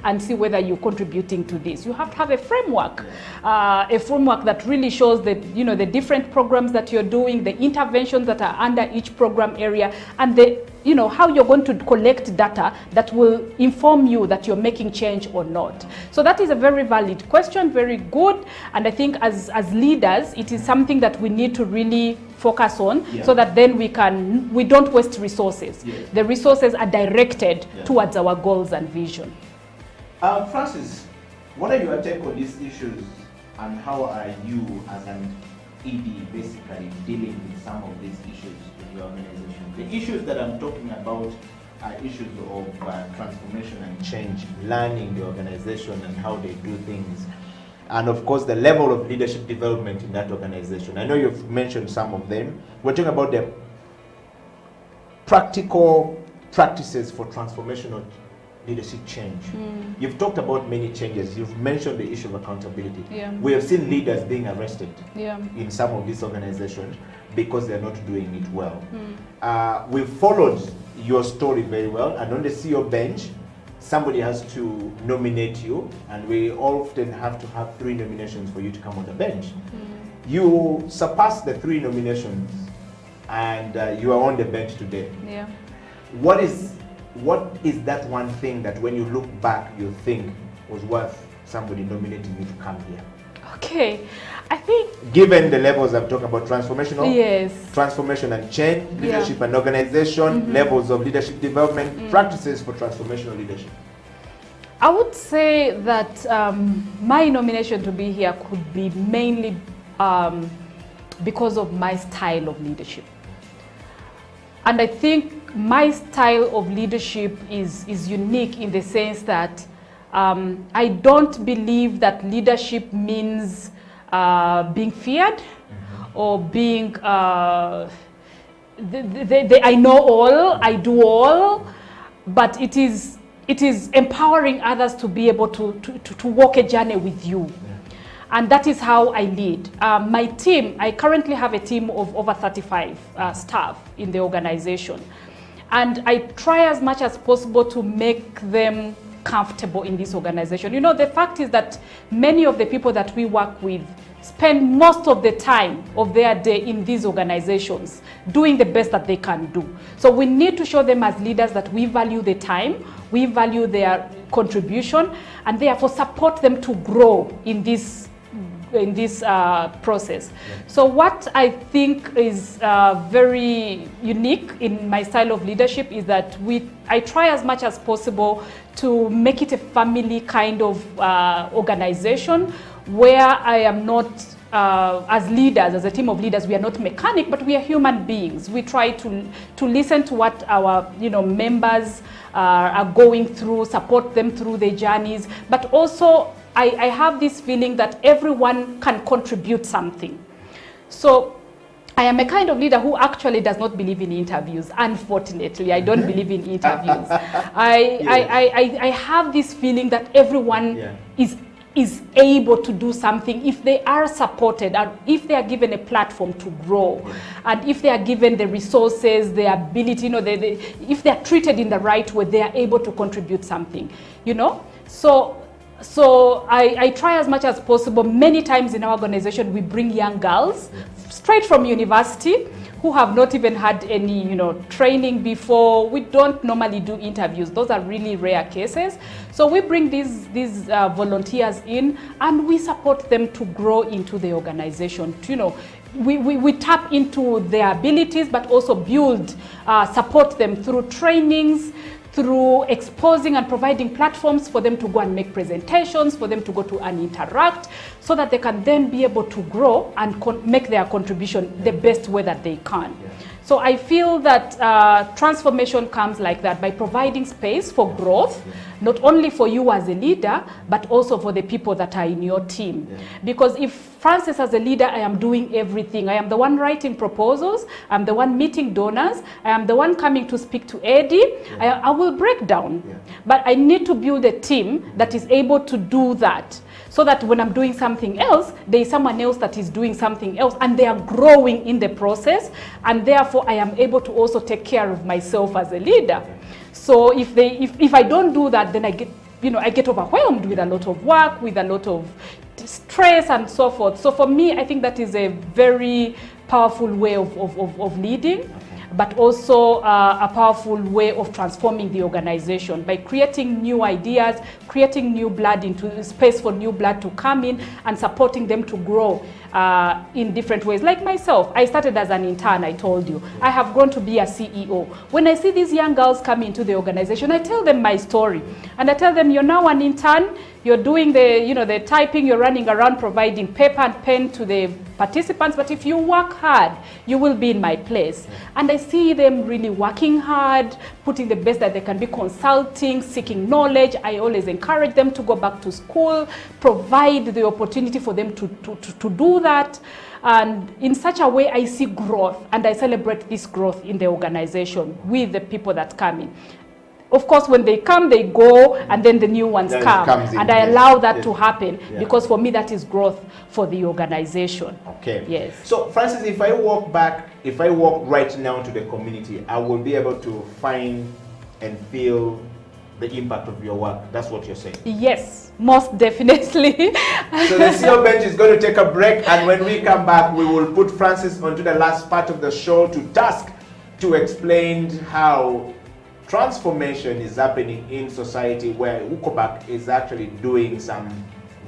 and see whether you're contributing to this. You have to have a framework that really shows that, you know, the different programs that you're doing, the interventions that are under each program area, and the, you know, how you're going to collect data that will inform you that you're making change or not. So that is a very valid question, very good, and I think as leaders, it is something that we need to really focus on, so that then we don't waste resources. The resources are directed towards our goals and vision. Francis, what are your take on these issues, and how are you as an ED basically dealing with some of these issues in your organization? The issues that I'm talking about are issues of transformation and change, learning the organization and how they do things. and of course the level of leadership development in that organization. I know you've mentioned some of them. We're talking about the practical practices for transformational leadership change. You've talked about many changes. You've mentioned the issue of accountability. We have seen leaders being arrested in some of these organizations because they're not doing it well. We've followed your story very well, and on the CEO bench, somebody has to nominate you, and we often have to have 3 nominations for you to come on the bench. You surpassed the 3 nominations, and you are on the bench today. What is that one thing that when you look back you think was worth somebody nominating you to come here? Okay, I think given the levels I've talked about, transformational, transformation and change, leadership and organization, levels of leadership development, practices for transformational leadership. I would say that my nomination to be here could be mainly because of my style of leadership. And I think my style of leadership is unique in the sense that I don't believe that leadership means being feared or being, I know all, I do all, but it is empowering others to be able to walk a journey with you. And that is how I lead. My team, I currently have a team of over 35 staff in the organization. And I try as much as possible to make them comfortable in this organization. You know, the fact is that many of the people that we work with spend most of the time of their day in these organizations doing the best that they can do. So we need to show them as leaders that we value their time, we value their contribution, and therefore support them to grow in this process. So what I think is very unique in my style of leadership is that I try as much as possible to make it a family kind of organization where I am not, as leaders, as a team of leaders, we are not mechanic, but we are human beings. We try to listen to what our members are going through, support them through their journeys, but also I have this feeling that everyone can contribute something. So I am a kind of leader who actually does not believe in interviews. Unfortunately, I don't believe in interviews. I have this feeling that everyone is able to do something if they are supported and if they are given a platform to grow, and if they are given the resources, the ability, if they are treated in the right way, they are able to contribute something, So I try as much as possible. Many times in our organization, we bring young girls straight from university who have not even had any, training before. We don't normally do interviews. Those are really rare cases. So we bring these volunteers in, and we support them to grow into the organization. We tap into their abilities, but also build, support them through trainings, through exposing and providing platforms for them to go and make presentations, for them to go to and interact, so that they can then be able to grow and make their contribution the best way that they can. So I feel that transformation comes like that, by providing space for growth, not only for you as a leader, but also for the people that are in your team. Because if Francis as a leader, I am doing everything. I am the one writing proposals, I'm the one meeting donors, I am the one coming to speak to Eddie, I will break down. But I need to build a team that is able to do that, so that when I'm doing something else, there is someone else that is doing something else, and they are growing in the process, and therefore I am able to also take care of myself as a leader. So if I don't do that, then I get overwhelmed with a lot of work, with a lot of stress and so forth. So for me, I think that is a very powerful way of leading, but also a powerful way of transforming the organization by creating new ideas, creating new blood into space for new blood to come in, and supporting them to grow in different ways. Like myself, I started as an intern, I told you. I have grown to be a CEO. When I see these young girls come into the organization, I tell them my story. And I tell them, you're now an intern, you're doing the typing, you're running around providing paper and pen to the participants, but if you work hard, you will be in my place. And I see them really working hard, putting the best that they can be, consulting, seeking knowledge. I always encourage them to go back to school, provide the opportunity for them to do that. And in such a way, I see growth, and I celebrate this growth in the organization with the people that come in. Of course, when they come, they go, and then the new ones come. And I allow that to happen, because for me, that is growth for the organization. Okay. Yes. So, Francis, if I walk right now to the community, I will be able to find and feel the impact of your work. That's what you're saying? Yes, most definitely. So the CEO bench is going to take a break, and when we come back, we will put Francis onto the last part of the show to task to explain how transformation is happening in society, where Ukobak is actually doing some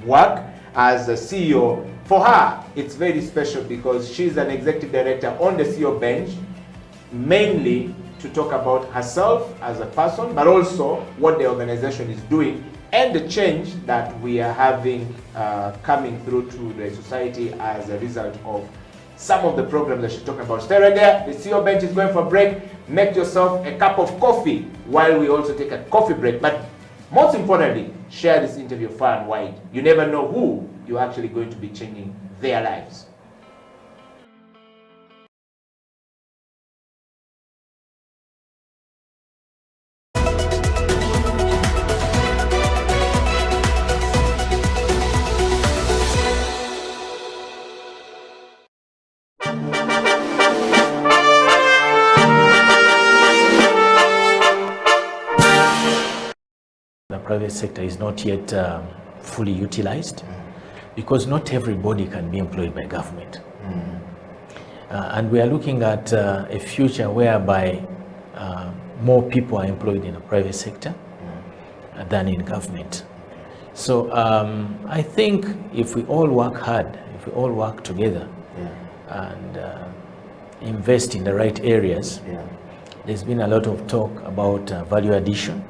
work as a CEO. For her, it's very special because she's an executive director on the CEO bench, mainly to talk about herself as a person, but also what the organization is doing and the change that we are having coming through to the society as a result of some of the programs that she's talking about. Stay right there. The CEO bench is going for a break. Make yourself a cup of coffee while we also take a coffee break. But most importantly, share this interview far and wide. You never know who you're actually going to be changing their lives. The private sector is not yet fully utilized because not everybody can be employed by government. And we are looking at a future whereby more people are employed in the private sector than in government. So I think if we all work hard, if we all work together and invest in the right areas, there's been a lot of talk about value addition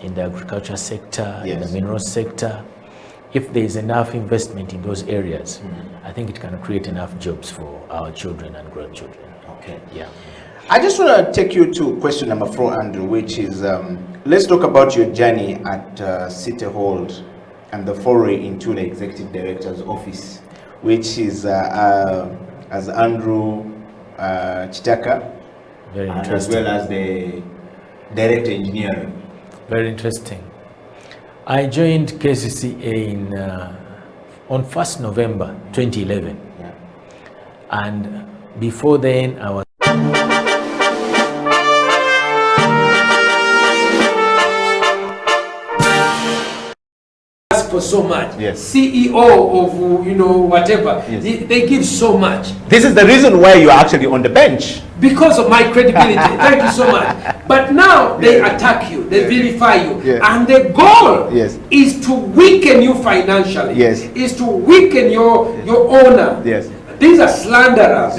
in the agriculture sector, in the mineral sector. If there is enough investment in those areas, I think it can create enough jobs for our children and grandchildren. Okay. Yeah. I just want to take you to question number 4, Andrew, which is, let's talk about your journey at City Hall and the foray into the Executive Director's office, which is as Andrew Chitaka, Very as interesting. well as the Director Engineering. Very interesting. I joined KCCA on 1st November 2011. And before then, I was for so much. CEO of whatever. They give so much. This is the reason why you are actually on the bench. Because of my credibility. Thank you so much. But now they attack you, they vilify you. And the goal is to weaken you financially. Is to weaken your honor. These are slanderers.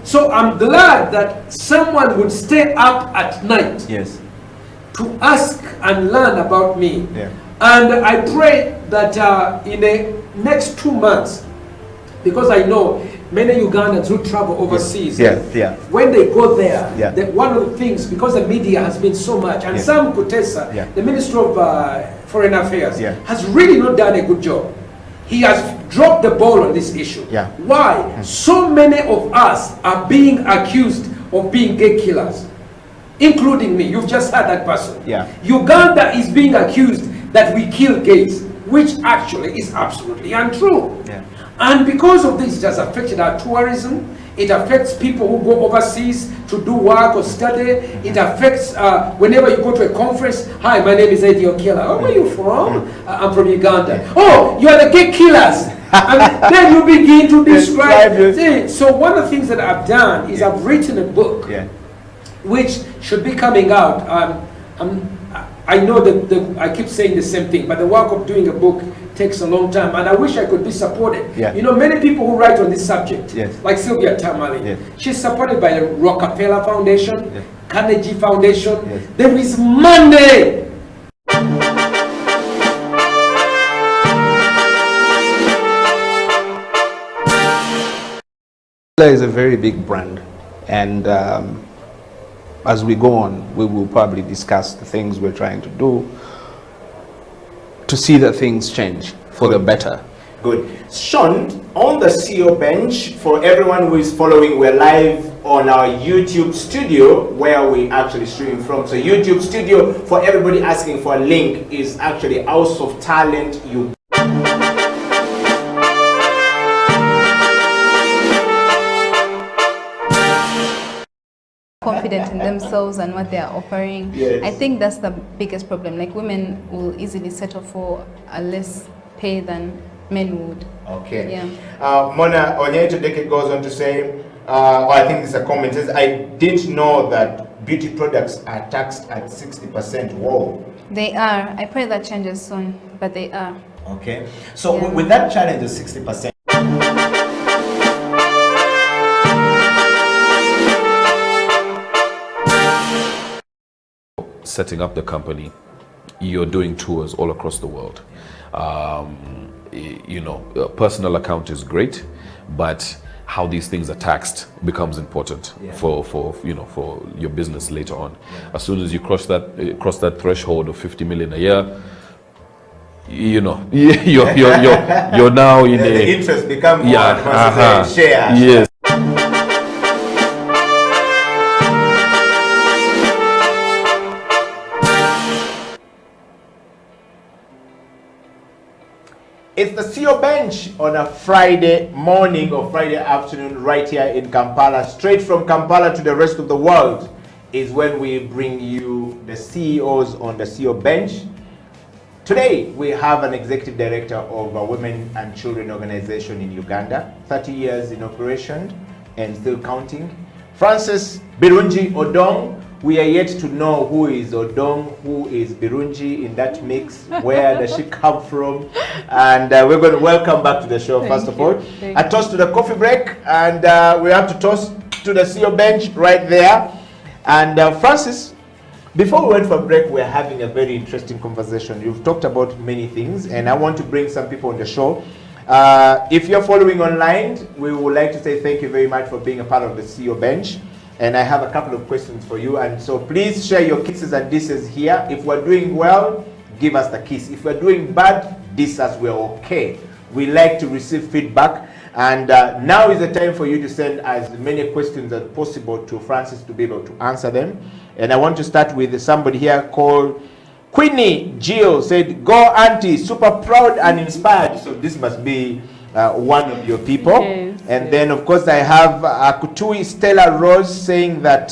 So I'm glad that someone would stay up at night to ask and learn about me. And I pray that in the next 2 months, because I know many Ugandans who travel overseas, when they go there, one of the things, because the media has been so much, and Sam Kutesa, the Minister of Foreign Affairs, has really not done a good job. He has dropped the ball on this issue. Why? So many of us are being accused of being gay killers, including me. You've just heard that person. Uganda is being accused that we kill gays, which actually is absolutely untrue. And because of this, it has affected our tourism. It affects people who go overseas to do work or study. It affects whenever you go to a conference. Hi, my name is Eddie Okiela. Oh, where are you from? I'm from Uganda. Oh, you are the gay killers. And then you begin to describe. See, so one of the things that I've done is I've written a book, which should be coming out. I know that I keep saying the same thing, but the work of doing a book takes a long time, and I wish I could be supported. You know, many people who write on this subject, like Sylvia Tamale, she's supported by the Rockefeller Foundation, Carnegie Foundation. There is money. Is a very big brand, and as we go on, we will probably discuss the things we're trying to do to see that things change for the better. Good. Sean, on the CEO bench, for everyone who is following, we're live on our YouTube studio where we actually stream from. So YouTube studio, for everybody asking for a link, is actually House of Talent. Confident in themselves and what they are offering. Yes. I think that's the biggest problem. Like, women will easily settle for a less pay than men would. Okay. Yeah. Mona Onyetodeke goes on to say, or I think this is a comment, says, I didn't know that beauty products are taxed at 60%. Whoa. They are. I pray that changes soon, but they are. Okay. So with that challenge of 60%, setting up the company, you're doing tours all across the world. You know, a personal account is great, but how these things are taxed becomes important for you know, for your business later on. As soon as you cross that threshold of 50 million a year, you know, you're now in the interest becomes more shares. Yes. It's the CEO bench on a Friday morning or Friday afternoon right here in Kampala. Straight from Kampala to the rest of the world is when we bring you the CEOs on the CEO bench. Today, we have an executive director of a women and children organization in Uganda, 30 years in operation and still counting. Francis Birungi Odong. We are yet to know who is Odong, who is Birungi in that mix, where does she come from? And we're going to welcome back to the show, first of all. A toast to the coffee break, and we have to toast to the CEO bench right there. And Francis, before we went for break, we're having a very interesting conversation. You've talked about many things, and I want to bring some people on the show. If you're following online, we would like to say thank you very much for being a part of the CEO bench. And I have a couple of questions for you. And so please share your kisses and disses here. If we're doing well, give us the kiss. If we're doing bad, diss us, we're okay. We like to receive feedback. And now is the time for you to send as many questions as possible to Francis to be able to answer them. And I want to start with somebody here called Queenie Jill, said, go auntie, super proud and inspired. So this must be one of your people. Yes, and then of course I have Kutui Stella Rose saying that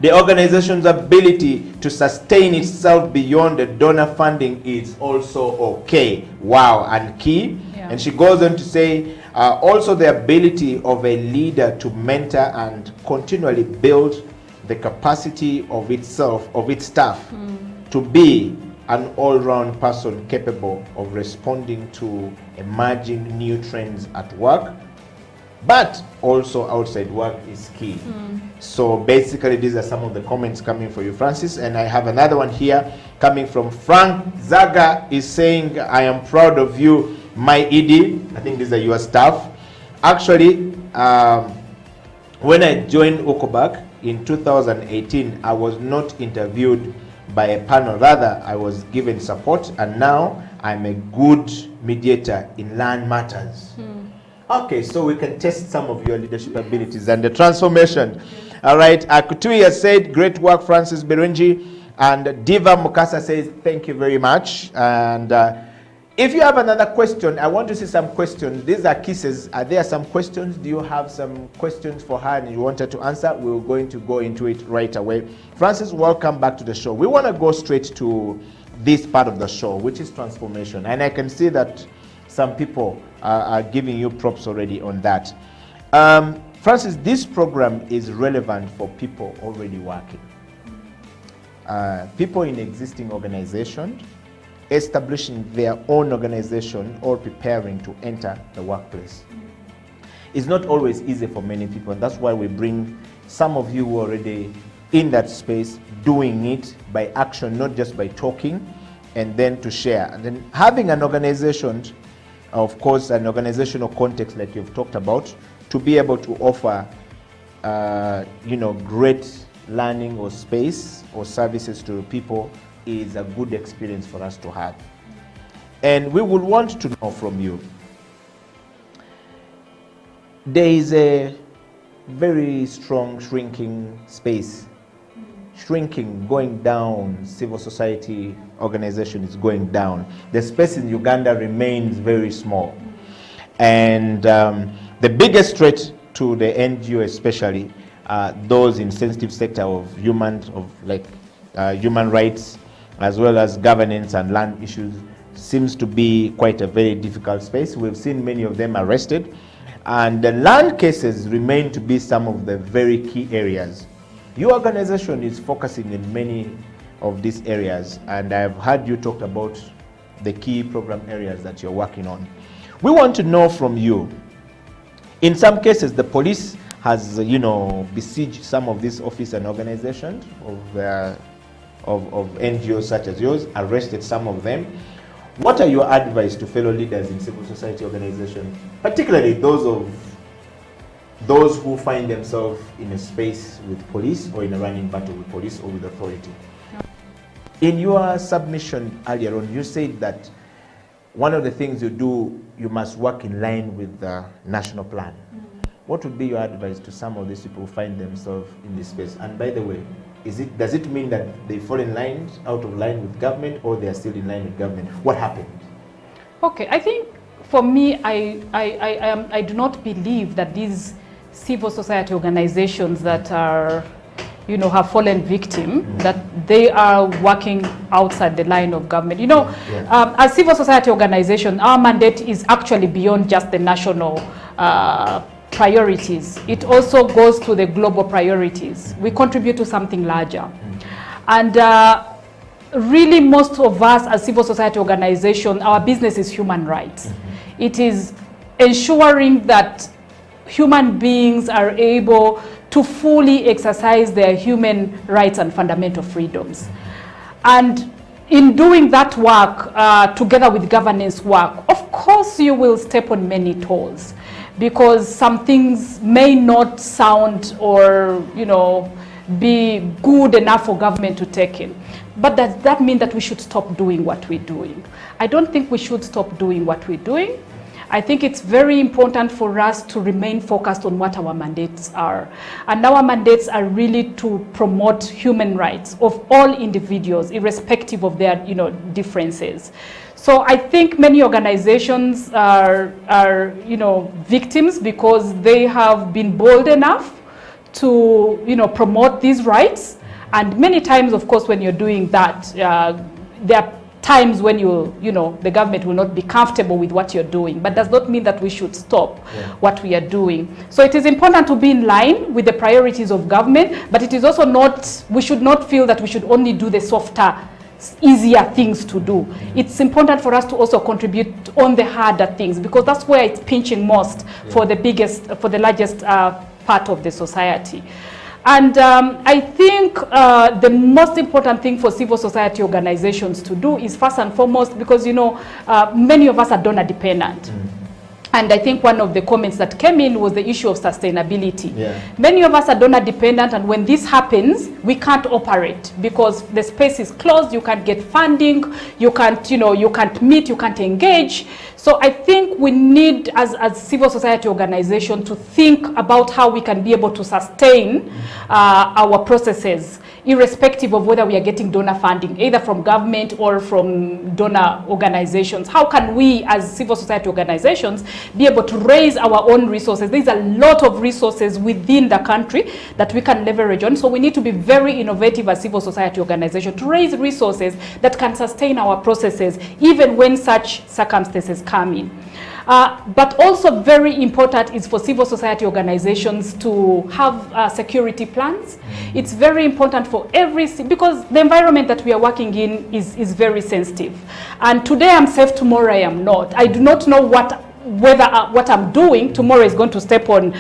the organization's ability to sustain itself beyond the donor funding is also okay. Wow, and key. Yeah. And she goes on to say also the ability of a leader to mentor and continually build the capacity of itself, of its staff, to be an all-round person capable of responding to emerging new trends at work, but also outside work is key. So basically these are some of the comments coming for you, Francis. And I have another one here coming from Frank Zaga, is saying, I am proud of you, my ED. I think these are your staff. Actually, when I joined Okobak in 2018, I was not interviewed by a panel, rather I was given support, and now I'm a good mediator in land matters. Okay, so we can test some of your leadership abilities and the transformation. All right, Akutui has said, great work, Francis Birungi. And Diva Mukasa says, thank you very much. And if you have another question, I want to see some questions. These are kisses. Are there some questions? Do you have some questions for her and you wanted to answer? We're going to go into it right away. Francis, welcome back to the show. We want to go straight to this part of the show, which is transformation. And I can see that some people are giving you props already on that. Francis, this program is relevant for people already working. People in existing organizations, establishing their own organization or preparing to enter the workplace. It's not always easy for many people, and that's why we bring some of you who are already in that space, doing it by action, not just by talking, and then to share. And then having an organization, of course, an organizational context like you've talked about, to be able to offer, great learning or space or services to people is a good experience for us to have. And we would want to know from you. There is a very strong shrinking space, going down. Civil society organization is going down. The space in Uganda remains very small. And the biggest threat to the NGO especially, those in sensitive sector of human rights, as well as governance and land issues, seems to be quite a very difficult space. We've seen many of them arrested. And the land cases remain to be some of the very key areas. Your organization is focusing in many of these areas, and I've heard you talk about the key program areas that you're working on. We want to know from you, in some cases the police has besieged some of these offices and organizations of NGOs such as yours, arrested some of them. What are your advice to fellow leaders in civil society organizations, particularly those who find themselves in a space with police or in a running battle with police or with authority? In your submission earlier on, you said that one of the things you do, you must work in line with the national plan. What would be your advice to some of these people who find themselves in this space? And by the way, does it mean that they fall out of line with government, or they are still in line with government? What happened? Okay, I think for me, I do not believe that these civil society organizations that are, have fallen victim, that they are working outside the line of government. As civil society organization, our mandate is actually beyond just the national priorities. It also goes to the global priorities. We contribute to something larger. And really most of us as civil society organization, our business is human rights. It is ensuring that human beings are able to fully exercise their human rights and fundamental freedoms. And in doing that work, together with governance work, of course you will step on many toes, because some things may not sound or be good enough for government to take in. But does that mean that we should stop doing what we're doing? I don't think we should stop doing what we're doing. I think it's very important for us to remain focused on what our mandates are. And our mandates are really to promote human rights of all individuals, irrespective of their differences. So I think many organizations are victims because they have been bold enough to promote these rights. And many times, of course, when you're doing that, there are times when the government will not be comfortable with what you're doing, but does not mean that we should stop what we are doing. So it is important to be in line with the priorities of government, but it is also we should not feel that we should only do the softer, easier things to do. It's important for us to also contribute on the harder things, because that's where it's pinching most for the largest part of the society. And I think the most important thing for civil society organizations to do is, first and foremost, because many of us are donor dependent. And I think one of the comments that came in was the issue of sustainability. Many of us are donor dependent, and when this happens, we can't operate because the space is closed, you can't get funding, you can't meet, you can't engage. So I think we need, as civil society organization, to think about how we can be able to sustain our processes, irrespective of whether we are getting donor funding, either from government or from donor organizations. How can we, as civil society organizations, be able to raise our own resources? There's a lot of resources within the country that we can leverage on. So we need to be very innovative as civil society organizations to raise resources that can sustain our processes, even when such circumstances come in. But also very important is for civil society organizations to have security plans. It's very important for because the environment that we are working in is very sensitive. And today I'm safe, tomorrow I am not. I do not know whether what I'm doing tomorrow is going to step on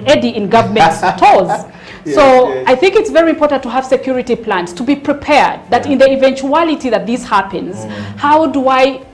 Eddie in government's toes. So I think it's very important to have security plans, to be prepared that in the eventuality that this happens, how do I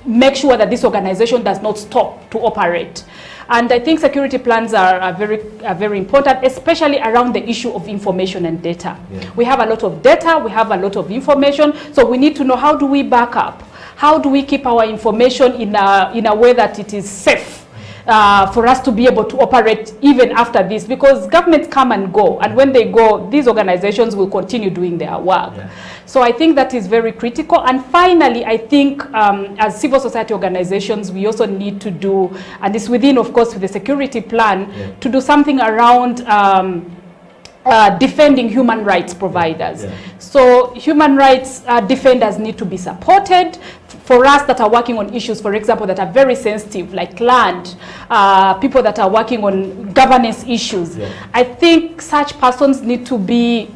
make sure that this organization does not stop to operate. And I think security plans are very important, especially around the issue of information and data. Yeah. We have a lot of data, we have a lot of information, so we need to know how do we back up? How do we keep our information in a way that it is safe for us to be able to operate even after this? Because governments come and go, and when they go, these organizations will continue doing their work. Yeah. So I think that is very critical. And finally, I think as civil society organizations, we also need to do, and it's within, of course, with the security plan, to do something around defending human rights providers. Yeah. So human rights defenders need to be supported. For us that are working on issues, for example, that are very sensitive, like land, people that are working on governance issues, I think such persons need to be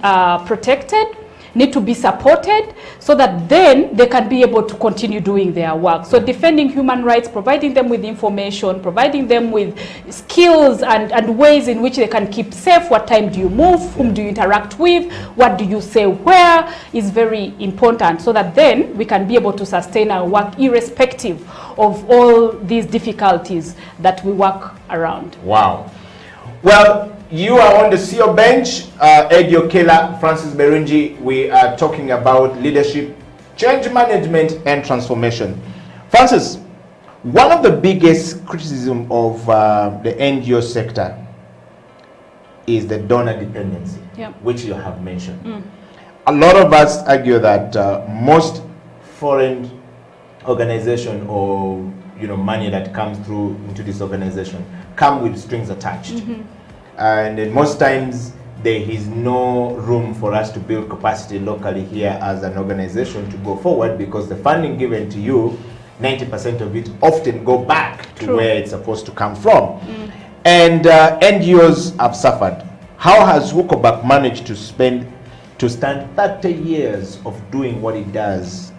protected, need to be supported, so that then they can be able to continue doing their work. So defending human rights, providing them with information, providing them with skills and ways in which they can keep safe. What time do you move? Whom do you interact with? What do you say where? Is very important, so that then we can be able to sustain our work irrespective of all these difficulties that we work around. Wow. Well, you are on the CEO bench, Edio Kela, Francis Berungi. We are talking about leadership, change management, and transformation. Francis, one of the biggest criticism of the NGO sector is the donor dependency, which you have mentioned. A lot of us argue that most foreign organization or money that comes through into this organization come with strings attached. And most times there is no room for us to build capacity locally here as an organization to go forward, because the funding given to you, 90% of it often go back to where it's supposed to come from. And NGOs have suffered. How has WUCOBAC managed to stand 30 years of doing what it does,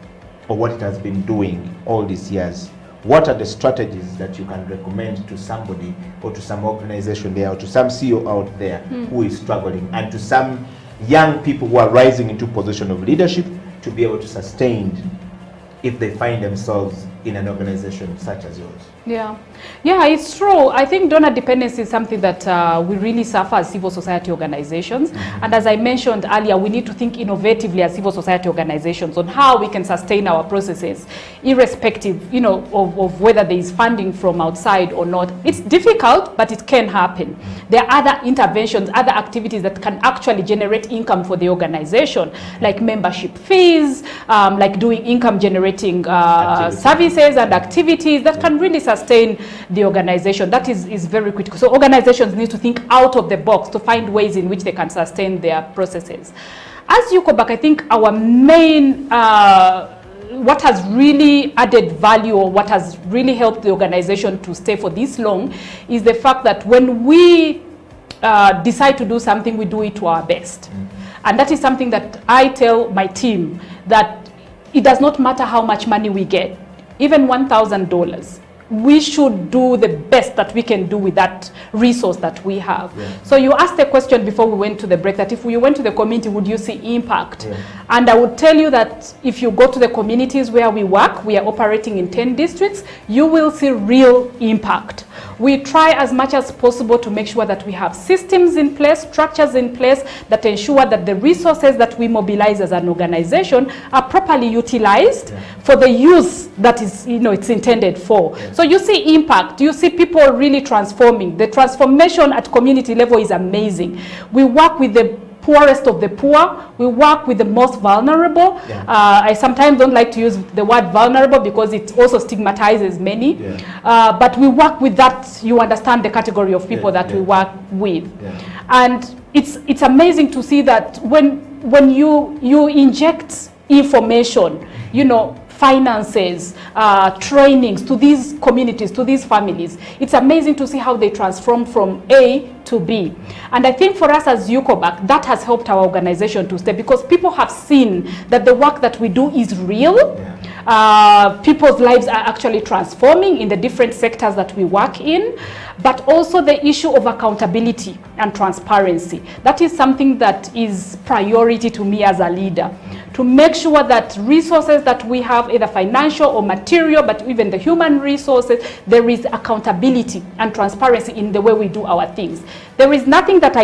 or what it has been doing all these years? What are the strategies that you can recommend to somebody, or to some organization there, or to some CEO out there who is struggling, and to some young people who are rising into position of leadership to be able to sustain if they find themselves in an organization such as yours? Yeah, it's true. I think donor dependency is something that we really suffer as civil society organizations. And as I mentioned earlier, we need to think innovatively as civil society organizations on how we can sustain our processes, irrespective, of whether there is funding from outside or not. It's difficult, but it can happen. There are other interventions, other activities that can actually generate income for the organization, like membership fees, like doing income generating services and activities that can really sustain the organization. That is very critical. So organizations need to think out of the box to find ways in which they can sustain their processes. As WUCOBAC, I think our main, what has really added value, or what has really helped the organization to stay for this long, is the fact that when we decide to do something, we do it to our best. And that is something that I tell my team, that it does not matter how much money we get, even $1,000. We should do the best that we can do with that resource that we have. So you asked the question before we went to the break, that if we went to the community, would you see impact? And I would tell you that if you go to the communities where we work, we are operating in 10 districts, you will see real impact. We try as much as possible to make sure that we have systems in place, structures in place that ensure that the resources that we mobilize as an organization are properly utilized for the use that is, it's intended for. So you see impact, you see people really transforming. The transformation at community level is amazing. We work with the poorest of the poor. We work with the most vulnerable. I sometimes don't like to use the word vulnerable because it also stigmatizes many. But we work with that, you understand the category of people that we work with. And it's amazing to see that when you inject information, finances, trainings to these communities, to these families, it's amazing to see how they transform from A to B. And I think for us as WUCOBAC, that has helped our organization to stay, because people have seen that the work that we do is real. People's lives are actually transforming in the different sectors that we work in, but also the issue of accountability and transparency. That is something that is priority to me as a leader, to make sure that resources that we have, either financial or material, but even the human resources, there is accountability and transparency in the way we do our things. There is nothing that I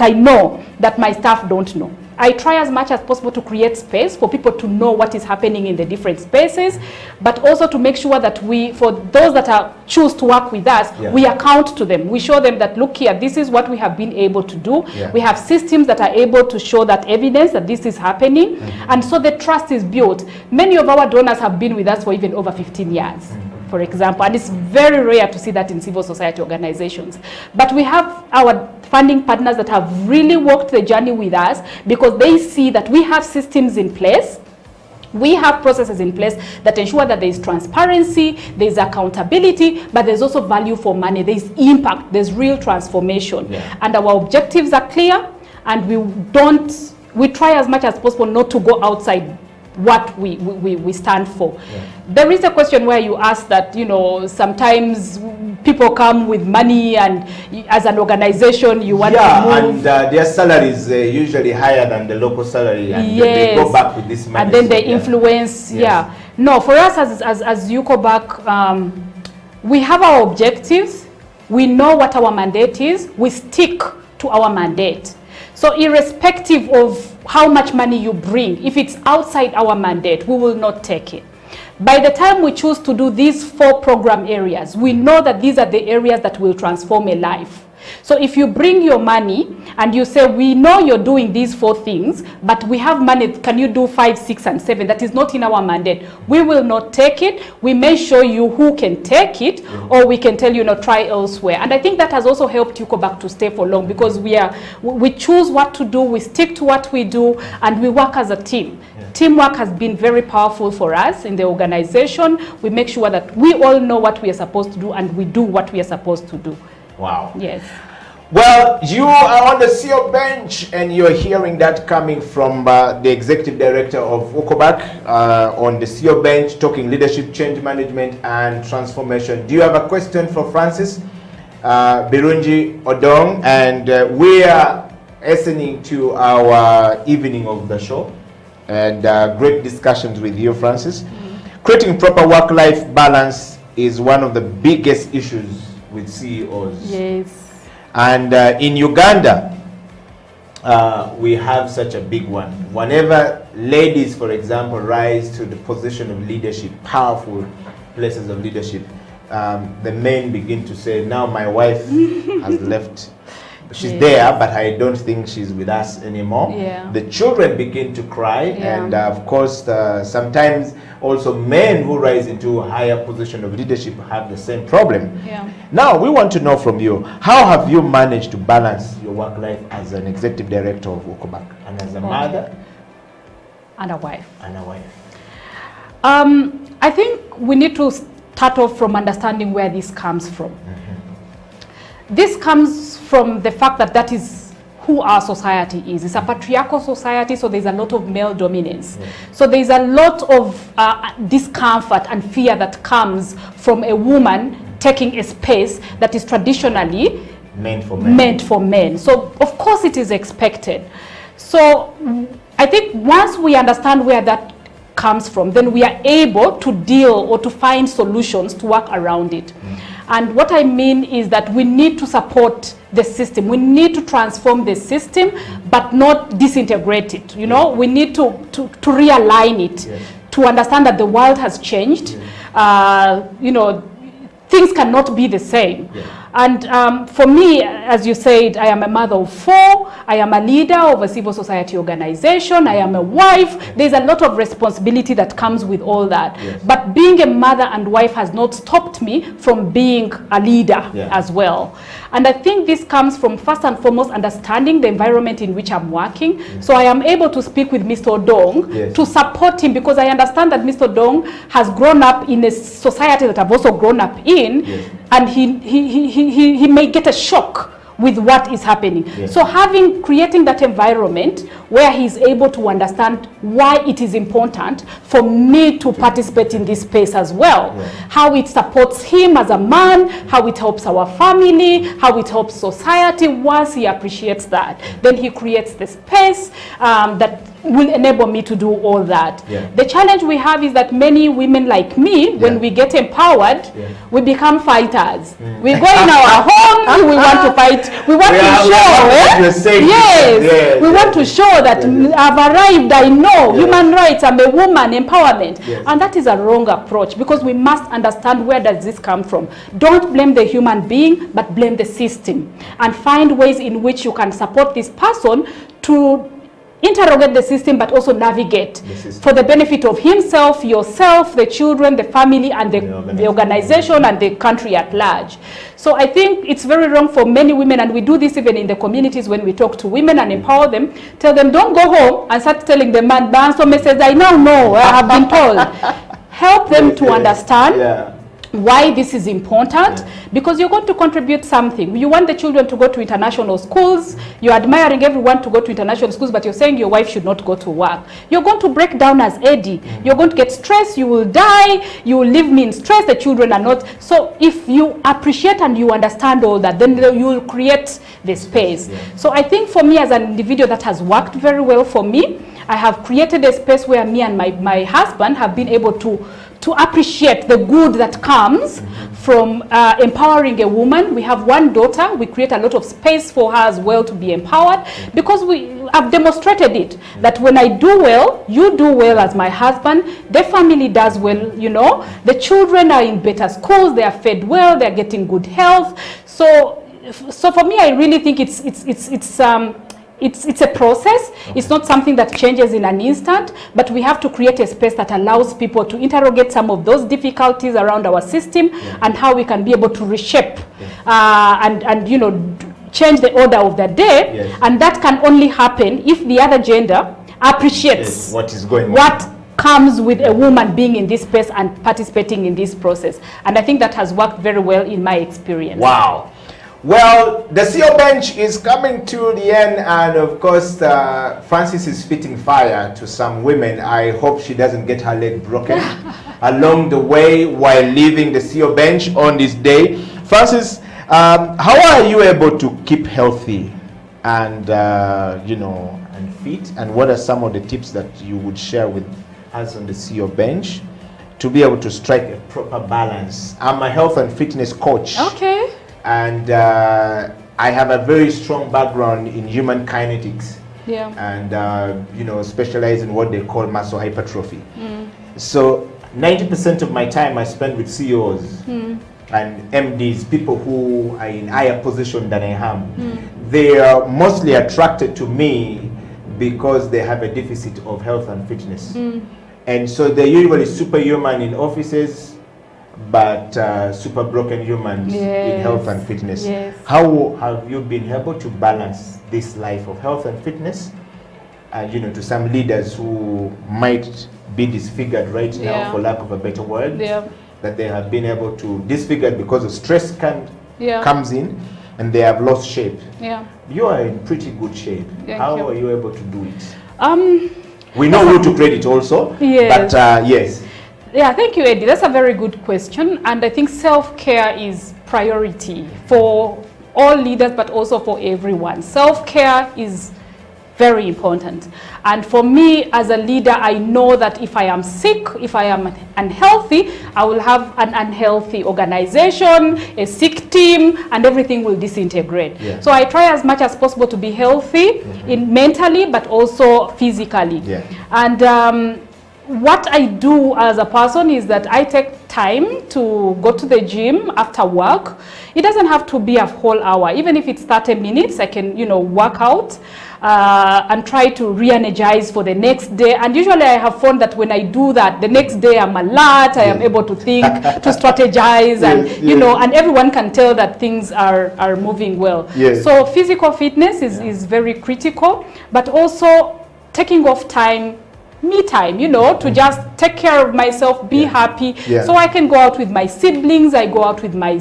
know that my staff don't know. I try as much as possible to create space for people to know what is happening in the different spaces, but also to make sure that for those that choose to work with us, we account to them. We show them that, look here, this is what we have been able to do. We have systems that are able to show that evidence that this is happening. And so the trust is built. Many of our donors have been with us for even over 15 years. For example, and it's very rare to see that in civil society organizations. But we have our funding partners that have really walked the journey with us because they see that we have systems in place, we have processes in place that ensure that there is transparency, there is accountability, but there's also value for money, there is impact, there's real transformation. And our objectives are clear, and we try as much as possible not to go outside what we stand for. There is a question where you ask that, you know, sometimes people come with money and as an organization you want to move. And their salary is usually higher than the local salary, and they go back with this money. And then they influence, No, for us as UCOBAC, we have our objectives, we know what our mandate is, we stick to our mandate. So irrespective of how much money you bring, if it's outside our mandate, we will not take it. By the time we choose to do these 4 program areas, we know that these are the areas that will transform a life. So if you bring your money and you say, we know you're doing these 4 things, but we have money, can you do 5, 6, and 7? That is not in our mandate. We will not take it. We may show you who can take it, or we can tell you, no, try elsewhere. And I think that has also helped UCOBAC to stay for long, because we choose what to do, we stick to what we do, and we work as a team. Teamwork has been very powerful for us in the organization. We make sure that we all know what we are supposed to do, and we do what we are supposed to do. Wow. Yes. Well, you are on the CEO bench, and you're hearing that coming from the Executive Director of UCOBAC on the CEO bench, talking leadership, change management, and transformation. Do you have a question for Francis Birungi Odong? And we are listening to our evening of the show, and great discussions with you, Francis. Creating proper work-life balance is one of the biggest issues with CEOs. Yes. And in Uganda, we have such a big one. Whenever ladies, for example, rise to the position of leadership, powerful places of leadership, the men begin to say, now my wife has left. She's there, but I don't think she's with us anymore. The children begin to cry, and of course, sometimes also men who rise into a higher position of leadership have the same problem. Now, we want to know from you, how have you managed to balance your work life as an executive director of UCOBAC, and as a mother? And a wife. And a wife. I think we need to start off from understanding where this comes from. This comes from the fact that that is who our society is. It's a patriarchal society, so there's a lot of male dominance. So there's a lot of discomfort and fear that comes from a woman taking a space that is traditionally meant for men. So of course it is expected. So I think once we understand where that comes from, then we are able to deal or to find solutions to work around it. And what I mean is that we need to support the system. We need to transform the system, but not disintegrate it. You know, we need to realign it, to understand that the world has changed. You know, things cannot be the same. And for me, as you said, I am a mother of 4. I am a leader of a civil society organization. I am a wife. There's a lot of responsibility that comes with all that. But being a mother and wife has not stopped me from being a leader as well. And I think this comes from, first and foremost, understanding the environment in which I'm working. So I am able to speak with Mr. Odong to support him, because I understand that Mr. Odong has grown up in a society that I've also grown up in, and he may get a shock with what is happening. Yes. So creating that environment where he's able to understand why it is important for me to participate in this space as well. Yeah. How it supports him as a man, how it helps our family, how it helps society. Once he appreciates that, then he creates the space that will enable me to do all that. Yeah. The challenge we have is that many women like me, when we get empowered, we become fighters. We go in our home, we want to fight, we want to show, yes, we want to show that I've arrived, I know, human rights, I'm a woman, empowerment. Yes. And that is a wrong approach, because we must understand where does this come from. Don't blame the human being, but blame the system. And find ways in which you can support this person to interrogate the system, but also navigate for the benefit of himself, yourself, the children, the family, and the organization and the country at large. So I think it's very wrong for many women, and we do this even in the communities when we talk to women and empower them, tell them don't go home and start telling the man, so says, I now know, I have been told. Help them to understand why this is important, because you're going to contribute something. You want the children to go to international schools, you're admiring everyone to go to international schools, but you're saying your wife should not go to work. You're going to break down as Eddie. You're going to get stressed, you will die, you will leave me in stress, the children are not. So if you appreciate and you understand all that, then you will create the space. So I think for me as an individual, that has worked very well for me. I have created a space where me and my husband have been able to appreciate the good that comes from empowering a woman. We have one daughter. We create a lot of space for her as well to be empowered, because we have demonstrated it, that when I do well, you do well as my husband, the family does well, you know, the children are in better schools, they are fed well, they are getting good health. So for me, I really think it's a process. It's not something that changes in an instant, but we have to create a space that allows people to interrogate some of those difficulties around our system and how we can be able to reshape and you know, change the order of the day. And that can only happen if the other gender appreciates what is going on. What comes with a woman being in this space and participating in this process. And I think that has worked very well in my experience. Wow. Well, the CEO bench is coming to the end, and of course, Francis is spitting fire to some women. I hope she doesn't get her leg broken along the way while leaving the CEO bench on this day. Francis, how are you able to keep healthy and you know, and fit? And what are some of the tips that you would share with us on the CEO bench to be able to strike a proper balance? I'm a health and fitness coach. Okay. And I have a very strong background in human kinetics, and you know, specialize in what they call muscle hypertrophy. So 90% of my time I spend with CEOs and MDs, people who are in higher position than I am. They are mostly attracted to me because they have a deficit of health and fitness. And so they're usually superhuman in offices, but super broken humans in health and fitness. How have you been able to balance this life of health and fitness, you know, to some leaders who might be disfigured right now, for lack of a better word, that they have been able to disfigure because of stress comes in, and they have lost shape? You are in pretty good shape. How are you able to do it? We know who to credit also, but yes. Yeah, thank you, Eddie. That's a very good question. And I think self-care is priority for all leaders, but also for everyone. Self-care is very important. And for me as a leader, I know that if I am sick, if I am unhealthy, I will have an unhealthy organization, a sick team, and everything will disintegrate. So I try as much as possible to be healthy in mentally, but also physically. And what I do as a person is that I take time to go to the gym after work. It doesn't have to be a whole hour. Even if it's 30 minutes, I can, you know, work out and try to re-energize for the next day. And usually I have found that when I do that, the next day I'm alert, I am able to think, to strategize, and you know, and everyone can tell that things are moving well. So physical fitness is very critical, but also taking off time me time, you know, to just take care of myself, be happy. So I can go out with my siblings, I go out with my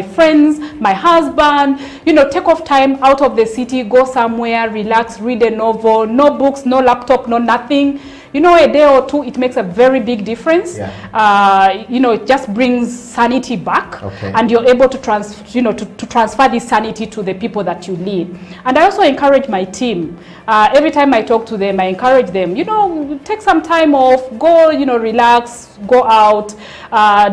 friends, my husband, you know, take off time out of the city, go somewhere, relax, read a novel, no books, no laptop, no nothing. You know, a day or two, it makes a very big difference. You know, it just brings sanity back, and you're able to transfer this sanity to the people that you lead. And I also encourage my team. Every time I talk to them, I encourage them, you know, take some time off, go, you know, relax, go out,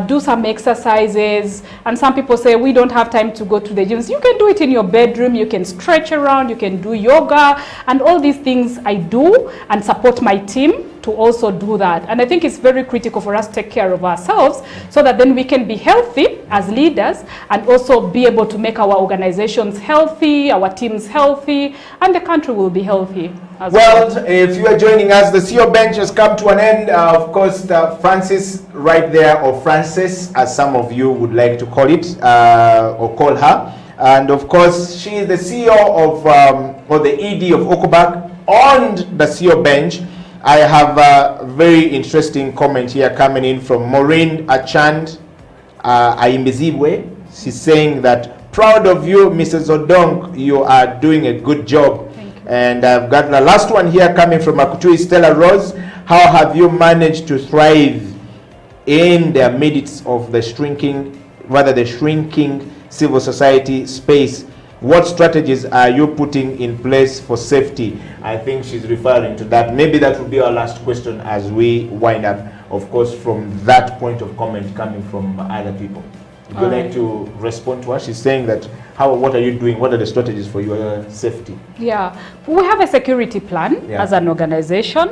do some exercises. And some people say, we don't have time to go to the gyms. You can do it in your bedroom, you can stretch around, you can do yoga, and all these things I do and support my team to also do that. And I think it's very critical for us to take care of ourselves so that then we can be healthy as leaders and also be able to make our organizations healthy, our teams healthy, and the country will be healthy as well. If you are joining us, the CEO bench has come to an end. Of course, Francis right there, or Frances, as some of you would like to call it, or call her. And of course, she is the CEO of, or the ED of Okobak. On the CEO bench, I have a very interesting comment here coming in from Maureen Achand Aimbizibwe. She's saying that, proud of you, Mrs. Odong, you are doing a good job. And I've got the last one here coming from Akutui Stella Rose. How have you managed to thrive in the midst of the shrinking civil society space? What strategies are you putting in place for safety? I think she's referring to that. Maybe that will be our last question as we wind up, of course, from that point of comment coming from other people. Would you like to respond to her? She's saying that, what are you doing? What are the strategies for your safety? Yeah, we have a security plan as an organization.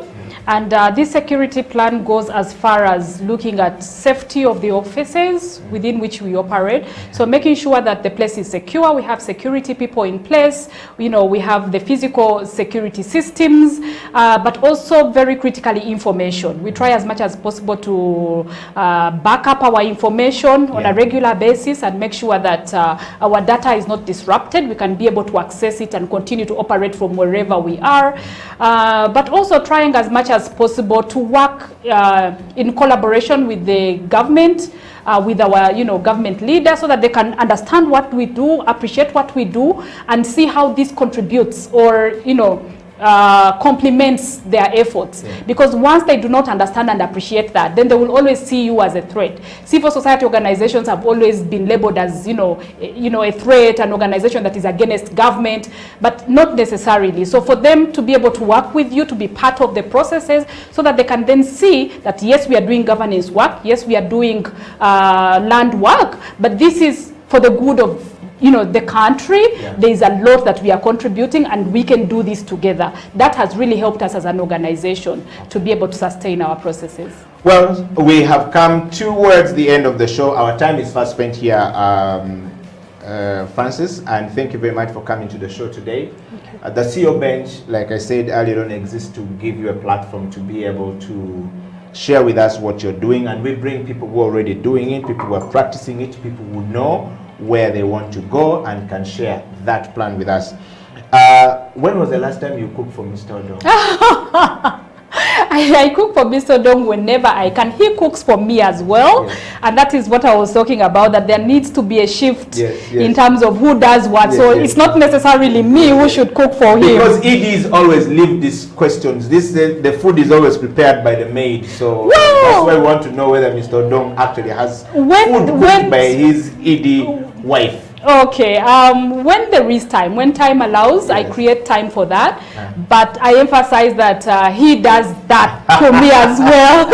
And this security plan goes as far as looking at safety of the offices within which we operate. So making sure that the place is secure, we have security people in place, you know, we have the physical security systems, but also very critically information. We try as much as possible to back up our information on a regular basis and make sure that our data is not disrupted. We can be able to access it and continue to operate from wherever we are, but also trying as much as possible to work in collaboration with the government, with our government leaders, so that they can understand what we do, appreciate what we do, and see how this contributes or complements their efforts. Because once they do not understand and appreciate that, then they will always see you as a threat. Civil society organizations have always been labeled as a threat, an organization that is against government, but not necessarily. So for them to be able to work with you, to be part of the processes, so that they can then see that yes, we are doing governance work, yes, we are doing land work, but this is for the good of the country. There is a lot that we are contributing, and we can do this together. That has really helped us as an organization to be able to sustain our processes. Well, we have come towards the end of the show. Our time is fast spent here, Francis, and thank you very much for coming to the show today. The CEO bench, like I said earlier on, exists to give you a platform to be able to share with us what you're doing, and we bring people who are already doing it, people who are practicing it, people who know where they want to go and can share that plan with us. When was the last time you cooked for Mr. Odong? I cook for Mr. Dong whenever I can. He cooks for me as well. And that is what I was talking about, that there needs to be a shift in terms of who does what. So it's not necessarily me who should cook for him. Because EDs always leave these questions. The food is always prepared by the maid. So that's why we want to know whether Mr. Dong actually has food cooked by his ED wife. Okay, when there is time, when time allows, I create time for that. But I emphasize that he does that for me as well,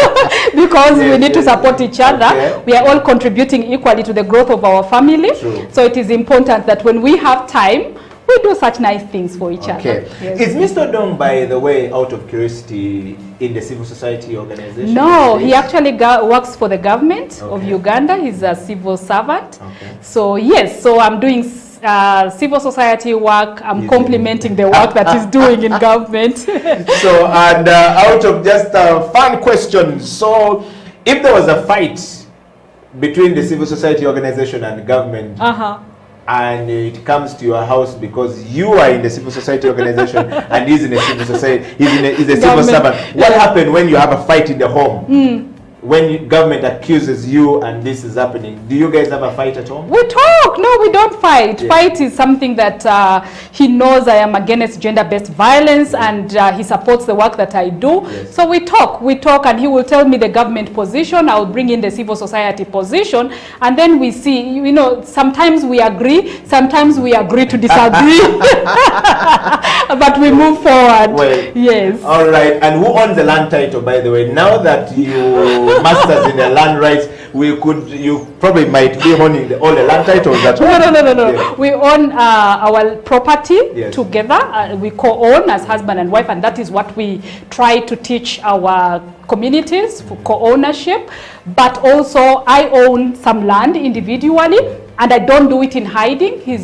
because we need to support each other. We are all contributing equally to the growth of our family. So it is important that when we have time, we do such nice things for each other. Is Mr. Dong, by the way, out of curiosity, in the civil society organization? No, he actually works for the government of Uganda. He's a civil servant. So yes, so I'm doing civil society work. I'm complementing the work that he's doing in government. So, and out of just fun questions, so if there was a fight between the civil society organization and the government, and it comes to your house because you are in the civil society organization and he's in a civil society, he's a civil servant. What happened when you have a fight in the home? When government accuses you and this is happening, do you guys have a fight at home? We talk. No, we don't fight. Yeah. Fight is something that he knows I am against gender-based violence, and he supports the work that I do. Yes. So we talk, and he will tell me the government position. I will bring in the civil society position, and then we see, you know, sometimes we agree, sometimes we agree to disagree, but we move forward. Well, yes. All right. And who owns the land title, by the way? Now that you masters in the land rights, you probably might be owning all the land titles at home. No. Yeah. We own our property together. We co-own as husband and wife, and that is what we try to teach our communities for co-ownership. But also, I own some land individually, and I don't do it in hiding. He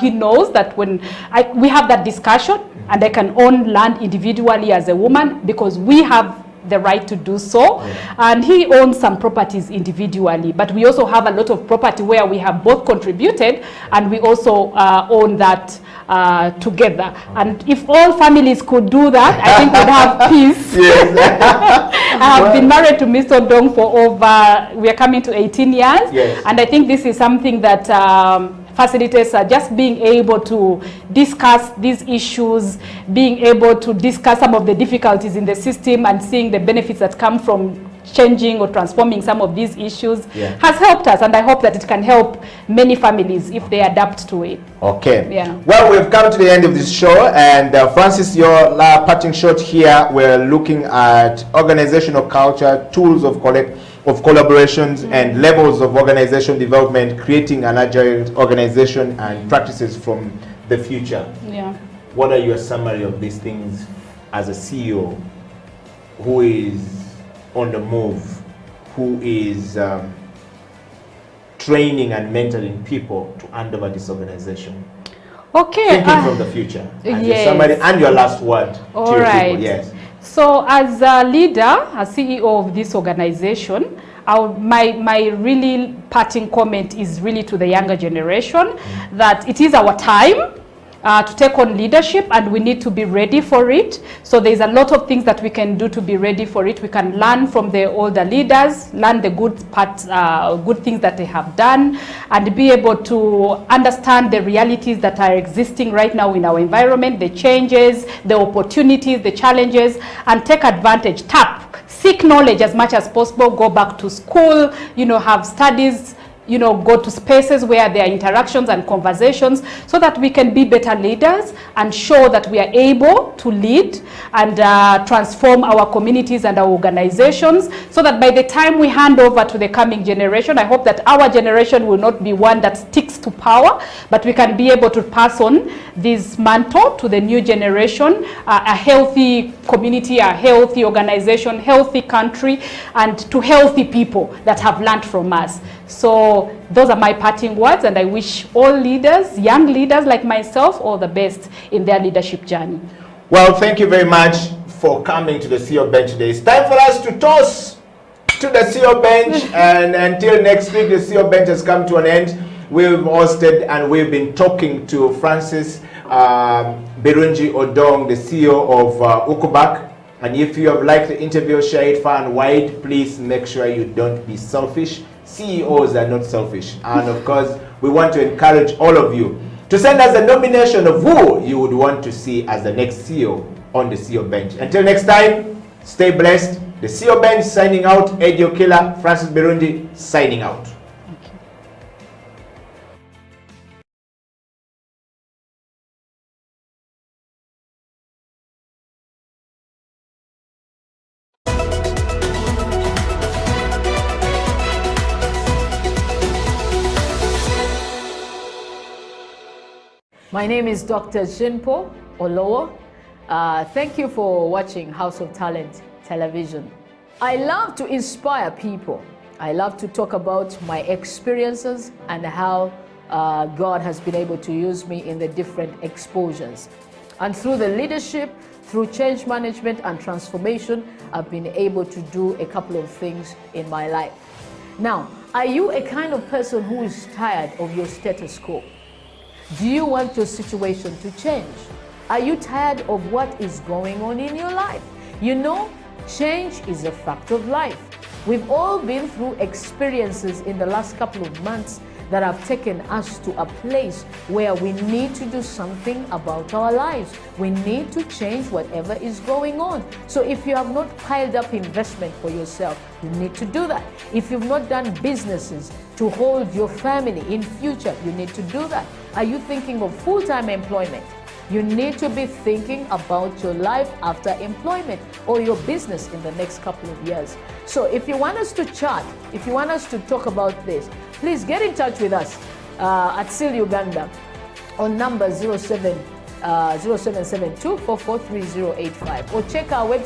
knows that when we have that discussion, and I can own land individually as a woman because we have the right to do so. And he owns some properties individually, but we also have a lot of property where we have both contributed, and we also own that together. And if all families could do that, I think we'd have peace. I have been married to Mr. Dong for over, we are coming to 18 years, and I think this is something that facilitators are just being able to discuss these issues, being able to discuss some of the difficulties in the system, and seeing the benefits that come from changing or transforming some of these issues has helped us, and I hope that it can help many families if they adapt to it. Okay. Yeah. Well, we've come to the end of this show, and Francis, your parting shot here, we're looking at organizational culture, tools of collaborations and levels of organization development, creating an agile organization and practices from the future. Yeah. What are your summary of these things as a CEO who is on the move, who is training and mentoring people to hand over this organization? Okay. Thinking from the future. As your summary and your last word to your people. Yes. So as a leader, a CEO of this organization, my really parting comment is really to the younger generation that it is our time to take on leadership, and we need to be ready for it. So there's a lot of things that we can do to be ready for it. We can learn from the older leaders, learn the good parts, good things that they have done, and be able to understand the realities that are existing right now in our environment, the changes, the opportunities, the challenges, and take advantage, seek knowledge as much as possible, go back to school, you know, have studies, you know, go to spaces where there are interactions and conversations, so that we can be better leaders and show that we are able to lead and transform our communities and our organizations, so that by the time we hand over to the coming generation, I hope that our generation will not be one that sticks to power, but we can be able to pass on this mantle to the new generation, a healthy community, a healthy organization, healthy country, and to healthy people that have learned from us. So those are my parting words, and I wish all leaders, young leaders like myself, all the best in their leadership journey. Well, thank you very much for coming to the CEO Bench today. It's time for us to toss to the CEO Bench, and until next week, the CEO Bench has come to an end. We've hosted and we've been talking to Francis Birungi Odong, the CEO of Ukubak. And if you have liked the interview, share it far and wide. Please make sure you don't be selfish. CEOs are not selfish. And of course, we want to encourage all of you to send us a nomination of who you would want to see as the next CEO on the CEO Bench. Until next time, stay blessed. The CEO Bench signing out. Edio Killer, Francis Birungi signing out. My name is Dr. Jinpo Olowo. Thank you for watching House of Talent Television. I love to inspire people. I love to talk about my experiences and how God has been able to use me in the different exposures. And through the leadership, through change management and transformation, I've been able to do a couple of things in my life. Now, Are you a kind of person who is tired of your status quo? Do you want your situation to change? Are you tired of what is going on in your life? You know, change is a fact of life. We've all been through experiences in the last couple of months that have taken us to a place where we need to do something about our lives. We need to change whatever is going on. So if you have not piled up investment for yourself, you need to do that. If you've not done businesses to hold your family in future, you need to do that. Are you thinking of full-time employment? You need to be thinking about your life after employment or your business in the next couple of years. So if you want us to chat, if you want us to talk about this, please get in touch with us at SIL Uganda on number 0772443085 or check our website.